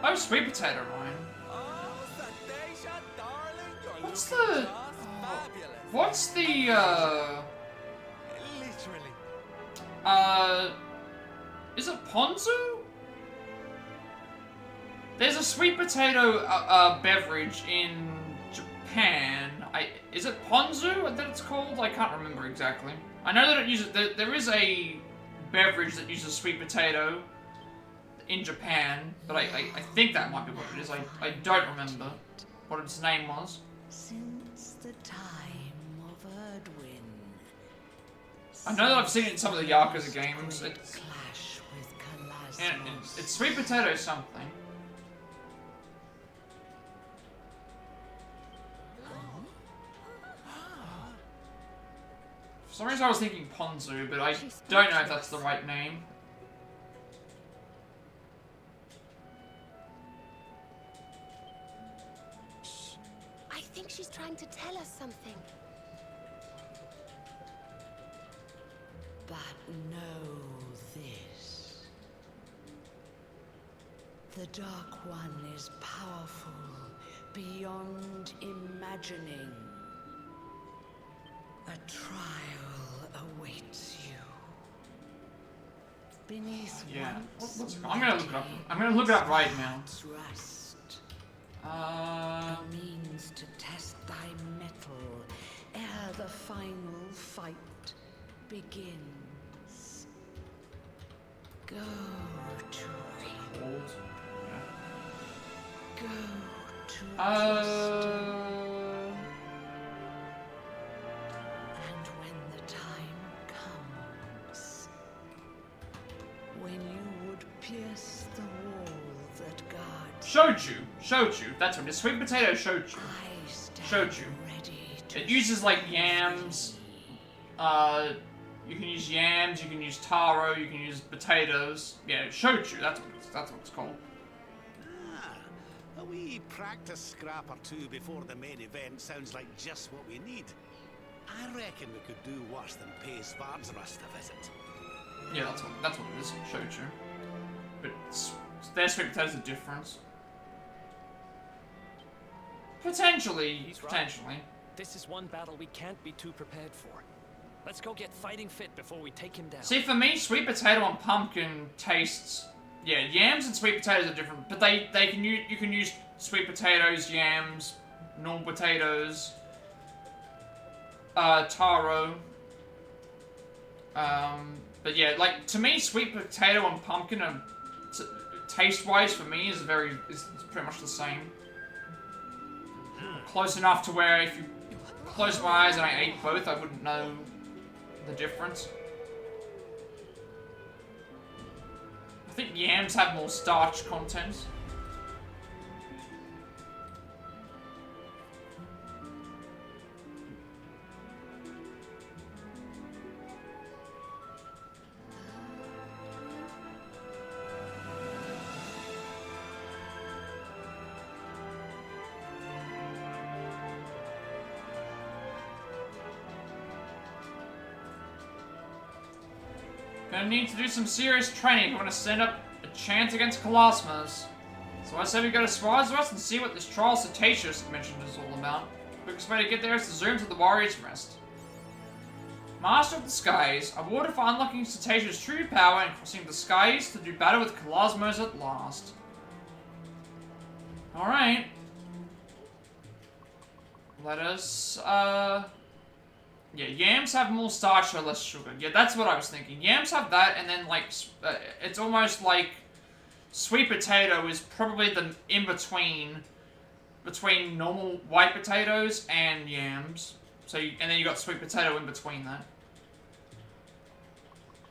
Oh, sweet potato wine. What's the... What's the, Literally. Is it ponzu? There's a sweet potato, beverage in Japan. Is it ponzu that it's called? I can't remember exactly. I know that it uses... There is a beverage that uses sweet potato in Japan, but I think that might be what it is. I don't remember what its name was. Since the time of Erdwin, I know that I've seen it in some of the Yakuza games. clash with Calasmos. It's sweet potato something. For some reason I was thinking ponzu, but I don't know if that's the right name. I think she's trying to tell us something. But know this. The Dark One is powerful beyond imagining. A trial awaits you. Beneath Yeah. once I'm gonna look it up. I'm gonna look it up right now. Rust. A means to test thy mettle ere the final fight begins. Go. Go to and when the time comes, when you would pierce the wall that guards Shochu. That's what it is. Sweet potato shochu. Shochu. It uses like yams. You can use yams. You can use taro. You can use potatoes. Yeah, shochu. That's what it's called. A wee practice scrap or two before the main event sounds like just what we need. I reckon we could do worse than pay Svardsrust a visit. Yeah, that's what it is. Shochu. But their sweet potatoes are different. Potentially. Right. This is one battle we can't be too prepared for. Let's go get fighting fit before we take him down. See, for me, sweet potato and pumpkin tastes. Yeah, yams and sweet potatoes are different, but you can use sweet potatoes, yams, normal potatoes, taro. But yeah, like to me, sweet potato and pumpkin are taste-wise for me is pretty much the same. Close enough to where if you close my eyes and I ate both, I wouldn't know the difference. I think yams have more starch content. Gonna need to do some serious training if you want to stand up a chance against Calasmos. So I say we go to Svardsrust and see what this trial Cetaceous mentioned is all about. Quickest way to get there is to zoom to the Warrior's Rest. Master of the Skies, awarded for unlocking Cetaceous' true power and crossing the skies to do battle with Calasmos at last. Alright. Let us, yeah, yams have more starch or less sugar. Yeah, that's what I was thinking. Yams have that, and then, like, it's almost like sweet potato is probably the in-between between normal white potatoes and yams. So, and then you got sweet potato in between that.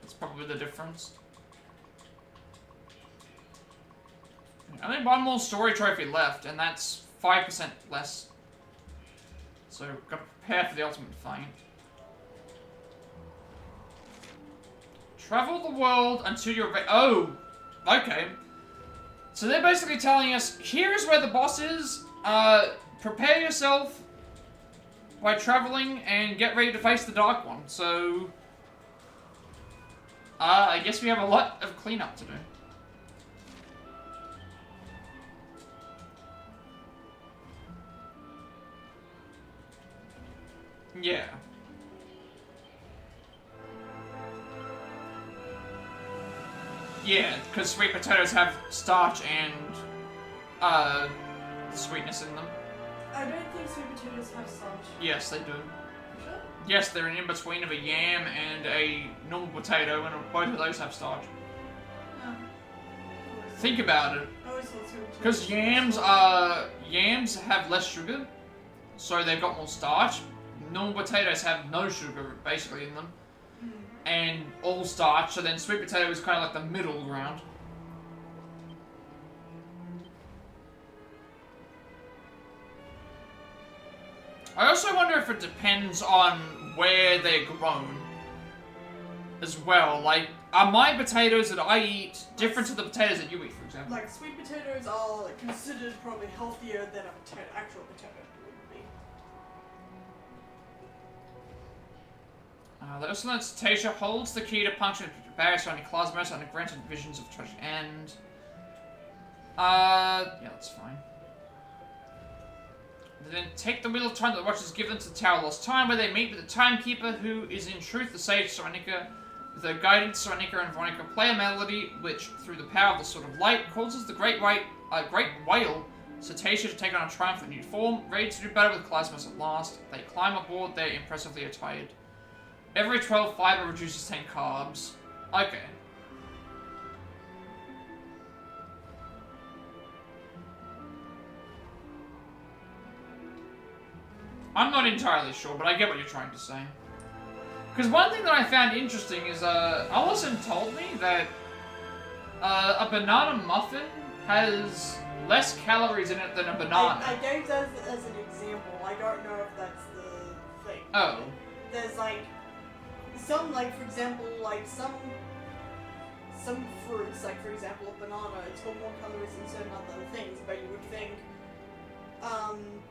That's probably the difference. Only one more story trophy left, and that's 5% less. So, gotta prepare for the ultimate fight. Travel the world until you're ready. Oh! Okay. So they're basically telling us, here is where the boss is. Prepare yourself by traveling and get ready to face the Dark One. So, I guess we have a lot of cleanup to do. Yeah. Yeah, because sweet potatoes have starch and, sweetness in them. I don't think sweet potatoes have starch. Yes, they do. Sure? Yes, they're an in-between of a yam and a normal potato, and both of those have starch. No. Think about it. I always thought sweet Because potatoes yams have less sugar, so they've got more starch. Normal potatoes have no sugar, basically, in them. And all starch, so then sweet potato is kind of like the middle ground. I also wonder if it depends on where they're grown as well. Like, are my potatoes that I eat different to the potatoes that you eat, for example? Like, sweet potatoes are considered probably healthier than a actual potato would be. The Ursuline Cetacea holds the key to puncture barriers surrounding Calasmos and granted visions of treasure end. Yeah, that's fine. Then take the wheel of time that the Watchers give them to the Tower of Lost Time, where they meet with the Timekeeper, who is in truth the sage Soranika. With her guidance, Soranika and Veronica play a melody which, through the power of the Sword of Light, causes the great whale Cetacea to take on a triumphant new form, ready to do battle with Calasmos at last. They climb aboard, they're impressively attired. Every 12 fiber reduces 10 carbs. Okay. I'm not entirely sure, but I get what you're trying to say. Because one thing that I found interesting is, Allison told me that a banana muffin has less calories in it than a banana. I gave that as an example. I don't know if that's the thing. Oh. There's like some, like for example, like some fruits, like for example a banana, it's got more calories than certain other things, but you would think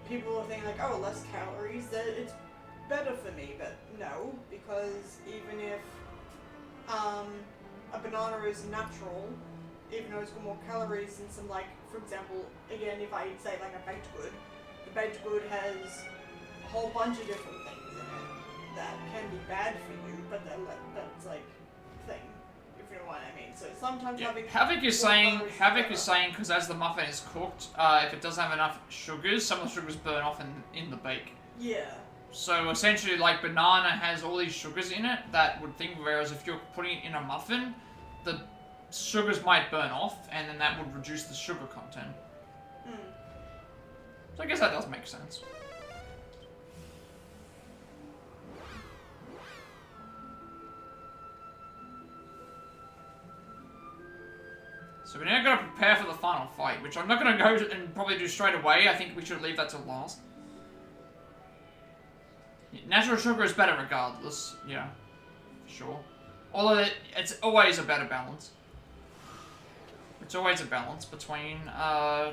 people will think like, oh, less calories, that it's better for me, but no, because even if a banana is natural, even though it's got more calories than some, like, for example, again, if I say like a baked good, the baked good has a whole bunch of different things in it that can be bad for you, but that's like thing, if you know what I mean. So sometimes having Havoc is saying because as the muffin is cooked, if it doesn't have enough sugars, some of the sugars burn off in the bake. Yeah. So essentially, like, banana has all these sugars in it that would think, whereas if you're putting it in a muffin, the sugars might burn off, and then that would reduce the sugar content. So I guess that does make sense. So we're now going to prepare for the final fight, which I'm not going to go and probably do straight away. I think we should leave that till last. Natural sugar is better regardless, yeah, for sure. Although it's always a better balance. It's always a balance between, yeah,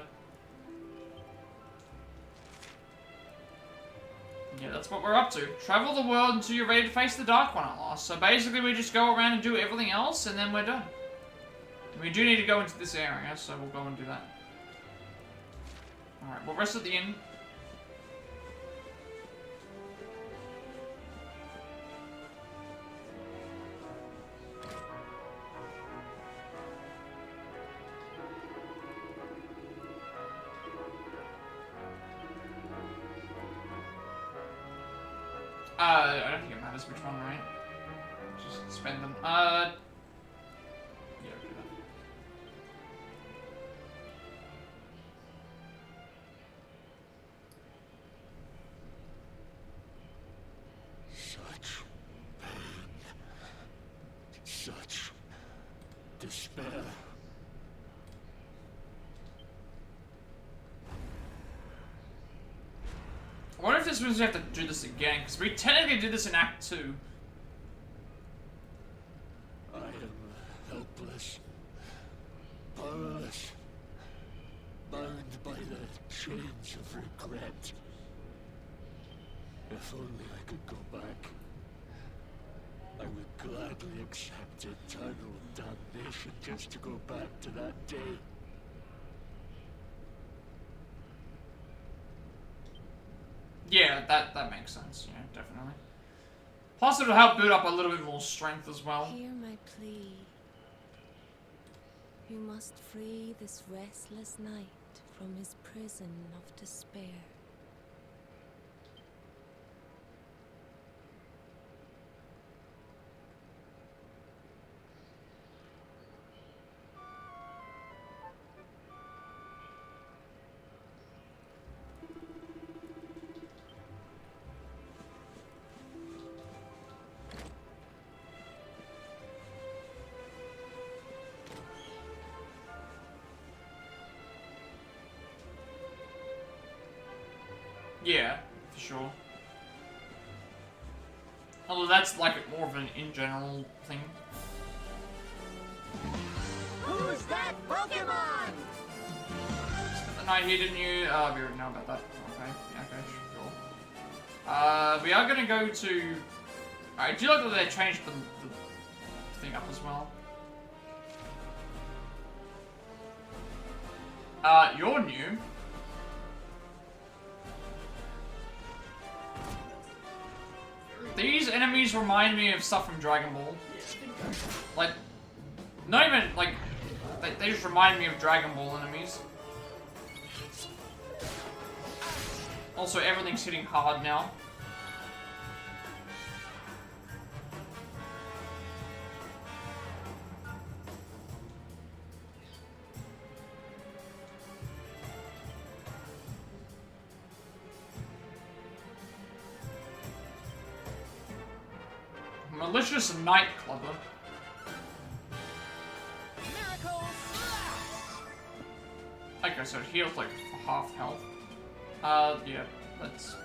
that's what we're up to. Travel the world until you're ready to face the Dark One at last. So basically we just go around and do everything else, and then we're done. We do need to go into this area, so we'll go and do that. Alright, we'll rest at the inn. I don't think it matters which one, right? Just spend them. Yeah, do that. Such pain. Such despair. I wonder if this means we have to do this again, because we technically did this in Act 2. I am helpless, powerless, bound by the chains of regret. If only I could go back, I would gladly accept eternal damnation just to go back to that day. Yeah, that makes sense. Yeah, definitely. Plus, it'll help build up a little bit more strength as well. Hear my plea. You must free this restless knight from his prison of despair. Yeah, for sure. Although that's like more of an in general thing. Who's that Pokemon? Spent the night here, didn't you? We already know about that. Okay, yeah, okay, sure. We are gonna go to... I do like that they changed the thing up as well. You're new. These enemies remind me of stuff from Dragon Ball. Like, not even, like, they just remind me of Dragon Ball enemies. Also, everything's hitting hard now. Malicious Nightclubber. Okay, so it heals like for half health. Yeah, let's...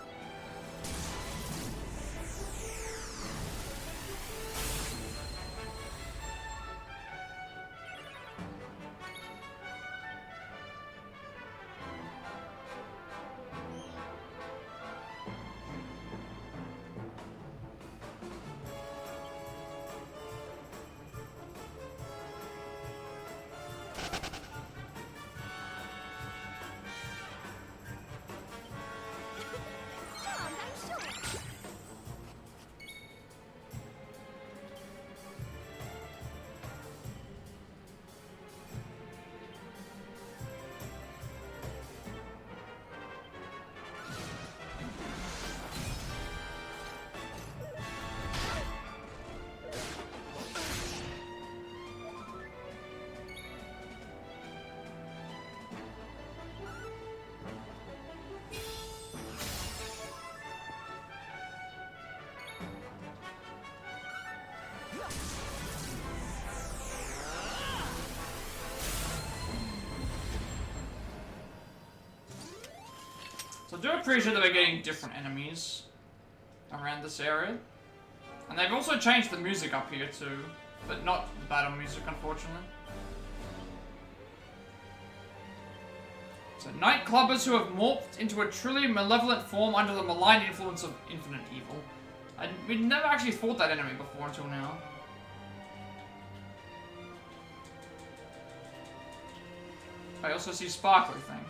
So I do appreciate that we're getting different enemies around this area. And they've also changed the music up here too, but not the battle music, unfortunately. So nightclubbers who have morphed into a truly malevolent form under the malign influence of infinite evil. We'd never actually fought that enemy before until now. I also see sparkly thing.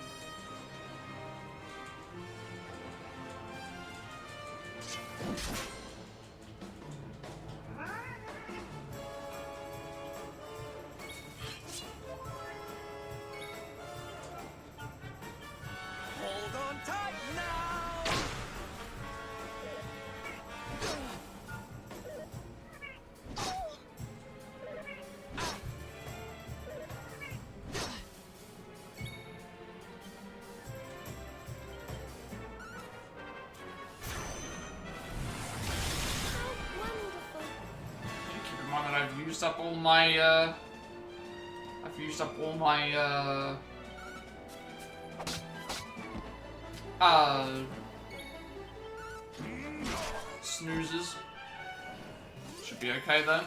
Hold on tight now! Keep in mind that I've used up all my, snoozes. Should be okay then.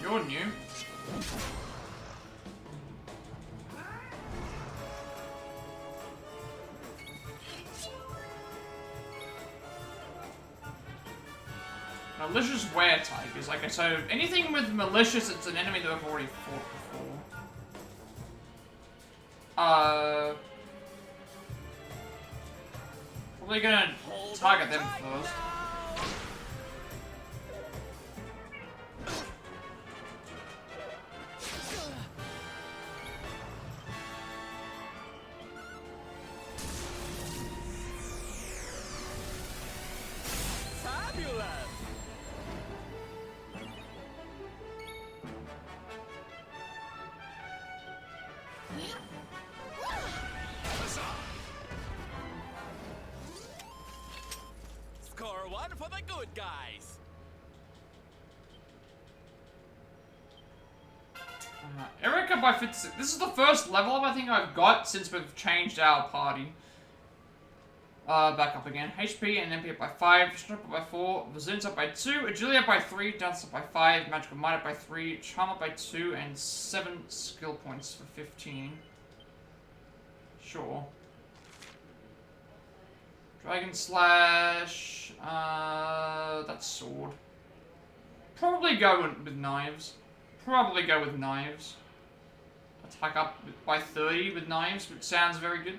You're new. Malicious were-tigers. Like I said, anything with malicious, it's an enemy that I've already fought before. Probably gonna target them first. Score one for the good guys. Erica by 56. This is the first level up I think I've got since we've changed our party. Back up again. HP and MP up by 5, Strength up by 4, Resilience up by 2, Agility up by 3, Dance up by 5, Magical Might up by 3, Charm up by 2, and 7 skill points for 15. Sure. Dragon Slash. That's sword. Probably go with knives. Probably go with knives. Attack up by 30 with knives, which sounds very good.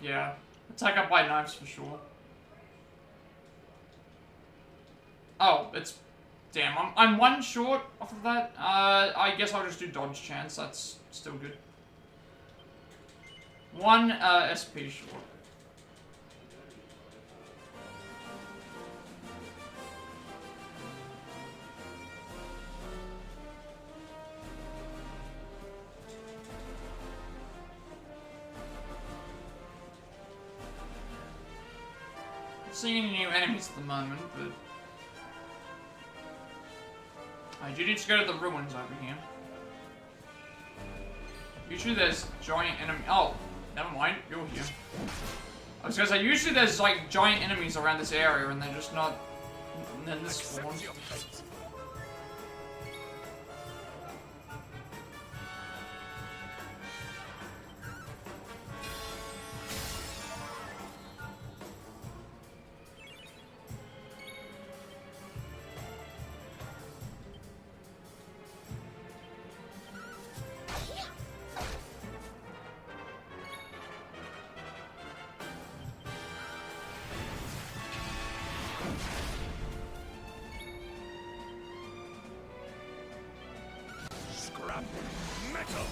Yeah, attack up by knives for sure. Oh, it's Damn, I'm one short off of that. I guess I'll just do dodge chance. That's still good. One SP short. Seeing any new enemies at the moment, but I do need to go to the ruins over here. Usually there's giant enemy. Oh, never mind. You're here. I was gonna say usually there's like giant enemies around this area, and they're just not. And then this spawns. Metal!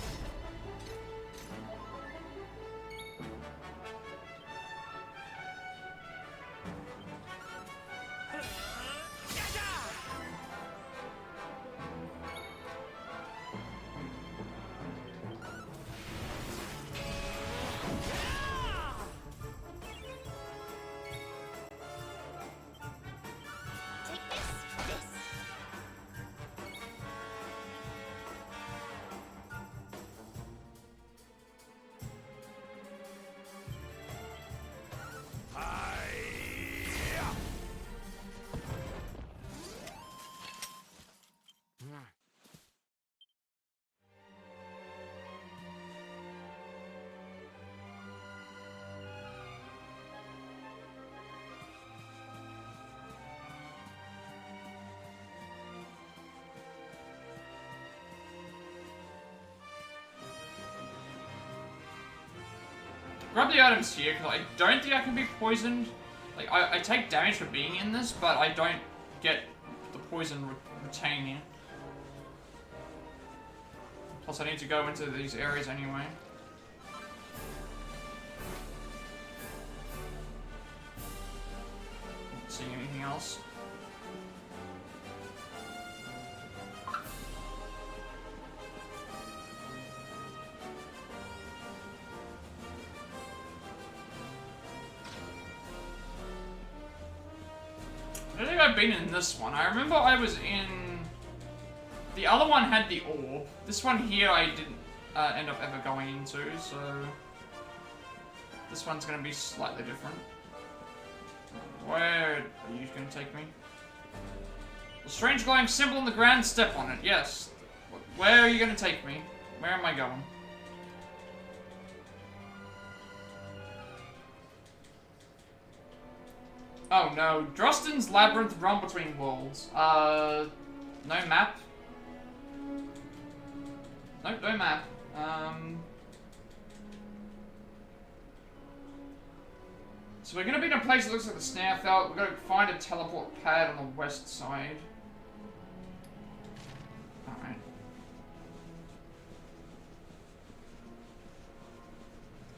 Grab the items here, because I don't think I can be poisoned. Like, I take damage for being in this, but I don't get the poison retaining. Plus, I need to go into these areas anyway. Not seeing anything else. I don't think I've been in this one. I remember I was in... The other one had the orb. This one here I didn't end up ever going into, so... This one's gonna be slightly different. Where are you gonna take me? A strange glowing symbol on the ground, step on it. Yes. Where are you gonna take me? Where am I going? Oh no, Drostin's Labyrinth run between worlds. No map. Nope, no map. So we're gonna be in a place that looks like the snare felt. We're gonna find a teleport pad on the west side. Alright.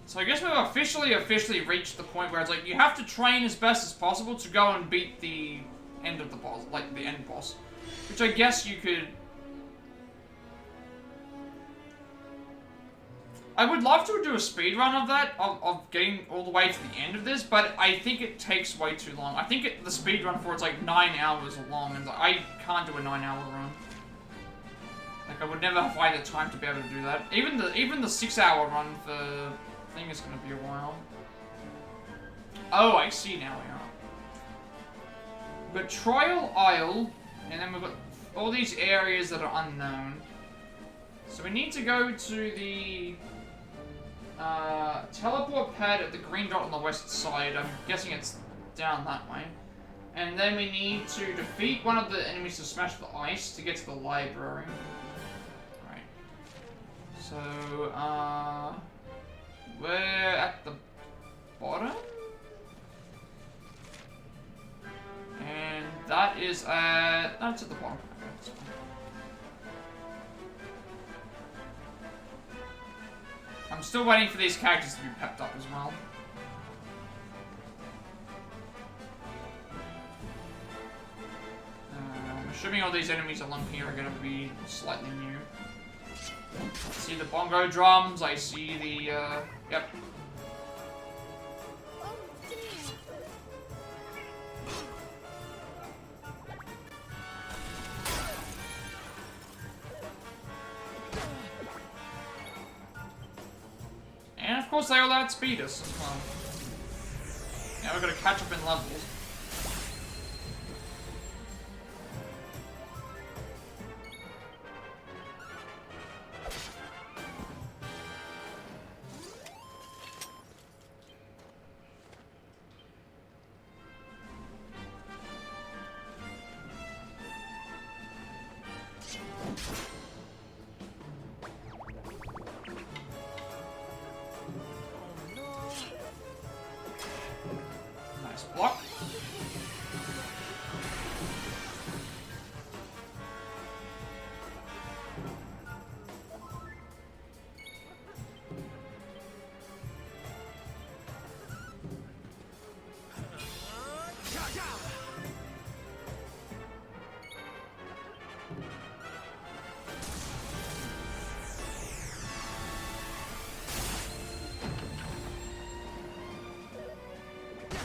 So I guess we've officially reached the point where it's like, you have to train as best as possible to go and beat the end of the boss, like the end boss. Which I guess you could... I would love to do a speedrun of that, of getting all the way to the end of this, but I think it takes way too long. I think the speedrun for it's like 9 hours long, and I can't do a 9-hour run. Like, I would never find the time to be able to do that. Even the 6-hour run for... I think it's gonna be a while. Oh, I see now we are. We've got Trial Isle, and then we've got all these areas that are unknown. So we need to go to the teleport pad at the green dot on the west side. I'm guessing it's down that way. And then we need to defeat one of the enemies to smash the ice to get to the library. Right. So, we're at the bottom? And that is at... That's at the bottom. Okay, that's fine. I'm still waiting for these characters to be pepped up as well. I'm assuming all these enemies along here are going to be slightly new. I see the bongo drums, I see the, yep. And of course they all outspeed us as well. Now we've got to catch up in levels. Nice block.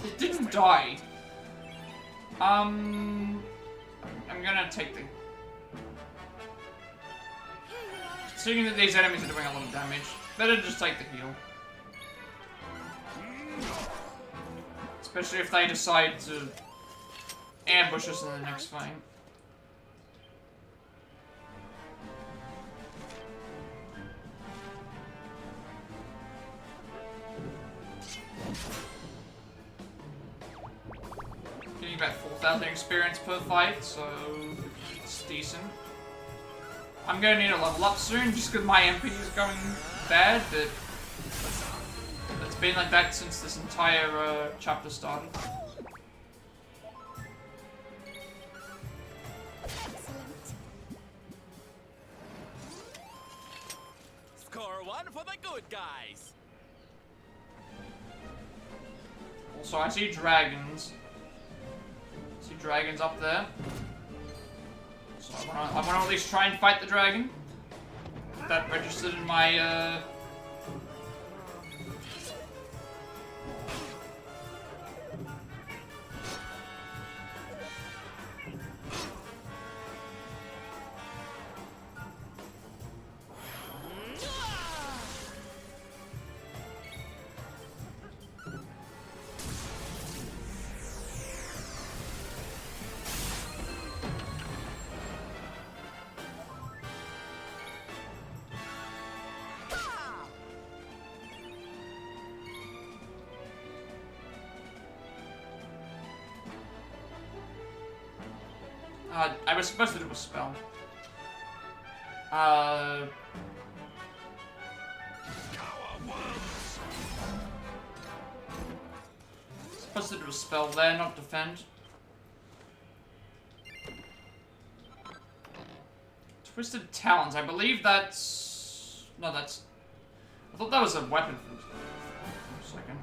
It didn't die. I'm gonna take the... Considering that these enemies are doing a lot of damage, better just take the heal. Especially if they decide to ambush us in the next fight. Getting about 4,000 experience per fight, so it's decent. I'm gonna need a level up soon, just because my MP is going bad, but it's been like that since this entire chapter started. Score one for the good guys. Also, I see dragons. See dragons up there. So I wanna at least try and fight the dragon. Get that registered in my I was supposed to do a spell. Supposed to do a spell there, not defend. Twisted Talons, I believe that's... No, that's... I thought that was a weapon for a second.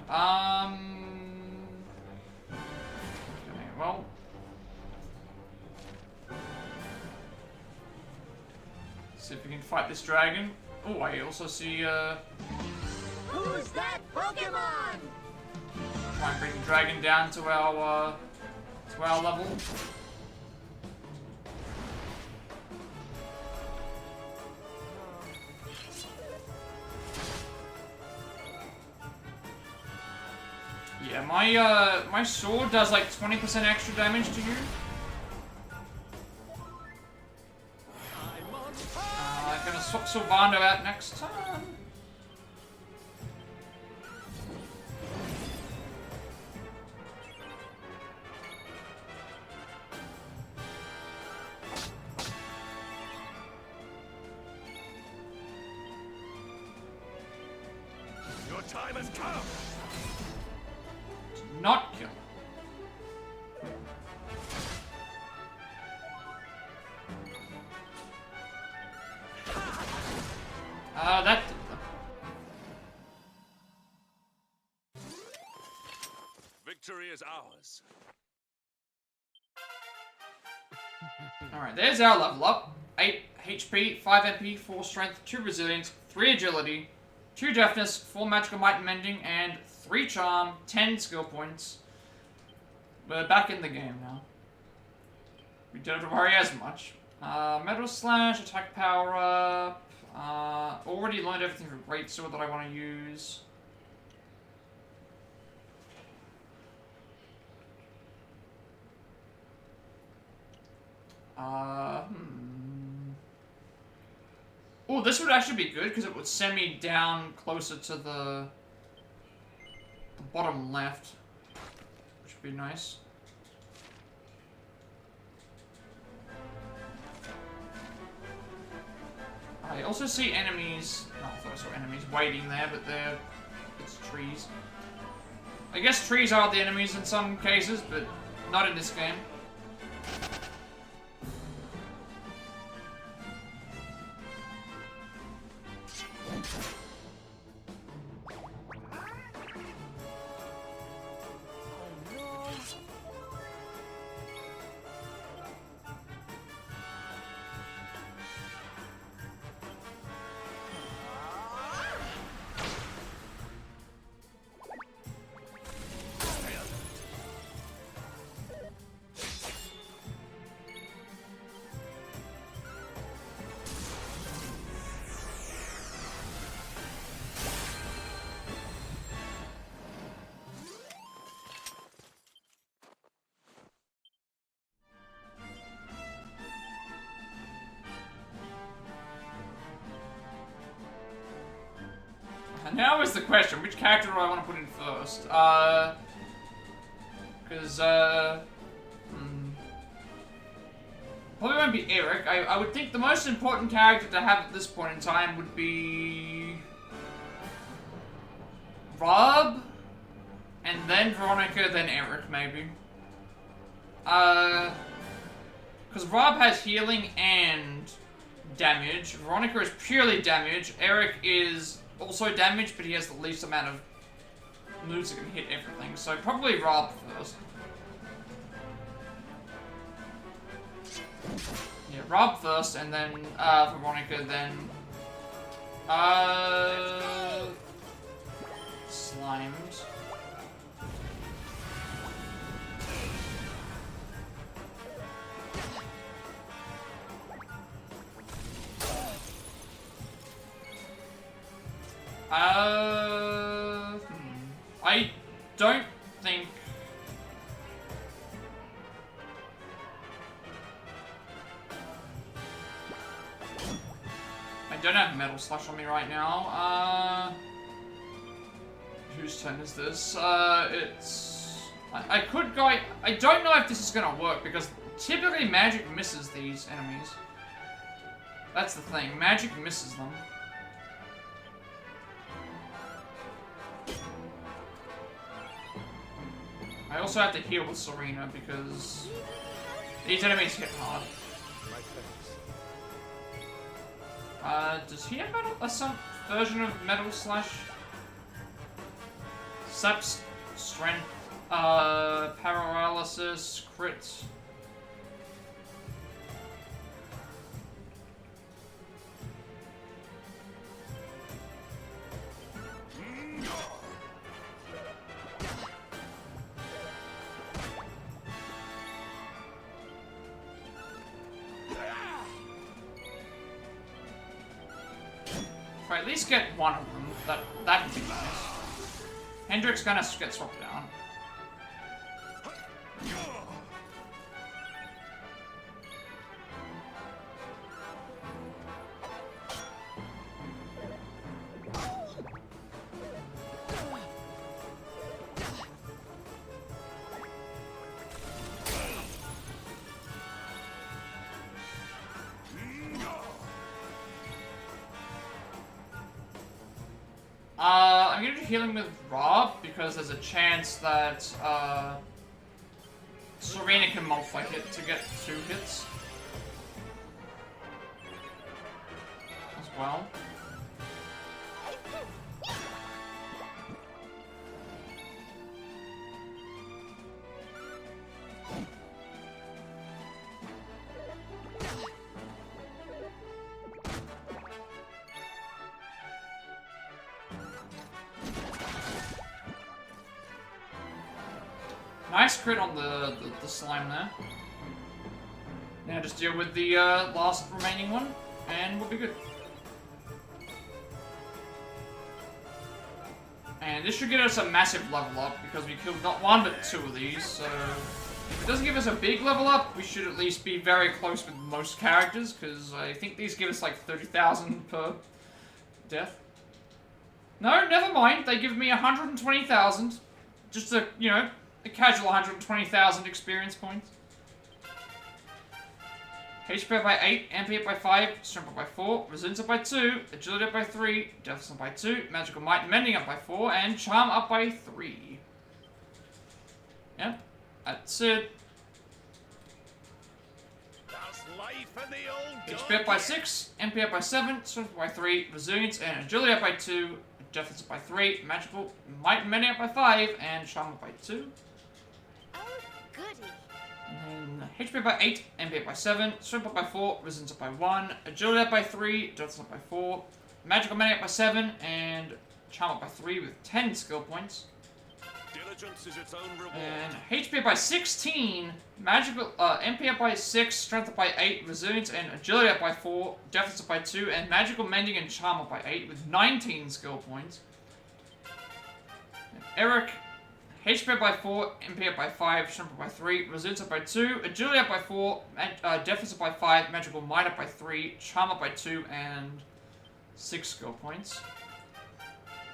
Okay, well... See if we can fight this dragon. Oh, I also see, Who's that Pokemon? Try and bring the dragon down to our level. Yeah, my sword does like 20% extra damage to you. I'm gonna swap Sylvando out next time. Your time has come. Not kill. That... Victory is ours. Alright, there's our level up. 8 HP, 5 MP, 4 strength, 2 resilience, 3 agility, 2 deafness, 4 magical might and mending, and 3 charm, 10 skill points. We're back in the game now. We don't have to worry as much. Metal Slash, attack power up. Already learned everything from Greatsword that I want to use. Oh, this would actually be good because it would send me down closer to the bottom left, which would be nice. I also see enemies. No, I thought I saw enemies waiting there, but it's trees. I guess trees are the enemies in some cases, but not in this game. Now is the question, which character do I want to put in first? Probably won't be Eric. I would think the most important character to have at this point in time would be... Rob? And then Veronica, then Eric, maybe. Because Rob has healing and damage. Veronica is purely damage. Eric is also damage, but he has the least amount of moves that can hit everything. So probably Rob first. Yeah, Rob first, and then Veronica, then Slimed. I don't think... I don't have Metal Slash on me right now. Whose turn is this? It's... I could go... I don't know if this is gonna work, because typically magic misses these enemies. That's the thing, magic misses them. I also have to heal with Serena because these enemies hit hard. Does he have some version of Metal Slash? Saps, Strength, Paralysis, Crit. If I at least get one of them, that'd be nice. Hendrick's gonna get swapped down. I'm gonna do healing with Rob because there's a chance that Serena can multi-hit to get 2 hits as well. Nice crit on the slime there. Now just deal with the last remaining one, and we'll be good. And this should get us a massive level up, because we killed not one but two of these, so... If it doesn't give us a big level up, we should at least be very close with most characters, because I think these give us like 30,000 per death. No, never mind, they give me 120,000. Just a, you know, a casual 120,000 experience points. HP up by 8, MP up by 5, Strength up by 4, Resilience up by 2, Agility up by 3, Deftness up by 2, Magical Might and Mending up by 4, and Charm up by 3. Yep, that's it. HP up by 6, MP up by 7, Strength up by 3, Resilience and Agility up by 2, Deftness up by 3, Magical Might and Mending up by 5, and Charm up by 2. Oh, goody. And then HP up by 8, MP up by 7, Strength up by 4, Resilience up by 1, Agility up by 3, Deftness up by 4, Magical Mending up by 7, and Charm up by 3 with 10 skill points. Diligence is its own reward. And HP up by 16, Magical MP up by 6, Strength up by 8, Resilience and Agility up by 4, Deftness up by 2, and Magical Mending and Charm up by 8 with 19 skill points. And Eric, HP up by 4, MP up by 5, Strength up by 3, Resilience up by 2, Agility up by 4, Deftness up by 5, Magical Might up by 3, Charm up by 2, and 6 skill points.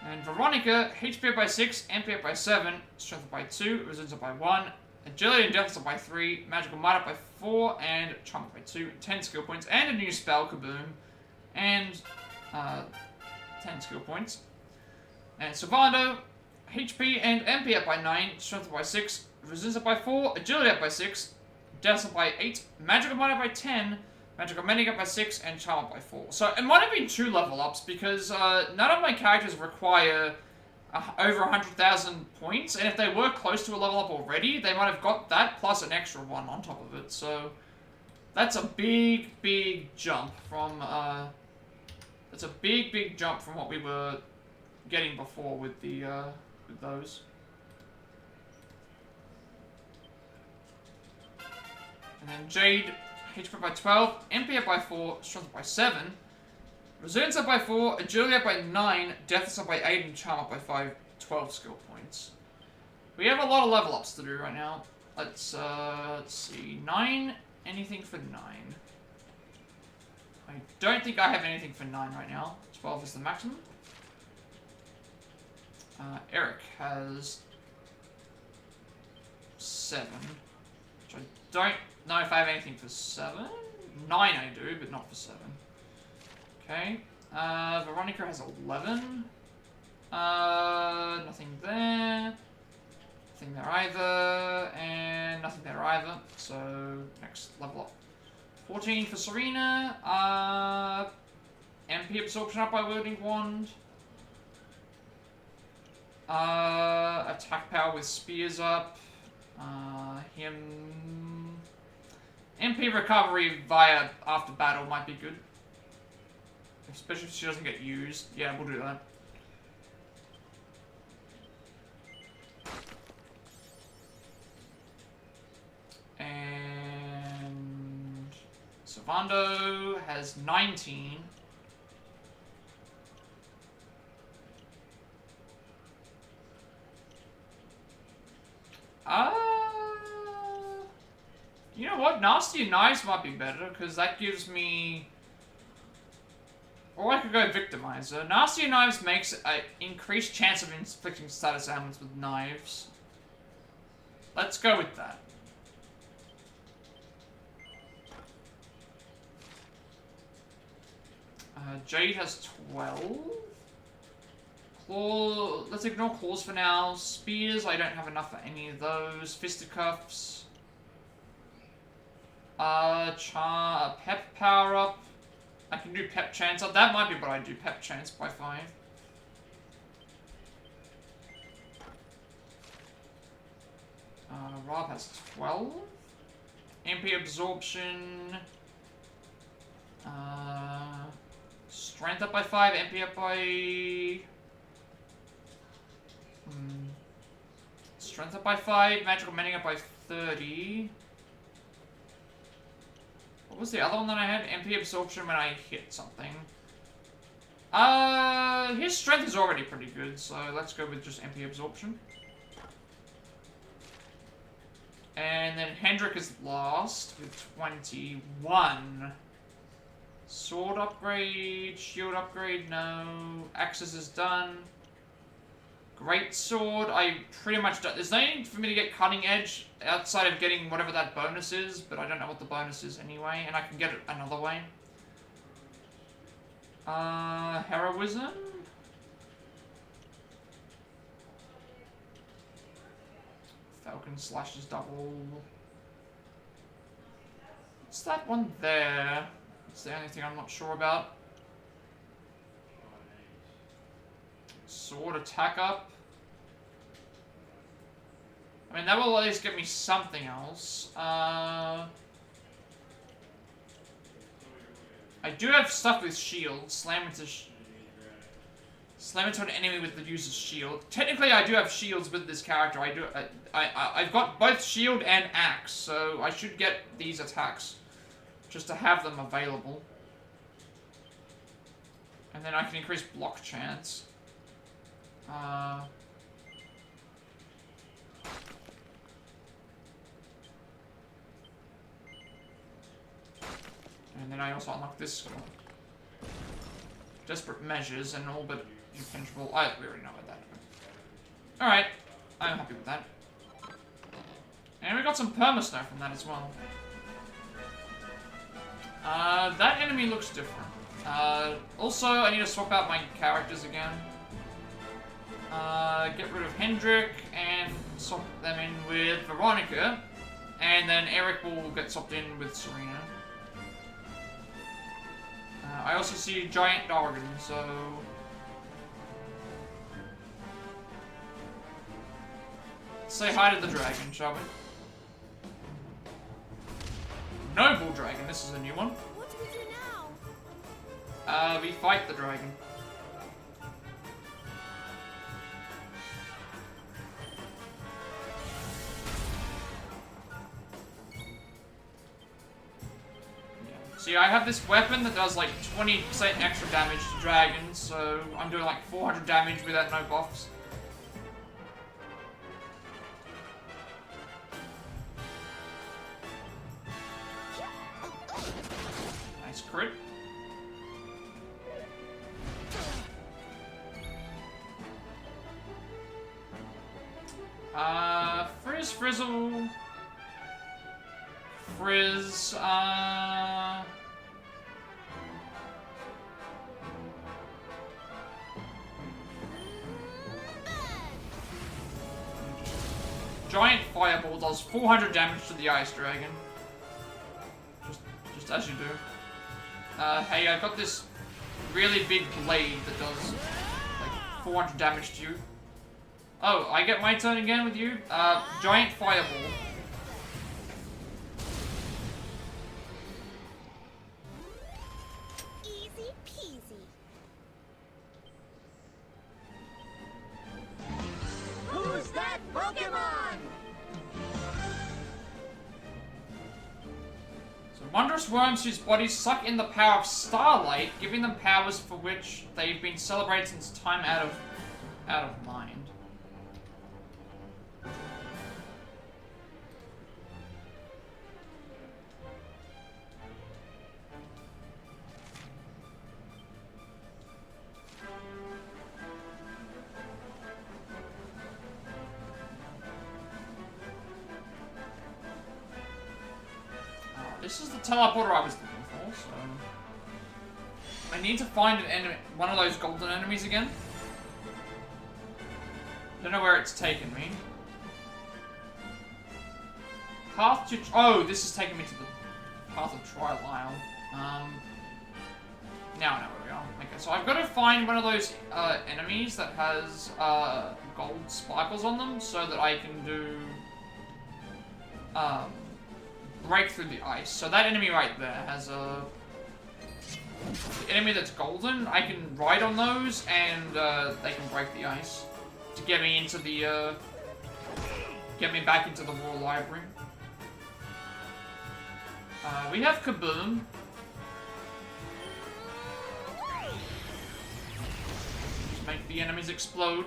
And Veronica, HP up by 6, MP up by 7, Strength up by 2, Resilience up by 1, Agility and Deftness up by 3, Magical Might up by 4, and Charm up by 2, 10 skill points, and a new spell, Kaboom, and 10 skill points. And Silvando, HP and MP up by 9, Strength up by 6, Resilience up by 4, Agility up by 6, Deftness up by 8, Magical Might up by 10, Magical Mending up by 6, and Charm up by 4. So it might have been 2 level ups, because none of my characters require over 100,000 points, and if they were close to a level up already, they might have got that plus an extra one on top of it. So that's a big, big jump from what we were getting before with the with those. And then Jade, HP up by 12, MP up by 4, Strength up by 7, Resilience up by 4, Agility up by 9, Deftness up by 8, and Charm up by 5, 12 skill points. We have a lot of level ups to do right now. Let's see, 9, anything for 9? I don't think I have anything for 9 right now. 12 is the maximum. Eric has 7, which I don't know if I have anything for 7. 9 I do, but not for 7. Okay. Veronica has 11. Nothing there. Nothing there either. And nothing there either. So, next level up. 14 for Serena. MP absorption up by wielding wand. Attack power with spears up. Him. MP recovery via after battle might be good. Especially if she doesn't get used. Yeah, we'll do that. And Servando has 19. You know what? Nasty Knives might be better, because that gives me... Or I could go Victimizer. Nasty Knives makes an increased chance of inflicting status ailments with knives. Let's go with that. Jade has 12. Claw... Let's ignore claws for now. Spears, I don't have enough for any of those. Fisticuffs. Pep power up. I can do pep chance up. That might be what I do. Pep chance by 5. Rob has 12. MP absorption. Strength up by 5. MP up by... Strength up by 5, magical mending up by 30. What was the other one that I had? MP absorption when I hit something. His strength is already pretty good, so let's go with just MP absorption. And then Hendrik is last with 21. Sword upgrade, shield upgrade, no. Axes is done. Great sword, I pretty much don't. There's no need for me to get cutting edge outside of getting whatever that bonus is, but I don't know what the bonus is anyway, and I can get it another way. Heroism? Falcon slashes double. What's that one there? It's the only thing I'm not sure about. Sword attack up. I mean, that will at least get me something else. I do have stuff with shield. Slam into an enemy with the use of shield. Technically, I do have shields with this character. I've got both shield and axe, so I should get these attacks just to have them available. And then I can increase block chance. And then I also unlock this skill. Desperate measures and all but impenetrable. We already know about that. Alright, I'm happy with that. And we got some perma-snow from that as well. That enemy looks different. Also, I need to swap out my characters again. Get rid of Hendrik and swap them in with Veronica. And then Eric will get swapped in with Serena. I also see Giant Dragon, so... Let's say hi to the dragon, shall we? Noble Dragon, this is a new one. What do we do now? We fight the dragon. See, I have this weapon that does like 20% extra damage to dragons, so I'm doing like 400 damage without no buffs. Nice crit. Frizz, Frizzle... Frizz, Giant Fireball does 400 damage to the Ice Dragon. Just as you do. Hey, I've got this really big blade that does like 400 damage to you. Oh, I get my turn again with you? Giant Fireball. Easy peasy. Who's that Pokemon? So wondrous worms whose bodies suck in the power of starlight, giving them powers for which they've been celebrated since time out of mind. This is the teleporter I was looking for, so... I need to find an enemy, one of those golden enemies again. Don't know where it's taken me. Path to... Oh, this is taking me to the Path of Trial Isle. Now I know where we are. Okay, so I've got to find one of those enemies that has gold sparkles on them so that I can do... break through the ice. So that enemy right there has a... The enemy that's golden, I can ride on those and they can break the ice to get me into the get me back into the War Library. We have Kaboom. Just make the enemies explode.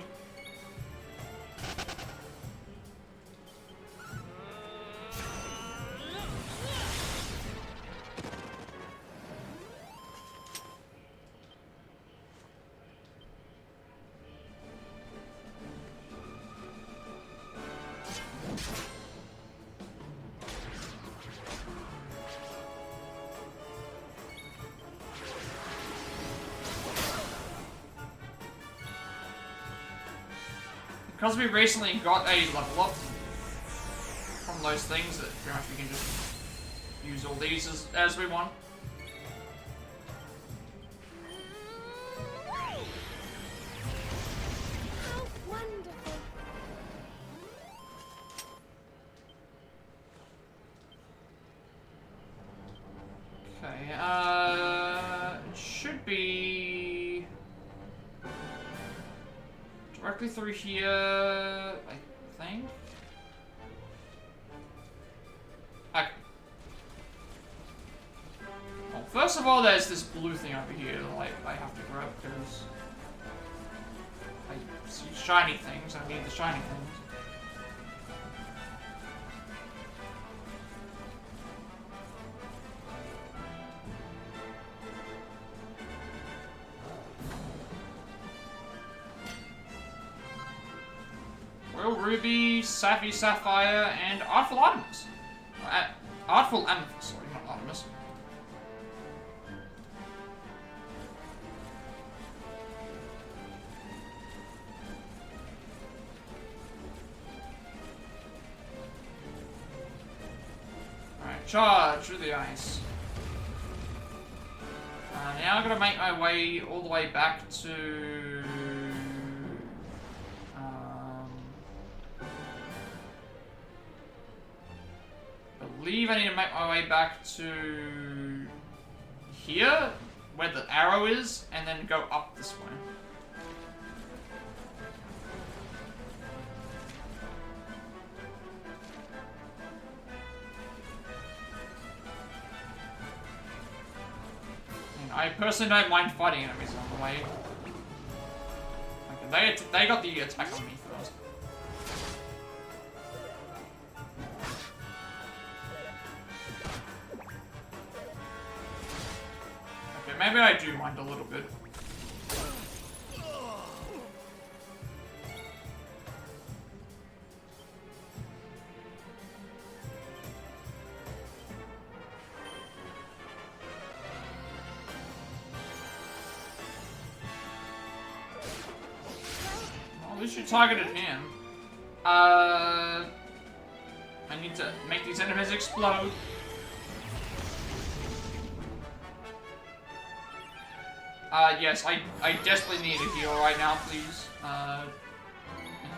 Because we recently got a level up from those things, that pretty much we can just use all these as we want. How wonderful. Okay, it should be directly through here, I think. Okay. Well, first of all, there's this blue thing over here that I have to grab because I see shiny things. I need the shiny things. Royal Ruby, Savvy Sapphire, and Artful Artemis. Artful Amethyst, sorry, not Artemis. Alright, charge through the ice. Now I'm gonna make my way all the way back to... I believe I need to make my way back to here, where the arrow is, and then go up this way. And I personally don't mind fighting enemies on the way. Okay, they got the attack on me first. Maybe I do mind a little bit. Well, at least you targeted him. I need to make these enemies explode. Yes, I desperately need a heal right now, please.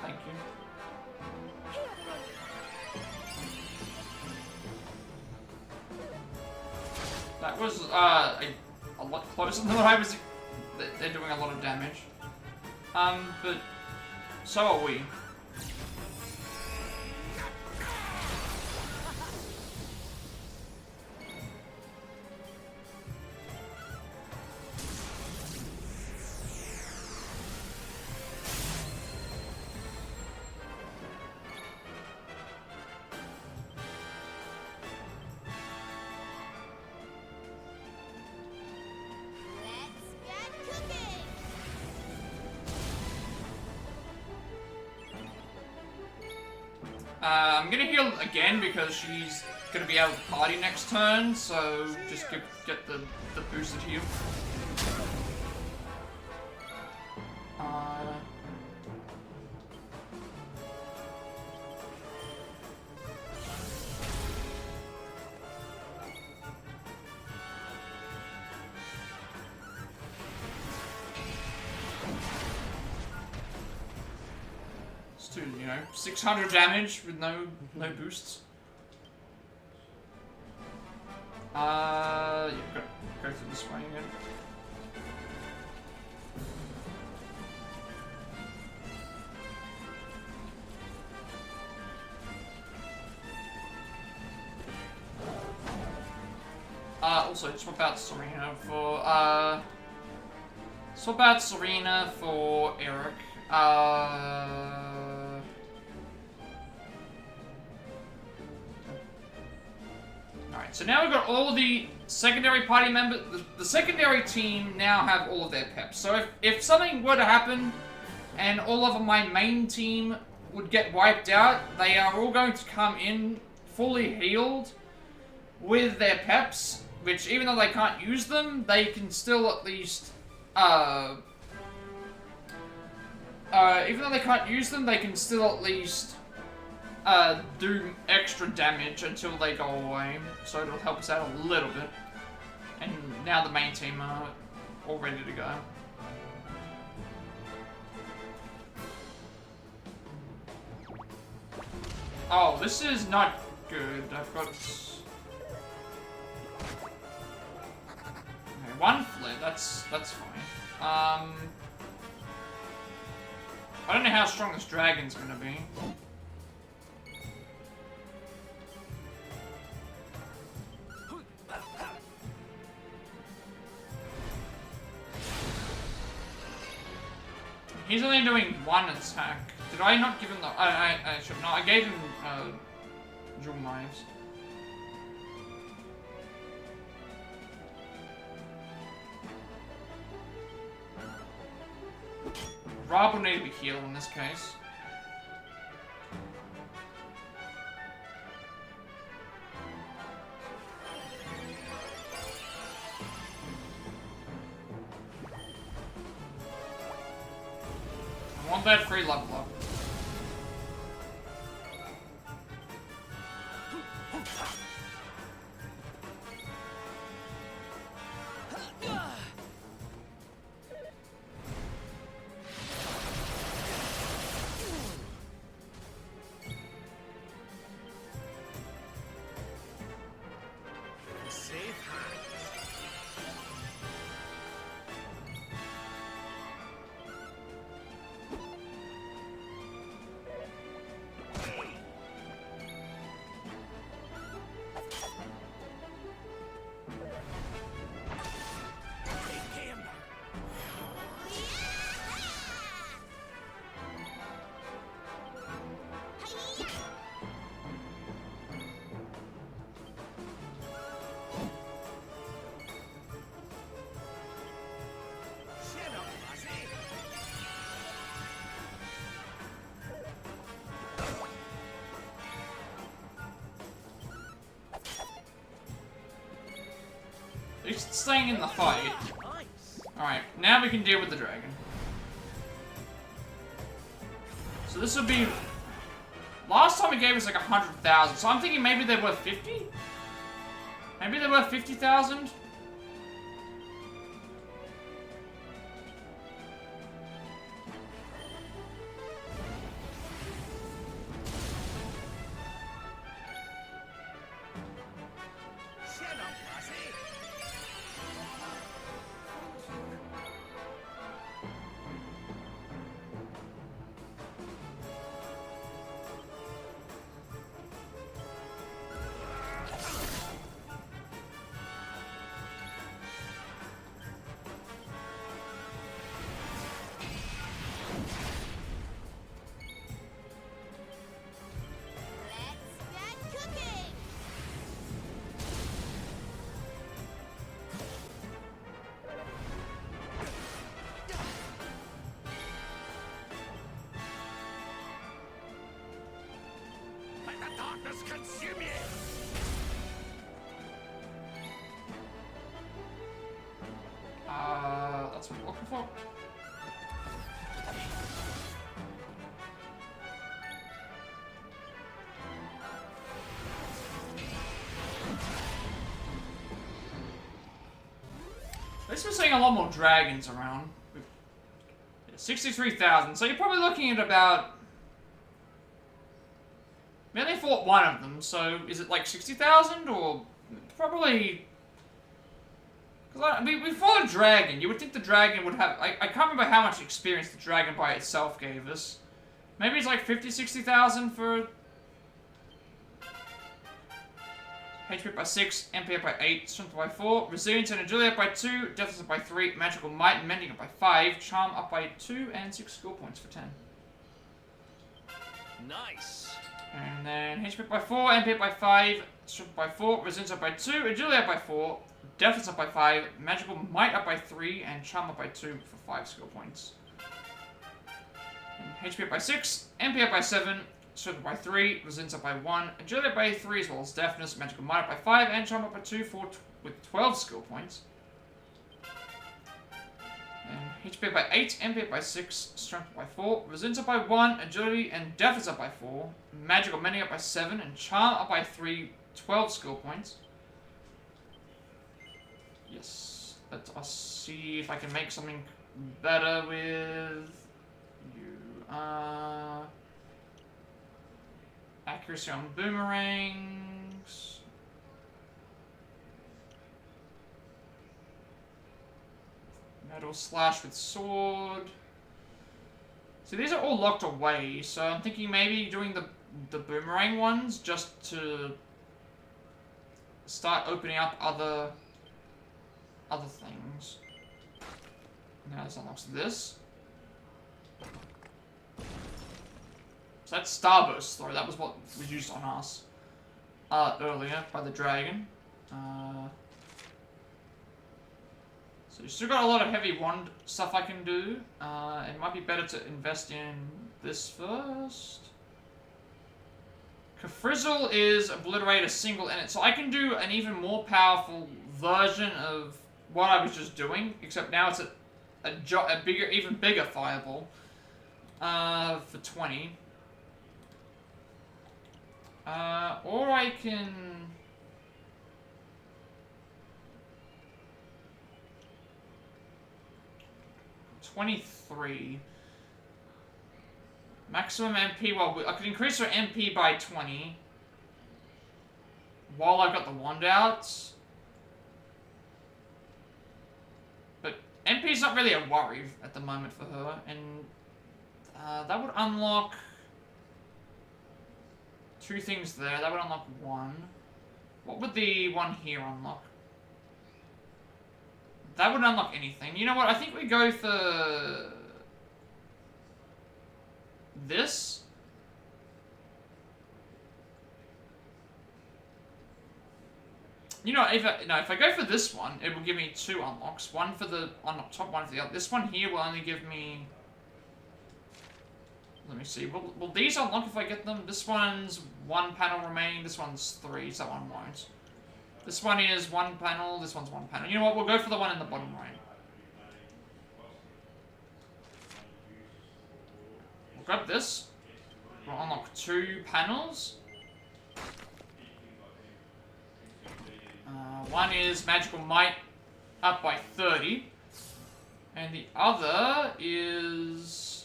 Thank you. That was, a lot closer than what I was... They're doing a lot of damage. But... so are we. I'm gonna heal again because she's gonna be out of the party next turn, so just get the boosted heal. To, you know, 600 damage with no boosts. Yeah, go through this way again. also swap out Serena for Eric. Alright, so now we've got all the secondary party members. The secondary team now have all of their peps. So if something were to happen and all of my main team would get wiped out, they are all going to come in fully healed with their peps, which even though they can't use them, they can still at least, even though they can't use them, they can still at least, do extra damage until they go away. So it'll help us out a little bit. And now the main team are all ready to go. Oh, this is not good. I've got... Okay, one flip, that's fine. I don't know how strong this dragon's gonna be. He's only doing one attack. Did I not give him the... I should not. I gave him, jewel knives. Rob will need to be healed in this case. I want that free level up. He's staying in the fight. Alright, now we can deal with the dragon. So this would be... Last time it gave us like 100,000, so I'm thinking maybe they're worth 50? Maybe they're worth 50,000? Consume it! That's what I'm looking for. At least we're seeing a lot more dragons around. 63,000, so you're probably looking at about... We only fought one of them, so is it like 60,000 or probably? Because I mean, we fought a dragon. You would think the dragon would have. I can't remember how much experience the dragon by itself gave us. Maybe it's like 50, 60,000 for. HP up by 6, MP up by 8, Strength up by 4, Resilience and Agility up by 2, Deafness up by 3, Magical Might and Mending up by 5, Charm up by 2, and 6 skill points for 10. Nice! And then HP up by 4, MP up by 5, Strength up by 4, Resilience up by 2, Agility up by 4, Deafness up by 5, Magical Might up by 3, and Charm up by 2 for 5 skill points. And HP up by 6, MP up by 7, Strength up by 3, Resilience up by 1, Agility up by 3 as well as Deafness, Magical Might up by 5, and Charm up by 2 with 12 skill points. And HP up by 8, MP up by 6, Strength up by 4, Resilience up by 1, Agility and Deafness up by 4, Magical Mending up by 7, and Charm up by 3, 12 skill points. Yes, let us see if I can make something better with you. Accuracy on boomerangs. Metal slash with sword. So these are all locked away, so I'm thinking maybe doing the boomerang ones just to start opening up other things. Now this unlocks this. So that's Starburst throw. That was what was used on us earlier by the dragon. So you still got a lot of heavy wand stuff I can do. It might be better to invest in this first. Kafrizzle is obliterate a single enemy. So I can do an even more powerful version of what I was just doing, except now it's a bigger, even bigger fireball. For 20. Or I can... $23. Maximum MP, well, I could increase her MP by 20. While I've got the wand out. But MP's not really a worry at the moment for her, and that would unlock 2 things there. That would unlock 1. What would the one here unlock? That would unlock anything. You know what? I think we go for this. You know, if I go for this one, it will give me 2 unlocks. One for the top, one for the other. This one here will only give me... Let me see. Will these unlock if I get them? This one's 1 panel remaining. This one's 3, so that one won't. This one is 1 panel. This one's 1 panel. You know what? We'll go for the one in the bottom right. We'll grab this. We'll unlock 2 panels. One is Magical Might up by 30. And the other is...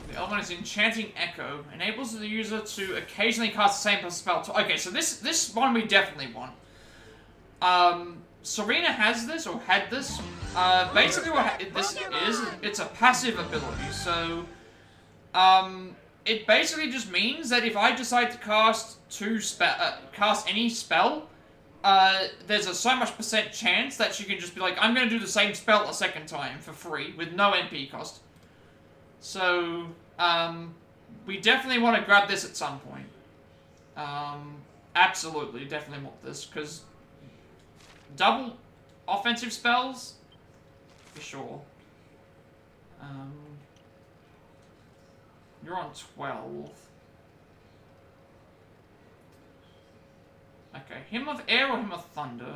The other one is Enchanting Echo. Enables the user to occasionally cast the same spell. Okay, so this one we definitely want. Serena has this, or had this. Basically what this is, it's a passive ability. So, it basically just means that if I decide to cast cast any spell, there's a so much % chance that she can just be like, I'm going to do the same spell a second time for free with no MP cost. So, we definitely want to grab this at some point. Absolutely, definitely want this, because double offensive spells, for sure. You're on 12. Okay, Hymn of Air or Hymn of Thunder?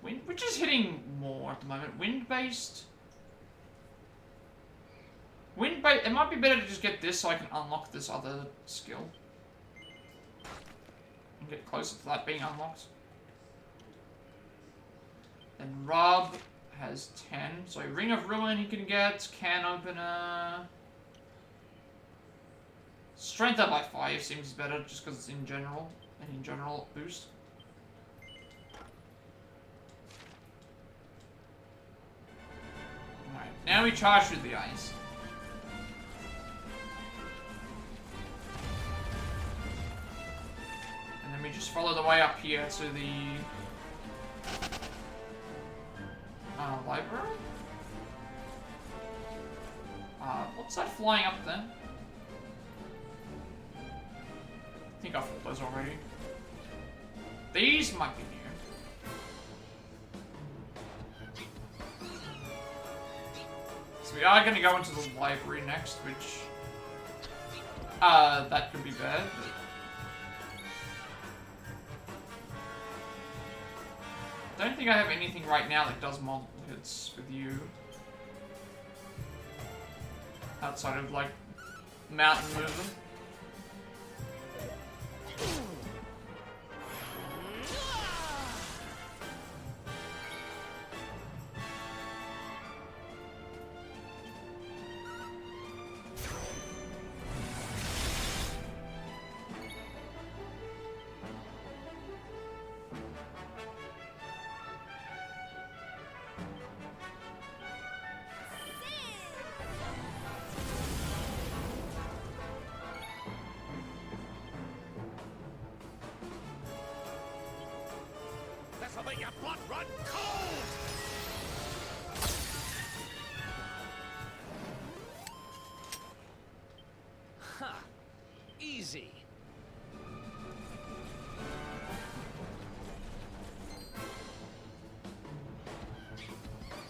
Which is hitting more at the moment? Wind-based? It might be better to just get this so I can unlock this other skill. And get closer to that being unlocked. Then Rob has 10. So Ring of Ruin he can get. Can Opener. Strength up by 5 seems better just because it's in general. And in general boost. Alright, Now we charge through the ice. And then we just follow the way up here to the library? What's that flying up there? I think I fought those already. These might be new. So we are going to go into the library next, which... that could be bad, but... I don't think I have anything right now that does multiple hits with you. Outside of, like, mountain movement. This'll make your blood run cold! Ha! Easy.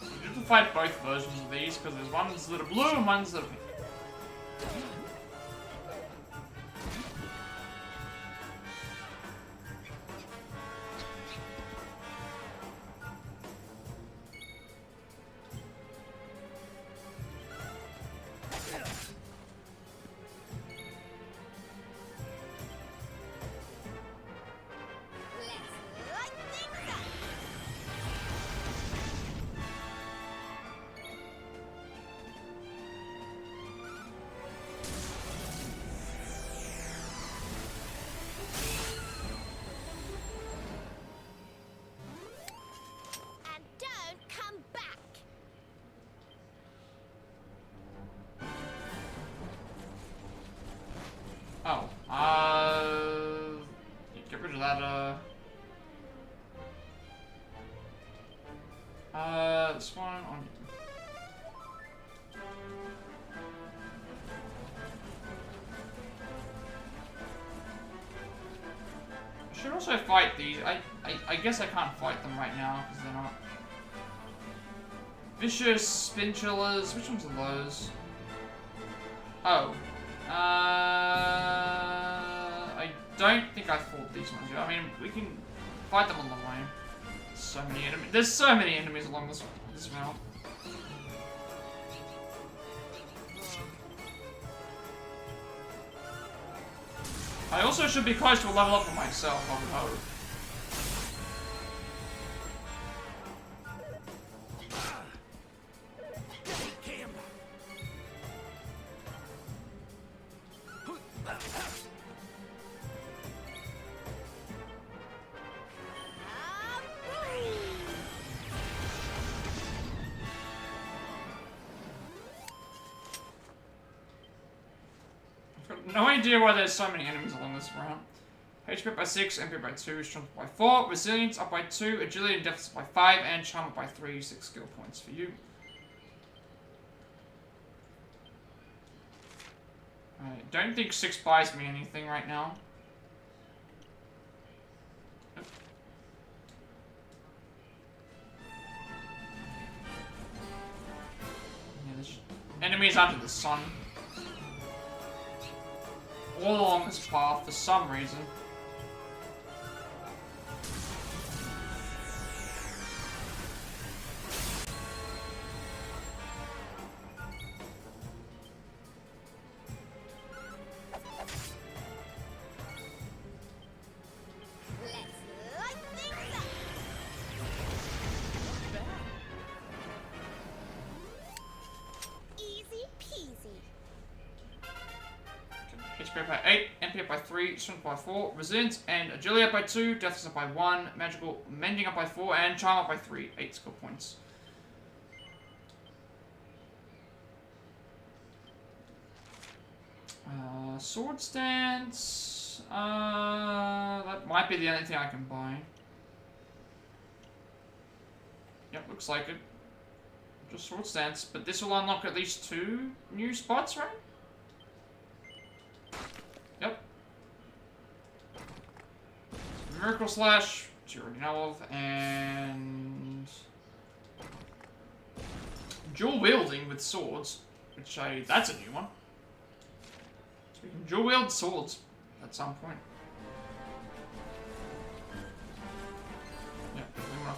You have to fight both versions of these, because there's ones that are blue and ones that are pink. Oh, get rid of that, this one on. I should also fight these. I guess I can't fight them right now because they're not. Vicious Spinchulas. Which ones are those? Oh. I don't think I fought these ones yet. I mean, we can fight them on the way. So many enemies. There's so many enemies along this route. I also should be close to a level up for myself, I would hope. No idea why there's so many enemies along this route. HP up by 6, MP up by 2, Strength up by 4, Resilience up by 2, Agility and Deftness up by 5, and Charm up by 3, 6 skill points for you. I don't think 6 buys me anything right now. Nope. Yeah, there's enemies under the sun. All along this path for some reason. HP up by 8, MP up by 3, Strength by 4, Resilience and Agility up by 2, Deftness up by 1, Magical Mending up by 4, and Charm up by 3, 8 skill points. Sword stance. That might be the only thing I can buy. Yep, looks like it. Just sword stance, but this will unlock at least 2 new spots, right? Yep. Miracle Slash, which you already know of, and dual wielding with swords, which that's a new one. So we can dual wield swords at some point.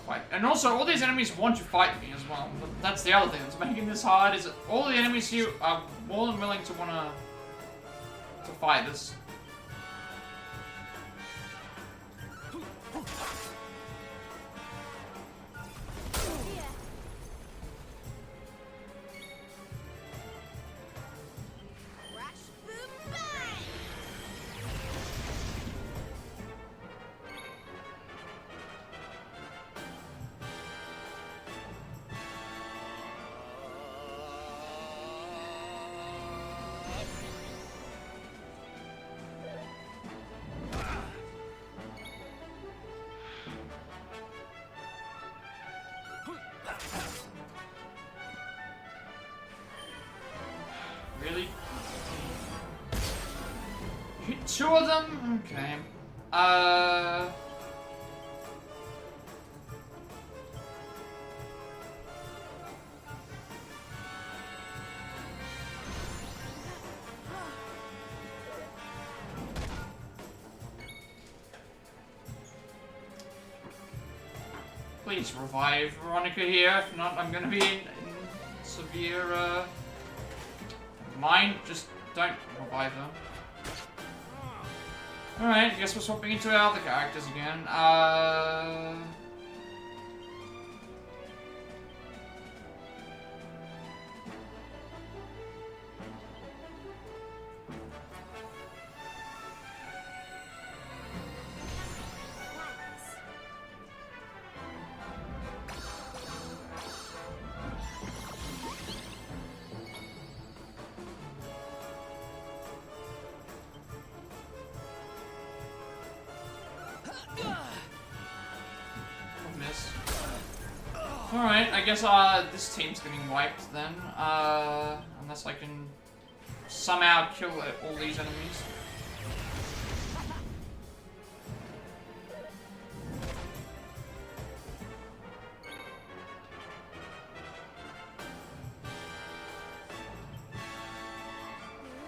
Fight. And also, all these enemies want to fight me as well. But that's the other thing that's making this hard, is that all the enemies here are more than willing to to fight us. Really? Hit 2 of them? Okay. Please revive Veronica here. If not, I'm gonna be in severe, Mine, just don't revive her. Alright, I guess we're swapping into our other characters again. Alright, I guess this team's getting wiped then, unless I can somehow kill all these enemies.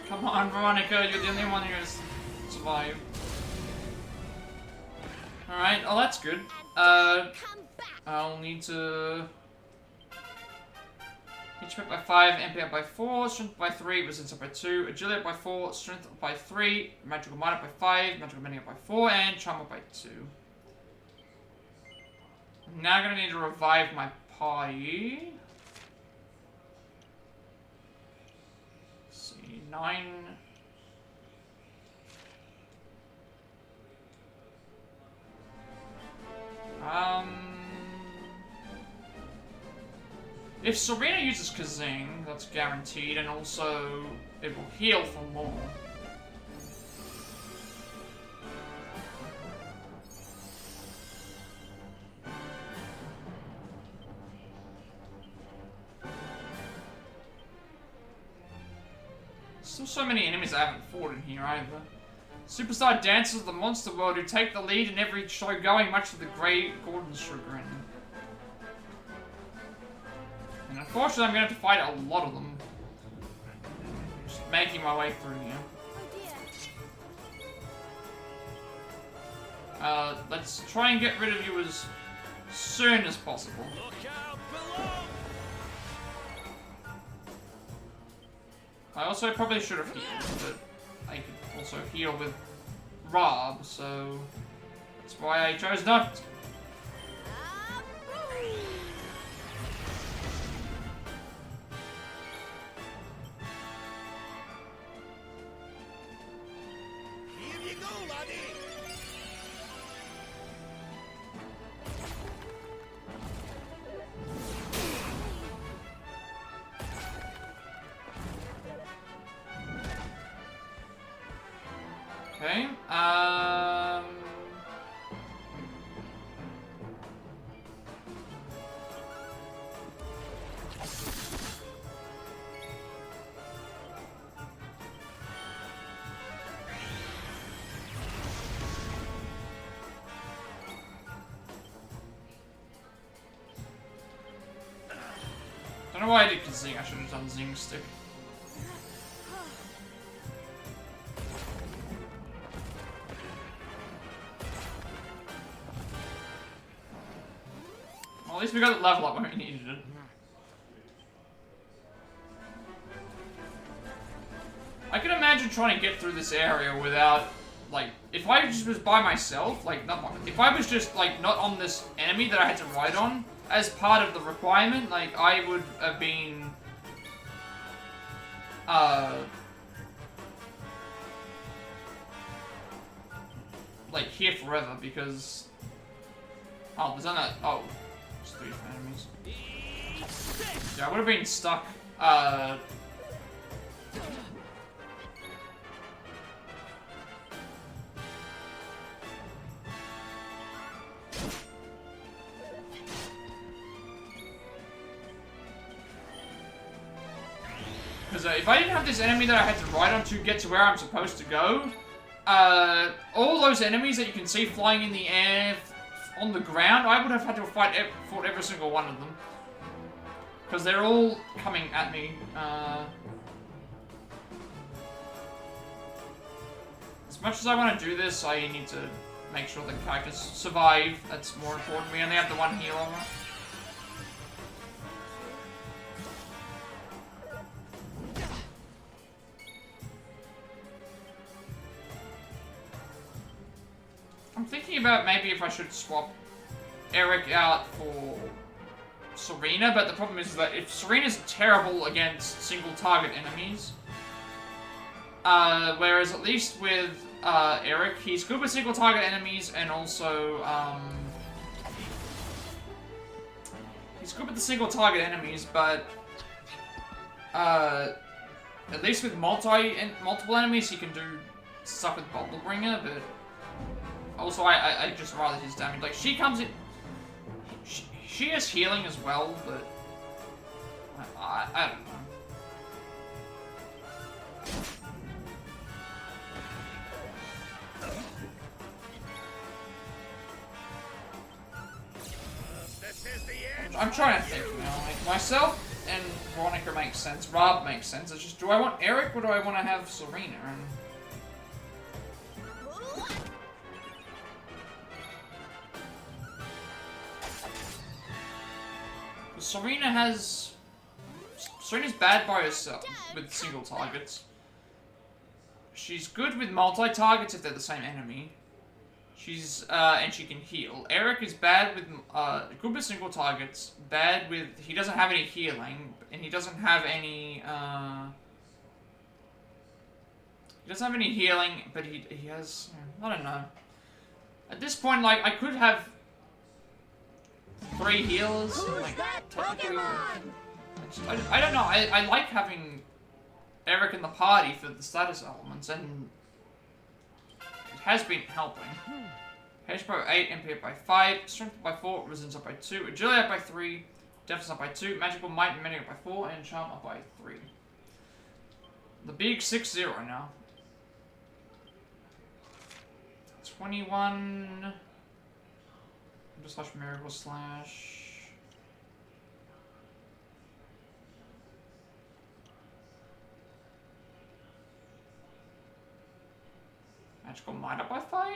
Come on, Veronica, you're the only one who has survived. Alright, oh that's good. I'll need to HP up by 5, MP up by 4, Strength by 3, Resistance up by 2, Agility up by 4, Strength up by 3, Magical Might up by 5, Magical Bending up by 4, and Charm up by 2. I'm now gonna need to revive my party. Let's see, 9. If Serena uses Kazing, that's guaranteed, and also it will heal for more. Still so many enemies I haven't fought in here either. Superstar dancers of the monster world who take the lead in every show going, much to the Grey Gordon's chagrin. And unfortunately, I'm going to have to fight a lot of them. Just making my way through here. Let's try and get rid of you as soon as possible. I also probably should have healed, but I could also heal with Rob, so that's why I chose not to. Okay. Don't know why I did Zing. I should have done Zing Stick. Well, at least we got the level up when we needed it. I can imagine trying to get through this area without, like, if I just was by myself, like, if I was just, like, not on this enemy that I had to ride on, as part of the requirement, like, I would have been, like, here forever, because, oh, there's only, oh, there's 3 enemies. Yeah, I would have been stuck, because if I didn't have this enemy that I had to ride on to get to where I'm supposed to go, all those enemies that you can see flying in the air, on the ground, I would have had to fought every single one of them. Because they're all coming at me. As much as I want to do this, I need to make sure the characters survive. That's more important. We only have the one healer. I'm thinking about maybe if I should swap Eric out for Serena, but the problem is that if Serena's terrible against single target enemies, whereas at least with Eric, he's good with single target enemies and also he's good with the single target enemies, but at least with multiple enemies he can do stuff with Bottle Bringer, but also, I just rather his damage. Like, she comes in... She has healing as well, but... I don't know. I'm trying to think now. Like, myself and Veronica makes sense. Rob makes sense. It's just, do I want Eric or do I want to have Serena? And... Serena's bad by herself with single targets. She's good with multi-targets if they're the same enemy. She's, and she can heal. Eric is bad with, good with single targets, bad with, he doesn't have any healing, and he doesn't have any, healing, but he has, I don't know. At this point, like, I could have 3 healers, like, technically. I don't know, I like having Eric in the party for the status elements, and it has been helping. HP by 8, MP up by 5, Strength up by 4, Resistance up by 2, Agility up by 3, Deafness up by 2, Magical Might and Medic up by 4, and Charm up by 3. The big 6-0 now. 21... Slash Miracle Slash. Magical Might up by 5.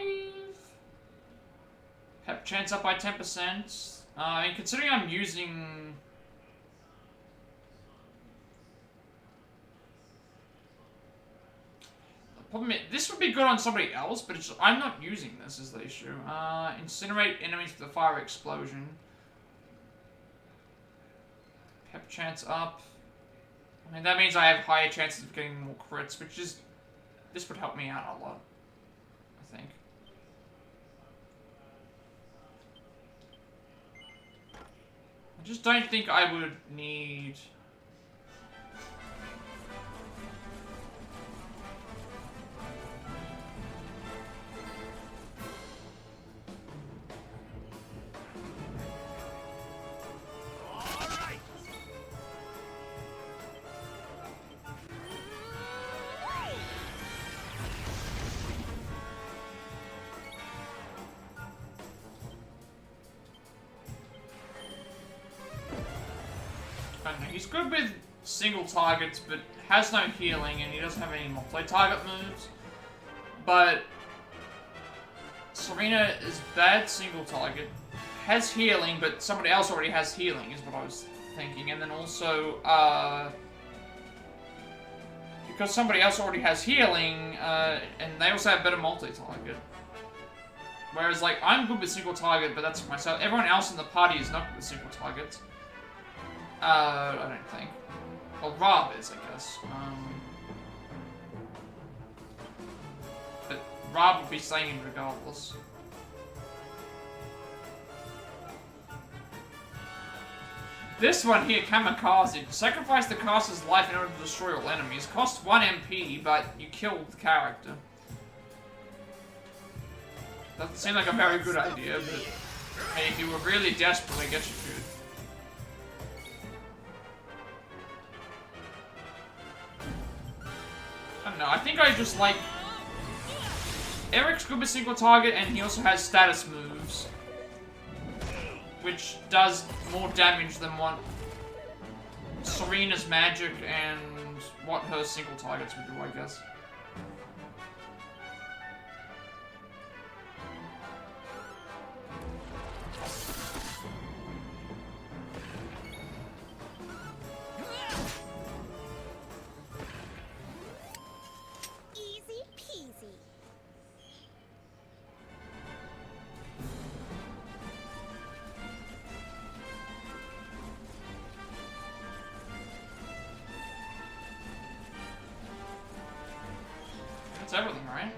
Pep Chance up by 10%. And considering I'm using... This would be good on somebody else, but it's, I'm not using this is the issue. Incinerate enemies with a fire explosion. Pep chance up. I mean, that means I have higher chances of getting more crits, which is... This would help me out a lot, I think. I just don't think I would need... I don't know, he's good with single targets, but has no healing, and he doesn't have any multi-target moves. But Serena is bad single target, has healing, but somebody else already has healing, is what I was thinking. And then also, because somebody else already has healing, and they also have better multi-target. Whereas, like, I'm good with single target, but that's myself. Everyone else in the party is not good with single targets. I don't think. Well, Rob is, I guess. But Rob would be saying regardless. This one here, Kamikaze. Sacrifice the caster's life in order to destroy all enemies. Costs 1 MP, but you kill the character. Doesn't seem like a very good idea, but hey, if you were really desperate, I guess you could. I don't know, I think I just like... Eric's good with single target, and he also has status moves. Which does more damage than what Serena's magic and what her single targets would do, I guess. Easy peasy. That's everything, right?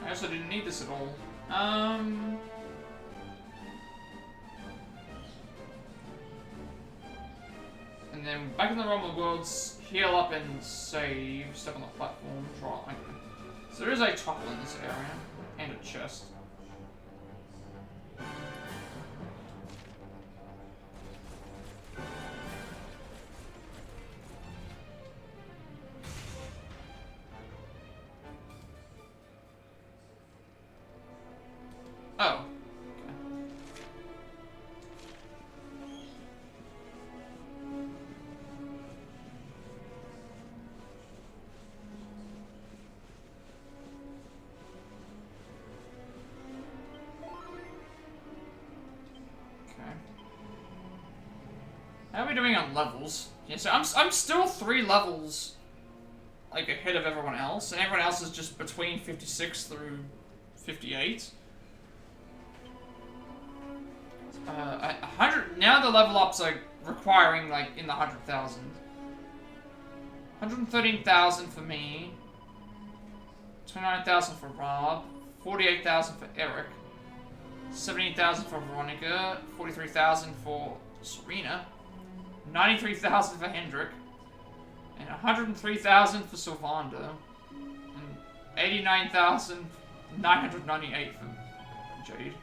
I also didn't need this at all. And then back in the realm of worlds, heal up and save. Step on the platform. Try. Okay. So there is a topple in this area and a chest. Oh. Okay. How are we doing on levels? Yeah, so I'm still 3 levels like ahead of everyone else, and everyone else is just between 56 through 58. 100, now the level ups are requiring like in the 100,000. 113,000 for me. 29,000 for Rob. 48,000 for Eric. 17,000 for Veronica. 43,000 for Serena. 93,000 for Hendrik. And 103,000 for Sylvander. And 89,998 for Jade.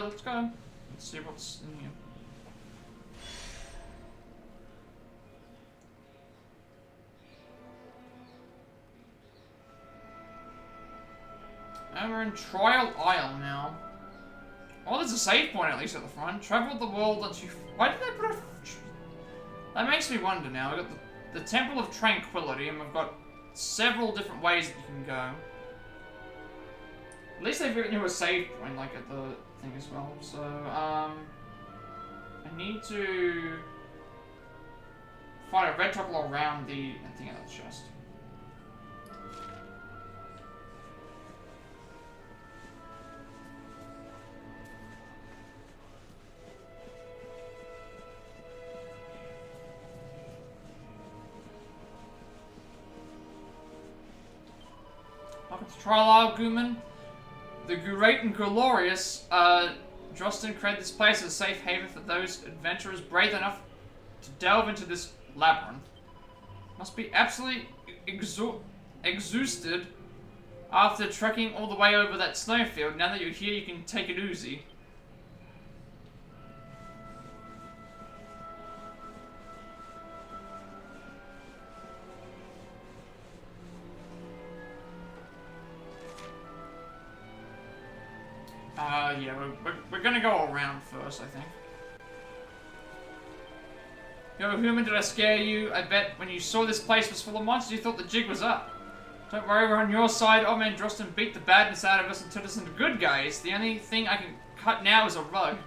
Let's go. Let's see what's in here. And we're in Trial Isle now. Oh, there's a save point at least at the front. Travel the world until... Why did they put a... That makes me wonder now. We've got the Temple of Tranquility, and we've got several different ways that you can go. At least they've given you a save point, like, at the thing as well. So, I need to find a red toggle around the thing at the chest. Welcome to Trial Isle, Gooman. The great and glorious, Drosten created this place as a safe haven for those adventurers brave enough to delve into this labyrinth. Must be absolutely exhausted After trekking all the way over that snowfield, now that you're here, you can take it easy. Yeah, we're gonna go around first, I think. Yo, human, did I scare you? I bet when you saw this place was full of monsters, you thought the jig was up. Don't worry, we're on your side. Old Man Drosten beat the badness out of us and turned us into good guys. The only thing I can cut now is a rug.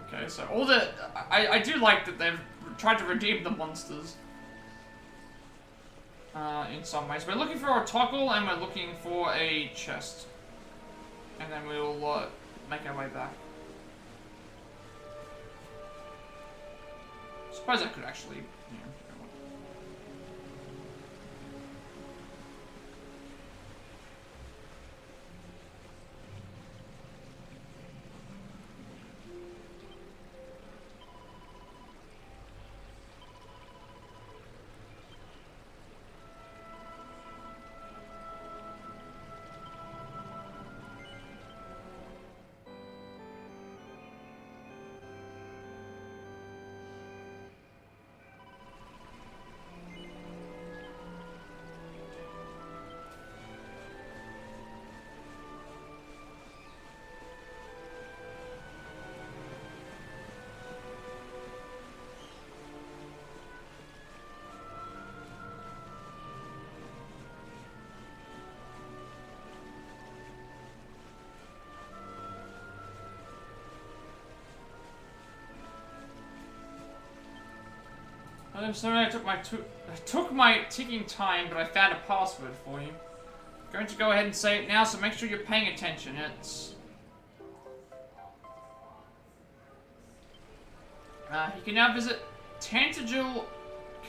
Okay, so all the... I do like that they've tried to redeem the monsters. In some ways. We're looking for a toggle and we're looking for a chest. And then we'll make our way back. Suppose I could actually, you know, I'm sorry I took my ticking time, but I found a password for you. I'm going to go ahead and say it now, so make sure you're paying attention. It's... you can now visit Tantagel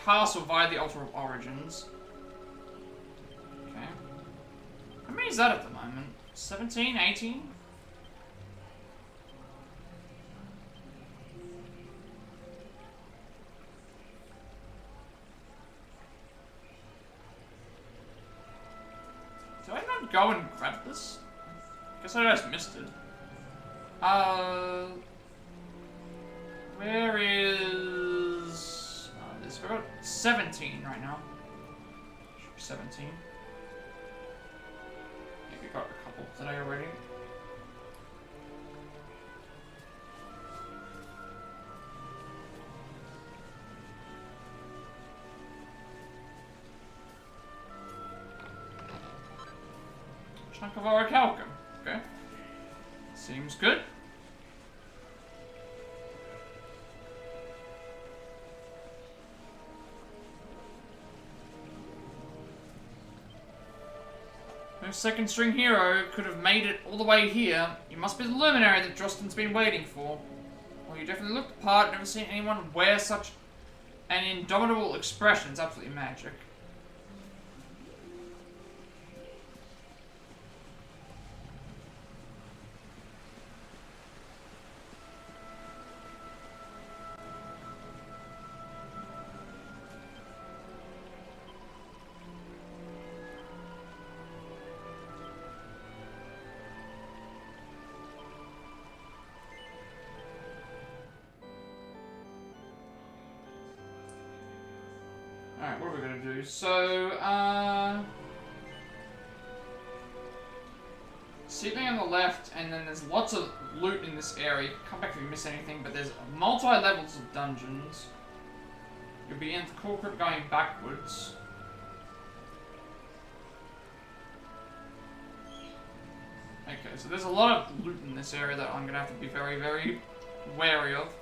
Castle via the Altar of Origins. Okay. How many is that at the moment? 17? 18? Did I not go and grab this? Guess I just missed it. Where is... this? We're at 17 right now. Should be 17. Yeah, we got a couple today already. Chunk of orichalcum. Okay. Seems good. No second string hero could have made it all the way here. You must be the luminary that Drosten's been waiting for. Well, you definitely look the part. Never seen anyone wear such an indomitable expression. It's absolutely magic. Alright, what are we gonna do? So, seedling on the left, and then there's lots of loot in this area. Come back if you miss anything, but there's multi-levels of dungeons. You'll be in the core crypt going backwards. Okay, so there's a lot of loot in this area that I'm gonna have to be very, very wary of.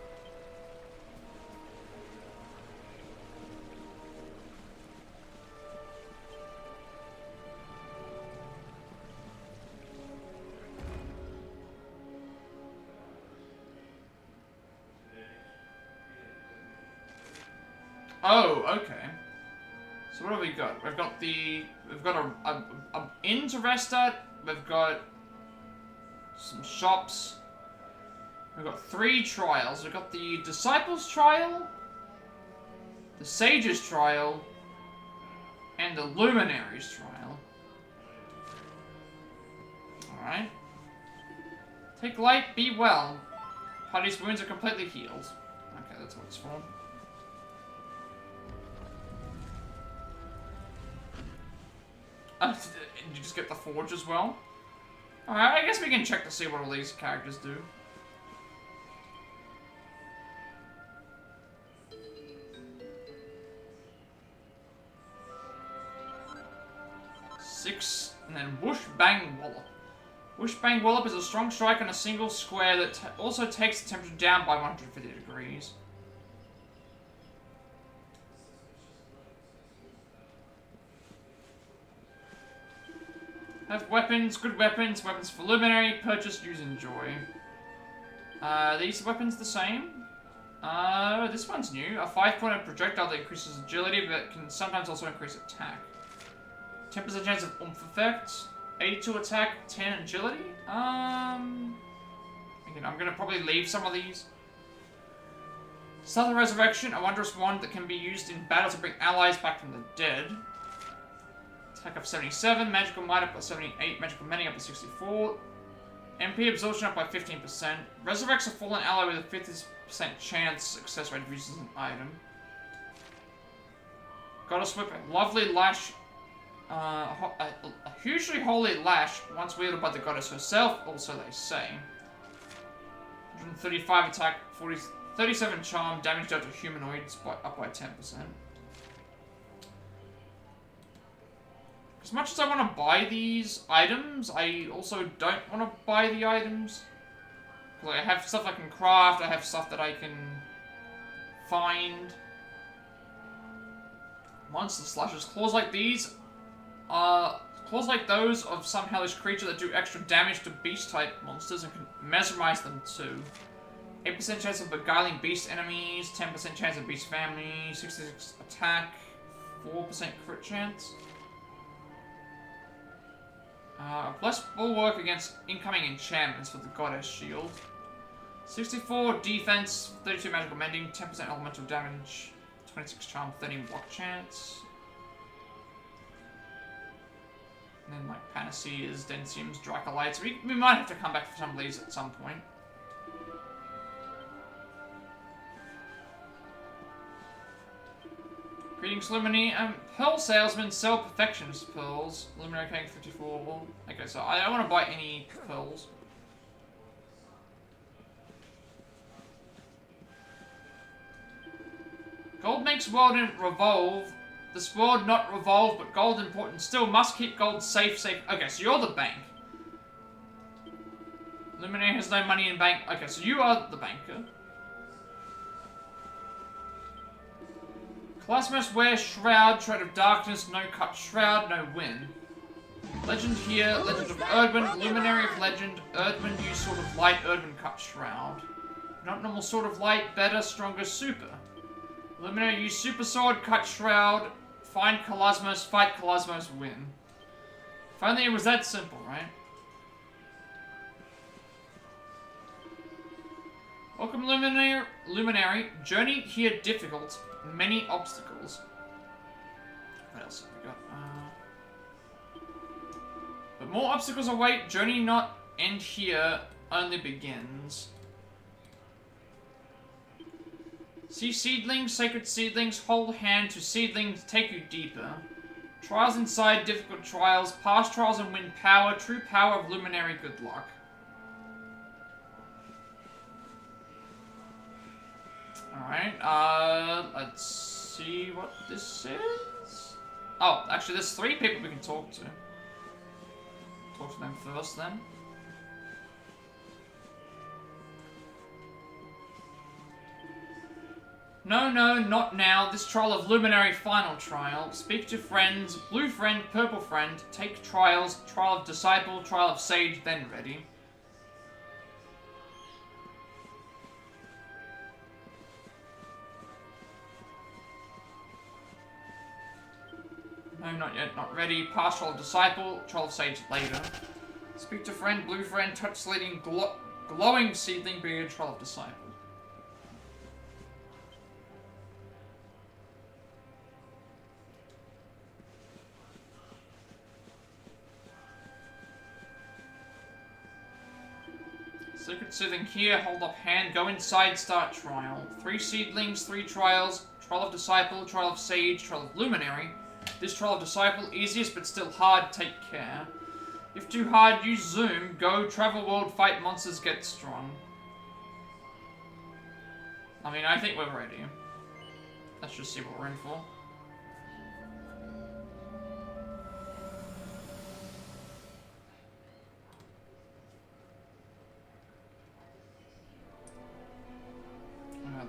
Oh, okay. So what have we got? We've got a inn to rest at. We've got some shops. We've got 3 trials. We've got the Disciples Trial, the Sages Trial, and the Luminaries Trial. Alright. Take light, be well. Party's wounds are completely healed. Okay, that's what it's for. Did you just get the forge as well? Alright, I guess we can check to see what all these characters do. Six, and then Whoosh Bang Wallop. Whoosh Bang Wallop is a strong strike on a single square that also takes the temperature down by 150 degrees. Have weapons, good weapons, weapons for luminary, purchase, use, enjoy. These weapons the same? This one's new. A 5-pointed projectile that increases agility, but can sometimes also increase attack. 10% chance of oomph effect. 82 attack, 10 agility. Again, I'm gonna probably leave some of these. Southern Resurrection, a wondrous wand that can be used in battle to bring allies back from the dead. Attack up 77, Magical Might up by 78, Magical Mending up by 64. MP Absorption up by 15%. Resurrects a fallen ally with a 50% chance success rate if uses an item. Goddess Whip, a lovely lash. A hugely holy lash, once wielded by the goddess herself, also they say. 135 attack, 37 charm, damage dealt to humanoids, up by 10%. As much as I want to buy these items, I also don't want to buy the items. Because I have stuff I can craft, I have stuff that I can find. Monster Slashers. Claws like these, claws like those of some hellish creature that do extra damage to beast-type monsters and can mesmerize them too. 8% chance of beguiling beast enemies, 10% chance of beast family, 66 attack, 4% crit chance. Plus bulwark against incoming enchantments for the goddess shield. 64 defense, 32 magical mending, 10% elemental damage, 26 charm, 13 block chance. And then like Panaceas, Densiums, Dracolites. We might have to come back for some of these at some point. Greetings, Luminary. Pearl salesmen sell perfectionist pearls. Luminary paying 54. Okay, so I don't want to buy any pearls. Gold makes world revolve. This world not revolve, but gold important still. Must keep gold safe. Okay, so you're the bank. Luminary has no money in bank. Okay, so you are the banker. Calasmos wear shroud, shroud of darkness, no cut shroud, no win. Legend here, legend of Erdwin, luminary of legend, Erdwin use sword of light, Erdwin cut shroud. Not normal sword of light, better, stronger, super. Luminary use super sword, cut shroud, find Calasmos, fight Calasmos, win. If only it was that simple, right? Welcome, Luminary. Journey here difficult. Many obstacles. What else have we got? But more obstacles await. Journey not end here. Only begins. See seedlings, sacred seedlings. Hold hand to seedlings. Take you deeper. Trials inside. Difficult trials. Pass trials and win power. True power of Luminary. Good luck. Alright, let's see what this is. Oh, actually, there's 3 people we can talk to. Talk to them first, then. No, not now. This trial of Luminary final trial. Speak to friends. Blue friend, purple friend. Take trials. Trial of disciple, trial of sage, then ready. No, not yet, not ready. Pass trial of disciple, trial of sage later. Speak to friend, blue friend, touch slating, glowing seedling, beard, trial of disciple. Secret soothing here, hold up hand, go inside, start trial. 3 seedlings, 3 trials, trial of disciple, trial of sage, trial of luminary. This trial of disciple, easiest but still hard, take care. If too hard, use zoom, go, travel world, fight monsters, get strong. I mean, I think we're ready. Let's just see what we're in for.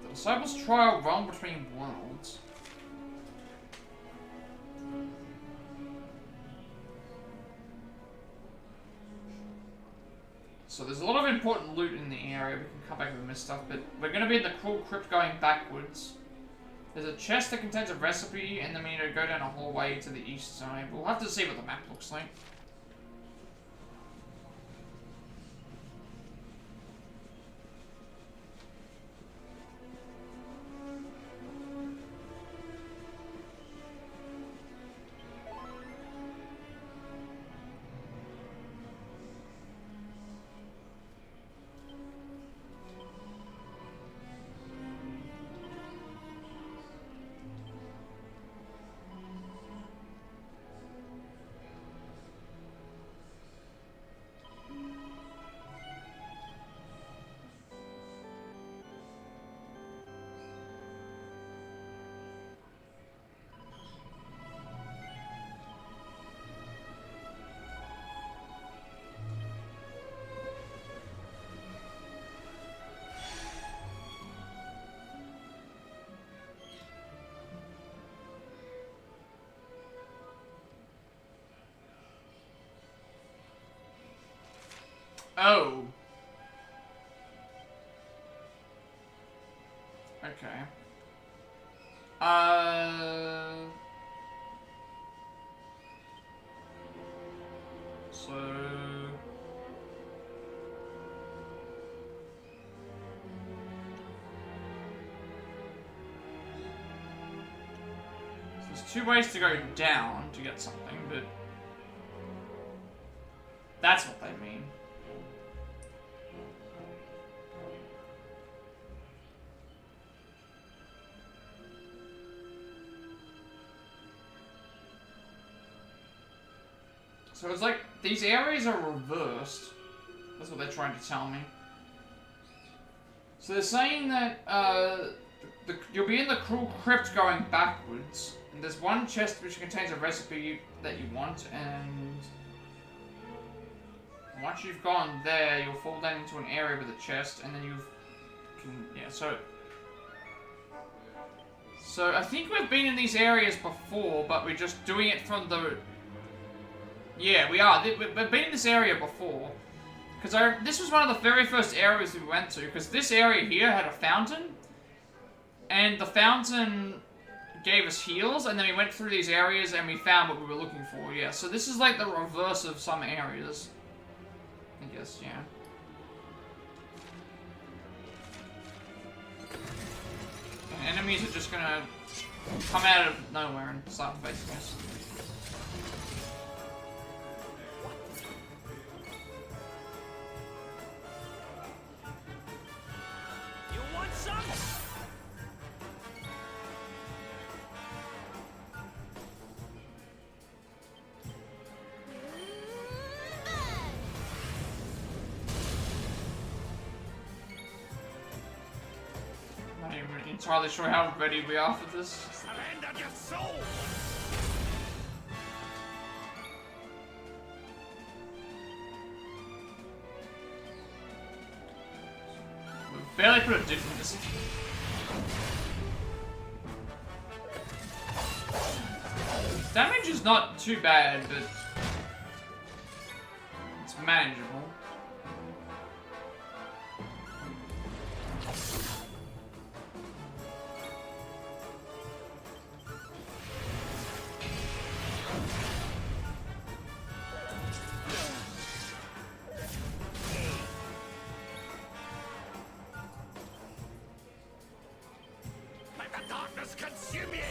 The Disciples' Trial realm between worlds. So there's a lot of important loot in the area. We can come back and miss stuff, but we're going to be in the cruel crypt going backwards. There's a chest that contains a recipe, and then we need to go down a hallway to the east side. We'll have to see what the map looks like. Oh. Okay. So... there's 2 ways to go down to get something, but... that's what they mean. So it's like, these areas are reversed. That's what they're trying to tell me. So they're saying that, you'll be in the cruel crypt going backwards. And there's one chest which contains a recipe that you want, and... once you've gone there, you'll fall down into an area with a chest, and then yeah, so I think we've been in these areas before, but we're just doing it from the... yeah, we are. We've been in this area before. Because this was one of the very first areas we went to, because this area here had a fountain, and the fountain gave us heals, and then we went through these areas and we found what we were looking for, yeah. So this is like the reverse of some areas. I guess, yeah. And enemies are just gonna come out of nowhere and start facing us. You want some? Not even entirely sure how ready we are for this. Surrender your soul! We've barely put a dip in this. Damage is not too bad, but it's manageable. Let the darkness consume you!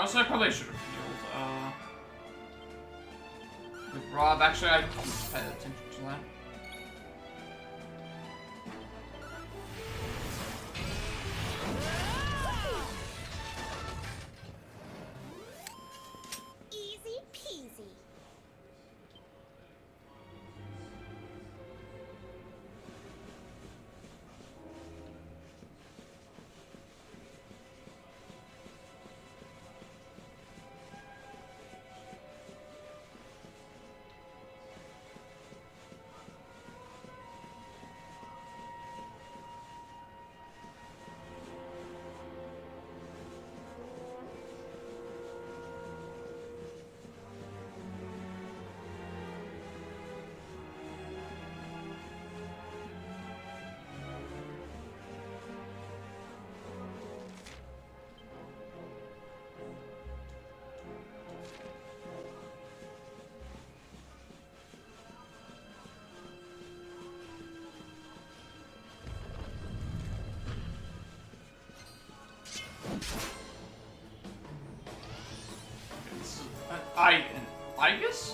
Also, I probably should have healed, with Rob. Actually, I just paid attention to that. Easy peasy.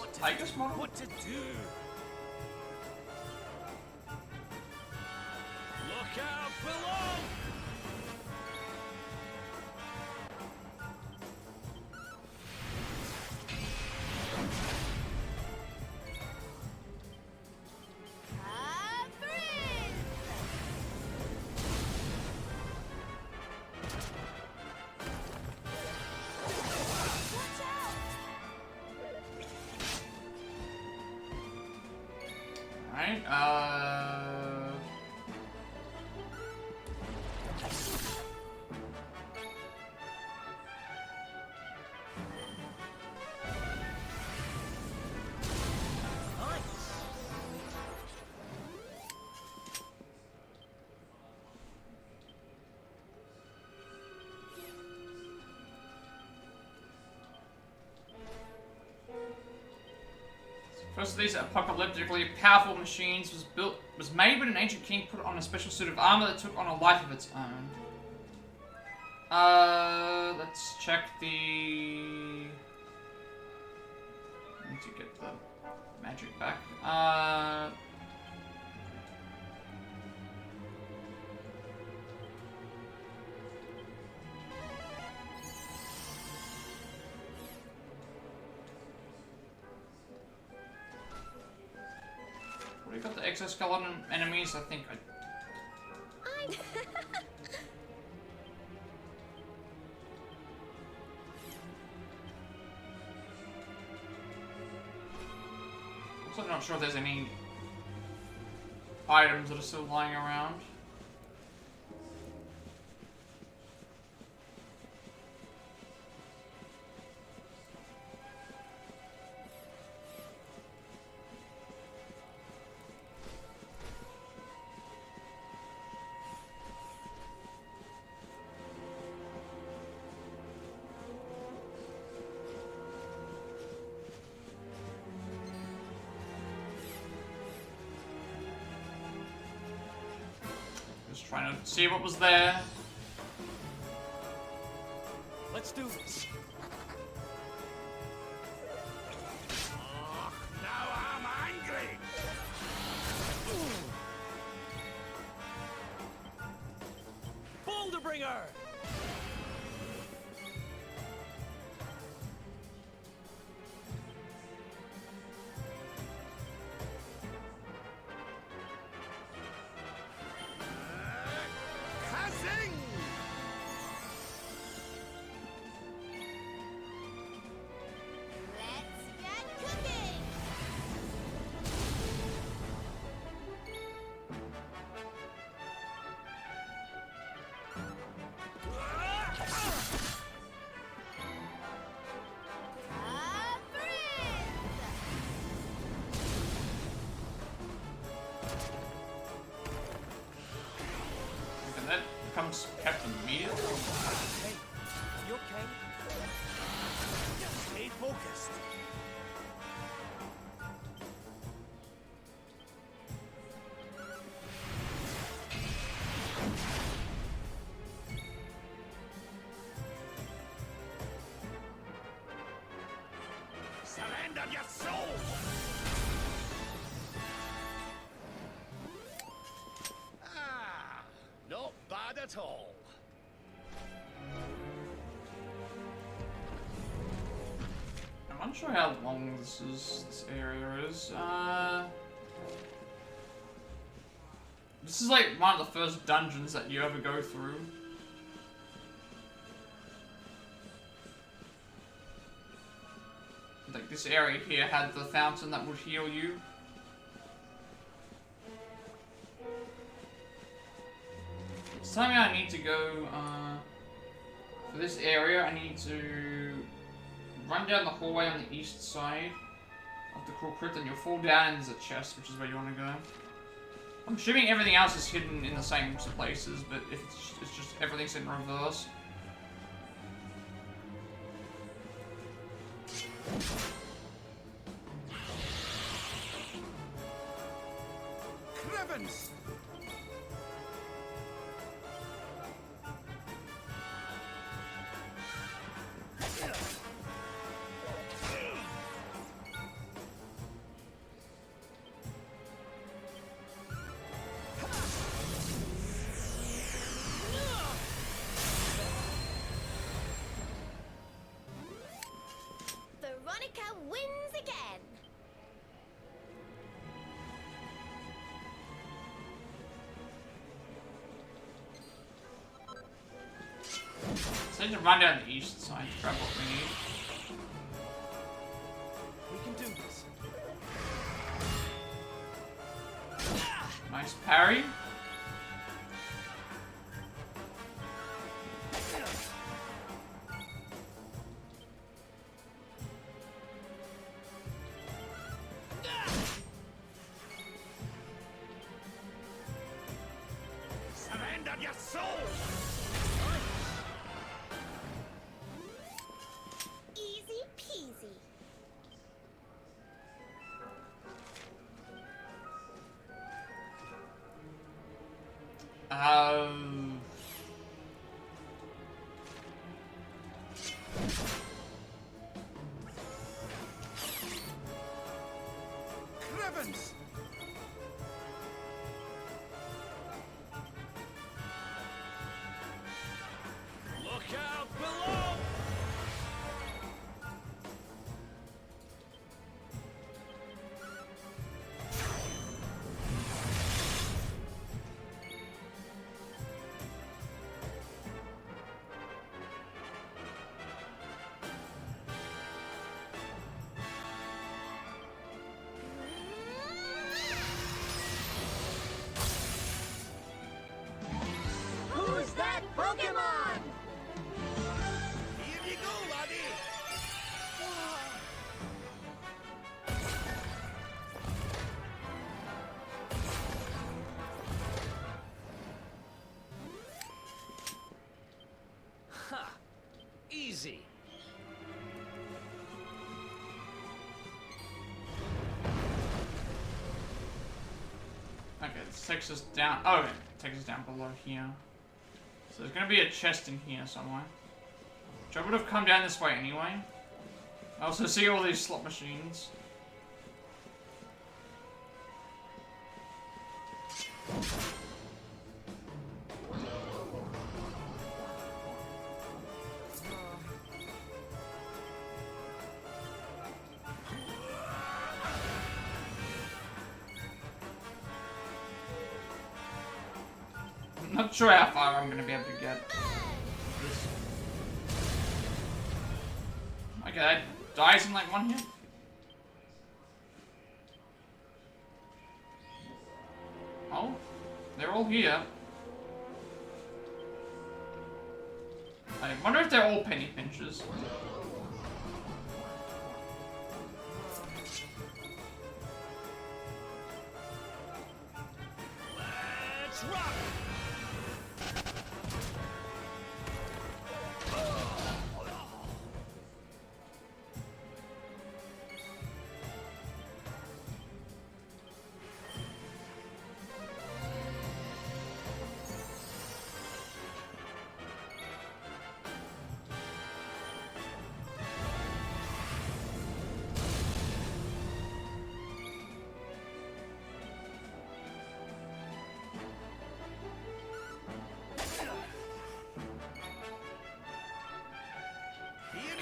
It's Igus model? What to do? Look out below! Alright, first of these apocalyptically powerful machines was made when an ancient king put on a special suit of armor that took on a life of its own. Let's check the... Need to get the magic back. We got the exoskeleton enemies, I think I... Also not sure if there's any items that are still lying around. Just trying to see what was there. Let's do this. Oh, now I'm angry. Boulder Bringer! And that becomes Captain immediately. Hey, you okay? Stay focused. at all. I'm not sure how long this area is. This is like one of the first dungeons that you ever go through. Like this area here had the fountain that would heal you. It's telling me I need to go, for this area I need to run down the hallway on the east side of the Cruel Crypt and you'll fall down and there's a chest, which is where you want to go. I'm assuming everything else is hidden in the same places, but if it's just everything's in reverse. Crevens! Veronica wins again. So I need to run down the east side to grab what we need. We can do this. Nice parry. Surrender your soul! Easy peasy. Crevens! Look out below! Who's that Pokemon? Here you go, laddie! Ha! Easy. Okay, this takes us down. Oh, okay. It takes us down below here. So there's gonna be a chest in here somewhere. Which I would have come down this way anyway. I also see all these slot machines. I'm not sure how far I'm gonna be able to get. Okay, that dies in like one hit. Oh, they're all here. I wonder if they're all penny pinchers. Let's rock!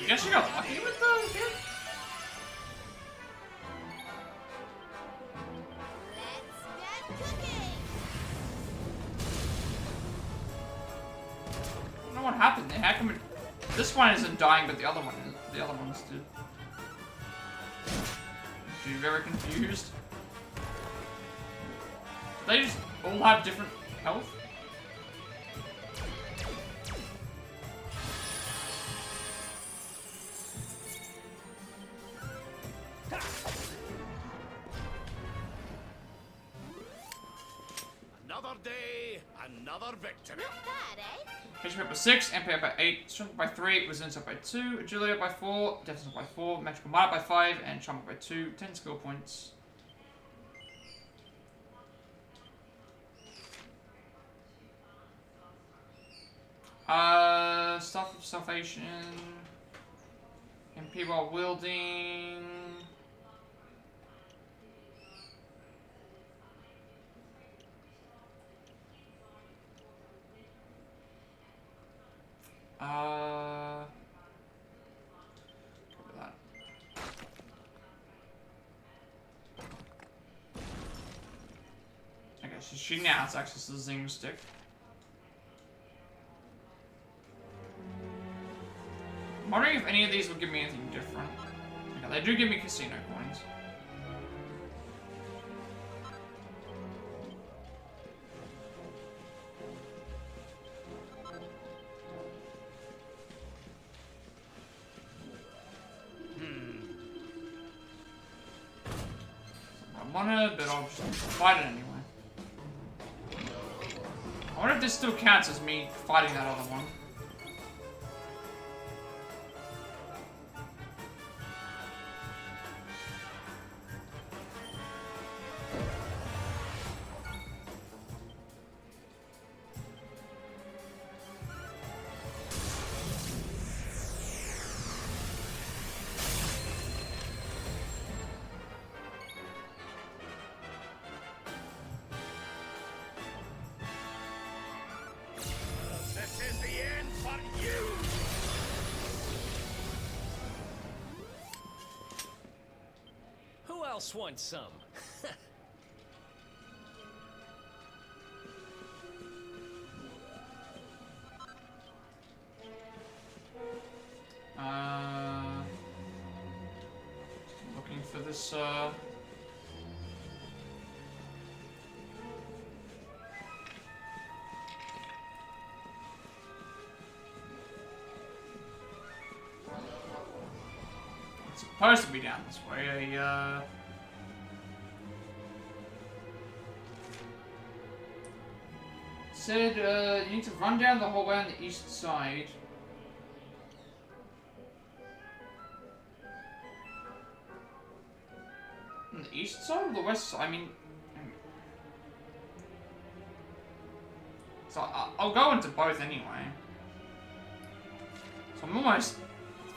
I guess you got lucky with those. I don't know what happened there. How come this one isn't dying, but the other ones did? You're very confused. They just all have different health. Another day, another victory. Not bad, eh? HP up by 6, MP up by 8, strength up by 3, resilience up by 2, agility up by 4, defense up by 4, magical might up by 5, and charm up by 2, 10 skill points. Stuff of salvation, MP while wielding. Cover that. Okay, so she now has access to the Zing stick. I'm wondering if any of these will give me anything different. Okay, they do give me casino coins. I wanna, but I'll just fight it anyway. I wonder if this still counts as me fighting that other one. Else wants some. Looking for this, it's supposed to be down this way. Said, you need to run down the hallway on the east side. On the east side or the west side? I mean... So, I'll go into both anyway. So I'm almost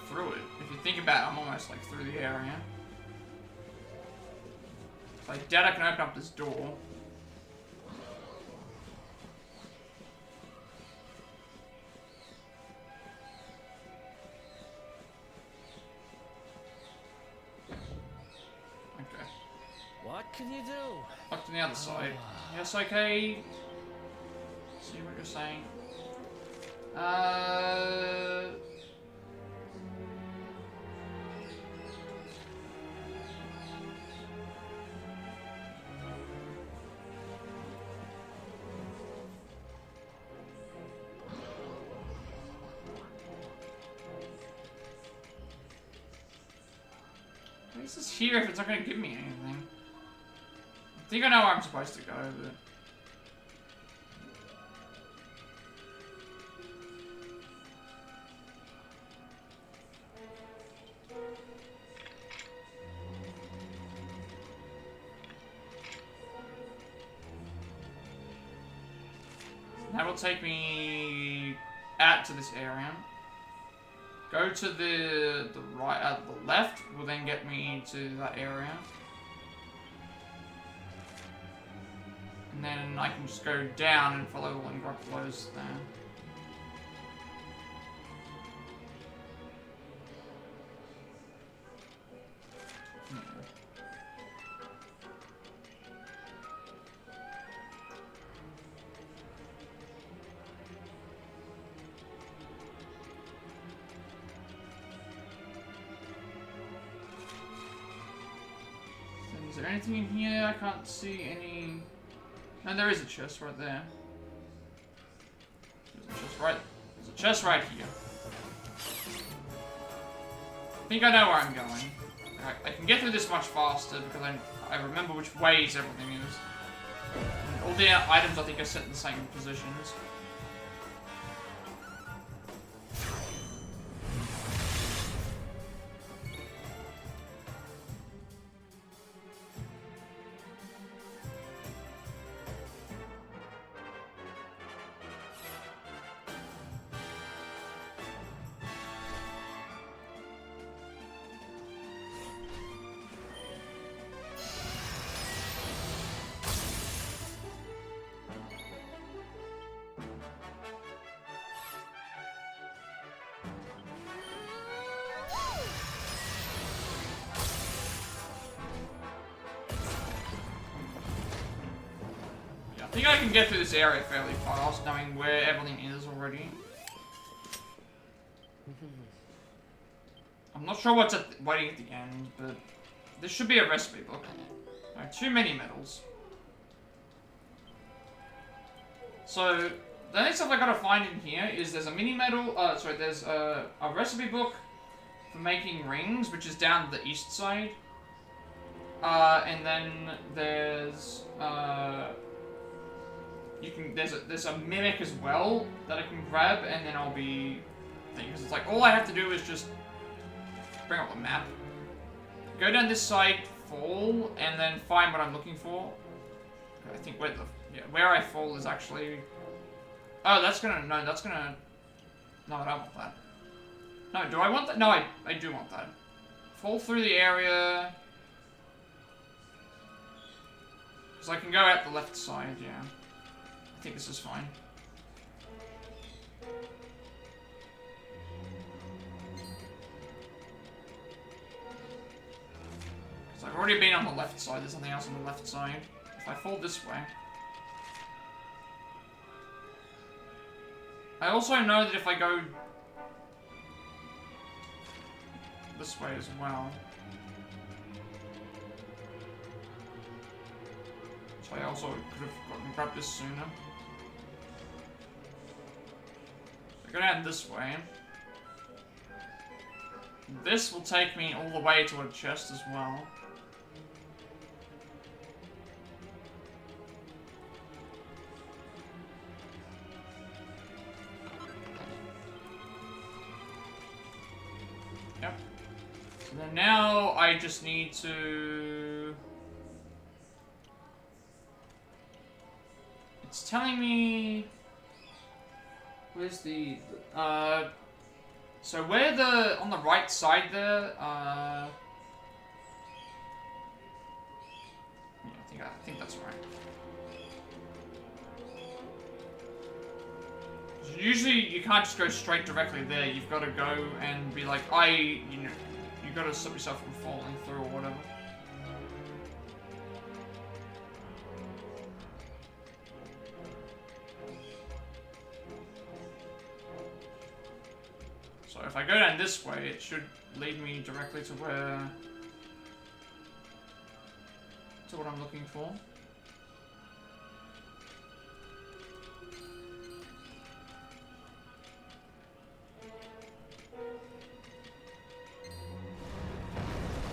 through it. If you think about it, I'm almost, like, through the area. So I doubt I can open up this door. What can you do? Up to the other side. Yes, okay. See what you're saying. Why is this here if it's not going to give me anything? I think I know where I'm supposed to go, but... That will take me out to this area. Go to the right, the left will then get me to that area. And then I can just go down and follow along rock flows there. there anything in here? I can't see any... No, there is a chest right there. There's a chest right here. I think I know where I'm going. I can get through this much faster because I remember which ways everything is. All the items I think are set in the same positions. I think I can get through this area fairly fast, knowing where everything is already. I'm not sure what's waiting at the end, but this should be a recipe book. Alright, too many medals. So, the only stuff I gotta find in here is there's a mini medal, there's a recipe book for making rings, which is down the east side. And then there's, there's a mimic as well that I can grab, and then I'll be because it's like all I have to do is just bring up the map, go down this side, fall, and then find what I'm looking for. I think where I fall is actually. Oh, that's gonna no, I don't want that. No, do I want that? No, I do want that. Fall through the area. Because I can go out the left side, yeah. I think this is fine. Because I've already been on the left side, there's nothing else on the left side. If I fall this way... I also know that if I go this way as well... So I also could have grabbed this sooner. So go down this way. This will take me all the way to a chest as well. Yep. So then now I just need to... It's telling me... Where's the... So where on the right side there, yeah, I think that's right. So usually you can't just go straight directly there. You've got to go and be like, you've got to stop yourself from falling through or whatever. So if I go down this way, it should lead me directly to what I'm looking for.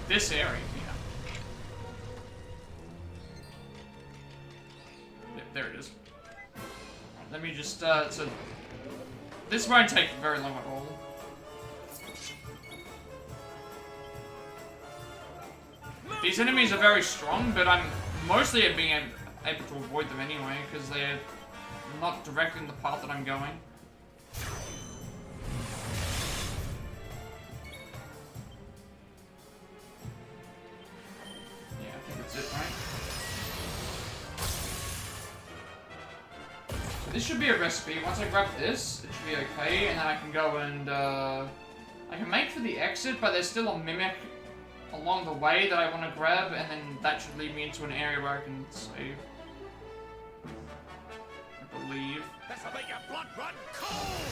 This area here. Yep, there it is. Right, let me just, so this won't take very long at all. These enemies are very strong, but I'm mostly being able to avoid them anyway, because they're not directly in the path that I'm going. Yeah, I think that's it, right? So this should be a recipe. Once I grab this, it should be okay, and then I can go and, I can make for the exit, but there's still a mimic along the way that I want to grab, and then that should lead me into an area where I can save. I believe. This'll make your blood run cold!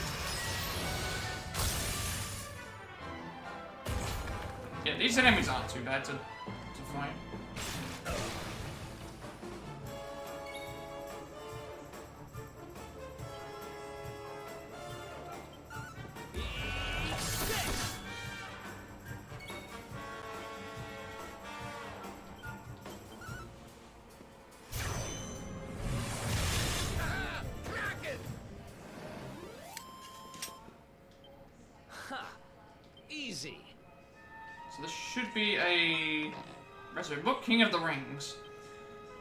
Yeah, these enemies aren't too bad to fight. easy. So this should be a recipe book, King of the Rings.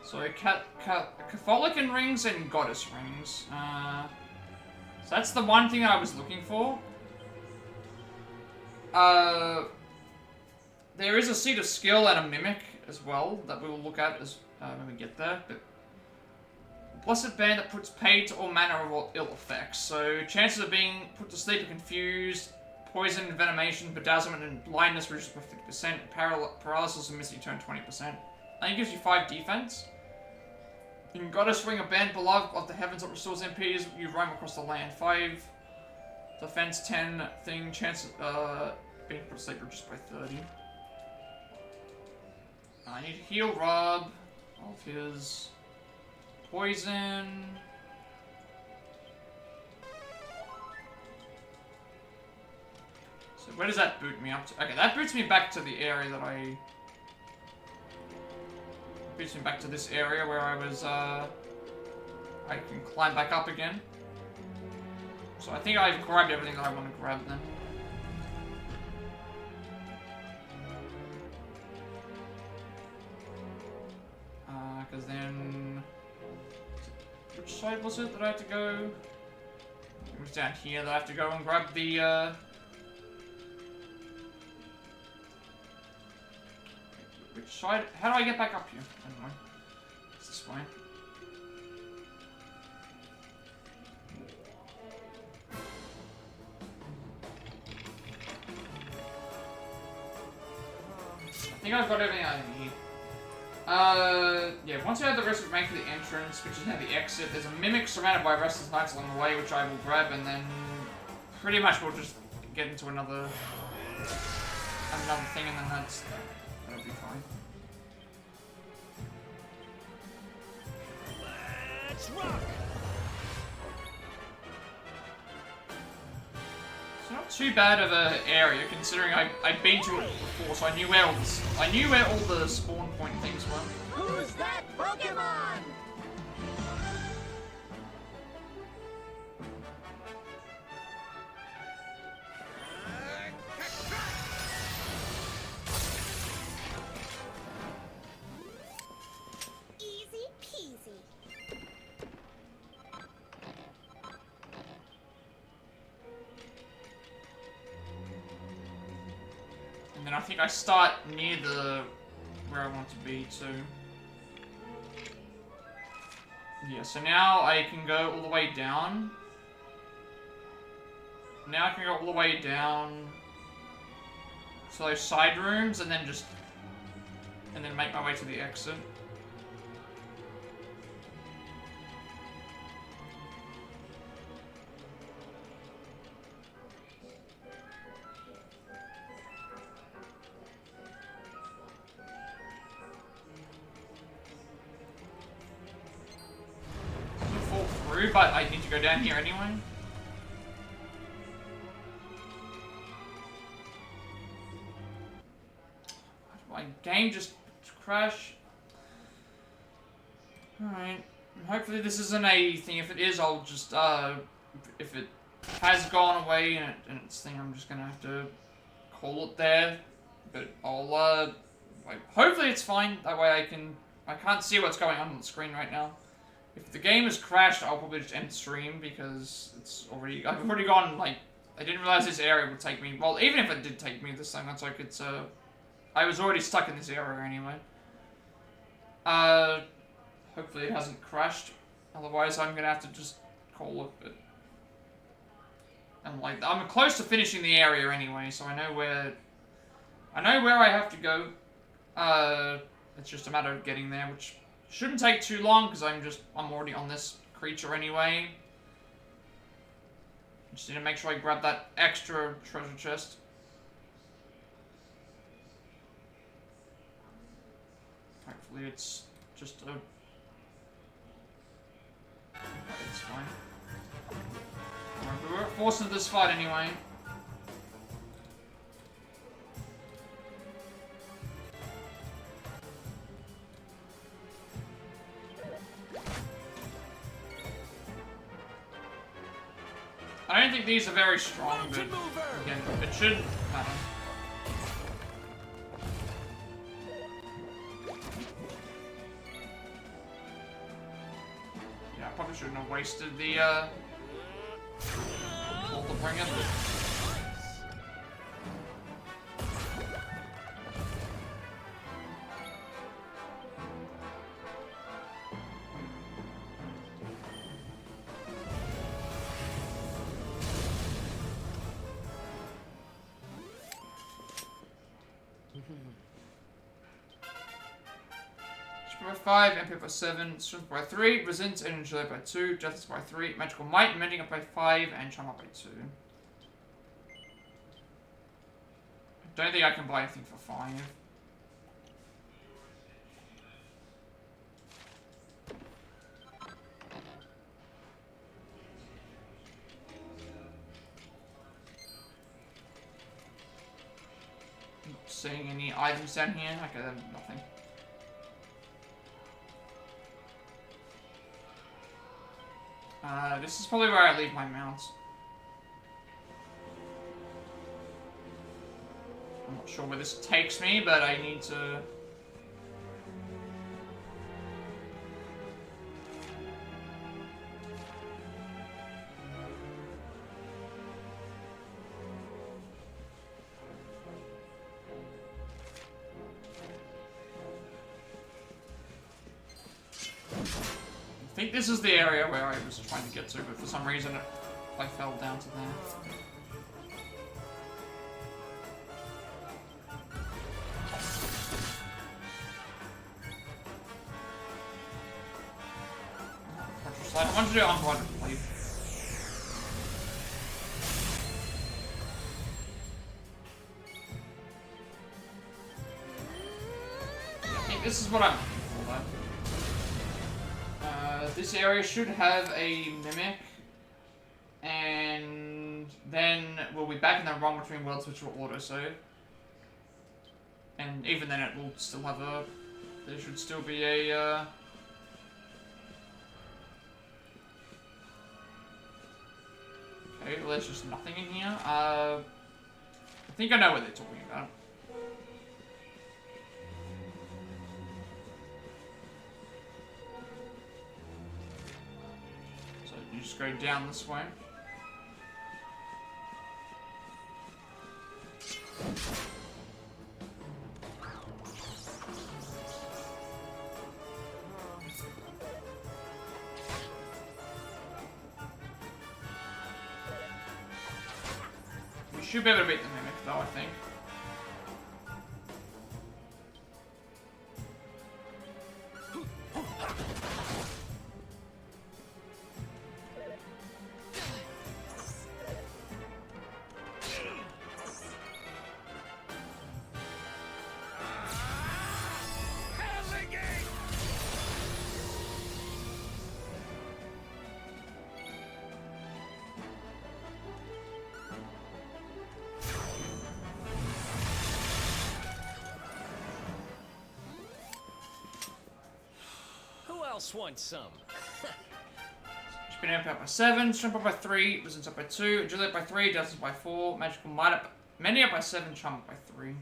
So Catholic rings and goddess rings. So that's the one thing I was looking for. There is a seat of skill and a mimic as well that we will look at as when we get there. But blessed band that puts paid to all manner of ill effects. So chances of being put to sleep are confused. Poison, envenomation, bedazzlement, and blindness reduces by 50%. Paralysis and misty turn 20%. And it gives you 5 defense. In Goddess Ring, a band beloved of the heavens that restores MPs, you roam across the land. 5 defense, 10 thing, chance of being put to sleep reduced by 30. I need to heal Rob of his poison. So where does that boot me up to? Okay, that boots me back to the area that I... Boots me back to this area where I was, I can climb back up again. So I think I've grabbed everything that I want to grab then. Because then... Which side was it that I had to go? It was down here that I have to go and grab the, Which side? How do I get back up here? Anyway, it's this way. I think I've got everything I need. Yeah, once you have the rest of make for the entrance, which is now the exit, there's a mimic surrounded by restless knights along the way, which I will grab, and then pretty much we'll just get into another thing, and then that'll be fine. Let's rock! It's not too bad of an area considering I've been to it before, so I knew where all the spawn point things were. Who's that Pokemon? Easy peasy. And then I think I start near where I want to be too. Yeah, so now I can go all the way down. Now I can go all the way down to those side rooms and then make my way to the exit. But I need to go down here anyway. My game just crashed. Alright. Hopefully this isn't a thing. If it is, I'll just, if it has gone away and it's thing, I'm just gonna have to call it there. But I'll, hopefully it's fine. That way I can't see what's going on the screen right now. If the game has crashed, I'll probably just end stream because I've already gone, like, I didn't realize this area would take me, well, even if it did take me this time, that's like, it's, I was already stuck in this area anyway. Hopefully it hasn't crashed, otherwise I'm gonna have to just call it, but... I'm close to finishing the area anyway, so I know where I have to go. It's just a matter of getting there, which... shouldn't take too long, because I'm already on this creature anyway. Just need to make sure I grab that extra treasure chest. Hopefully it's just a... It's fine. We weren't forced into this fight anyway. I don't think these are very strong, but again, it should matter. shouldn't have wasted the, all to bring it. By 5, MP by 7, strength by 3, resistance and agility by 2, justice by 3, magical might, mending up by 5, and charm up by 2. I don't think I can buy anything for 5. Not seeing any items down here. Okay, then nothing. This is probably where I leave my mounts. I'm not sure where this takes me, but I need to... I think this is the area where I was trying to get to, but for some reason I fell down to there. I want to do it on one, please. I think this is what I'm looking for, though. This area should have a mimic, and then we'll be back in the wrong between worlds, which will autosave. And even then, it will still have a. There should still be a. Okay, well, there's just nothing in here. I think I know what they're talking about. You just go down this way. We should be able to beat the mimic though, I think. Want some. Spin up by 7, strength up by 3, resistance up by 2, agility by 3, justice by 4, magical might up, many up by 7, charm up by 3.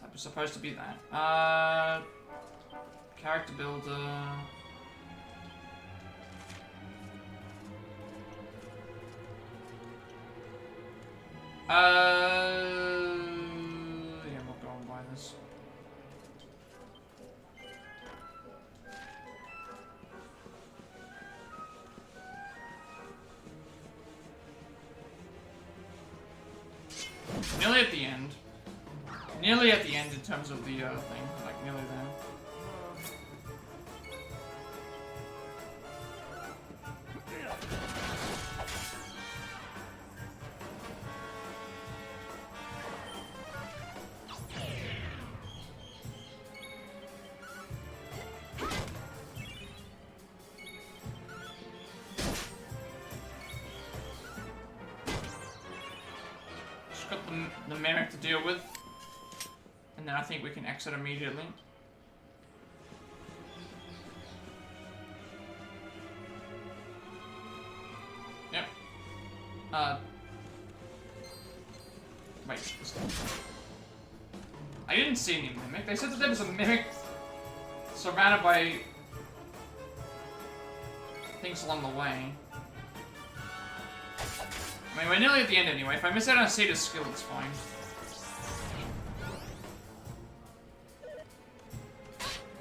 That was supposed to be that. Character builder. Yeah, we'll go and buy this. Nearly at the end. Nearly at the end in terms of the thing. Like, nearly there. Got the mimic to deal with, and then I think we can exit immediately. Yep. Wait. I didn't see any mimic. They said that there was a mimic surrounded by things along the way. I mean, we're nearly at the end anyway. If I miss out on a seed of skill, it's fine.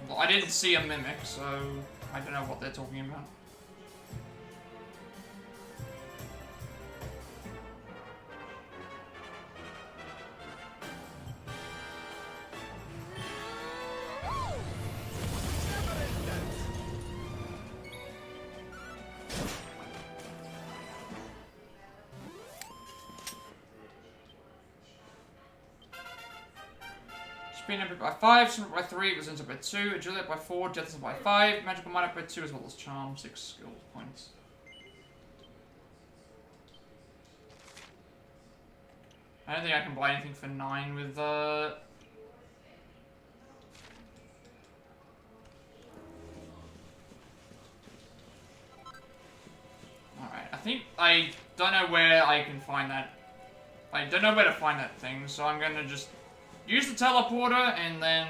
Well, I didn't see a mimic, so I don't know what they're talking about. Speed up by 5, swim up by 3, resistance up by 2, agility up by 4, death up by 5, magical might up by 2, as well as charm, 6 skill points. I don't think I can buy anything for 9 with Alright, I think I don't know where I can find that. I don't know where to find that thing, so I'm gonna just use the teleporter, and then,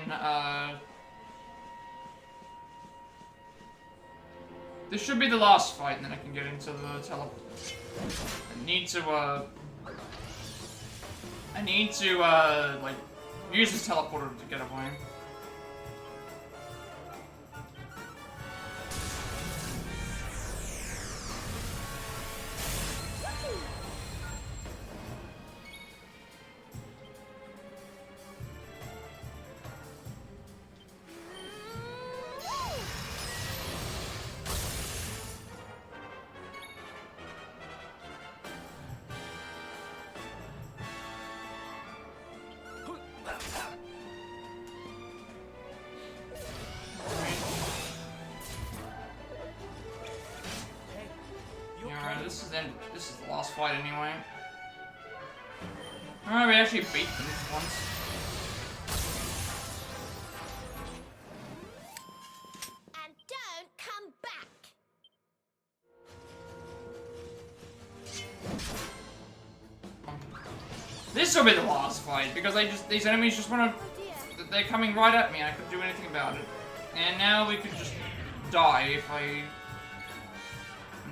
this should be the last fight, and then I can get into the teleport. I need to, like, use this teleporter to get away. This is the last fight anyway. Alright, we actually beat them once. And don't come back. This will be the last fight because these enemies just want to. They're coming right at me. I couldn't do anything about it, and now we could just die if I'm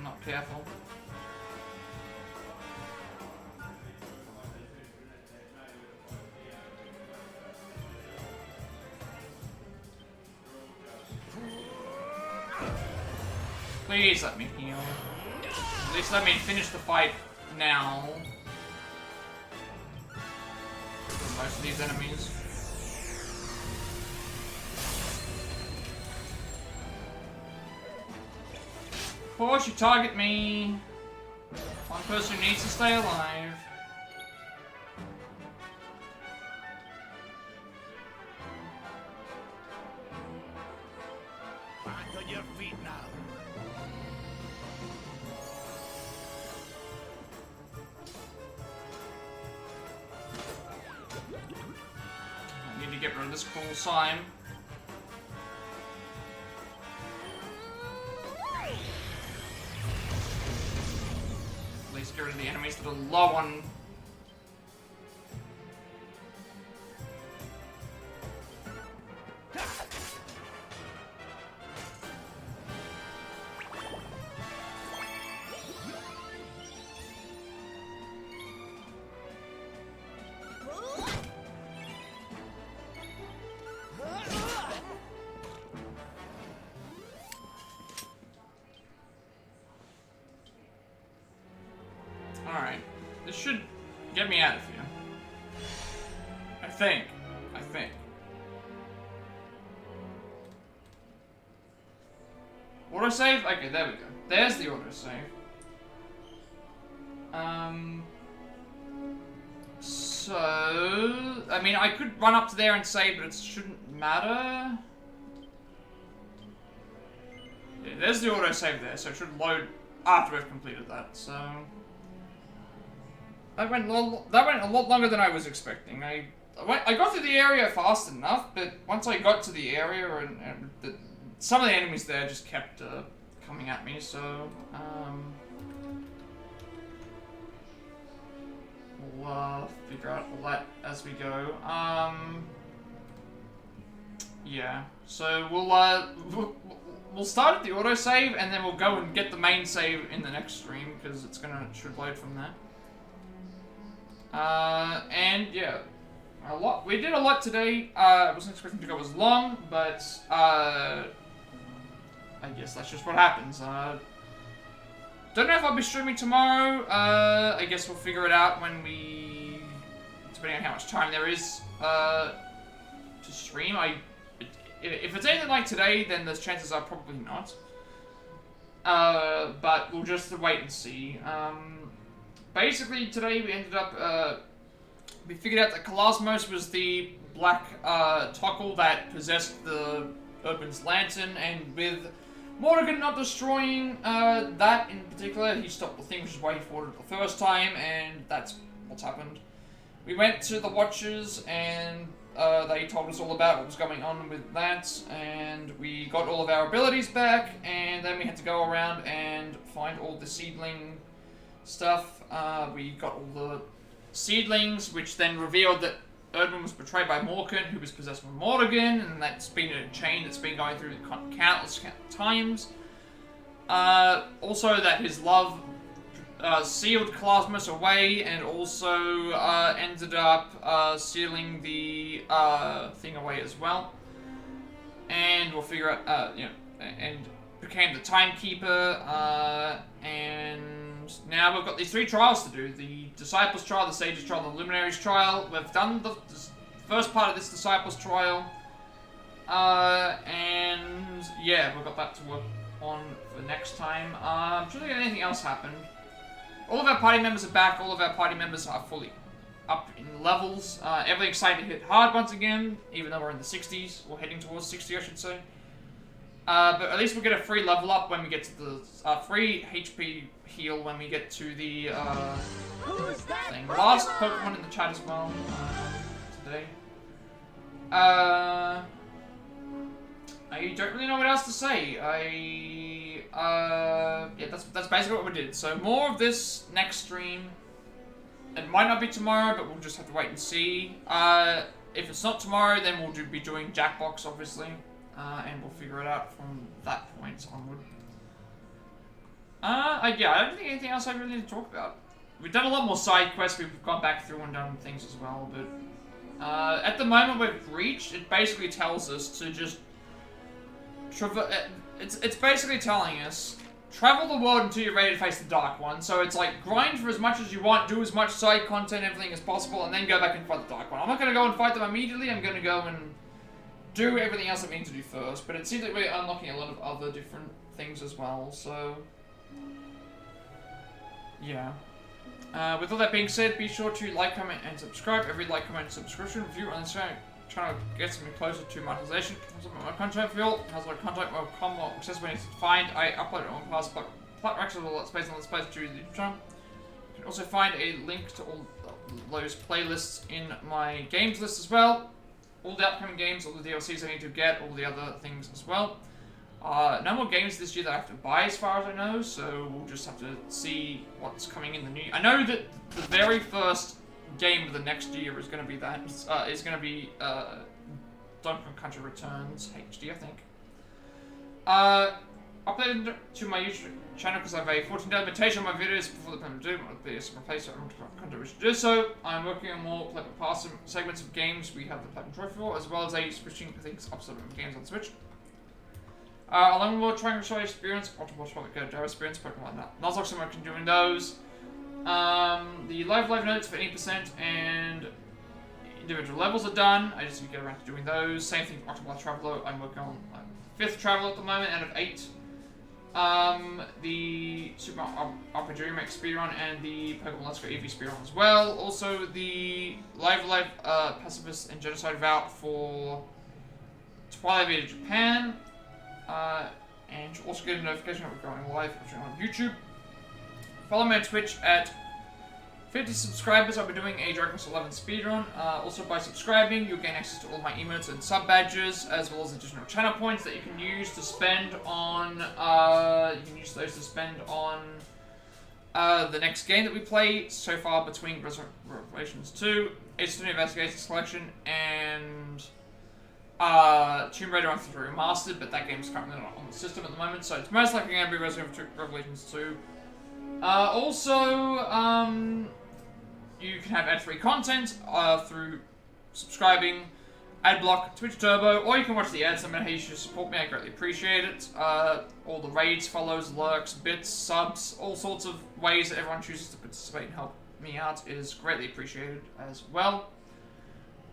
not careful. Please let me heal. At least let me finish the fight now. For most of these enemies. Of course, you target me. One person needs to stay alive. Back on your feet now. I need to get rid of this cool slime. At least get rid of the enemies that are low on. Alright. This should get me out of here. I think. Autosave? Okay, there we go. There's the autosave. So... I mean, I could run up to there and save, but it shouldn't matter. Yeah, there's the autosave there, so it should load after we've completed that, so... That went a lot longer than I was expecting. I got through the area fast enough, but once I got to the area, and some of the enemies there just kept coming at me, so... we'll figure out all that as we go. Yeah, so we'll we'll start at the autosave, and then we'll go and get the main save in the next stream, because it should load from there. And yeah, we did a lot today. I wasn't expecting to go as long, but I guess that's just what happens. Don't know if I'll be streaming tomorrow. I guess we'll figure it out when depending on how much time there is to stream. If it's anything like today, then the chances are probably not. But we'll just wait and see. Basically, today we ended up, we figured out that Calasmos was the black tockle that possessed the Erdwin's lantern, and with Mordegon not destroying that in particular, he stopped the thing which is why he fought it the first time, and that's what's happened. We went to the Watchers, and they told us all about what was going on with that, and we got all of our abilities back, and then we had to go around and find all the seedling stuff. We got all the seedlings, which then revealed that Erdwin was betrayed by Morkan, who was possessed by Mordegon, and that's been a chain that's been going through countless times. Also that his love sealed Calasmos away, and also ended up sealing the thing away as well. And we'll figure out, and became the timekeeper, and now we've got these 3 trials to do. The Disciples trial, the Sages trial, and the Luminaries trial. We've done the first part of this Disciples trial, and yeah, we've got that to work on for next time. I'm trying to think if anything else happened. All of our party members are back. All of our party members are fully up in levels. Everything excited to hit hard once again, even though we're in the 60s, or heading towards 60, I should say. But at least we'll get a free level up when we get to the free HP heal when we get to the thing. Last Pokemon in the chat as well today. I don't really know what else to say. Yeah, that's basically what we did. So more of this next stream. It might not be tomorrow, but we'll just have to wait and see. If it's not tomorrow, then we'll be doing Jackbox, obviously. And we'll figure it out from that point onward. Yeah, I don't think anything else I really need to talk about. We've done a lot more side quests, we've gone back through and done things as well, but at the moment we've reached, it basically tells us to just it's basically telling us, travel the world until you're ready to face the Dark One. So it's like, grind for as much as you want, do as much side content, everything as possible, and then go back and fight the Dark One. I'm not going to go and fight them immediately, I'm going to go and do everything else I need to do first, but it seems like we're unlocking a lot of other different things as well, so yeah. With all that being said, be sure to like, comment, and subscribe. Every like, comment, and subscription review on this channel, trying to get something closer to monetization. Also, my content for y'all has a lot of content will come more accessible and easy to find. I upload it on past Plat racks with a lot of space on this place to the YouTube channel. You can also find a link to all those playlists in my games list as well. All the upcoming games, all the DLCs I need to get, all the other things as well. No more games this year that I have to buy as far as I know, so we'll just have to see what's coming in the new... I know that the very first game of the next year is going to be that. Is going to be Donkey Kong Country Returns HD, I think. Uploaded to my YouTube channel because I have a 14-day limitation on my videos before the Platinum Doom. I'll be some replacement content which to do so. I'm working on more Platinum Pass segments of games we have the Platinum Trophy for, as well as switching things up some games on Switch. Along with more Triangle Shot experience, Ultra Gyro experience, Pokemon like that. Nuzlocke, so I can doing those. The live notes for any percent and individual levels are done. I just need to get around to doing those. Same thing for Octopath Traveler. I'm working on 5th Travel at the moment out of 8. The Super RPG Remake speedrun and the Pokemon Let's Go Eevee speedrun as well. Also the Live Pacifist and Genocide Vout for Twilight Vita Japan. And you'll also get a notification when we're going live on YouTube. Follow me on Twitch at 50 subscribers. I'll be doing a Dragon Quest 11 speedrun. Also, by subscribing, you'll gain access to all my emotes and sub badges, as well as additional channel points that you can use to spend on. You can use those to spend on the next game that we play so far between Revelations 2, Ace Attorney Investigations Collection, and Tomb Raider on 3 Remastered, but that game's currently not on the system at the moment, so it's most likely going to be Resident Evil Revelations 2. You can have ad-free content through subscribing, Adblock, Twitch Turbo, or you can watch the ads. No matter how you should support me, I greatly appreciate it. All the raids, follows, lurks, bits, subs, all sorts of ways that everyone chooses to participate and help me out is greatly appreciated as well.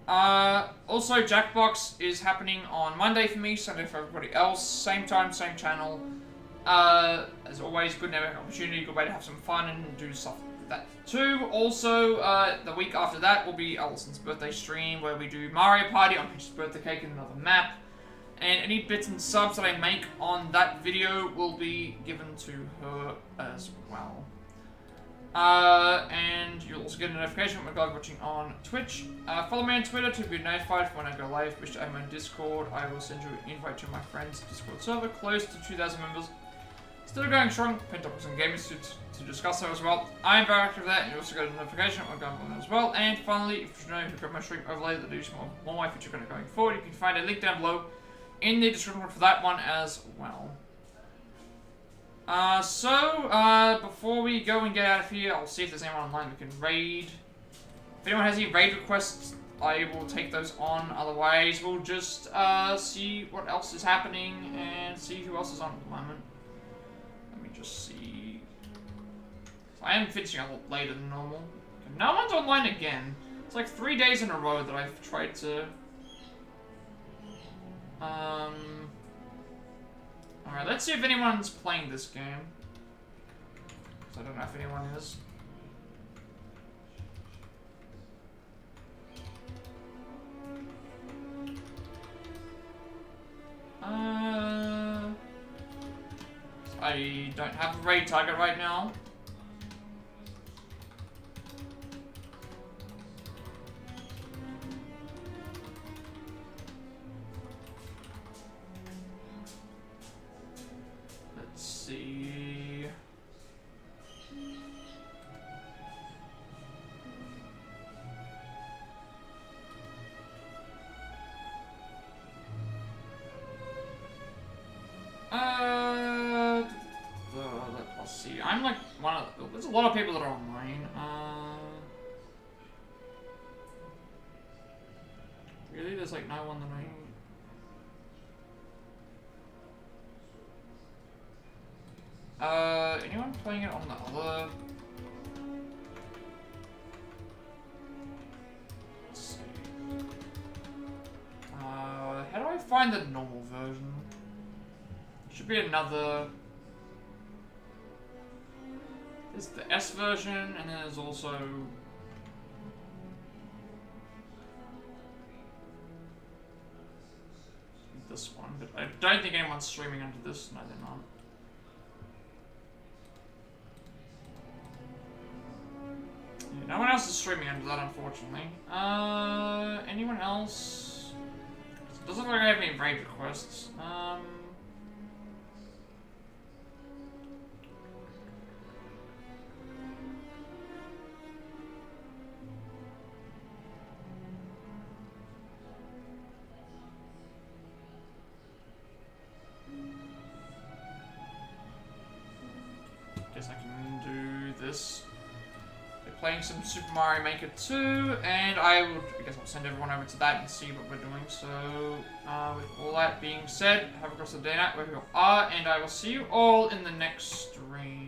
Also, Jackbox is happening on Monday for me, Sunday for everybody else. Same time, same channel. As always, good network opportunity, good way to have some fun and do stuff like that too. Also, the week after that will be Allison's birthday stream where we do Mario Party on Peach's birthday cake and another map. And any bits and subs that I make on that video will be given to her as well. And you'll also get a notification when I'm watching on Twitch. Follow me on Twitter to be notified when I go live. Wish I'm on Discord. I will send you an invite to my friend's Discord server, close to 2,000 members. Still going strong. Pentacles and gamers to discuss there as well. I am very active there, and you also get a notification when I'm going on as well. And finally, if you know who got my stream overlay that do more my future content going forward, you can find a link down below in the description for that one as well. Before we go and get out of here, I'll see if there's anyone online we can raid. If anyone has any raid requests, I will take those on. Otherwise, we'll just see what else is happening and see who else is on at the moment. Let me just see. So I am finishing a lot later than normal. Okay, no one's online again. It's like 3 days in a row that I've tried to... Alright, let's see if anyone's playing this game. So I don't know if anyone is. I don't have a raid target right now. Let's see. Let's see. I'm like one of the, there's a lot of people that are online. Really? There's like no one that anyone playing it on the other? Let's see. How do I find the normal version? Should be another. There's the S version, and then there's also this one, but I don't think anyone's streaming under this. No, they're not. Yeah, no one else is streaming under that, unfortunately. Anyone else? It doesn't look like I have any raid requests. Guess I can do this. They're playing some Super Mario Maker 2, and I guess I'll send everyone over to that and see what we're doing. So, with all that being said, have a good day night wherever you are, and I will see you all in the next stream.